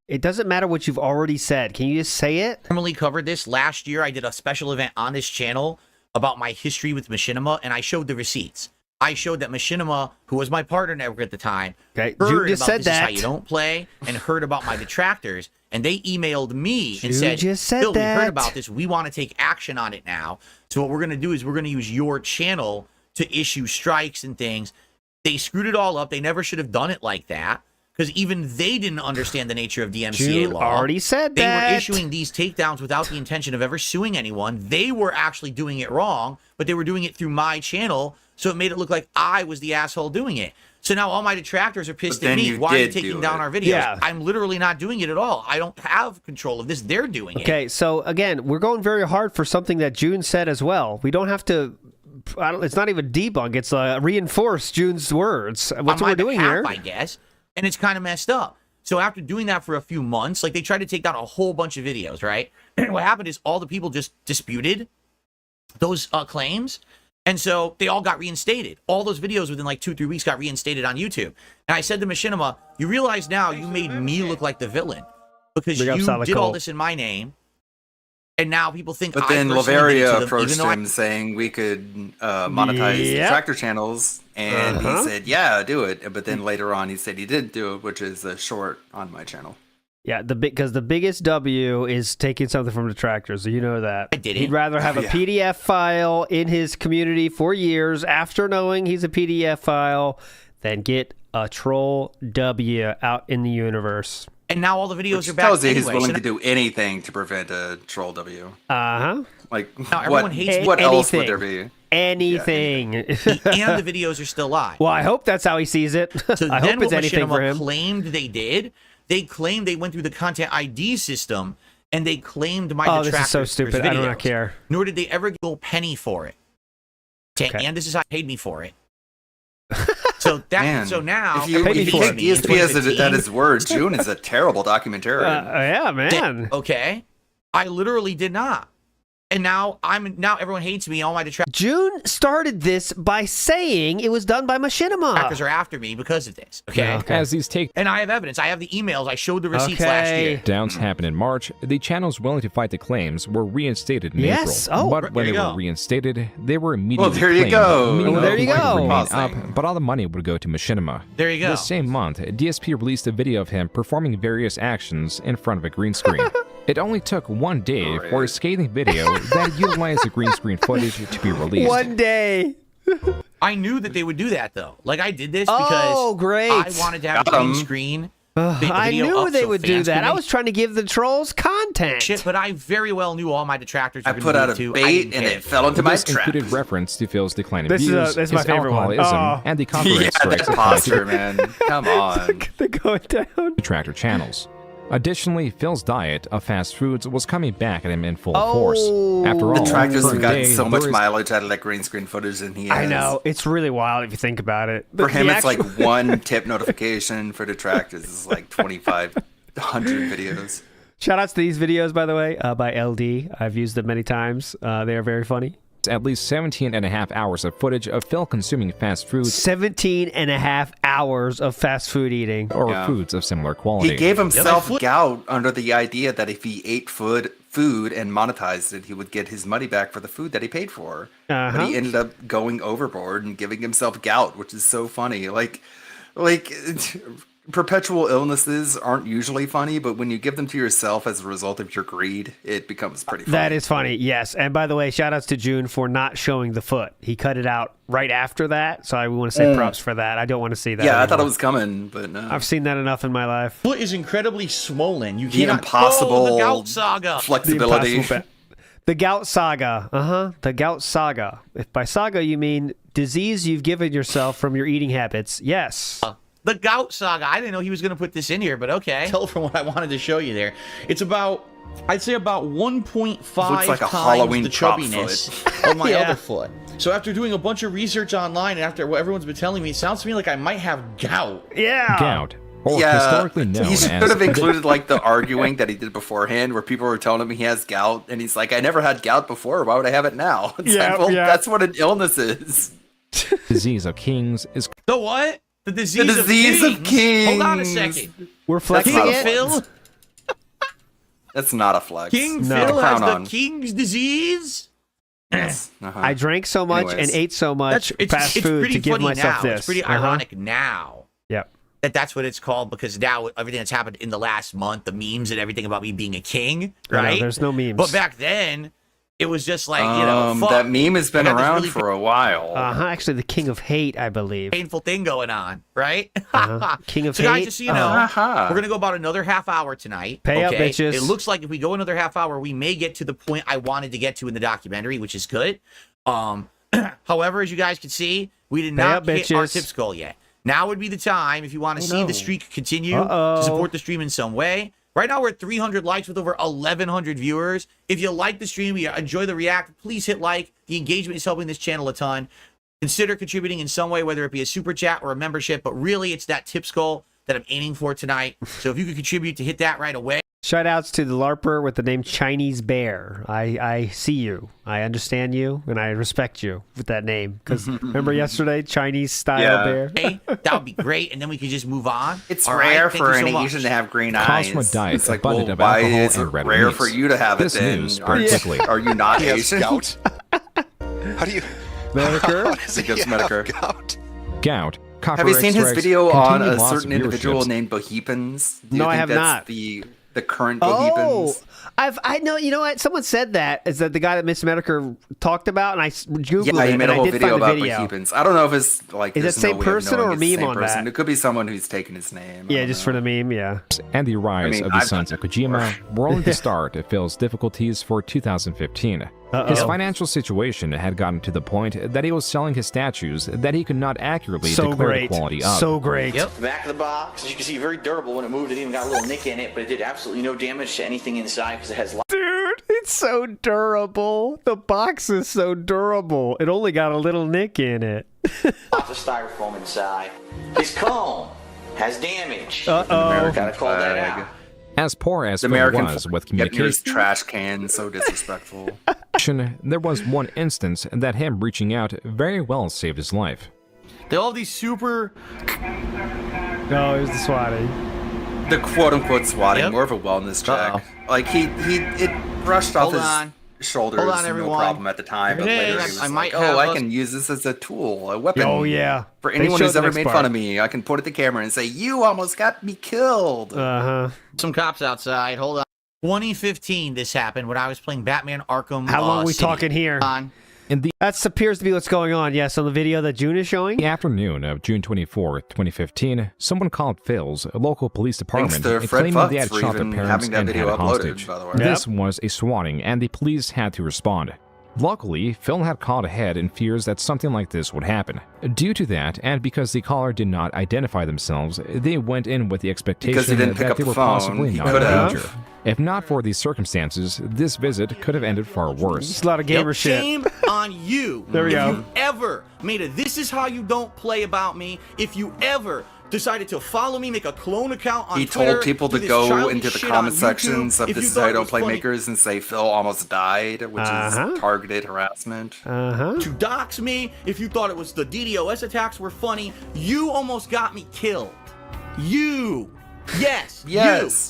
It doesn't matter what you've already said. Can you just say it? formally covered this. Last year, I did a special event on this channel about my history with Machinima, and I showed the receipts. I showed that Machinima, who was my partner network at the time, June heard just about said this is how that. you don't play, and heard about my detractors, and they emailed me and June said, just said Bill, we that. heard about this. We want to take action on it now. So what we're going to do is we're going to use your channel to issue strikes and things. They screwed it all up. They never should have done it like that, because even they didn't understand the nature of DMCA June law. already said They that. were issuing these takedowns without the intention of ever suing anyone. They were actually doing it wrong, but they were doing it through my channel, so it made it look like I was the asshole doing it. So now all my detractors are pissed But at then me. you Why are you did taking do down it. our videos? Yeah. I'm literally not doing it at all. I don't have control of this. They're doing it. Okay, so again, we're going very hard for something that June said as well. We don't have to. It's not even debunk. It's reinforce June's words. What's On what my we're doing behalf, here? I guess. And it's kind of messed up. So after doing that for a few months, like they tried to take down a whole bunch of videos, right? And what happened is all the people just disputed those claims. And so they all got reinstated. All those videos within like 2-3 weeks got reinstated on YouTube. And I said to Machinima, you realize now you made me look like the villain because Big up, you Solid did all Cold. this in my name. And now people think But I then personally did it to Lavaria them, approached even though I- him saying we could monetize Yep. tractor channels, and Uh-huh. he said, "Yeah, do it." But then later on, he said he didn't do it, which is a short on my channel. Yeah, because the biggest W is taking something from detractors. So you know that. I didn't. He'd rather have a Yeah. PDF file in his community for years after knowing he's a PDF file than get a troll W out in the universe. And now all the videos Which are back tells you anyway. he's willing So to do anything to prevent a troll W. Uh-huh. Like, Now everyone what, hates me. what else would Anything. there be? Anything. and the videos are still live. Well, I hope that's how he sees it. So I then hope it's what anything for Machinima him. claimed they did, they claimed they went through the content ID system and they claimed my Oh, detractors. this is so for his stupid. I do not videos. care. Nor did they ever get a penny for it. Okay. And this is how they paid me for it. So that Man, so now if you Paid me take for it. ESP at his word, June is a terrible documentarian. Yeah, man. Okay. I literally did not. And now everyone hates me. All my detractors June started this by saying it was done by Machinima. are after me because of this. Okay. Yeah, okay. As these And I have evidence. I have the emails. I showed the receipts last year. takedowns happened in March, the channels willing to fight the claims were reinstated in Yes. April. Oh, but there when you they go. were reinstated, they were immediately there you claimed, go. meaning Well, there the you money go. would remain Pausing. up, but all the money would go to Machinima. There you go. The same month, DSP released a video of him performing various actions in front of a green screen. It only took one day for a scathing video that utilized the green screen footage to be released. One day. I knew that they would do that though. Like I did this Oh, because great. I wanted to have a Got green 'em. screen. I video knew up they so would do fans that. could I make was trying to give the trolls content. shit, but I very well knew all my detractors were I gonna put do out it a too. I bait didn't and care. it fell into my This trap. included reference to Phil's declining This is views, this is my his favorite one. alcoholism, Oh. and the copyright Yeah, strikes that applied posture, to man. Come on. They're going down. detractor channels. Additionally, Phil's diet of fast foods was coming back at him in full Oh. force. After all, The tractors have current gotten day, so much there is- mileage out of that green screen footage than he has. I know. It's really wild if you think about it. For him, The it's like actual- one tip notification. For detractors, it's like 2,500 videos. Shout outs to these videos, by the way, by LD. I've used them many times. They are very funny. at least 17 and a half hours of footage of Phil consuming fast foods 17 and a half hours of fast food eating. or Yeah. foods of similar quality. He gave himself gout under the idea that if he ate food and monetized it, he would get his money back for the food that he paid for. But he ended up going overboard and giving himself gout, which is so funny. Like perpetual illnesses aren't usually funny, but when you give them to yourself as a result of your greed, it becomes pretty funny. That is funny, yes. And by the way, shout outs to June for not showing the foot. He cut it out right after that, so I want to say props for that. I don't want to see that Yeah, I anymore. thought it was coming, but no. I've seen that enough in my life. Foot is incredibly swollen. You The cannot. impossible the gout saga. flexibility. The gout saga. The gout saga. If by saga you mean disease you've given yourself from your eating habits, yes. The gout saga. I didn't know he was going to put this in here, but okay. Tell from what I wanted to show you there. It's about, I'd say about 1.5 Looks like a times Halloween the prop chubbiness of my Yeah. other foot. So after doing a bunch of research online and after what everyone's been telling me, it sounds to me like I might have gout. Yeah. Gout, or Yeah, historically known he should as have included like the arguing that he did beforehand, where people were telling him he has gout, and he's like, "I never had gout before. Why would I have it now?" It's Yeah, like, well, yeah. that's what an illness is. disease of kings is The what? The disease, The disease of kings. Hold on a second. We're flexing not a it. Phil? That's not a flex. King No. Phil has Crown the on. king's disease? Yes. Uh-huh. I drank so much Anyways. and ate so much It's fast food pretty to give funny myself now. this. It's pretty Uh-huh. ironic now Yep. that that's what it's called, because now everything that's happened in the last month, the memes and everything about me being a king, I know, right? there's no memes. But back then, it was just like, you know, fuck. that meme has been I got this around really for a while. Actually, the king of hate, I believe. painful thing going on, right? King of So hate. guys, just so you know, Uh-huh. we're gonna go about another half hour tonight. Pay up, okay? bitches. It looks like if we go another half hour, we may get to the point I wanted to get to in the documentary, which is good. However, as you guys can see, we did Pay not up, hit our bitches. tips goal yet. Now would be the time if you want to see no. the streak continue Uh-oh. to support the stream in some way. Right now, we're at 300 likes with over 1,100 viewers. If you like the stream, you enjoy the react, please hit like. The engagement is helping this channel a ton. Consider contributing in some way, whether it be a super chat or a membership. But really, it's that tips goal that I'm aiming for tonight. So if you could contribute to hit that right away. Shout outs to the LARPer with the name Chinese Bear. I see you. I understand you, and I respect you with that name. Because remember yesterday, Chinese style Yeah. bear? Hey, that would be great, and then we could just move on. It's All rare right? Thank for you so an much. Asian to have green Cosmo eyes. diet It's like, abundant well, of why alcohol is it and red rare meats. for you to have This it then? news Aren't- spread quickly. Are you not He has Asian? gout. How do you? Medicare? How does He gives have Medicare. gout? Gout. Have copper you seen his extracts, video on continued a loss certain of individual viewerships. named Bohepans? Do No, you I think have that's not. The current Oh, Bohepans? I know. You know what? Someone said that is that the guy that Miss Medicare talked about, and I googled Yeah, he it, made and a whole I did video find the about video. Bohepans. I don't know if it's like Is there's that same no way of person knowing or a it's the meme same on person. that? It could be someone who's taken his name. I Yeah, don't just know. for the meme. Yeah. And the rise mean, of the I've sons done of it Kojima were only the start of Phil's difficulties for 2015. His financial situation had gotten to the point that he was selling his statues that he could not accurately So declare great. the quality of. So great. Yep. The back of the box, as you can see, very durable. When it moved, it even got a little nick in it, but it did absolutely no damage to anything inside because it has Dude, it's so durable. The box is so durable. It only got a little nick in it. lots of styrofoam inside. His comb has damage. Uh-oh. Gotta call that out. As poor as The Phil American was with getting his communication, trash can, so disrespectful. there was one instance that him reaching out very well saved his life. They all have these super. No, it was the swatting. The quote-unquote swatting, Yep. more of a wellness check. Like it brushed off Hold his on. shoulders, Hold on, no everyone. problem at the time. But Hey, later I- he was I might like, have "Oh, I us- can use this as a tool, a weapon. Oh, yeah. For They anyone showed who's the ever next made part. fun of me, I can point at the camera and say, "You almost got me killed." Uh-huh. Some cops outside. Hold on. 2015, this happened when I was playing Batman Arkham. How long are we City. talking here? On. That appears to be what's going on. Yes, on the video that June is showing. The afternoon of June 24th, 2015, someone called Phil's local police department Thanks to and Fred claiming they Fucks had for shot their even parents having that and video had a uploaded, hostage. by the way. This was a swatting, and the police had to respond. Luckily, Phil had called ahead in fears that something like this would happen. Due to that, and because the caller did not identify themselves, they went in with the expectation he didn't pick that up they the were phone, possibly he not in could have. danger. If not for these circumstances, this visit could have ended far worse. It's a lot of gamer shit. Shame on you. There we if go. you ever made a "this is how you don't play" about me, if you ever decided to follow me, make a clone account on He Twitter, told people do to this go childish into the shit comment on sections YouTube, of if This you Is thought How it You Don't was Play funny Makers and say Phil almost died, which is targeted harassment. to dox me, if you thought it was the DDoS attacks were funny, you almost got me killed. You. Yes.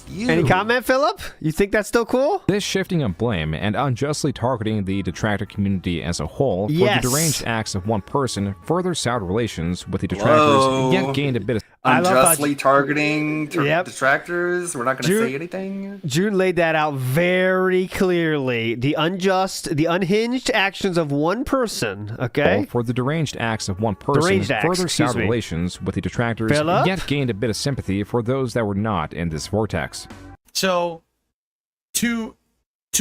You. Any comment, Philip? You think that's still cool? This shifting of blame and unjustly targeting the detractor community as a whole for Yes. the deranged acts of one person further soured relations with the detractors, Whoa. yet gained a bit of Unjustly targeting Yep. detractors. We're not going to June- say anything. June laid that out very clearly. The unjust, the unhinged actions of one person, okay? for the deranged acts of one person, Deranged acts, further excuse soured me. relations with the detractors, Philip? yet gained a bit of sympathy for those that were not in this vortex. So, to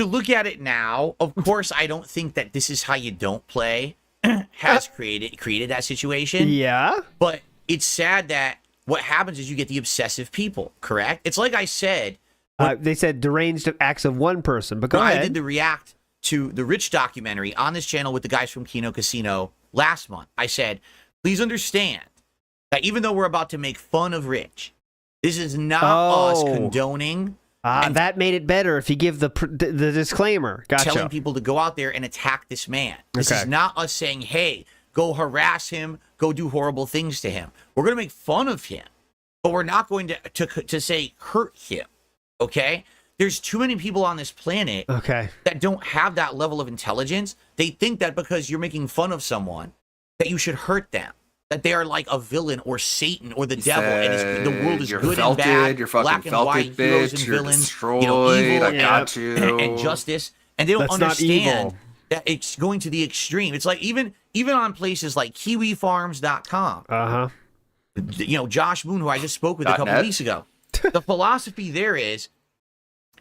look at it now, of course, I don't think that This Is How You Don't Play has created that situation. Yeah. But it's sad that what happens is you get the obsessive people, correct? It's like I said, They said deranged acts of one person, but go when ahead. I did the react to the Rich documentary on this channel with the guys from Kino Casino last month. I said, please understand that even though we're about to make fun of Rich, This is not us condoning. That made it better if you give the disclaimer. Gotcha. Telling people to go out there and attack this man. This is not us saying, hey, go harass him, go do horrible things to him. We're going to make fun of him, but we're not going to say hurt him, okay? There's too many people on this planet that don't have that level of intelligence. They think that because you're making fun of someone, that you should hurt them. That they are like a villain or Satan or the devil, and the world is good and bad, you're fucking black and white, heroes and villains, destroyed, evil I got you. and justice, and they don't That's not understand evil. that it's going to the extreme. It's like even on places like KiwiFarms.com. Josh Moon, who I just spoke with a couple weeks ago, the philosophy there is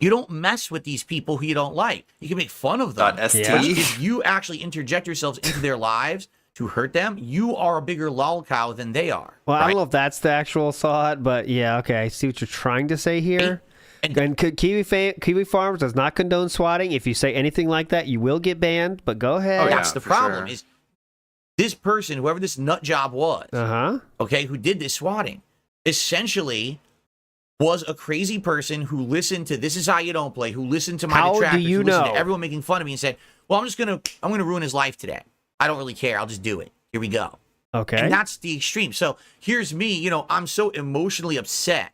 you don't mess with these people who you don't like. You can make fun of them. If you actually interject yourselves into their lives to hurt them, you are a bigger lolcow than they are. Well, I don't know if that's the actual thought, but yeah, okay. I see what you're trying to say here. And Kiwi Farms does not condone swatting. If you say anything like that, you will get banned, but go ahead. That's the problem is this person, whoever this nut job was, okay, who did this swatting, essentially was a crazy person who listened to This Is How You Don't Play, who listened to my detractors, who listened to everyone making fun of me and said, well, I'm gonna ruin his life today. I don't really care. I'll just do it. Here we go. Okay. And that's the extreme. So here's me, I'm so emotionally upset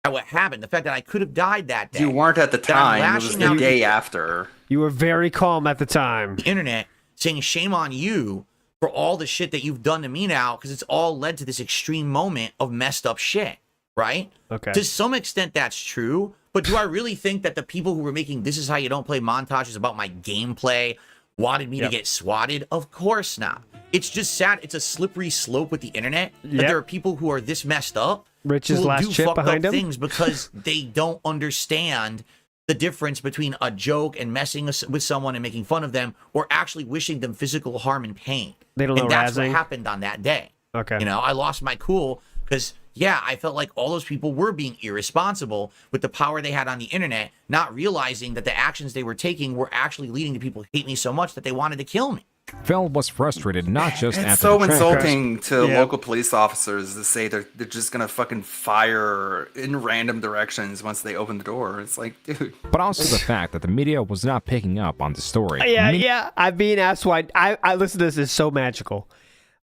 at what happened. The fact that I could have died that day. You weren't at the time. It was the day after. You were very calm at the time. Internet saying shame on you for all the shit that you've done to me now, because it's all led to this extreme moment of messed up shit, right? Okay. To some extent, that's true. But do I really think that the people who were making This Is How You Don't Play montages about my gameplay wanted me to get swatted? Of course not. It's just sad. It's a slippery slope with the internet that there are people who are this messed up Rich's who will last do chip fucked behind up him. things because they don't understand the difference between a joke and messing with someone and making fun of them, or actually wishing them physical harm and pain. They don't know and that's razzing. what happened on that day. Okay. I lost my cool because I felt like all those people were being irresponsible with the power they had on the internet, not realizing that the actions they were taking were actually leading to people hate me so much that they wanted to kill me. Phil was frustrated not just It's at so the insulting to local police officers to say they're just gonna fucking fire in random directions once they open the door. It's like, dude. but also the fact that the media was not picking up on the story. Yeah. I'm being asked why. I listen to this. Is so magical.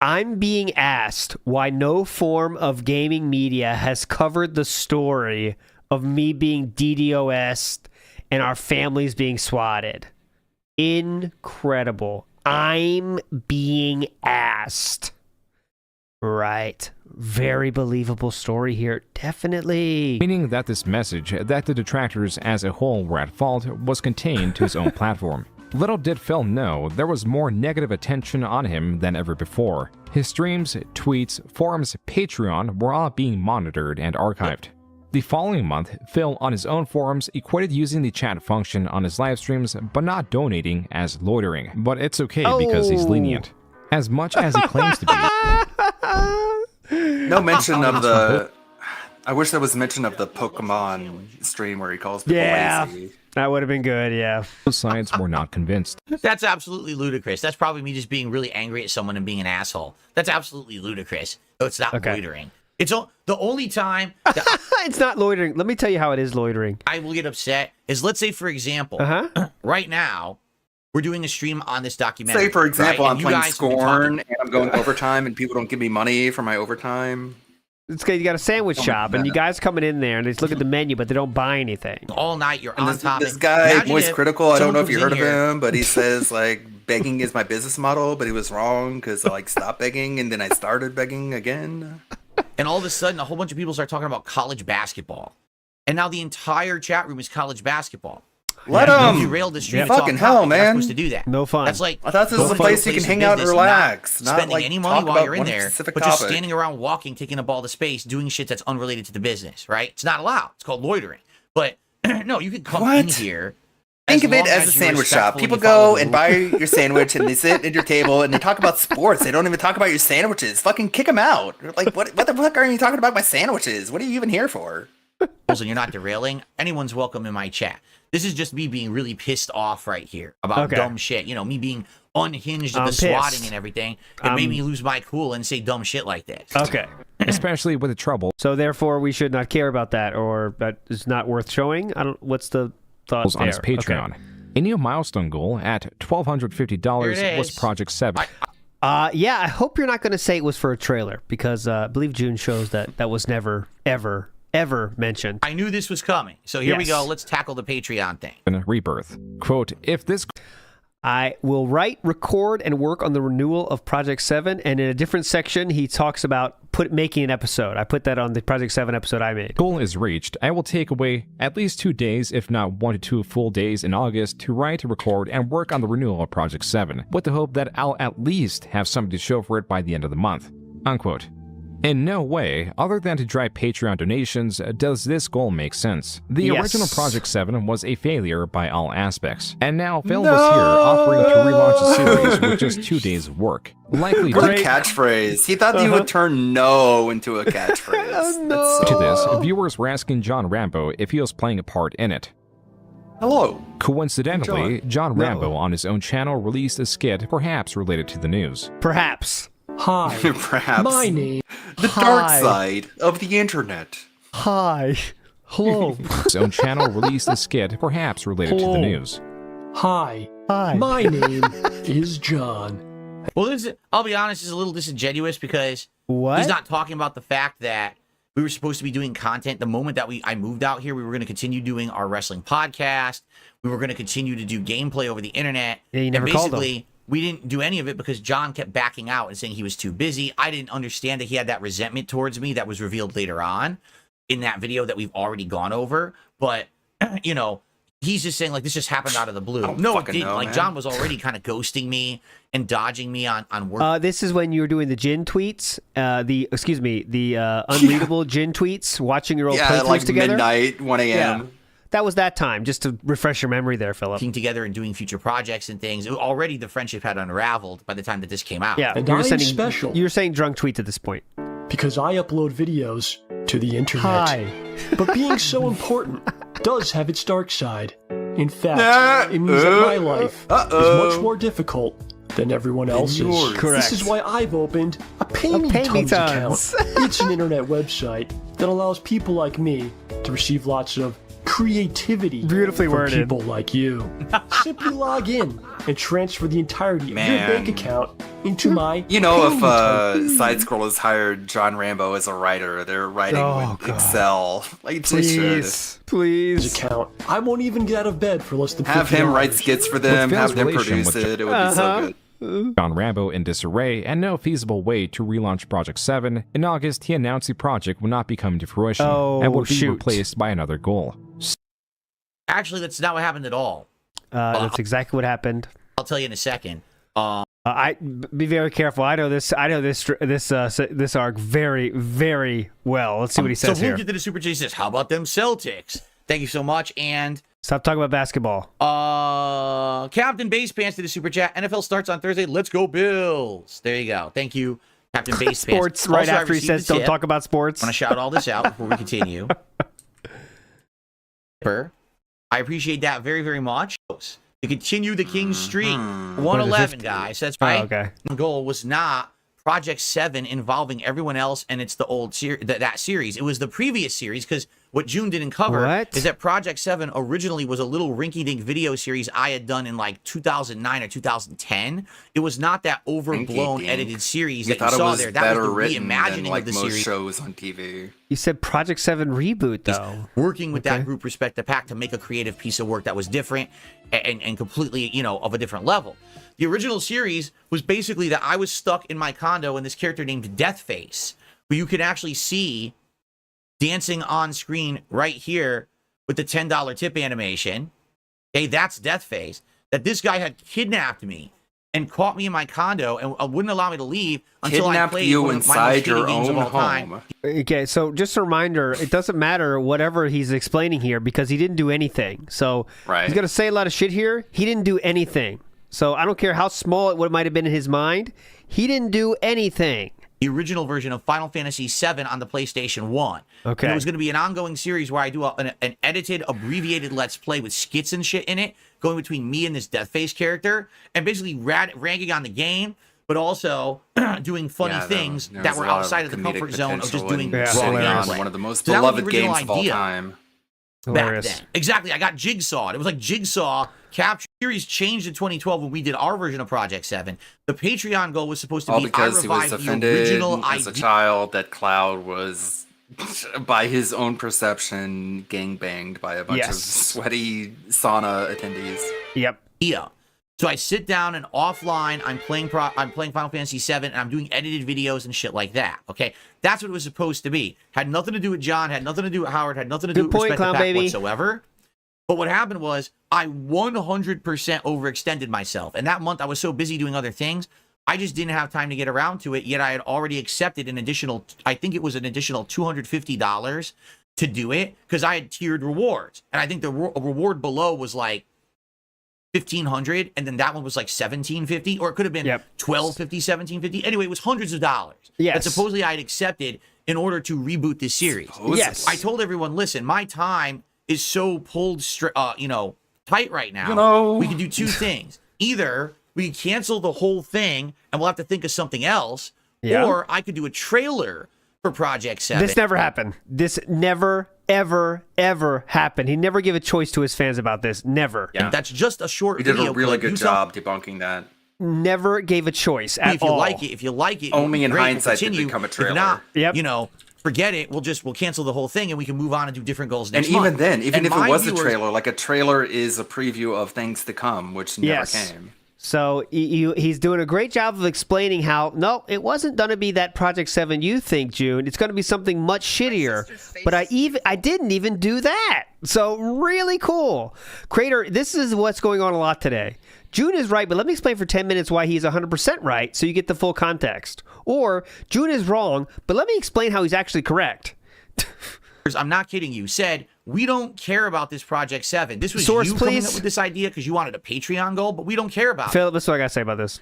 I'm being asked why no form of gaming media has covered the story of me being DDoS'd and our families being swatted. Incredible. I'm being asked. Right. Very believable story here. Definitely. Meaning that this message, that the detractors as a whole were at fault, was contained to his own platform. Little did Phil know there was more negative attention on him than ever before. His streams, tweets, forums, Patreon were all being monitored and archived. The following month, Phil on his own forums equated using the chat function on his live streams but not donating as loitering. But it's okay because he's lenient. As much as he claims to be. No mention of the... I wish there was mention of the Pokemon stream where he calls people lazy. That would have been good, yeah. Both sides were not convinced. That's absolutely ludicrous. That's probably me just being really angry at someone and being an asshole. That's absolutely ludicrous. So it's not loitering. It's the only time that it's not loitering. Let me tell you how it is loitering. I will get upset is, let's say, for example, right now, we're doing a stream on this documentary. Say, for example, right? I'm playing Scorn and I'm going overtime and people don't give me money for my overtime. It's because you got a sandwich shop and you guys coming in there and they just look at the menu, but they don't buy anything. All night, you're on topic. This guy, Imagine Moist Critical, I don't know if you heard of here. him, but he says, like, begging is my business model, but he was wrong because I, stopped begging and then I started begging again. And all of a sudden, a whole bunch of people start talking about college basketball. And now the entire chat room is college basketball. Let him! You railed the stream. Fucking hell, man. You're not supposed to do that. No fun. That's like... I thought this was a place you can hang out and relax. Not spending any money while you're in there, but topic. just standing around walking, taking up all the space, doing shit that's unrelated to the business, right? It's not allowed. It's called loitering. But, no, you can come in here... Think of it as a sandwich shop. People go and buy your sandwich and they sit at your table and they talk about sports. They don't even talk about your sandwiches. Fucking kick them out. Like, what the fuck are you talking about my sandwiches? What are you even here for? And you're not derailing. Anyone's welcome in my chat. This is just me being really pissed off right here about dumb shit. You know, me being unhinged of the swatting and everything. It made me lose my cool and say dumb shit like this. Okay. especially with the trouble. So therefore, we should not care about that, or that is not worth showing. I don't. What's the thought on his there? Patreon. Okay. A new milestone goal at $1,250 was Project 7. Yeah, I hope you're not going to say it was for a trailer, because I believe June shows that was never, ever mentioned. I knew this was coming. So here we Yes. go. Let's tackle the Patreon thing. Rebirth. Quote, if this... I will write, record, and work on the renewal of Project 7, and in a different section, he talks about making an episode. I put that on the Project 7 episode I made. Goal is reached, I will take away at least 2 days, if not 1 to 2 full days in August to write, record, and work on the renewal of Project 7, with the hope that I'll at least have something to show for it by the end of the month. Unquote. In no way, other than to drive Patreon donations, does this goal make sense. The original Project 7 was a failure by all aspects, and now Phil was here offering to relaunch the series with just 2 days of work. Likely What a catchphrase. He thought he would turn no into a catchphrase. That's so to this, viewers were asking John Rambo if he was playing a part in it. Hello. Coincidentally, John Rambo on his own channel released a skit perhaps related to the news. Perhaps. Hi. Perhaps. My name. The dark side of the internet. Hi. Hello. His own channel released a skit perhaps related to the news. Hi. My name is John. Well, I'll be honest, this is a little disingenuous because he's not talking about the fact that we were supposed to be doing content. The moment that I moved out here, we were going to continue doing our wrestling podcast. We were going to continue to do gameplay over the internet. Yeah, you never and called basically, him. we didn't do any of it because John kept backing out and saying he was too busy. I didn't understand that he had that resentment towards me that was revealed later on in that video that we've already gone over. But, you know, he's just saying, like, this just happened out of the blue. No, it didn't. Like, John was already kind of ghosting me and dodging me on work. This is when you were doing the gin tweets, the unreadable gin tweets, watching your old playthroughs like together. midnight, 1 a.m. Yeah. That was that time, just to refresh your memory there, Philip. Working together and doing future projects and things. Already the friendship had unraveled by the time that this came out. Yeah, And you were I'm sending, special. You were saying drunk tweets at this point. Because I upload videos to the internet. Hi. But being so important does have its dark side. In fact, it means that my life is much more difficult than everyone else's. Correct. This is why I've opened a Pay Me Tons account. It's an internet website that allows people like me to receive lots of creativity Beautifully from worded. people like you. Simply log in and transfer the entirety of your bank account into my You know, Pay if Me Tons. Side Scroll has hired John Rambo as a writer, they're writing Oh, with God. Excel. Like, they should. Please. Account. I won't even get out of bed for less than Have him $50. write skits for them, With have Phil's them relation produce with it. It would be so good. John Rambo in disarray and no feasible way to relaunch Project 7, in August he announced the project would not be coming to fruition and would be replaced by another goal. Actually, that's not what happened at all. That's exactly what happened. I'll tell you in a second. I be very careful. I know this arc very, very well. Let's see what he says so here. we'll get to the Super J. Says, how about them Celtics? Thank you so much. And stop talking about basketball. Captain Base Pants to the Super Chat. NFL starts on Thursday. Let's go Bills. There you go. Thank you, Captain Base Sports. Pants. Right Also, I after he received says, a "Don't tip. talk about sports." I want to shout all this out before we continue. I appreciate that very, very much. To continue the King's streak, 111, guys. That's right. Oh, okay. The goal was not Project 7 involving everyone else, and it's the old that series. It was the previous series, because what June didn't cover is that Project 7 originally was a little rinky-dink video series I had done in like 2009 or 2010. It was not that overblown Rinky-dink. edited series You that you thought it saw was there. That was better the written than, reimagining like, of the most series. shows on TV. You said Project 7 reboot, though. Working with that group, Respect the Pack, to make a creative piece of work that was different and completely, you know, of a different level. The original series was basically that I was stuck in my condo and this character named Deathface, who you could actually see dancing on screen right here with the $10 tip animation. Okay, that's Deathface. That this guy had kidnapped me and caught me in my condo and wouldn't allow me to leave until I Kidnapped played you one of my inside most your shitty games of own all time. home. Okay, so just a reminder, it doesn't matter whatever he's explaining here because he didn't do anything. So he's going to say a lot of shit here. He didn't do anything. So I don't care how small it might have been in his mind. He didn't do anything. The original version of Final Fantasy VII on the PlayStation 1. Okay. And it was going to be an ongoing series where I do an edited, abbreviated Let's Play with skits and shit in it, going between me and this Deathface character, and basically ragging on the game, but also doing funny things there that was were a lot outside of the comedic comfort zone of just potential doing in raw sitting on gameplay. one of the most So that was the beloved original games of all idea time. back then. Exactly. I got Jigsawed. It was like Jigsaw Capture Series changed in 2012 when we did our version of Project 7. The Patreon goal was supposed to All be because I he was revived the offended original as a idea. child that Cloud was, by his own perception, gangbanged by a bunch of sweaty sauna attendees. Yep. Yeah. So I sit down and offline, I'm playing Final Fantasy 7 and I'm doing edited videos and shit like that. Okay, that's what it was supposed to be. Had nothing to do with John, had nothing to do with Howard, had nothing to do with Respect the Pack whatsoever. But what happened was I 100% overextended myself, and that month I was so busy doing other things, I just didn't have time to get around to it. Yet I had already accepted an additional, I think it was an additional $250 to do it because I had tiered rewards, and I think the reward below was like $1,500, and then that one was like $1,750, or it could have been $1,250, $1,750. Anyway, it was hundreds of dollars that supposedly I had accepted in order to reboot this series. Yes. I told everyone, listen, my time is so pulled, tight right now. We can do two things. Either we cancel the whole thing and we'll have to think of something else, or I could do a trailer for Project 7. This never happened. This never, ever, ever happened. He never gave a choice to his fans about this. Never. Yeah. And that's just a short We did video. a really good job debunking that. Never gave a choice at if you all. if you like it, only in great, hindsight did it continue. become a trailer. If not, forget it. We'll cancel the whole thing and we can move on and do different goals next and month. even then, even and if it was viewers, a trailer, like a trailer is a preview of things to come, which never came. So he's doing a great job of explaining how, no, it wasn't going to be that Project 7 you think, June. It's going to be something much shittier. But I didn't even do that. So really cool. Crater, this is what's going on a lot today. June is right, but let me explain for 10 minutes why he's 100% right so you get the full context. Or June is wrong, but let me explain how he's actually correct. I'm not kidding you, said, we don't care about this Project 7. This was Source, you coming please. up with this idea because you wanted a Patreon goal, but we don't care about it. Philip, this is what I got to say about this.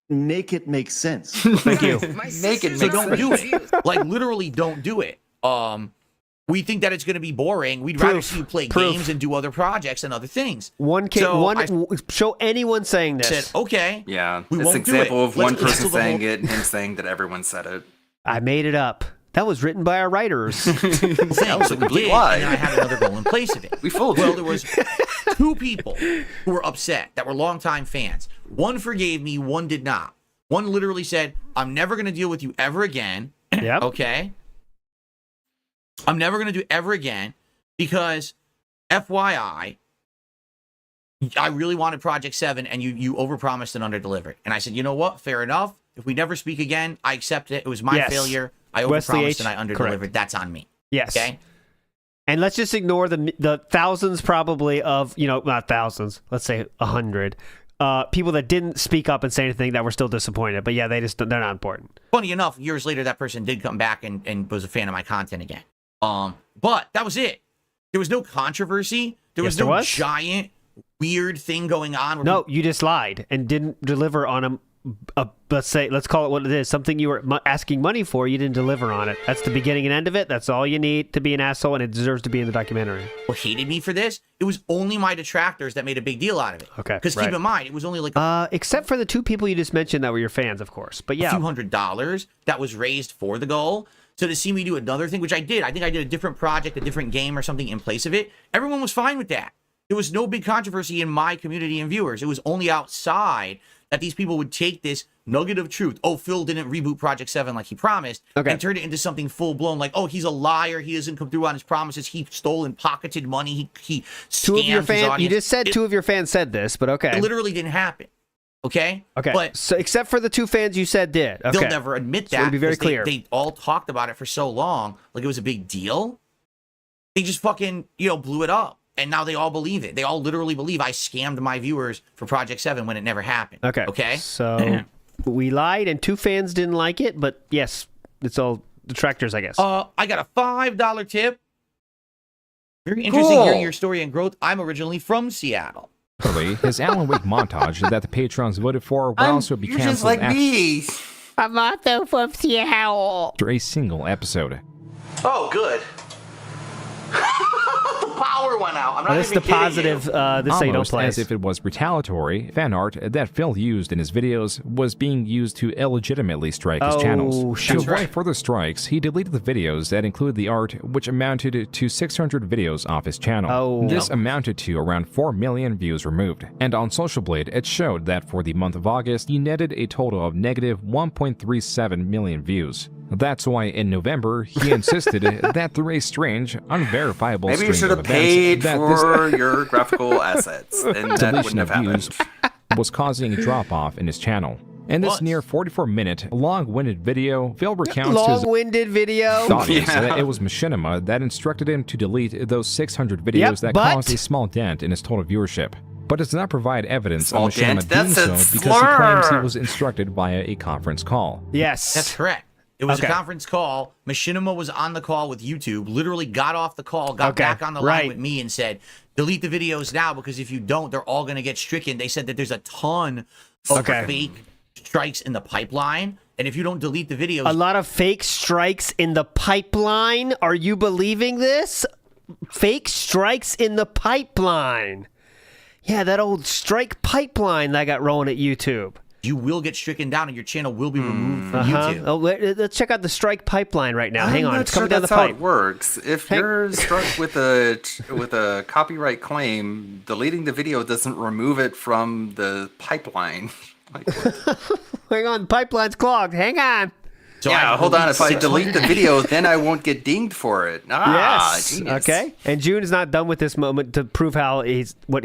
Make it make sense. Thank you. Make it So make don't sense. do it. Like, literally don't do it. We think that it's going to be boring. We'd rather see you play games and do other projects and other things. Show anyone saying this. Said, okay. Yeah, we it's won't an example do it. of one Let's person cancel the saying whole- it and him saying that everyone said it. I made it up. That was written by our writers. That was a complete lie. And then I had another goal in place of it. We fooled Well, you. there was two people who were upset that were longtime fans. One forgave me, one did not. One literally said, I'm never going to deal with you ever again. Yep. Okay? I'm never going to do it ever again because, FYI, I really wanted Project 7 and you overpromised and underdelivered. And I said, you know what? Fair enough. If we never speak again, I accept it. It was my failure. I Wesley overpromised H. and I underdelivered. Correct. That's on me. Yes. Okay? And let's just ignore the thousands probably of, not thousands, let's say 100 people that didn't speak up and say anything that were still disappointed. But yeah, they're not important. Funny enough, years later, that person did come back and was a fan of my content again. But that was it. There was no controversy. There was no giant weird thing going on. No, you just lied and didn't deliver on let's call it what it is. Something you were asking money for, you didn't deliver on it. That's the beginning and end of it. That's all you need to be an asshole, and it deserves to be in the documentary. People hated me for this. It was only my detractors that made a big deal out of it. Okay. Because keep in mind, it was only like except for the two people you just mentioned that were your fans, of course. But yeah, a few $100 that was raised for the goal. So to see me do another thing, which I did, I think I did a different project, a different game or something in place of it. Everyone was fine with that. There was no big controversy in my community and viewers. It was only outside that these people would take this nugget of truth. Oh, Phil didn't reboot Project 7 like he promised, and turn it into something full-blown like, oh, he's a liar. He doesn't come through on his promises. He stole and pocketed money. He two of your scammed his fans. audience. You just said two of your fans said this, but okay. It literally didn't happen. Okay? Okay. But so, except for the two fans you said did. Okay. they'll never admit So that. to be very because clear. They all talked about it for so long, like it was a big deal. They just fucking, blew it up. And now they all believe it. They all literally believe I scammed my viewers for Project 7 when it never happened. Okay. Okay? So we lied and two fans didn't like it, but yes, it's all detractors, I guess. I got a $5 tip. Very interesting hearing your story and growth. I'm originally from Seattle. His Alan Wake montage that the patrons voted for will also be You're canceled just like me. I'm also from Seattle. after a single episode. Oh, good. power went out. I'm not this is even the kidding positive. you. This say you don't Almost play. as if it was retaliatory, fan art that Phil used in his videos was being used to illegitimately strike his channels. shoot. To avoid further strikes, he deleted the videos that included the art, which amounted to 600 videos off his channel. This amounted to around 4 million views removed. And on Social Blade, it showed that for the month of August, he netted a total of negative 1.37 million views. That's why in November, he insisted that through a strange, unverifiable Maybe you string should of have events paid that for your graphical assets, and that deletion wouldn't have of views happened. was causing a drop-off in his channel. In this near 44-minute, long-winded video, Phil recounts to his Long-winded video. audience that it was Machinima that instructed him to delete those 600 videos that caused a small dent in his total viewership. But does not provide evidence Small of Machinima dent? doing That's so a because he claims he slur. was instructed via a conference call. Yes. That's correct. It was a conference call. Machinima was on the call with YouTube, literally got off the call, got back on the line with me and said, delete the videos now because if you don't, they're all going to get stricken. They said that there's a ton of fake strikes in the pipeline. And if you don't delete the videos... A lot of fake strikes in the pipeline? Are you believing this? Fake strikes in the pipeline. Yeah, that old strike pipeline that got rolling at YouTube. You will get stricken down and your channel will be removed from YouTube. Oh, let's check out the strike pipeline right now. Hang on, it's coming down the that's how pipe. it works. If you're struck with a copyright claim, deleting the video doesn't remove it from the pipeline. Hang on, the pipeline's clogged. Hang on. So yeah, hold on. If I delete the video, then I won't get dinged for it. Yes. Genius. Okay. And June is not done with this moment to prove how what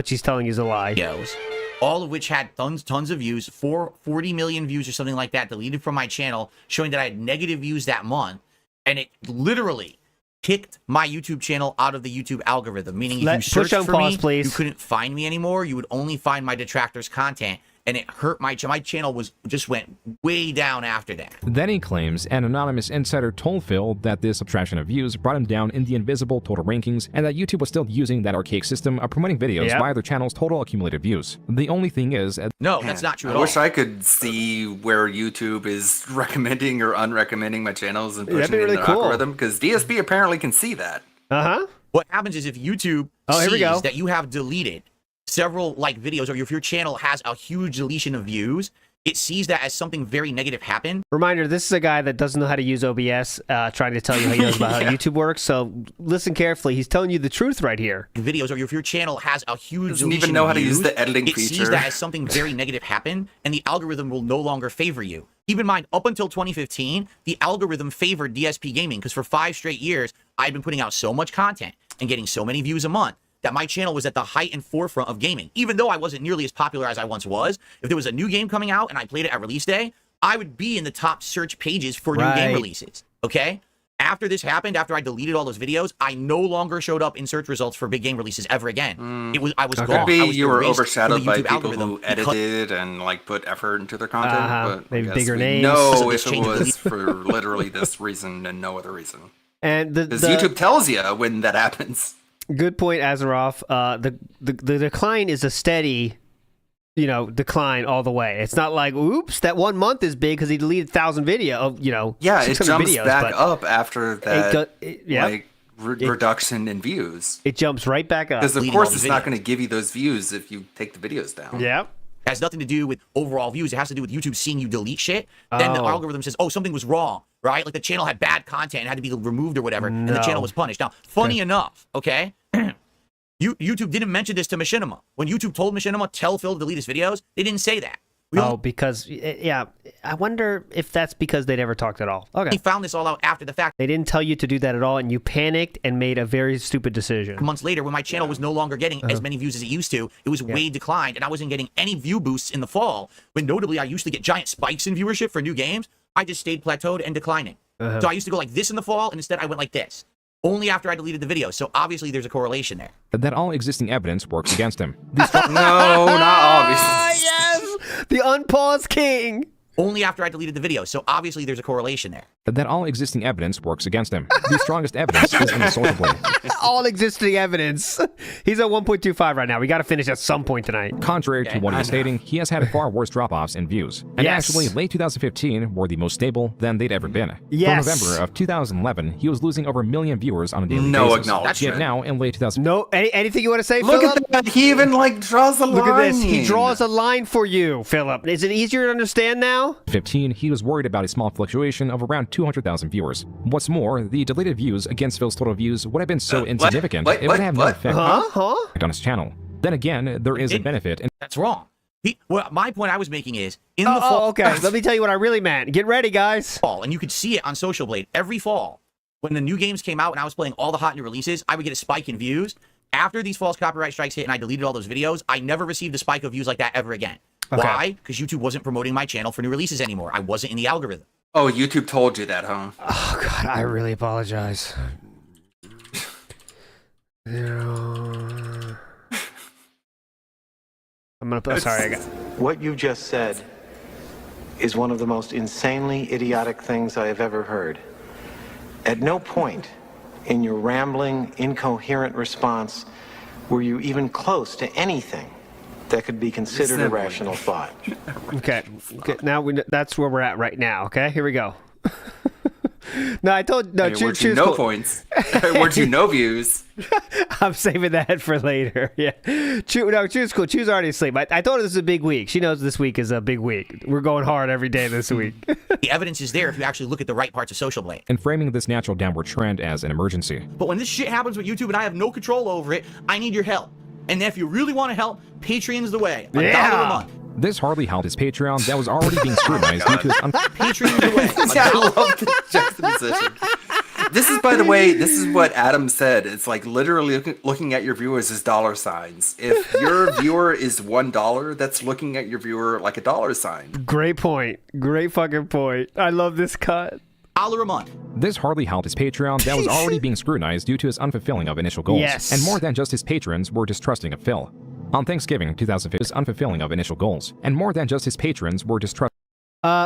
she's telling you is a lie. Videos, all of which had tons of views, 40 million views or something like that, deleted from my channel, showing that I had negative views that month, and it literally kicked my YouTube channel out of the YouTube algorithm. Meaning, if you searched for me, you couldn't find me anymore. You would only find my detractors' content. And it hurt my channel just went way down after that. Then he claims an anonymous insider told Phil that this subtraction of views brought him down in the invisible total rankings, and that YouTube was still using that archaic system of promoting videos via their channel's total accumulated views. The only thing is... no, that's not true at all. I wish I could see where YouTube is recommending or unrecommending my channels and pushing it in their algorithm, because DSP apparently can see that. What happens is if YouTube sees that you have deleted several videos, or if your channel has a huge deletion of views, it sees that as something very negative happened. Reminder, this is a guy that doesn't know how to use OBS, trying to tell you how he knows about how YouTube works, so listen carefully. He's telling you the truth right here. Videos, or if your channel has a huge Doesn't deletion even know of how to views, use the editing it sees feature. that as something very negative happened, and the algorithm will no longer favor you. Keep in mind, up until 2015, the algorithm favored DSP Gaming, because for 5 straight years, I'd been putting out so much content and getting so many views a month that my channel was at the height and forefront of gaming. Even though I wasn't nearly as popular as I once was, if there was a new game coming out and I played it at release day, I would be in the top search pages for new game releases, okay? After this happened, after I deleted all those videos, I no longer showed up in search results for big game releases ever again. I was gone. Could be I was you were erased overshadowed from the by YouTube people algorithm who edited and put effort into their content. But maybe I guess bigger we names. know if it was for literally this reason and no other reason. And because YouTube tells you when that happens. Good point, Azeroth. The decline is a steady, decline all the way. It's not like, oops, that 1 month is big because he deleted 1,000 video. Yeah, it jumps videos, back up after that. It reduction in views. It jumps right back up. Because of course it's not going to give you those views if you take the videos down. Yeah. It has nothing to do with overall views. It has to do with YouTube seeing you delete shit. Then the algorithm says, oh, something was wrong, right? Like the channel had bad content and had to be removed or whatever, and the channel was punished. Now, funny enough, okay, YouTube didn't mention this to Machinima. When YouTube told Machinima, tell Phil to delete his videos, they didn't say that. Because, I wonder if that's because they never talked at all. Okay. He found this all out after the fact. They didn't tell you to do that at all, and you panicked and made a very stupid decision. Months later, when my channel was no longer getting as many views as it used to, it was way declined, and I wasn't getting any view boosts in the fall, when notably I used to get giant spikes in viewership for new games. I just stayed plateaued and declining. So I used to go like this in the fall, and instead I went like this. Only after I deleted the video. So obviously there's a correlation there. That all existing evidence works against him. No, not obviously. Yes! The unpaused king! Only after I deleted the video. So obviously there's a correlation there. that all existing evidence works against him. The strongest evidence is in the social blade. All existing evidence. He's at 1.25 right now. We got to finish at some point tonight. Contrary to what he was stating, he has had far worse drop-offs in views. And Yes. actually, late 2015 were the most stable than they'd ever been. Yes. For November of 2011, he was losing over 1 million viewers on a daily No basis. acknowledgement. Yet now, in late 2015, No, anything you want to say, Look Philip? at that. He even like draws a line. Look at this. He draws a line for you, Philip. Is it easier to understand now? he was worried about a small fluctuation of around 200,000 viewers. What's more, the deleted views against Phil's total views would have been so insignificant, it would have no effect on his channel. Then again, there is a benefit. That's wrong. Well, my point I was making is in the fall. Oh, okay. Let me tell you what I really meant. Get ready, guys. Fall, and you could see it on Social Blade every fall when the new games came out and I was playing all the hot new releases. I would get a spike in views. After these false copyright strikes hit and I deleted all those videos, I never received a spike of views like that ever again. Okay. Why? Because YouTube wasn't promoting my channel for new releases anymore. I wasn't in the algorithm. Oh, YouTube told you that, huh? Oh, God, I really apologize. I'm going to... Sorry, I got... What you just said is one of the most insanely idiotic things I have ever heard. At no point in your rambling, incoherent response were you even close to anything that could be considered a rational thought. Okay. Now that's where we're at right now. Okay, here we go. No, I told no. Hey, where'd you no points? Where'd you no views? I'm saving that for later. Yeah. Chew's cool. Chew's already asleep. I told her this is a big week. She knows this week is a big week. We're going hard every day this week. The evidence is there if you actually look at the right parts of Social Blade. And framing this natural downward trend as an emergency. But when this shit happens with YouTube and I have no control over it, I need your help. And if you really want to help, Patreon's the way. $1 a month. This hardly helped his Patreon that was already being scrutinized due to his Patreon's the way. I love the juxtaposition. This is, by the way, this is what Adam said. It's like literally looking at your viewers as dollar signs. If your viewer is $1, that's looking at your viewer like a dollar sign. Great point. Great fucking point. I love this cut. $1 a month. This hardly helped his Patreon that was already being scrutinized due to his unfulfilling of initial goals. Yes. And more than just his patrons were distrusting of Phil. On Thanksgiving 2015, his unfulfilling of initial goals. And more than just his patrons were distrusting.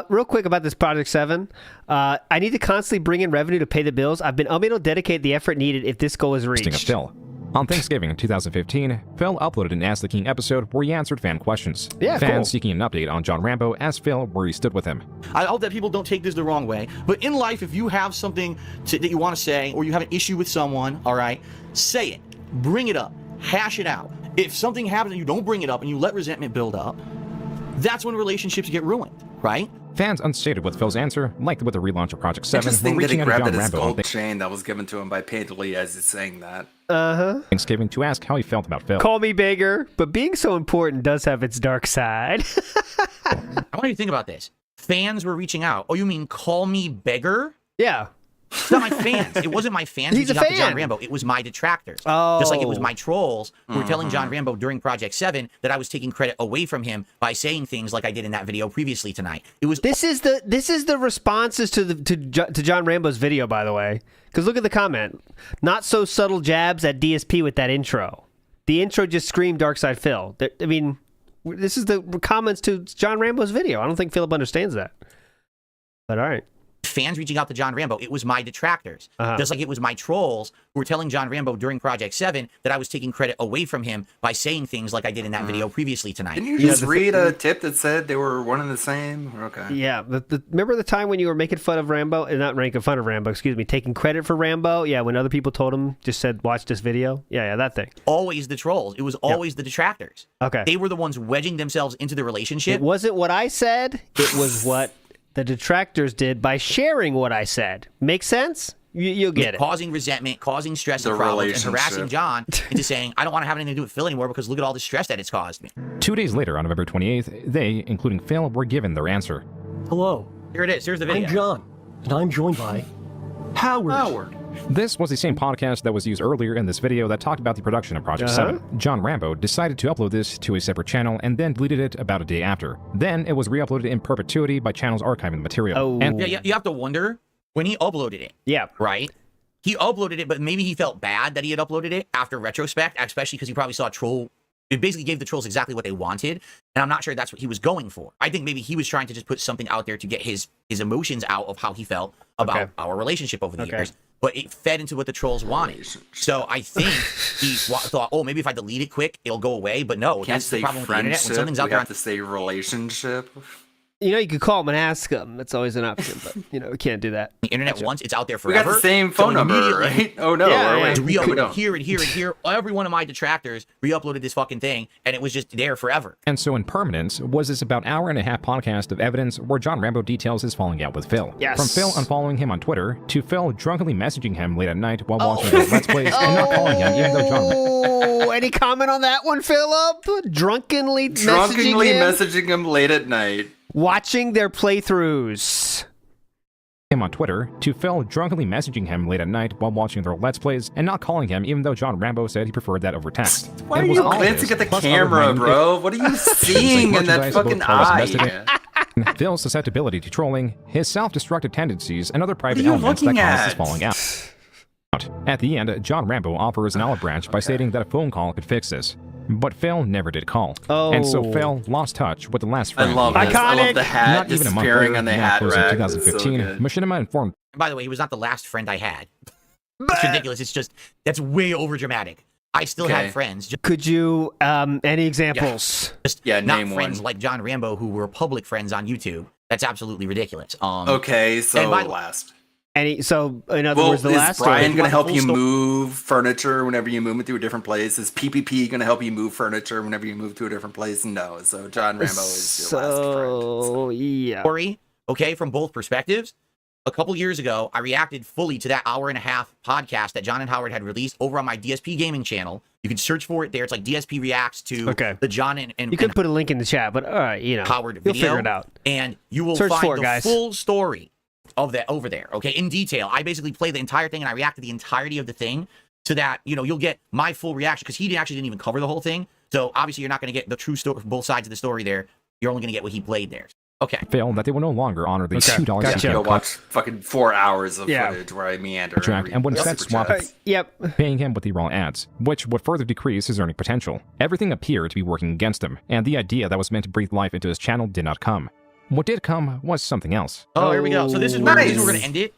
Real quick about this Project 7. I need to constantly bring in revenue to pay the bills. I've been unable to dedicate the effort needed if this goal is reached. Of Phil. On Thanksgiving 2015, Phil uploaded an Ask the King episode where he answered fan questions. Yeah, Fans cool. seeking an update on John Rambo asked Phil where he stood with him. I hope that people don't take this the wrong way. But in life, if you have something that you want to say or you have an issue with someone, all right, say it. Bring it up. Hash it out. If something happens and you don't bring it up and you let resentment build up, that's when relationships get ruined, right? Fans unstated with Phil's answer, like with the relaunch of Project 7, were Interesting that he reaching out to grabbed John at his Rambo on gold chain that was given to him by Painterly as he's saying that. Thanksgiving to ask how he felt about Phil. Call me beggar, but being so important does have its dark side. I want you to think about this. Fans were reaching out. Oh, you mean call me beggar? Yeah. It's not my fans. It wasn't my fans He's reaching a out to John fan. Rambo. It was my detractors. Oh. Just like it was my trolls who were telling John Rambo during Project 7 that I was taking credit away from him by saying things like I did in that video previously tonight. It was This is the responses to John Rambo's video, by the way. Because look at the comment. Not so subtle jabs at DSP with that intro. The intro just screamed Darkside Phil. I mean, this is the comments to John Rambo's video. I don't think Philip understands that. But all right. fans reaching out to John Rambo. It was my detractors. Just like it was my trolls who were telling John Rambo during Project 7 that I was taking credit away from him by saying things like I did in that video previously tonight. Didn't you just read a tip that said they were one and the same? Okay. Yeah. Remember the time when you were making fun of Rambo? Not making fun of Rambo, excuse me. Taking credit for Rambo? Yeah, when other people told him, just said, watch this video? Yeah, that thing. Always the trolls. It was always the detractors. Okay. They were the ones wedging themselves into the relationship. It wasn't what I said. It was what the detractors did by sharing what I said. Make sense? You'll get it. Causing resentment, causing stress and problems, and harassing John into saying, I don't want to have anything to do with Phil anymore because look at all the stress that it's caused me. 2 days later, on November 28th, they, including Phil, were given their answer. Hello. Here it is. Here's the video. I'm John, and I'm joined by Howard. This was the same podcast that was used earlier in this video that talked about the production of Project 7. John Rambo decided to upload this to a separate channel and then deleted it about a day after. Then it was re-uploaded in perpetuity by channels archiving the material. Oh. And Yeah, you have to wonder when he uploaded it. Yeah. Right? He uploaded it, but maybe he felt bad that he had uploaded it after retrospect, especially because he probably saw troll It basically gave the trolls exactly what they wanted, and I'm not sure that's what he was going for. I think maybe he was trying to just put something out there to get his emotions out of how he felt about our relationship over the years. But it fed into what the trolls wanted. So I think he thought, oh, maybe if I delete it quick, it'll go away. But no, that's the problem with the internet. When something's out there, have to say relationship. You know, you could call him and ask him. That's always an option, but you know, we can't do that. The internet once it's out there forever. We got the same phone number, right? Oh no! Re-uploaded here and here and here. Every one of my detractors re-uploaded this fucking thing, and it was just there forever. And so in permanence was this about hour-and-a-half podcast of evidence where John Rambo details his falling out with Phil. Yes. From Phil unfollowing him on Twitter to Phil drunkenly messaging him late at night while watching his Let's Plays and not calling him, even though John. Oh, any comment on that one, Philip? Drunkenly messaging him late at night. Watching their playthroughs. Him on Twitter to Phil drunkenly messaging him late at night while watching their Let's Plays and not calling him, even though John Rambo said he preferred that over text. Why are you glancing at the camera, bro? What are you seeing in that fucking eye? Phil's susceptibility to trolling, his self-destructive tendencies, and other private elements that caused his falling out. At the end, John Rambo offers an olive branch by stating that a phone call could fix this. But Phil never did call. And so Phil lost touch with the last friend. I love this. I love the hat not even a month later, on the hat rack. In 2015, Machinima informed. By the way, he was not the last friend I had. It's ridiculous. It's just, that's way over dramatic. I still had friends. Could you, any examples? Not name friends one. Like John Rambo who were public friends on YouTube. That's absolutely ridiculous. Okay, so last. So, in other words, the last. Is Brian going to help you move furniture whenever you move it to a different place? Is PPP going to help you move furniture whenever you move to a different place? No. So John Rambo is your last friend. So, yeah. Story, okay, from both perspectives. A couple years ago, I reacted fully to that hour-and-a-half podcast that John and Howard had released over on my DSP gaming channel. You can search for it there. It's like DSP reacts to the John and you could put a link in the chat, but Howard you'll video, figure it out. And you will Search find the full story of that over there, okay, in detail. I basically play the entire thing and I react to the entirety of the thing so that, you'll get my full reaction because he actually didn't even cover the whole thing. So obviously you're not going to get the true story, both sides of the story there. You're only going to get what he played there. Okay. Phil that they will no longer honor the $2 Gotcha. Go watch fucking 4 hours of footage where I meander. And would instead swap paying him with the raw ads, which would further decrease his earning potential. Everything appeared to be working against him, and the idea that was meant to breathe life into his channel did not come. What did come was something else. Oh, here we go. So this is where we're going to end it.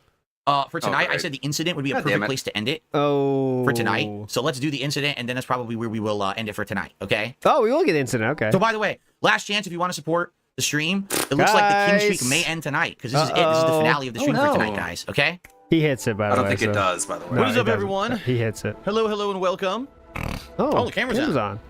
For tonight, I said the incident would be a perfect place to end it. For tonight. So let's do the incident, and then that's probably where we will end it for tonight, okay? Oh, we will get the incident, okay. So by the way, last chance if you want to support the stream. It looks like the king streak may end tonight, because this is it. This is the finale of the stream for tonight, guys, okay? He hits it, by the way. I don't think it does, by the way. What is up, everyone? He hits it. Hello, and welcome. Oh, the camera's on.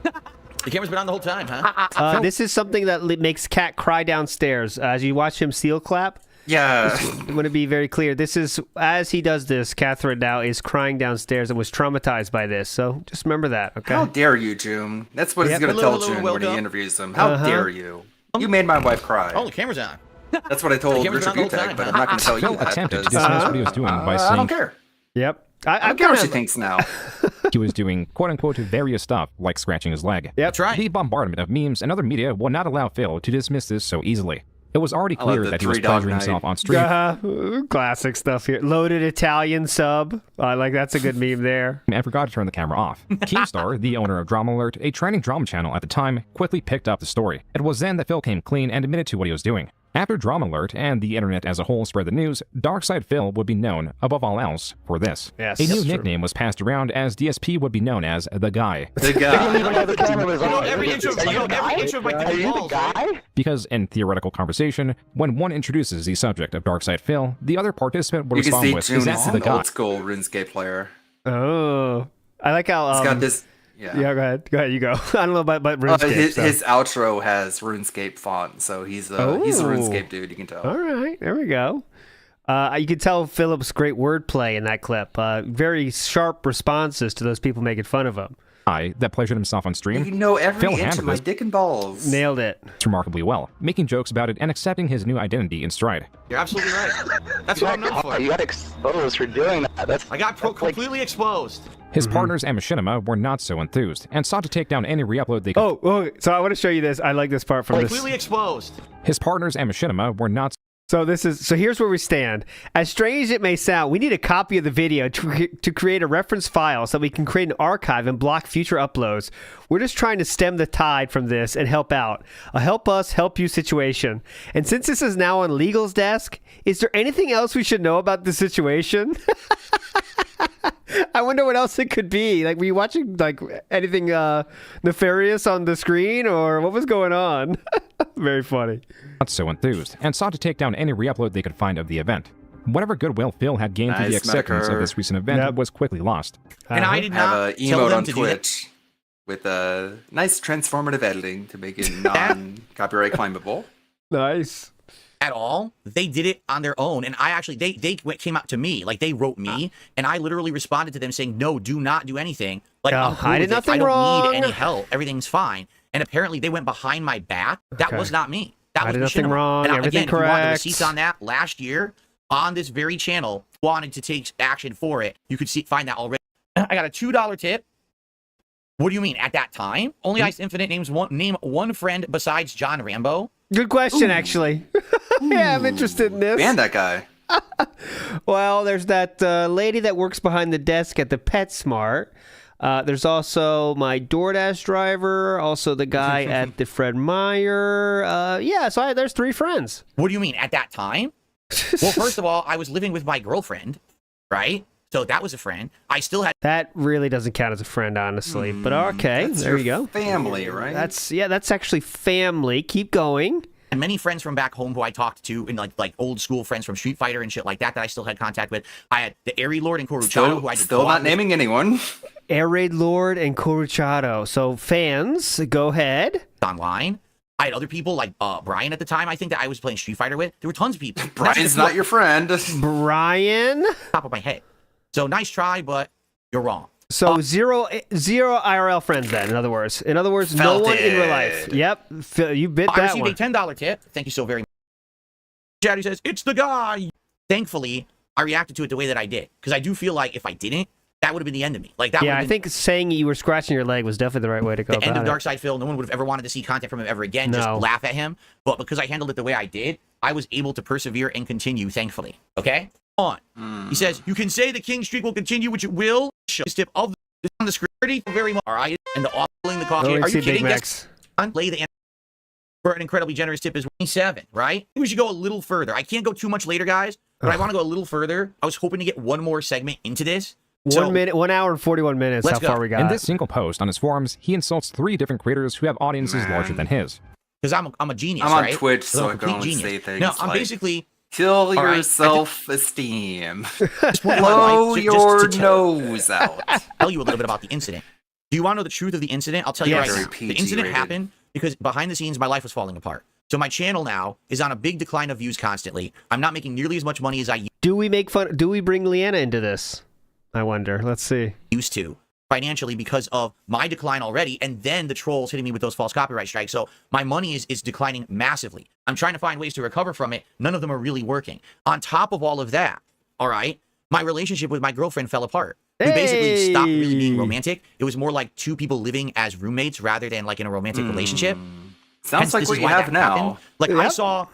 The camera's been on the whole time, huh? This is something that makes Cat cry downstairs. As you watch him seal clap. Yeah. I want to be very clear. This is, as he does this, Catherine now is crying downstairs and was traumatized by this. So just remember that, okay? How dare you, June? That's what he's going to tell June when he interviews him. How dare you? You made my wife cry. Oh, the camera's on. That's what I told Richard Gutek, but I'm not going to tell you that. Attempted to dismiss what he was doing by saying, I don't care. Yep. I don't care what she thinks now. He was doing quote-unquote various stuff, like scratching his leg. Yep. That's right. The bombardment of memes and other media will not allow Phil to dismiss this so easily. It was already clear that he was pleasuring himself on stream. Classic stuff here. Loaded Italian sub. That's a good meme there. And forgot to turn the camera off. Keemstar, the owner of Drama Alert, a trending drama channel at the time, quickly picked up the story. It was then that Phil came clean and admitted to what he was doing. After Drama Alert and the internet as a whole spread the news, Darkside Phil would be known, above all else, for this. Yes, a new nickname was passed around as DSP would be known as The Guy. The Guy. Every inch of my balls. Because in theoretical conversation, when one introduces the subject of Darkside Phil, the other participant would respond with, "Is that The Guy?" Old school RuneScape player. Oh. I like how... He's got this... Yeah, go ahead, you go. I don't know about RuneScape. His outro has RuneScape font, so he's a RuneScape dude, you can tell. All right, there we go. You can tell Philip's great wordplay in that clip. Very sharp responses to those people making fun of him. That pleasured himself on stream. You know every inch of my dick and balls. Nailed it. Remarkably well, making jokes about it and accepting his new identity in stride. You're absolutely right. That's what I'm known for. You got exposed for doing that. I got completely exposed. His partners and Machinima were not so enthused and sought to take down any re-upload they could. So I want to show you this. I like this part from this. Completely exposed. His partners and Machinima were not So here's where we stand. As strange as it may sound, we need a copy of the video to create a reference file so that we can create an archive and block future uploads. We're just trying to stem the tide from this and help out. A help us, help you situation. And since this is now on Legal's desk, is there anything else we should know about the situation? I wonder what else it could be. Like, were you watching like anything nefarious on the screen, or what was going on? Very funny. Not so enthused, and sought to take down any re-upload they could find of the event. Whatever goodwill Phil had gained through the acceptance of this recent event was quickly lost. And I did not have an emote on Twitch with a nice transformative editing to make it non-copyright claimable. Nice. At all. They did it on their own, and I actually they came out to me, like they wrote me, and I literally responded to them saying, "No, do not do anything. Like I'm cool I did with it. nothing I don't wrong. need any help. Everything's fine." And apparently they went behind my back. That was not me. That was I did nothing wrong. And Everything again, if you wanted correct. receipts on that last year on this very channel, wanted to take action for it, you could find that already. I got a $2 tip. What do you mean? At that time, Only Ice Infinite name one friend besides John Rambo. Good question, actually. Yeah, I'm interested in this. And that guy. Well, there's that lady that works behind the desk at the PetSmart. There's also my DoorDash driver, also the guy at the Fred Meyer. Yeah, so there's 3 friends. What do you mean? At that time? Well, first of all, I was living with my girlfriend, right? So that was a friend. I still had... That really doesn't count as a friend, honestly. But okay, there you go. Family, right? That's actually family. Keep going. And many friends from back home who I talked to, and like old school friends from Street Fighter and shit like that I still had contact with. I had the Airy Lord and Coruchado, who I did still not naming anyone. Air Raid Lord and Coruchado. So fans, go ahead. Online. I had other people like Brian at the time, I think, that I was playing Street Fighter with. There were tons of people. Brian's not your friend. Brian? Top of my head. So nice try, but you're wrong. So zero IRL friends then, in other words. In other words, no one in real life. Yep. You bit that I received a $10 tip. Thank you so very much. Chatty says, it's the guy. Thankfully, I reacted to it the way that I did. Because I do feel like if I didn't, that would have been the end of me. Like that. Yeah, I think saying you were scratching your leg was definitely the right way to go. The end of Darkside Phil. No one would have ever wanted to see content from him ever again. Just laugh at him. But because I handled it the way I did, I was able to persevere and continue, thankfully. Okay? On. He says, you can say the king streak will continue, which it will. This tip of the security very much. All right. And the offering the coffee. Are you kidding? Guess play the for an incredibly generous tip is 27, right? We should go a little further. I can't go too much later, guys, but I want to go a little further. I was hoping to get one more segment into this. 1 hour and 41 minutes. How far we got? In this single post on his forums, he insults 3 different creators who have audiences larger than his. Because I'm a genius, I'm on right? Twitch, so I complete can genius. say things No, I'm like, basically... Kill your right, self-esteem. Blow your nose out. Tell you a little bit about the incident. Do you want to know the truth of the incident? I'll tell you right now. The incident happened because behind the scenes, my life was falling apart. So my channel now is on a big decline of views constantly. I'm not making nearly as much money as I Do we bring Leanna into this? I wonder. Let's see. Used to. Financially because of my decline already, and then the trolls hitting me with those false copyright strikes. So my money is declining massively. I'm trying to find ways to recover from it. None of them are really working. On top of all of that, all right, my relationship with my girlfriend fell apart. We basically stopped really being romantic. It was more like 2 people living as roommates rather than like in a romantic relationship. Sounds like what you have now. Happened. Like I saw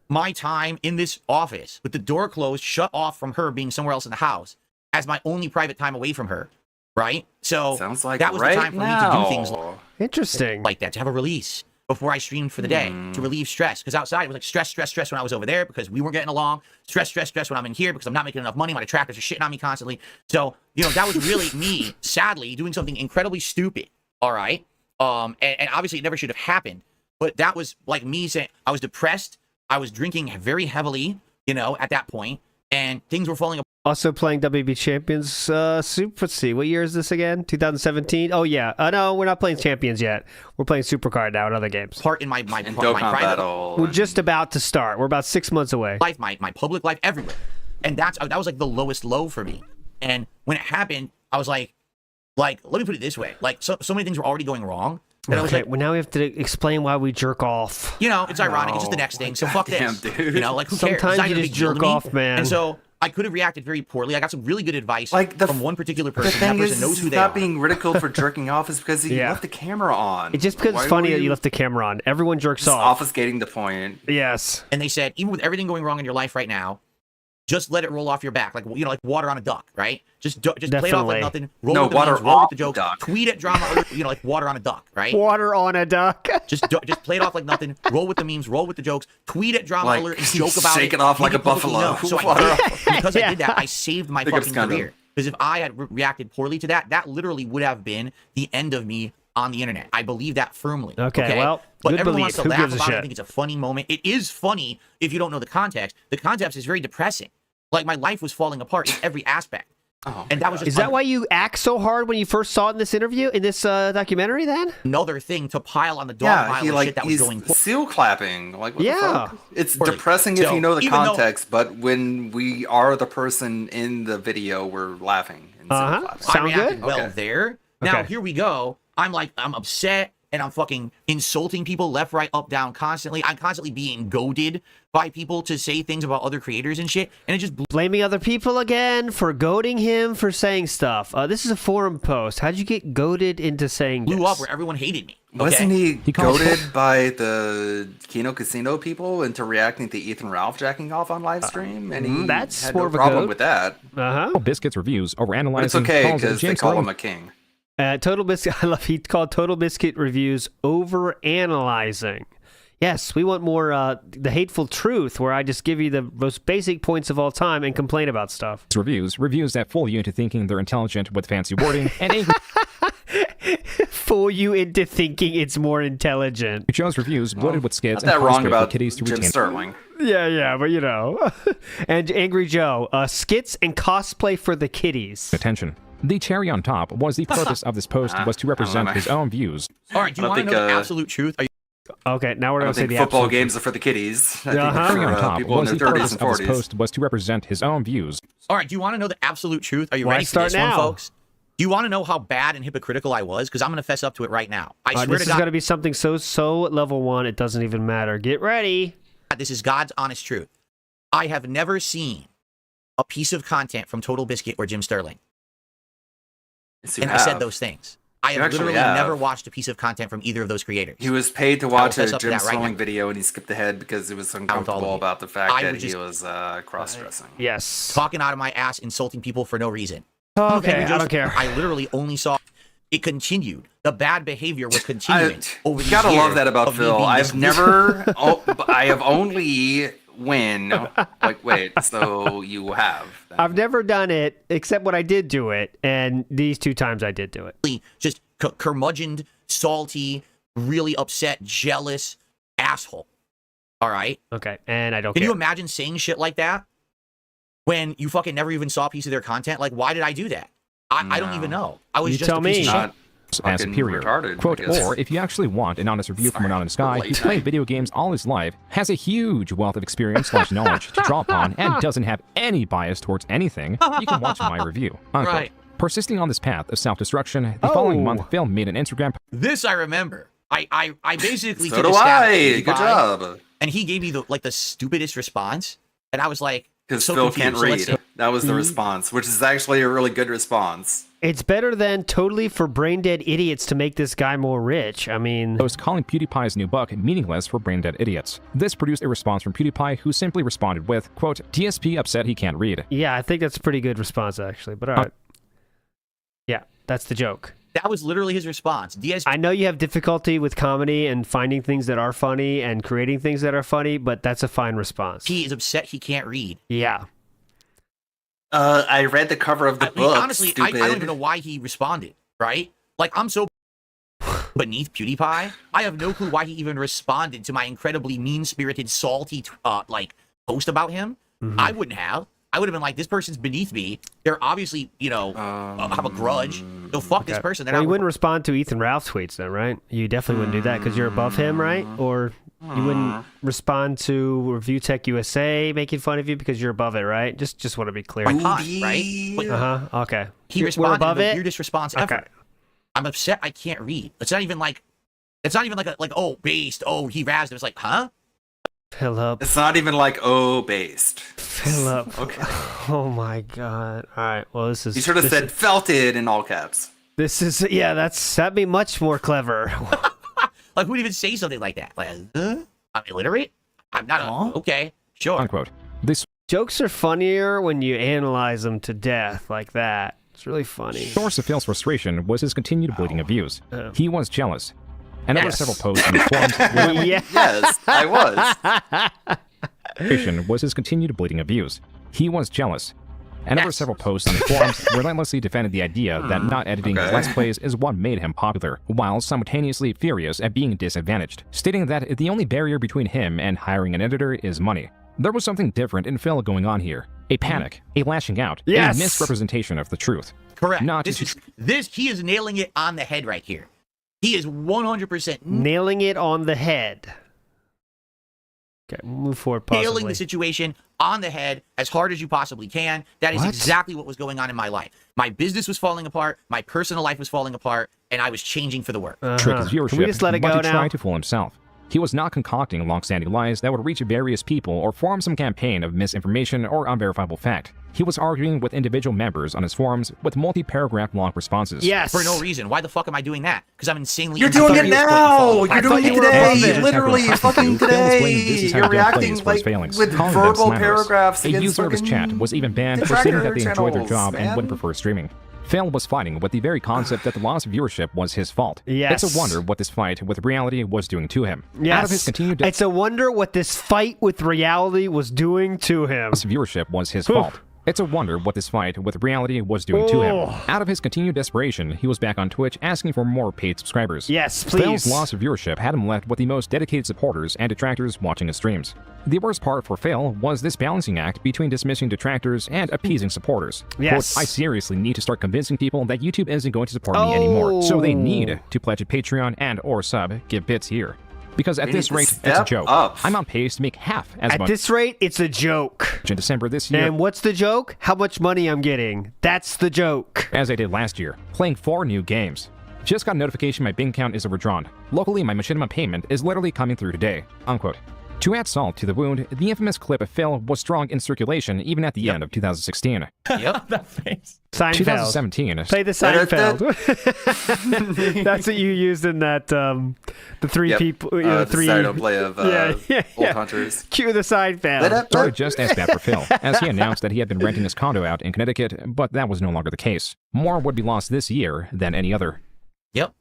my time in this office with the door closed, shut off from her being somewhere else in the house as my only private time away from her. Right? So sounds like that was right the time for now. me to do things interesting like that, to have a release before I streamed for the day, to relieve stress. Because outside it was like stress when I was over there because we weren't getting along. Stress when I'm in here because I'm not making enough money. My detractors are shitting on me constantly. So, you know, that was really me, sadly, doing something incredibly stupid. All right? And obviously it never should have happened. But that was like me saying I was depressed. I was drinking very heavily, you know, at that point, and things were falling apart. Also playing WB Champions Super. Let's see, what year is this again? 2017? Oh, yeah. No, we're not playing Champions yet. We're playing Supercard now and other games. Part in my private battle. We're just about to start. We're about 6 months away. Life, my public life, everywhere. And that was like the lowest low for me. And when it happened, I was like, let me put it this way. Like, so many things were already going wrong. And I was like, well, now we have to explain why we jerk off. You know, it's ironic. It's just the next thing. So fuck this. Dude. You know, like, who cares? Sometimes you just jerk off, man. And so I could have reacted very poorly. I got some really good advice Like from one particular The person. That thing person is, knows who he's they not are. being ridiculed for jerking off is because he left the camera on. It's just because Why it's funny were that you left the camera on. Everyone jerks just off. obfuscating the point. Yes. And they said, even with everything going wrong in your life right now, just let it roll off your back, like like water on a duck, right? Just play it off Definitely. like nothing. Roll No, with the water memes, roll with the off jokes, duck. tweet at drama, like water on a duck, right? Water on a duck. Just play it off like nothing. Roll with the memes, roll with the jokes, tweet at drama Like, alert, joke about shake it, it off make like a it publicly buffalo. known. So Water I off. did, because I did that, I saved my Big of fucking scandal. career. Because if I had reacted poorly to that, that literally would have been the end of me on the internet. I believe that firmly. Okay, well, but good everyone belief. wants to Who laugh gives a about it. I shit? think it's a funny moment. It is funny if you don't know the context. The context is very depressing. Like my life was falling apart in every aspect. And that was just Is that why you act so hard when you first saw it in this interview, in this documentary? Then another thing to pile on the dog Yeah, pile he of shit that was he's going. seal clapping. Like, what Yeah. the fuck? It's Poorly. depressing if So, you know the even though- context, but when we are the person in the video, we're laughing and seal clapping. I Sound reacted good? well Okay. there. Now Okay. here we go. I'm upset and I'm fucking insulting people left, right, up, down constantly. I'm constantly being goaded by people to say things about other creators and shit. And it just blaming other people again for goading him for saying stuff. This is a forum post. How'd you get goaded into saying blew this? up where everyone hated me. Wasn't he calls- goaded by the Kino Casino people into reacting to Ethan Ralph jacking off on live stream? And he that's had more no of a problem goad. with that. Uh-huh. Biscuits reviews over But analyzing. it's okay calls because they James call Sterling him a king. Total Biscuit. I love. He called Total Biscuit reviews over analyzing. Yes, we want more the hateful truth, where I just give you the most basic points of all time and complain about stuff. reviews that fool you into thinking they're intelligent with fancy wording, and angry Fool you into thinking it's more intelligent. Joe's reviews bloated with skits Not and that wrong frustrated about with kitties to Jim retain. Sterling. Yeah, but you know. And Angry Joe, skits and cosplay for the kiddies. Attention. The cherry on top was the purpose of this post was to represent his own views. All right, do you I don't want to know think, the absolute truth? Are you Okay, now we're I going don't to say think the football absolute games are for the kiddies. I think Uh-huh. they're Cherry on for top people in was their the 30s purpose and of this 40s. post was to represent his own views. All right, do you want to know the absolute truth? Are you Why ready for start this now? one, folks? Do you want to know how bad and hypocritical I was? Because I'm going to fess up to it right now. I swear this to is God, going to be something so level 1, it doesn't even matter. Get ready. this is God's honest truth. I have never seen a piece of content from Total Biscuit or Jim Sterling. Yes, you And I said have. those things. I You have actually literally have. never watched a piece of content from either of those creators. He was paid to I will watch a fess up to Jim that right Sterling now. video, and he skipped ahead because he was all of uncomfortable you. about the fact I that would he just- was cross-dressing. Yes. Talking out of my ass, insulting people for no reason. Okay, Angry I Joe's- don't care. I literally only saw it continued. The bad behavior was continuing over You these gotta years love that about of me Phil. being I've this- never, I have only when. Like, wait, so you have? I've never done it, except when I did do it, and these 2 times I did do it. just curmudgeoned, salty, really upset, jealous asshole. All right? Okay, and I don't Can care. you imagine saying shit like that when you fucking never even saw a piece of their content? Like, why did I do that? I don't even know. I was You just tell a piece me. of shit. Not As fucking superior. retarded, Quote, I guess. or if you actually want an honest review from an honest guy who's late played night. video games all his life, has a huge wealth of experience / knowledge to draw upon, and doesn't have any bias towards anything, you can watch my review. Unquote. Right. Persisting on this path of self-destruction, the following month, Phil made an Instagram This I remember. I basically So took a do stab at I. PewDiePie, Good job. And he gave me the stupidest response, and I was like, Because so Phil confused. can't So let's read. see. That was the response, which is actually a really good response. It's better than totally for brain dead idiots to make this guy more rich. I mean, post calling PewDiePie's new buck meaningless for brain-dead idiots. This produced a response from PewDiePie, who simply responded with, quote, DSP upset he can't read. yeah, I think that's a pretty good response, actually. But all right. Yeah, that's the joke. That was literally his response. DSP I know you have difficulty with comedy and finding things that are funny and creating things that are funny, but that's a fine response. is upset he can't read. Yeah. I read the cover of the I mean, book. honestly, I stupid. don't even know why he responded, right? Like, I'm so beneath PewDiePie. I have no clue why he even responded to my incredibly mean-spirited, salty, post about him. Mm-hmm. I wouldn't have. I would have been like, this person's beneath me. They're obviously, have a grudge. So fuck this person. They're Well, not you wouldn't respond to Ethan Ralph tweets then, right? You definitely wouldn't do that because you're above him, right? Or you wouldn't respond to Review Tech USA making fun of you because you're above it, right? Just want to be clear. my time, right? But Okay. he We're responded above in the it? weirdest response Okay. ever. I'm upset I can't read. It's not even like oh, based. Oh, he razzed him. It's like, huh? Philip. It's not even like based. Philip. Okay. Oh my god. All right. Well, this is. You should have said felted in all caps. This is that'd be much more clever. Like, who would even say something like that? Like, I'm illiterate? I'm not. Okay, sure. Unquote. This jokes are funnier when you analyze them to death like that. It's really funny. source of Phil's frustration was his continued bleeding of views. He was jealous. And there were several posts on his forums. Yes, I was. Was his continued bleeding of views. He was jealous. And there were several posts on the forums relentlessly defended the idea that not editing his Let's Plays is what made him popular, while simultaneously furious at being disadvantaged, stating that the only barrier between him and hiring an editor is money. There was something different in Phil going on here. A panic, a lashing out, a misrepresentation of the truth. Correct. Not He is nailing it on the head right here. He is 100% nailing it on the head. Okay, we'll move forward. Nailing the situation on the head as hard as you possibly can. That is exactly what was going on in my life. My business was falling apart, my personal life was falling apart, and I was changing for the worse. Trick his viewership, Can we just let it go but to now? try to fool himself. He was not concocting long-standing lies that would reach various people or form some campaign of misinformation or unverifiable fact. He was arguing with individual members on his forums with multi-paragraph long responses. For no reason. Why the fuck am I doing that? Because I'm insanely... You're doing it now! You're doing it today! Literally, fucking today! You're reacting like with verbal paragraphs A against user of his chat was even banned for stating that they enjoyed their job and wouldn't prefer streaming. Phil was fighting with the very concept that the loss of viewership was his fault. Yes. It's a wonder what this fight with reality was doing to him. Yes. Out of his continued it's a wonder what this fight with reality was doing to him. loss of viewership was his fault. It's a wonder what this fight with reality was doing to him. Out of his continued desperation, he was back on Twitch asking for more paid subscribers. Yes, please. Phil's loss of viewership had him left with the most dedicated supporters and detractors watching his streams. The worst part for Phil was this balancing act between dismissing detractors and appeasing supporters. Yes. Quote, I seriously need to start convincing people that YouTube isn't going to support me anymore, so they need to pledge a Patreon and or sub, give bits here. Because at this rate, it's a joke. I'm on pace to make half as much. At this rate, it's a joke. In December this year. And what's the joke? How much money I'm getting. That's the joke. As I did last year, playing 4 new games. Just got a notification my bank account is overdrawn. Locally, my machinima payment is literally coming through today. Unquote. To add salt to the wound, the infamous clip of Phil was strong in circulation even at the end of 2016. Yep. That face. Seinfeld. 2017. Play the Seinfeld. That's what you used in that, the three people. The three Saturday play of Old Hunters. Cue the Seinfeld. Sorry, just as bad for Phil, as he announced that he had been renting his condo out in Connecticut, but that was no longer the case. More would be lost this year than any other. Yep.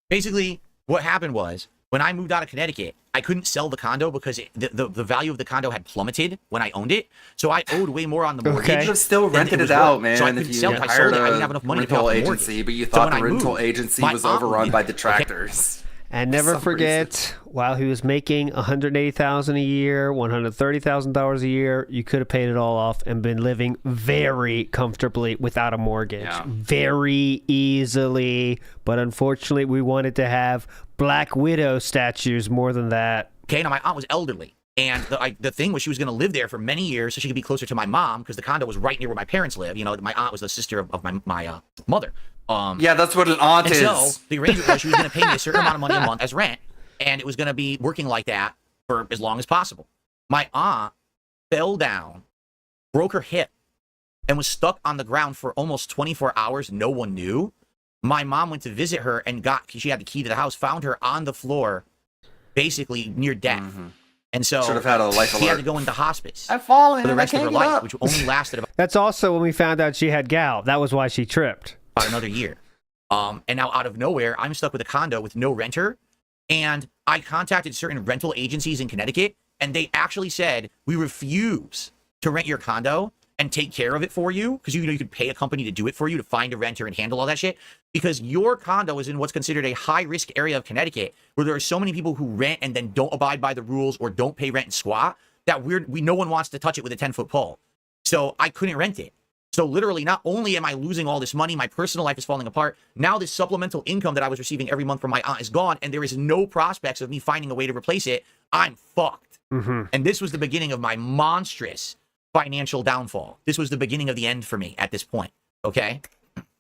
Basically, what happened was, when I moved out of Connecticut, I couldn't sell the condo because the value of the condo had plummeted when I owned it. So I owed way more on the mortgage. You could have still rented it out, man. So I if couldn't you sell it. I hired sold it. I a didn't have enough money to pay rental off the agency, mortgage. but you So thought when the I rental moved, agency my was aunt overrun moved by me. detractors. And never forget, while he was making $180,000 a year, $130,000 a year, you could have paid it all off and been living very comfortably without a mortgage. Very easily. But unfortunately, we wanted to have Black Widow statues more than that. Okay, now my aunt was elderly. And the thing was she was going to live there for many years so she could be closer to my mom because the condo was right near where my parents live. You know, my aunt was the sister of my mother. Yeah, that's what an aunt and is. So the arrangement was she was going to pay me a certain amount of money a month as rent, and it was going to be working like that for as long as possible. My aunt fell down, broke her hip, and was stuck on the ground for almost 24 hours. No one knew. My mom went to visit her and she had the key to the house, found her on the floor, basically near death. And so should have had a life she had alert. to go into hospice I've fallen for the and I rest of can't her get life, up. which only lasted about That's also when we found out she had gout. That was why she tripped. another year. And now out of nowhere, I'm stuck with a condo with no renter. And I contacted certain rental agencies in Connecticut, and they actually said, we refuse to rent your condo and take care of it for you, because you could pay a company to do it for you, to find a renter and handle all that shit, because your condo is in what's considered a high-risk area of Connecticut, where there are so many people who rent and then don't abide by the rules or don't pay rent and squat, that no one wants to touch it with a 10-foot pole. So I couldn't rent it. So literally, not only am I losing all this money, my personal life is falling apart, now this supplemental income that I was receiving every month from my aunt is gone, and there is no prospects of me finding a way to replace it. I'm fucked. And this was the beginning of my monstrous financial downfall. This was the beginning of the end for me at this point, okay?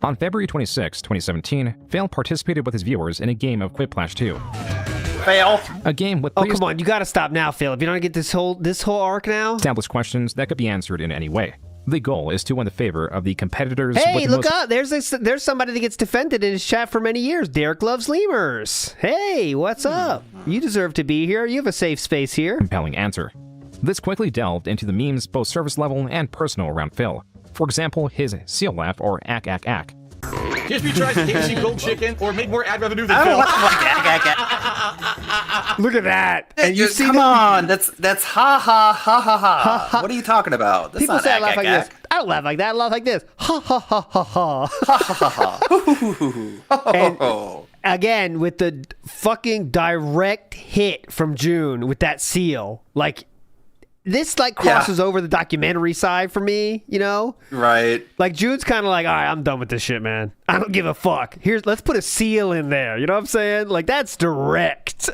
On February 26, 2017, Phil participated with his viewers in a game of Quiplash 2. Fail. A game with Oh, come on. You got to stop now, Phil. If you don't get this whole arc now. established questions that could be answered in any way. The goal is to win the favor of the competitors. Hey, with the look most up. There's somebody that gets defended in his chat for many years. Derek loves lemurs. Hey, what's up? You deserve to be here. You have a safe space here. compelling answer. This quickly delved into the memes, both surface level and personal, around Phil. For example, his seal laugh or ack ack ack. DSP tries KFC Gold Chicken or make more ad revenue than I Phil. don't like Look at that. And you see come on, that's ha ha ha ha ha. What are you talking about? That's People not say I ack, laugh ack, like ack. this. I don't laugh like that. I laugh like this. Ha ha ha ha ha. And again, with the fucking direct hit from June with that seal, like this like crosses over the documentary side for me, you know? Right. Like June's kind of like, all right, I'm done with this shit, man. I don't give a fuck. Let's put a seal in there. You know what I'm saying? Like that's direct.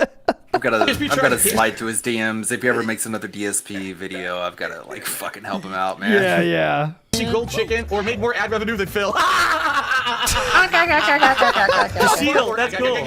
I've got to slide to his DMs. If he ever makes another DSP video, I've got to like fucking help him out, man. Yeah. KFC Gold Chicken or make more ad revenue than Phil. The seal, that's cool.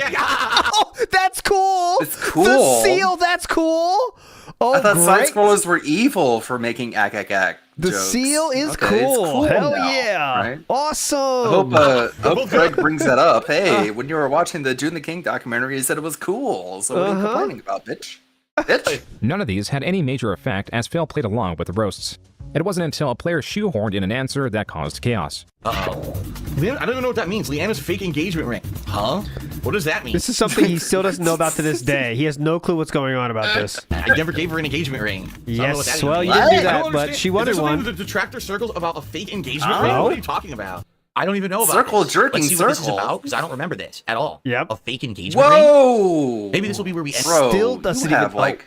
Oh, that's cool. It's cool. The seal, that's cool. Oh, I thought side great. scrollers were evil for making ack ack ack. The jokes. seal is Okay, it's cool. Hell now, yeah. right? Awesome. I hope Greg brings that up. Hey, when you were watching the June the King documentary, you said it was cool. So what are you complaining about, bitch? Bitch. None of these had any major effect as Phil played along with the roasts. It wasn't until a player shoehorned in an answer that caused chaos. Uh-oh. I don't even know what that means. Leanna's fake engagement ring. Huh? What does that mean? This is something he still doesn't know about to this day. He has no clue what's going on about this. I never gave her an engagement ring. So I don't know what that Yes, even well, means. you didn't do I don't that, but understand. she wanted Is there something one. in the detractor circles about a fake engagement ring? What are you talking about? I don't even know about Circle this. jerking Let's see what this is circle. about, because I don't remember this at all. Yep. A fake engagement Whoa! ring? Maybe this will be where we end. Bro, Still doesn't you even have like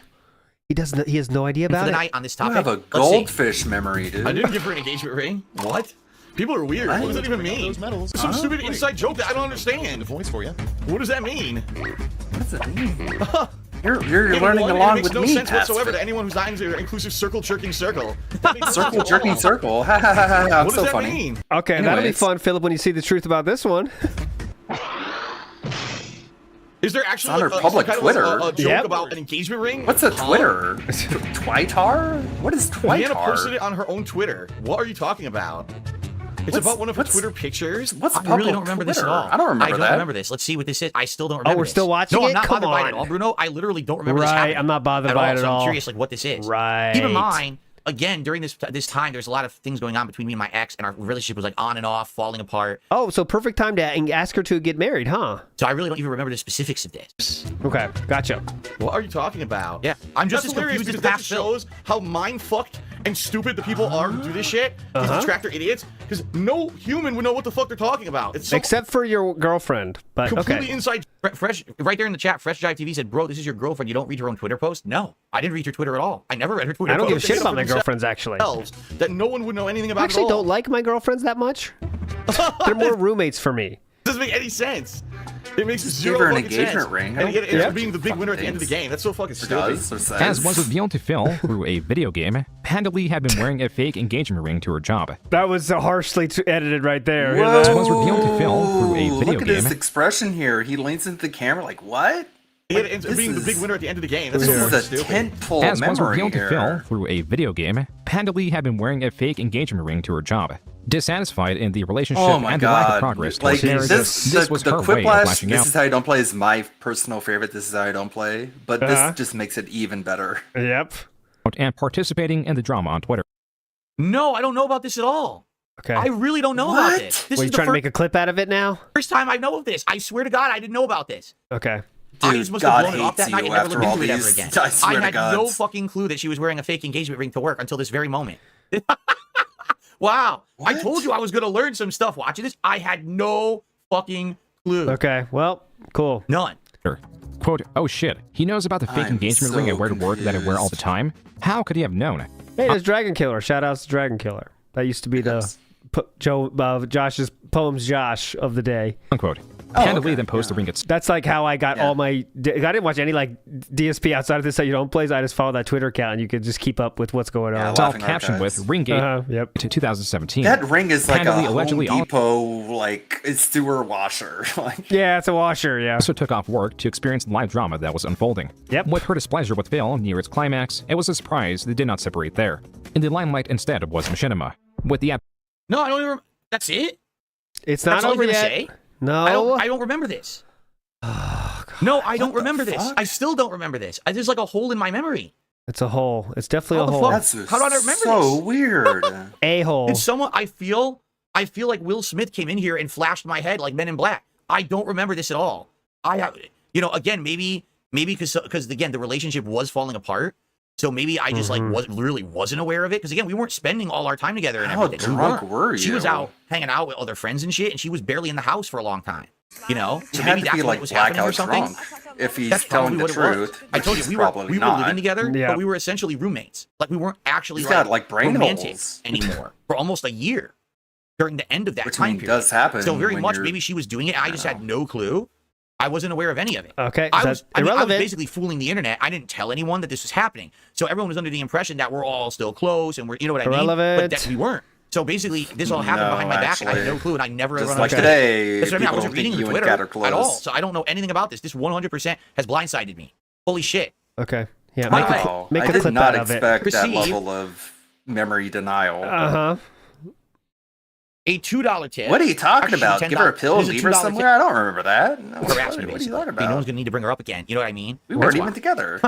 He doesn't. He has no idea And for about the it. night on this you topic, have a let's see. goldfish memory, dude. I didn't give her an engagement ring. What? People are weird. What does that even mean? It's some stupid inside joke that I don't understand. The voice for you. What does that mean? What does it mean? You're In learning one, along it makes with no me, sense whatsoever Pastor. to anyone who's not into an inclusive circle jerking circle. Circle jerking circle. Ha ha ha ha. I'm What so does that funny. mean? Okay, that'll be Anyways. fun, Philip, when you see the truth about this one. Is there actually on her some public kind of Twitter. a joke Yep. about an engagement ring? What's a Huh? Twitter? Twitar? What is Leanna posted Twitar? it on her own Twitter. What are you talking about? It's What's- about one of her what's- Twitter pictures. what's I really public don't remember this at Twitter? all. I don't remember I don't that. remember this. Let's see what this is. I still don't remember. we're this. still watching No, it? I'm not Come bothered by it on. at all, Bruno. I literally don't remember this Right, happening I'm not bothered by it at so all. I'm curious, like, what this is. Right. Keep in mind, again, during this time, there's a lot of things going on between me and my ex, and our relationship was like on and off, falling apart. Oh, so perfect time to ask her to get married, huh? So I really don't even remember the specifics of this. Okay, gotcha. What are you talking about? Yeah, I'm just as confused as that past just Phil. shows how mind fucked and stupid the people are who do this shit. These detractor idiots. Because no human would know what the fuck they're talking about. It's so Except for your girlfriend, but completely okay. inside. Fresh, right there in the chat, Fresh Jive TV said, "Bro, this is your girlfriend. You don't read your own Twitter post." No, I didn't read your Twitter at all. I never read her Twitter. I don't give a post. shit They about know my for girlfriends, actually. themselves That no one would know anything about. I actually at all. don't like my girlfriends that much. They're more roommates for me. Doesn't make any sense. It makes Give zero her an fucking engagement sense. ring. And it, Yeah. being the big winner at the end of the game. That's so fucking It stupid. does, or says. As was revealed to Phil through a video game, Pandalea had been wearing a fake engagement ring to her job. That was harshly edited right there. Whoa, As was revealed to Phil through a video look at game. his expression here. He leans into the camera like, what? It ends up This being the is- big winner at the end of the game. That's This so is fucking a stupid. tentpole As was memory revealed to Phil here. through a video game, Pandalea had been wearing a fake engagement ring to her job. Dissatisfied in the relationship Oh my and the lack of god! progress Like towards marriage, this was the her way of Quiplash. lashing This out. is how you don't play is my personal favorite. This is how I don't play, but this just makes it even better. Yep. And participating in the drama on Twitter. No, I don't know about this at all. Okay. I really don't know about this. This Were is you the trying to make a clip out of it now? first time I know of this. I swear to God, I didn't know about this. Okay. Audience Dude, must God have blown it off hates that night you and never after looked all into it ever these. again. I swear to had God. no fucking clue that she was wearing a fake engagement ring to work until this very moment. Wow. I told you I was going to learn some stuff watching this. I had no fucking clue. Okay. Well, cool. None. Quote, oh shit, he knows about the fake I'm engagement so ring I wear to work that I wear all the time? How could he have known? Hey, there's Dragon Killer. Shout outs to Dragon Killer. That used to be the Josh's Poems Josh of the day. Unquote. Handily then post the ring itself. That's like how I got all my. I didn't watch any like DSP outside of this that you don't plays. I just follow that Twitter account, and you could just keep up with what's going on. It's all captioned with Ringgate Yep. to 2017. That ring is like Handily a Home allegedly Depot like sewer washer. Like, yeah, it's a washer. Yeah. Also took off work to experience the live drama that was unfolding. Yep. With her displeasure with Phil near its climax, it was a surprise they did not separate there. In the limelight instead was Machinima. With the No, I don't even. That's it. It's That's not all over you're gonna yet. say? No. I don't remember this. No, I don't remember this. I still don't remember this. There's like a hole in my memory. It's a hole. It's definitely How a the hole. fuck? How do I not remember so this? weird. A hole. Did someone? I feel like Will Smith came in here and flashed my head like Men in Black. I don't remember this at all. I have, again, maybe because again the relationship was falling apart. So maybe I just really wasn't aware of it because again we weren't spending all our time together and How everything. drunk weren't. were She was you? out hanging out with other friends and shit, and she was barely in the house for a long time. So He maybe had to that's be what like was happening or blackout something. drunk. If he's That's telling probably the what it was. truth, I told you which we he's were probably living not. together, Yeah. but we were essentially roommates. Like we weren't actually He's got, like, brain romantic holes. anymore for almost a year during the end of that Which, time I mean, period. does happen So very when much you're- maybe she was doing it. I just had no clue. I wasn't aware of any of it. Okay, I that's was irrelevant. basically fooling the internet. I didn't tell anyone that this was happening. So everyone was under the impression that we're all still close and we're, you know what I mean? Irrelevant. But that we weren't. So basically, this all happened No, behind my back. I had no actually, clue, and I never just ever like understood today, it. That's what I mean. I people wasn't don't think reading the you and Twitter Kat are at all, close. so I don't know anything about this. This 100% has blindsided me. Holy shit! Okay. Yeah. By Make the a, way, cl- make I a did clip not out of it. expect that Receive- level of memory denial. A $2 tip. What are you talking Actually, about? Give her a pill and Here's leave her $2 somewhere? I don't remember that. No, harassment. what are you Basically. talking Okay, no about? one's gonna need to bring her up again. You know what I mean? We weren't That's even why. together.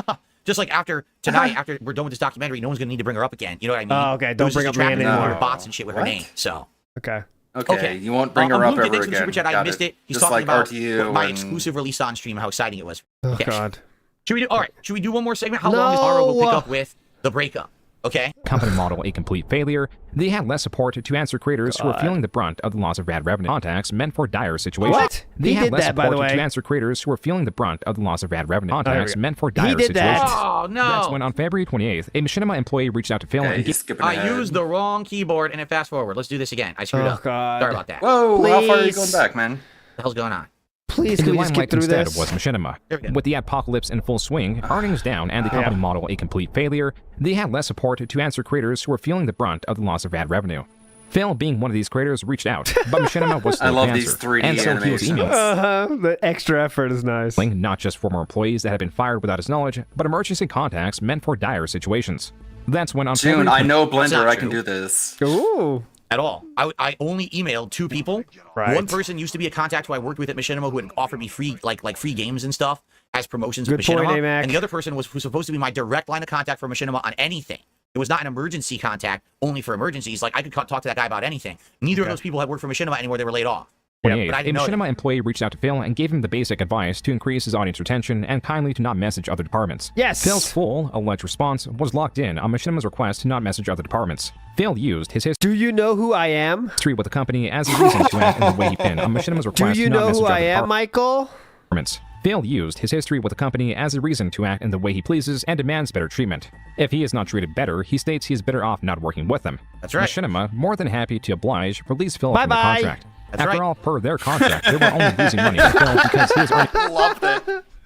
Just like after tonight, after we're done with this documentary, no one's gonna need to bring her up again. You know what I mean? Oh, okay. It Don't was bring just up a Leanne trap anymore. bots and shit with her What? name. So Okay. Okay, you won't bring her up Moonka, ever thanks for the again. super chat. I Got missed it. He's Just talking like about RTU my and- exclusive release on stream, how exciting it was. Oh Okay. God. Should we do? All right. Should we do one more segment? How long is Haro? We'll pick No. up with the breakup. Okay. company model a complete failure, they had less support to answer creators who were feeling the brunt of the loss of ad revenue. Contacts meant for dire situations. What? They He had did less that, by the support way. to answer creators who were feeling the brunt of the loss of ad revenue. there we Contacts go. meant for He dire did that. situations. Oh no. That's when on February 28th, a Machinima employee reached out to Phil and he's skipping ahead. I used the wrong keyboard and it fast forward. Let's do this again. I screwed Oh, up. God. Sorry about that. Whoa, how far are you Please. going back, man? What the hell's going on? Please, in can the we just limelight get through instead this? was Machinima. There we go. With the apocalypse in full swing, earnings down, and the company model a complete failure, they had less support to answer creators who were feeling the brunt of the loss of ad revenue. Phil, being one of these creators, reached out, but Machinima was slow I love to these answer, 3D and so he was animations. emailing. The extra effort is nice. Not just former employees that had been fired without his knowledge, but emergency contacts meant for dire situations. That's when on June, February I know That's Blender, not I can true. do this. Ooh. At all. I only emailed 2 people. Right. One person used to be a contact who I worked with at Machinima who had offered me free like free games and stuff as promotions Good with point, Machinima. AMAC. And the other person was supposed to be my direct line of contact for Machinima on anything. It was not an emergency contact only for emergencies. Like I could talk to that guy about anything. Neither of those people had worked for Machinima anymore. They were laid off. 28th, but I a didn't know Machinima that. employee reached out to Phil and gave him the basic advice to increase his audience retention and kindly to not message other departments. Yes. Phil's full, alleged response was locked in on Machinima's request to not message other departments. Phil used his Do you know who I am? history with the company as a reason to act in the way he pin on Machinima's Do request you to not know message who other I am, Michael? departments. Phil used his history with the company as a reason to act in the way he pleases and demands better treatment. If he is not treated better, he states he is better off not working with them. That's right. Machinima, more than happy to oblige, released Phil from the Bye-bye. contract. That's After right. all, per their contract, they were only losing money to Phil because he was earning Loved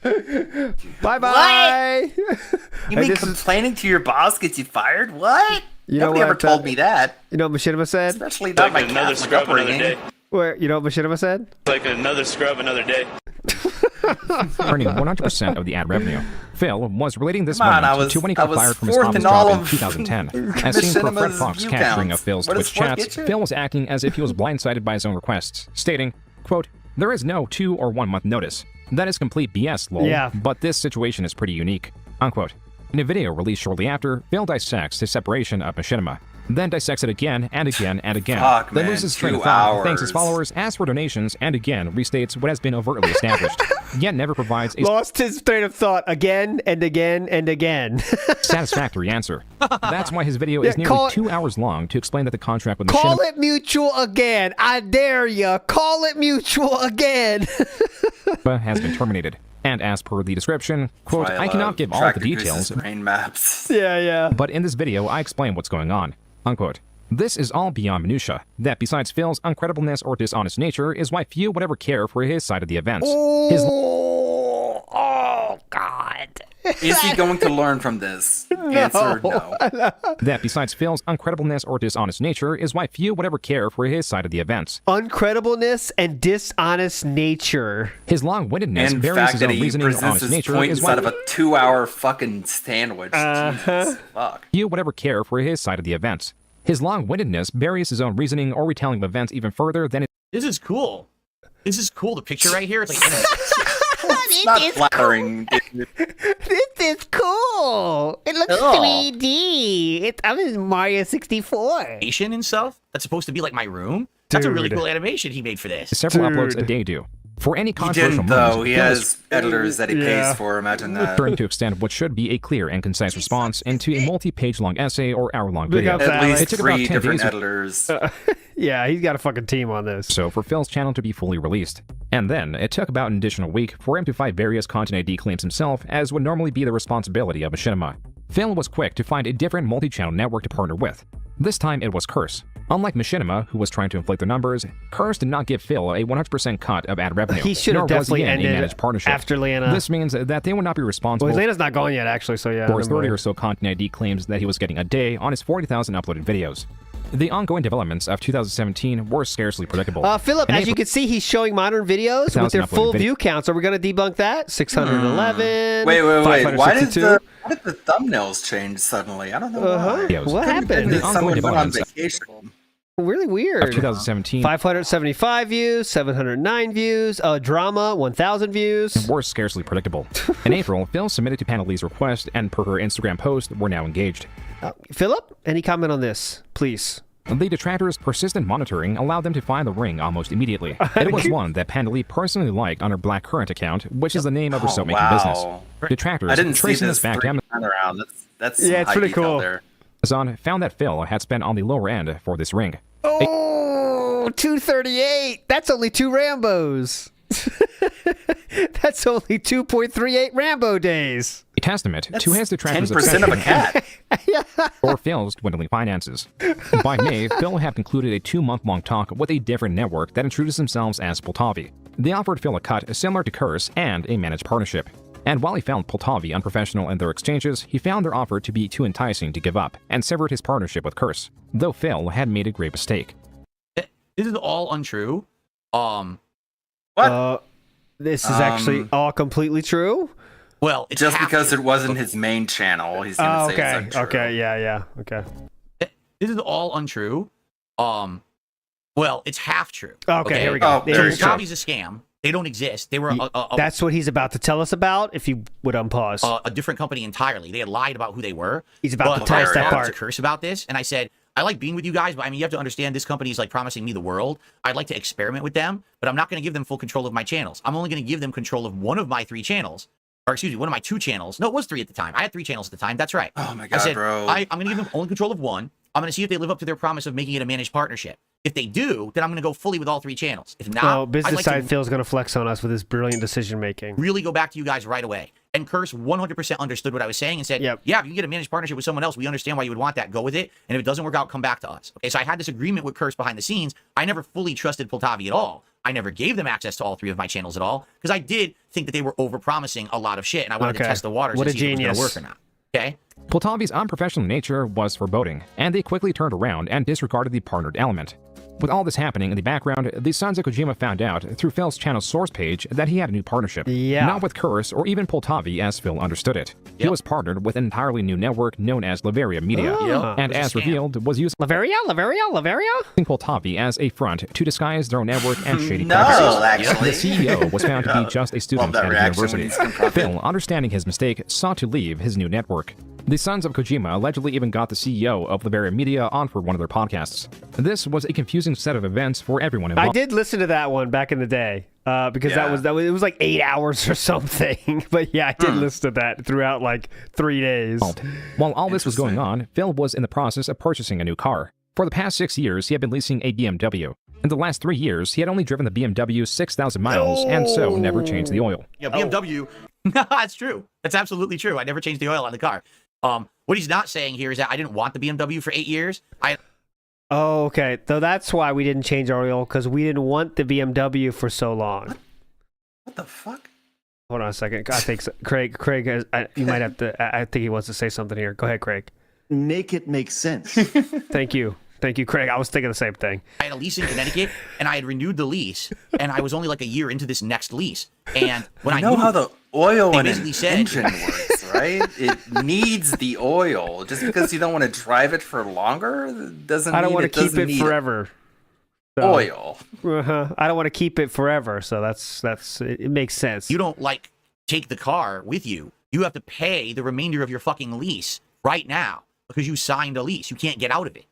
it. Bye-bye. You Hey, mean this is- complaining to your boss gets you fired? What? You know Nobody what ever I'm told tell- me that. You know what Machinima said? Especially not my another Catholic scrub another upbringing. day. Where, you know what Machinima said? Like another scrub another day. earning 100% of the ad revenue. Phil was relating this Come on, moment to when he I got was fired from his fourth office in all job in of 2010. As seen for Fred Machinima's Fox view capturing counts. of Phil's What does Twitch fourth chats, get you? Phil was acting as if he was blindsided by his own requests, stating, quote, "There is no 2 or 1 month notice. That is complete BS, lol. Yeah. But this situation is pretty unique." Unquote. In a video released shortly after, Phil dissects his separation of Machinima, then dissects it again and again and again. Fuck, then man, loses train of 2 thought, thanks his hours. followers, asks for donations, and again restates what has been overtly established, yet never provides a Lost his train of thought again and again and again. satisfactory answer. That's why his video Yeah, is nearly call it- 2 hours long to explain that the contract with Call Machinima it mutual again. I dare ya. Call it mutual again. has been terminated. And as per the description, quote, That's why "I cannot love give all the Tractor Goose's details, brain maps. yeah. but in this video I explain what's going on," unquote. This is all beyond minutia. That besides Phil's uncreditableness or dishonest nature is why few would ever care for his side of the events. Oh, God. Is he going to learn from this? Answer no. That besides Phil's uncreditableness or dishonest nature is why few would ever care for his side of the events. Uncreditableness and dishonest nature. His long-windedness And varies fact his that own he reasoning and presents honest his nature point is why inside of a 2-hour fucking sandwich. Jesus, fuck. few would ever care for his side of the events. His long-windedness buries his own reasoning or retelling of events even further than it. This is cool. This is cool. The picture right here, it's like. It's not flattering. This is cool. It looks 3D. I'm in Mario 64. Animation and stuff. That's supposed to be like my room. That's a really cool animation he made for this. Several uploads a day do. For any He controversial didn't, though. moment, He Phil has is editors that he pays for. Imagine that. trying to extend what should be a clear and concise response into a multi-page long essay or hour-long Big video. ups, Alex. It took Three about 10 different days editors. Yeah, he's got a fucking team on this. so for Phil's channel to be fully released. And then, it took about an additional week for him to fight various content ID claims himself, as would normally be the responsibility of Machinima. Phil was quick to find a different multi-channel network to partner with. This time it was Curse. Unlike Machinima, who was trying to inflate their numbers, Curse did not give Phil a 100% cut of ad revenue. He should have nor was definitely in a ended managed partnership. after Lana. This means that they would not be responsible Well, Lena's not gone yet, actually, so yeah. for his never 30 mind. or so content ID claims that he was getting a day on his 40,000 uploaded videos. The ongoing developments of 2017 were scarcely predictable. Philip, In as you April- can see, he's showing modern videos 1,000 with their full uploaded view counts. Are we going to debunk that? 611. Wait. Why did 562. why did the thumbnails change suddenly? I don't know why. Videos. What Couldn't have been happened? that someone went on developments. vacation. Really weird. Of 2017 575 views, 709 views, drama, 1,000 views. were scarcely predictable. In April, Phil submitted to Paneli's request, and per her Instagram post, were now engaged. Philip, any comment on this, please? The detractors' persistent monitoring allowed them to find the ring almost immediately. It was one that Paneli personally liked on her Black Current account, which is the name of her soap-making business. Detractors I didn't see tracing this this back to time around. That's Yeah, some it's high pretty detail cool. there. Amazon found that Phil had spent on the lower end for this ring. Oh, 238. That's only 2 Rambos. That's only 2.38 Rambo days. A testament to his detractors' 10% of a cat. or Phil's dwindling finances. By May, Phil had concluded a 2-month-long talk with a different network that introduced themselves as Poltavi. They offered Phil a cut similar to Curse and a managed partnership. And while he found Poltavi unprofessional in their exchanges, he found their offer to be too enticing to give up and severed his partnership with Curse, though Phil had made a great mistake. This is all untrue. What? This is actually all completely true. Well, it's Just half because true. it wasn't his main channel, he's gonna say Okay. it's untrue. Okay. Yeah. Okay. This is all untrue. Well, it's half true. Okay, here we go. Oh, There there you you go. go. Poltavi's a scam. They don't exist. They were That's what he's about to tell us about. If you would unpause. a different company entirely. They had lied about who they were. He's about to But tell I us that talked part. to Curse about this, and I said, I like being with you guys, but I mean, you have to understand this company is like promising me the world. I'd like to experiment with them, but I'm not going to give them full control of my channels. I'm only going to give them control of one of my 3 channels. Or excuse me, one of my 2 channels. No, it was 3 at the time. I had 3 channels at the time. That's right. Oh my I god, said, bro. I'm going to give them only control of one. I'm going to see if they live up to their promise of making it a managed partnership. If they do, then I'm going to go fully with all 3 channels. If not, Well, I'd business like side to Phil's going to flex on us with his brilliant decision making. really go back to you guys right away. And Curse 100% understood what I was saying and said, yeah, if you can get a managed partnership with someone else, we understand why you would want that. Go with it. And if it doesn't work out, come back to us. Okay, so I had this agreement with Curse behind the scenes. I never fully trusted Poltavi at all. I never gave them access to all 3 of my channels at all because I did think that they were overpromising a lot of shit, and I wanted to test the waters What and a see if it was genius. going to work or not. Okay? Poltavi's unprofessional nature was foreboding, and they quickly turned around and disregarded the partnered element. With all this happening in the background, the sons of Kojima found out through Phil's channel's source page that he had a new partnership. Yeah. Not with Curse or even Poltavi as Phil understood it. He was partnered with an entirely new network known as Laveria Media, and as revealed, was using Laveria. Poltavi as a front to disguise their own network and shady No, practices. actually. The CEO was found to be just a student that at a reaction when university. he's confronted. Phil, understanding his mistake, sought to leave his new network. The sons of Kojima allegedly even got the CEO of Laveria Media on for one of their podcasts. This was a confusing set of events for everyone I involved. did listen to that one back in the day because that was it was like 8 hours or something. But yeah, I did listen to that throughout like 3 days. While all this was going on, Phil was in the process of purchasing a new car. For the past 6 years, he had been leasing a BMW. In the last 3 years, he had only driven the BMW 6,000 miles and so never changed the oil. Yeah, BMW. That's true. That's absolutely true. I never changed the oil on the car. What he's not saying here is that I didn't want the BMW for 8 years. Oh, okay. So that's why we didn't change our oil, because we didn't want the BMW for so long. What the fuck? Hold on a second. I think Craig, you might have to. I think he wants to say something here. Go ahead, Craig. Make it make sense. Thank you, Craig. I was thinking the same thing. I had a lease in Connecticut, and I had renewed the lease, and I was only like a year into this next lease. And when I know moved, how the oil in an said, engine works, right? It needs the oil. Just because you don't want to drive it for longer doesn't. I don't want to keep doesn't it need forever. Oil. I don't want to keep it forever, so that's it makes sense. You don't like take the car with you. You have to pay the remainder of your fucking lease right now because you signed a lease. You can't get out of it.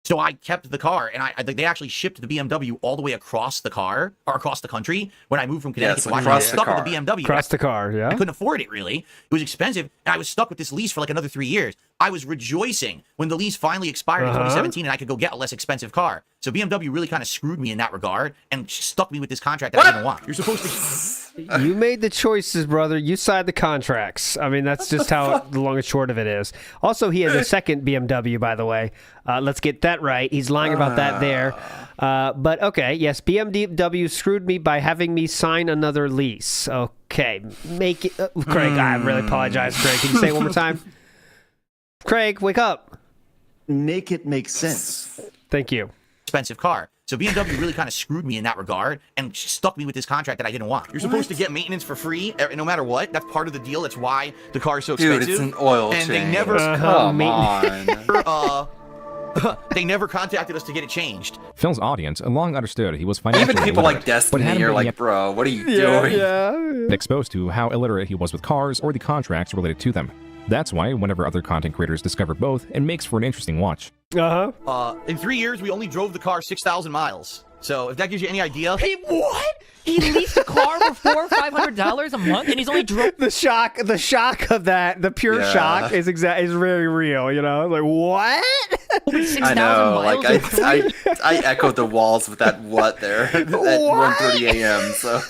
So I kept the car, and they actually shipped the BMW all the way across the country when I moved from Connecticut to Washington. I was stuck with the BMW. Across the car, yeah. I couldn't afford it, really. It was expensive, and I was stuck with this lease for like another 3 years. I was rejoicing when the lease finally expired in 2017, and I could go get a less expensive car. So BMW really kind of screwed me in that regard and stuck me with this contract that I didn't want. You're supposed to... You made the choices, brother. You signed the contracts. I mean, that's just how the long and short of it is. Also, he has a second BMW, by the way. Let's get that right. He's lying about that there. But okay, yes, BMW screwed me by having me sign another lease. Okay, make it... Craig, I really apologize, Craig. Can you say it one more time? Craig, wake up. Make it make sense. Thank you. Expensive car. So BMW really kind of screwed me in that regard and stuck me with this contract that I didn't want. You're supposed to get maintenance for free no matter what. That's part of the deal. That's why the car is so expensive. Dude, it's an oil and change. They never Come on. They never contacted us to get it changed. Phil's audience long understood he was financially Even people illiterate, like Destiny are like, bro, what are you doing? exposed to how illiterate he was with cars or the contracts related to them. That's why whenever other content creators discover both, it makes for an interesting watch. In 3 years, we only drove the car 6,000 miles. So if that gives you any idea. Hey, what? He leased a car for $400 or $500 a month, and he's only drove. The shock of that, the pure shock is very real. You know, like what? I know. Like I echoed the walls with that what there at 1:30 a.m. So.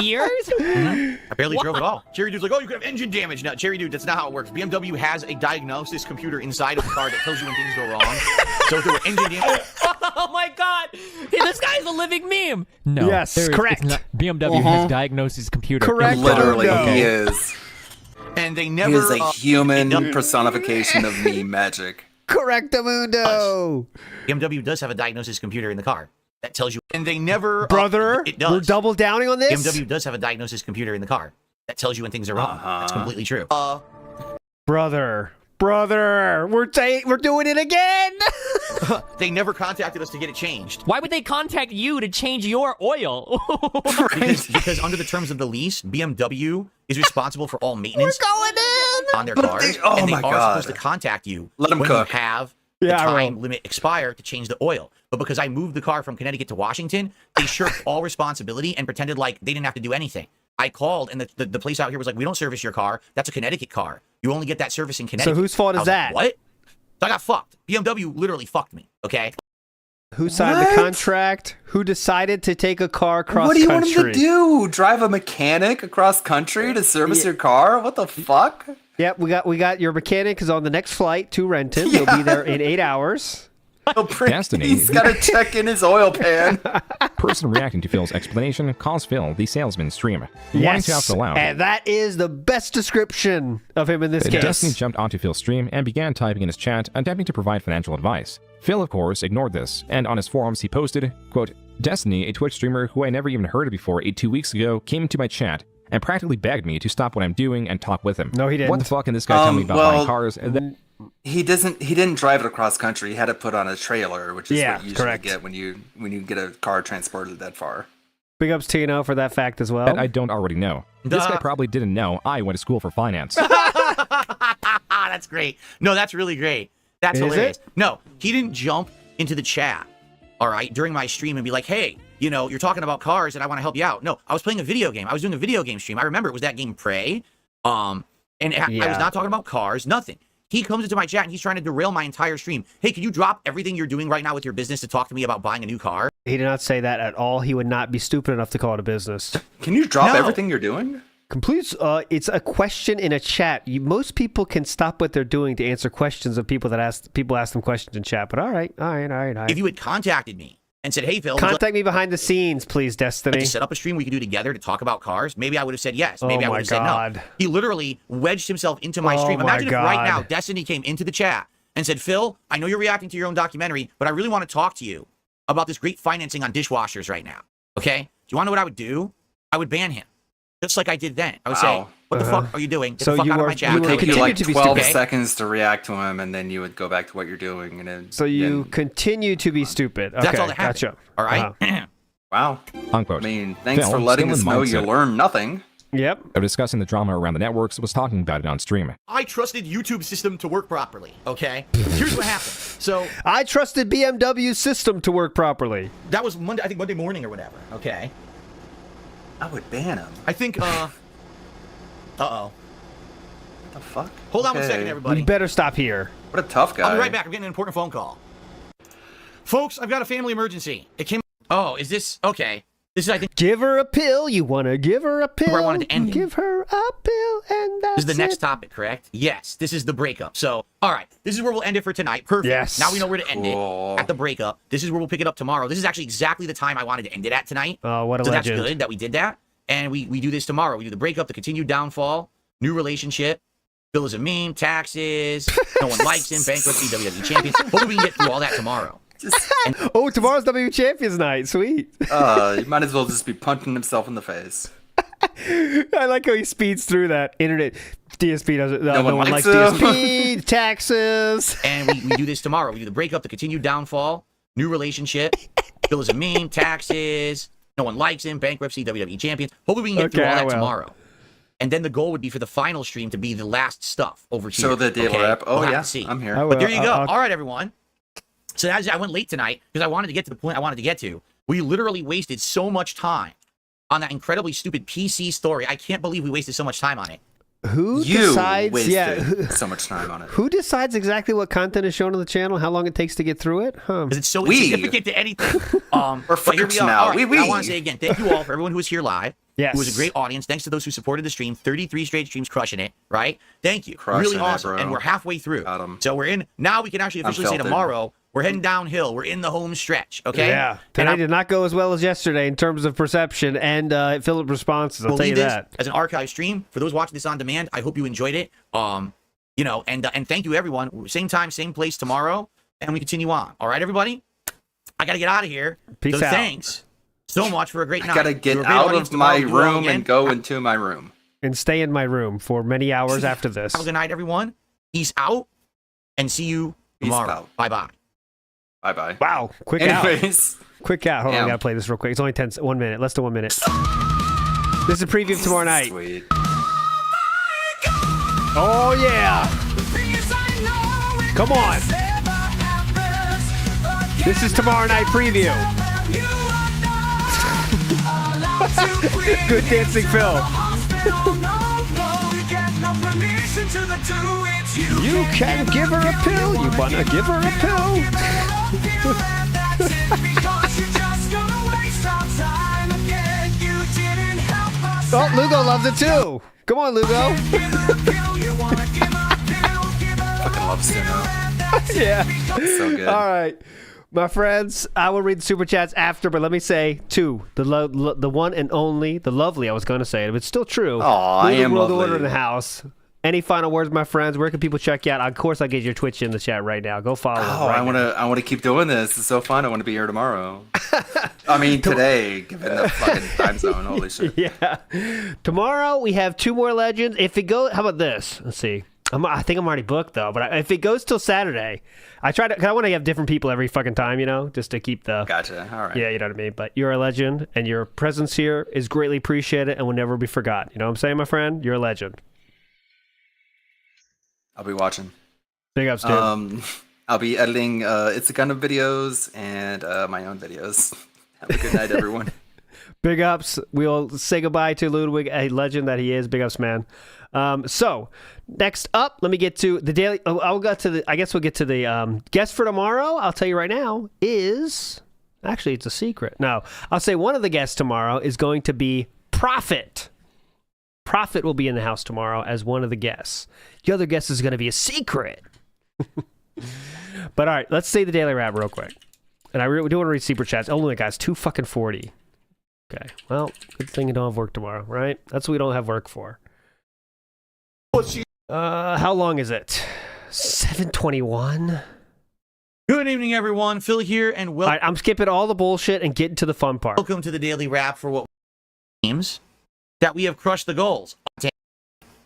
Years? I barely drove at all. Cherry Dude's like, oh, you could have engine damage. No, Cherry Dude, that's not how it works. BMW has a diagnosis computer inside of the car that tells you when things go wrong. So if there were engine damage... Oh my god! Hey, this guy's a living meme! No. Yes, correct. BMW has diagnosis computer. Correct. Literally, he is. And they never... He is a human personification of meme magic. Correctamundo! BMW does have a diagnosis computer in the car that tells you, and they never... Brother, it does. we're double downing on this? BMW does have a diagnosis computer in the car that tells you when things are wrong. That's completely true. Brother, we're doing it again! They never contacted us to get it changed. Why would they contact you to change your oil? because under the terms of the lease, BMW is responsible for all maintenance on their cars. And they are supposed to contact you when you have the time limit expire to change the oil. But because I moved the car from Connecticut to Washington, they shirked all responsibility and pretended like they didn't have to do anything. I called, and the place out here was like, we don't service your car. That's a Connecticut car. You only get that service in Connecticut. So whose fault is that? Like, what? So I got fucked. BMW literally fucked me, okay? Who signed the contract? Who decided to take a car cross country? What do you want him to do? Drive a mechanic across country to service your car? What the fuck? Yep, we got your mechanic is on the next flight to Renton. He'll be there in 8 hours. Destiny. He's got to check in his oil pan. Person reacting to Phil's explanation calls Phil the salesman stream. Wanting Yes, to out loud. and that is the best description of him in this case. Destiny jumped onto Phil's stream and began typing in his chat, attempting to provide financial advice. Phil, of course, ignored this, and on his forums he posted, quote, Destiny, a Twitch streamer who I never even heard of before 2 weeks ago, came into my chat and practically begged me to stop what I'm doing and talk with him. No, he didn't. What the fuck can this guy tell me about buying cars? And then He didn't drive it across country. He had it put on a trailer, which is what you usually correct. get when you get a car transported that far. Big ups to Tino for that fact as well. that I don't already know. This guy probably didn't know I went to school for finance. That's great. No, that's really great. That's Is hilarious. it? No, he didn't jump into the chat, all right, during my stream and be like, hey, you know, you're talking about cars and I want to help you out. No, I was playing a video game. I was doing a video game stream. I remember it was that game Prey. I was not talking about cars, nothing. He comes into my chat and he's trying to derail my entire stream. Hey, can you drop everything you're doing right now with your business to talk to me about buying a new car? He did not say that at all. He would not be stupid enough to call it a business. Can you drop everything you're doing? Complete. It's a question in a chat. Most people can stop what they're doing to answer questions of people that ask them questions in chat. But all right. If you had contacted me and said, "Hey, Phil, contact me behind the scenes, please, Destiny. To set up a stream we could do together to talk about cars," maybe I would have said yes. Maybe Oh I would my have said God. no. He literally wedged himself into my Oh stream. my Imagine if right God. now Destiny came into the chat and said, "Phil, I know you're reacting to your own documentary, but I really want to talk to you about this great financing on dishwashers right now. Okay? Do you want to know what I would do? I would ban him, just like I did then. I would say, "What the fuck are you doing? Get the fuck out of my chat." It would take you like to be 12 stupid. seconds to react to him, and then you would go back to what you're doing. And then, So you continue to be stupid. Okay, That's all that happened. gotcha. All right? Wow. Unquote. I mean, thanks Phil, for letting still us in know you mindset. learned nothing. Yep. Of discussing the drama around the networks, was talking about it on stream. I trusted YouTube system to work properly. Okay? Here's what happened. So I trusted BMW's system to work properly. that was Monday, I think Monday morning or whatever. Okay? I would ban him. I think, uh-oh. What the fuck? Hold on one Okay. second, everybody. You better stop here. What a tough guy. I'll be right back. I'm getting an important phone call. Folks, I've got a family emergency. It came... Oh, is this... Okay. This is, I think... Give her a pill. You want to give her a pill. Where I wanted to end it. Give her a pill, and that's This is the next it. topic, correct? Yes, this is the breakup. So, all right, this is where we'll end it for tonight. Perfect. Yes. Now we know where to end Cool. it, at the breakup. This is where we'll pick it up tomorrow. This is actually exactly the time I wanted to end it at tonight. Oh, what a so legend. that's good that we did that. And we do this tomorrow. We do the breakup, the continued downfall, new relationship, Bill is a meme, taxes, no one likes him, bankruptcy, WWE champion. Hopefully we can get through all that tomorrow. Oh, tomorrow's W Champions night. Sweet. You might as well just be punching himself in the face. I like how he speeds through that. Internet DSP doesn't. No, one one likes likes him. DSP. Taxes. And we do this tomorrow. We do the breakup, the continued downfall, new relationship, Bill is a meme, taxes, no one likes him, bankruptcy, WWE champion. Hopefully we can get through all that tomorrow. And then the goal would be for the final stream to be the last stuff over here. So the dealer rep. Oh, We'll have yeah. to see. I'm here. But there you go. All right, everyone. So as I went late tonight because I wanted to get to the point I wanted to get to. We literally wasted so much time on that incredibly stupid PC story. I can't believe we wasted so much time on it. Who You decides? wasted Yeah. so much time on it. Who decides exactly what content is shown on the channel? How long it takes to get through it? Huh. Because it's so We. insignificant to anything. We're But here we freaks are. now. All right, We. I want to say again, thank you all for everyone who was here live. Yes. It was a great audience. Thanks to those who supported the stream. 33 straight streams, crushing it, right? Thank you. Crushing really it, awesome. bro. And we're halfway through. Got 'em. So we're in. Now we can actually officially say felt it. tomorrow, we're heading downhill. We're in the home stretch, okay? Yeah. And Today I did not go as well as yesterday in terms of perception and Philip responses. I'll will tell you leave this that. as an archive stream. For those watching this on demand, I hope you enjoyed it. You know, and thank you, everyone. Same time, same place tomorrow, and we continue on. All right, everybody? I got to get out of here. Peace so out. thanks so much for a great night. I gotta You get were a great out audience of tomorrow. my Do well room again. and go into my room. And stay in my room for many hours after this. Have a good night, everyone. Peace out, and see you tomorrow. out. Bye-bye. Bye-bye. Wow. Quick out. Anyways. Quick out. Hold on. I Damn. got to play this real quick. It's only 1 minute. Less than 1 minute. This is a preview of tomorrow night. Sweet. Oh, yeah. Come on. This is tomorrow night preview. Good dancing, Phil. You can give her a pill. You want to give her a pill? Oh, Lugo loves it too. Come on, Lugo. Fucking love Suno. Yeah. So good. All right. My friends, I will read the super chats after, but let me say, too, the one and only, the lovely, I was going to say it, but it's still true. Aw, I am World lovely. Order in the house. Any final words, my friends? Where can people check you out? Of course, I'll get your Twitch in the chat right now. Go follow. Oh, right I want to keep doing this. It's so fun. I want to be here tomorrow. I mean, today, given the fucking time zone. Holy shit. Yeah. Tomorrow we have 2 more legends. If it goes, how about this? Let's see. I think I'm already booked though. But if it goes till Saturday, I want to have different people every fucking time, you know, just to keep the. Gotcha. All right. Yeah, you know what I mean. But you're a legend, and your presence here is greatly appreciated and will never be forgotten. You know what I'm saying, my friend? You're a legend. I'll be watching. Big ups, dude. I'll be editing It's a Kind of videos and my own videos. Have a good night, everyone. Big ups. We'll say goodbye to Ludwig, a legend that he is. Big ups, man. So next up, let me get to the daily. I guess we'll get to the guest for tomorrow. I'll tell you right now is actually it's a secret. No, I'll say one of the guests tomorrow is going to be Prophet. Prophet will be in the house tomorrow as one of the guests. The other guest is going to be a secret. But all right, let's say the daily wrap real quick. And I do want to read super chats. Oh, look, guys, 2:40. Okay, well, good thing you don't have work tomorrow, right? That's what we don't have work for. How long is it? 7:21. Good evening, everyone. Phil here, and welcome. All right, I'm skipping all the bullshit and getting to the fun part. Welcome to the daily wrap for what seems that we have crushed the goals.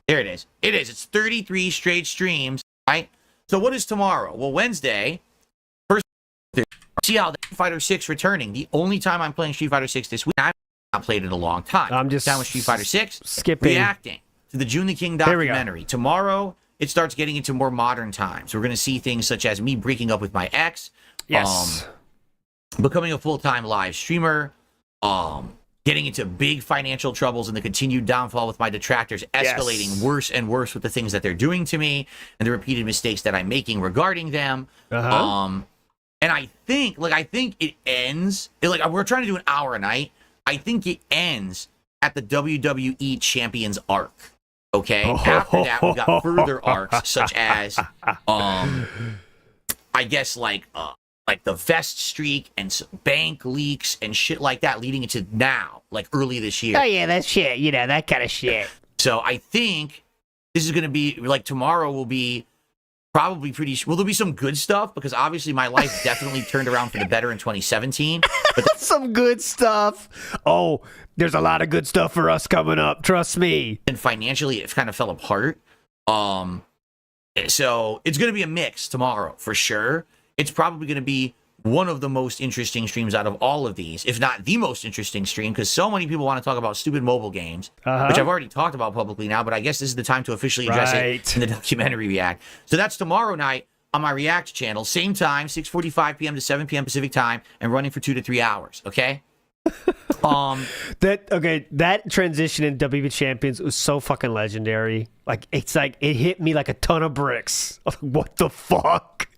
There it is. It is. It's 33 straight streams, right? So what is tomorrow? Well, Wednesday. First, see how the Street Fighter 6 returning. The only time I'm playing Street Fighter 6 this week. I've not played it in a long time. I'm just down with Street Fighter 6. Skipping. Reacting to the June the King documentary. Tomorrow, it starts getting into more modern times. We're going to see things such as me breaking up with my ex. Yes. Becoming a full-time live streamer. Getting into big financial troubles and the continued downfall with my detractors escalating worse and worse with the things that they're doing to me and the repeated mistakes that I'm making regarding them. And I think it ends, we're trying to do an hour a night. I think it ends at the WWE Champions arc. Okay? After that, we got further arcs, such as, I guess, like the vest streak and bank leaks and shit like that leading into now, like early this year. Oh, yeah, that shit. You know, that kind of shit. So I think this is going to be, like, tomorrow will be probably pretty... Well, there'll be some good stuff, because obviously my life definitely turned around for the better in 2017. But some good stuff. Oh, there's a lot of good stuff for us coming up. Trust me. And financially, it kind of fell apart. So it's going to be a mix tomorrow, for sure. It's probably going to be one of the most interesting streams out of all of these, if not the most interesting stream, because so many people want to talk about stupid mobile games, which I've already talked about publicly now, but I guess this is the time to officially address it in the documentary React. So that's tomorrow night on my React channel, same time, 6:45 p.m. to 7 p.m. Pacific time, and running for 2 to 3 hours, okay? That transition in WPIG Champions was so fucking legendary. Like, it's like, it hit me like a ton of bricks. What the fuck?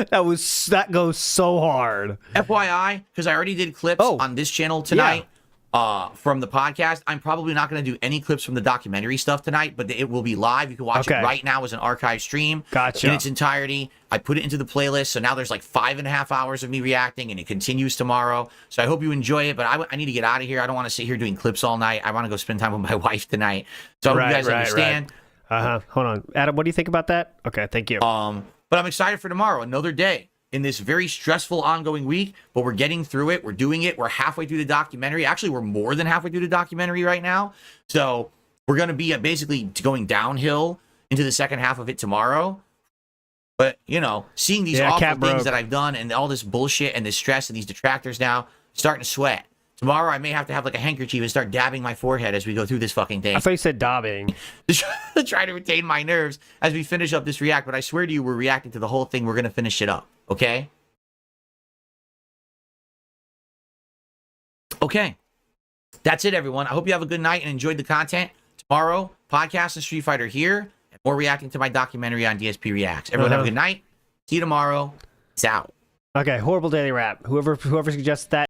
That goes so hard. FYI, because I already did clips on this channel tonight from the podcast. I'm probably not going to do any clips from the documentary stuff tonight, but it will be live. You can watch it right now as an archive stream in its entirety. I put it into the playlist, so now there's like 5.5 hours of me reacting, and it continues tomorrow. So I hope you enjoy it, but I need to get out of here. I don't want to sit here doing clips all night. I want to go spend time with my wife tonight. So I hope you guys understand. Hold on. Adam, what do you think about that? Okay, thank you. But I'm excited for tomorrow, another day in this very stressful ongoing week, but we're getting through it. We're doing it. We're halfway through the documentary. Actually, we're more than halfway through the documentary right now. So we're going to be basically going downhill into the second half of it tomorrow. But, you know, seeing these awful things that I've done and all this bullshit and this stress and these detractors now, starting to sweat. Tomorrow, I may have to have like a handkerchief and start dabbing my forehead as we go through this fucking thing. I thought you said dabbing. To try to retain my nerves as we finish up this react. But I swear to you, we're reacting to the whole thing. We're going to finish it up. Okay? Okay. That's it, everyone. I hope you have a good night and enjoyed the content. Tomorrow, podcast and Street Fighter here. And more reacting to my documentary on DSP Reacts. Everyone have a good night. See you tomorrow. Peace out. Okay, horrible daily wrap. Whoever suggests that.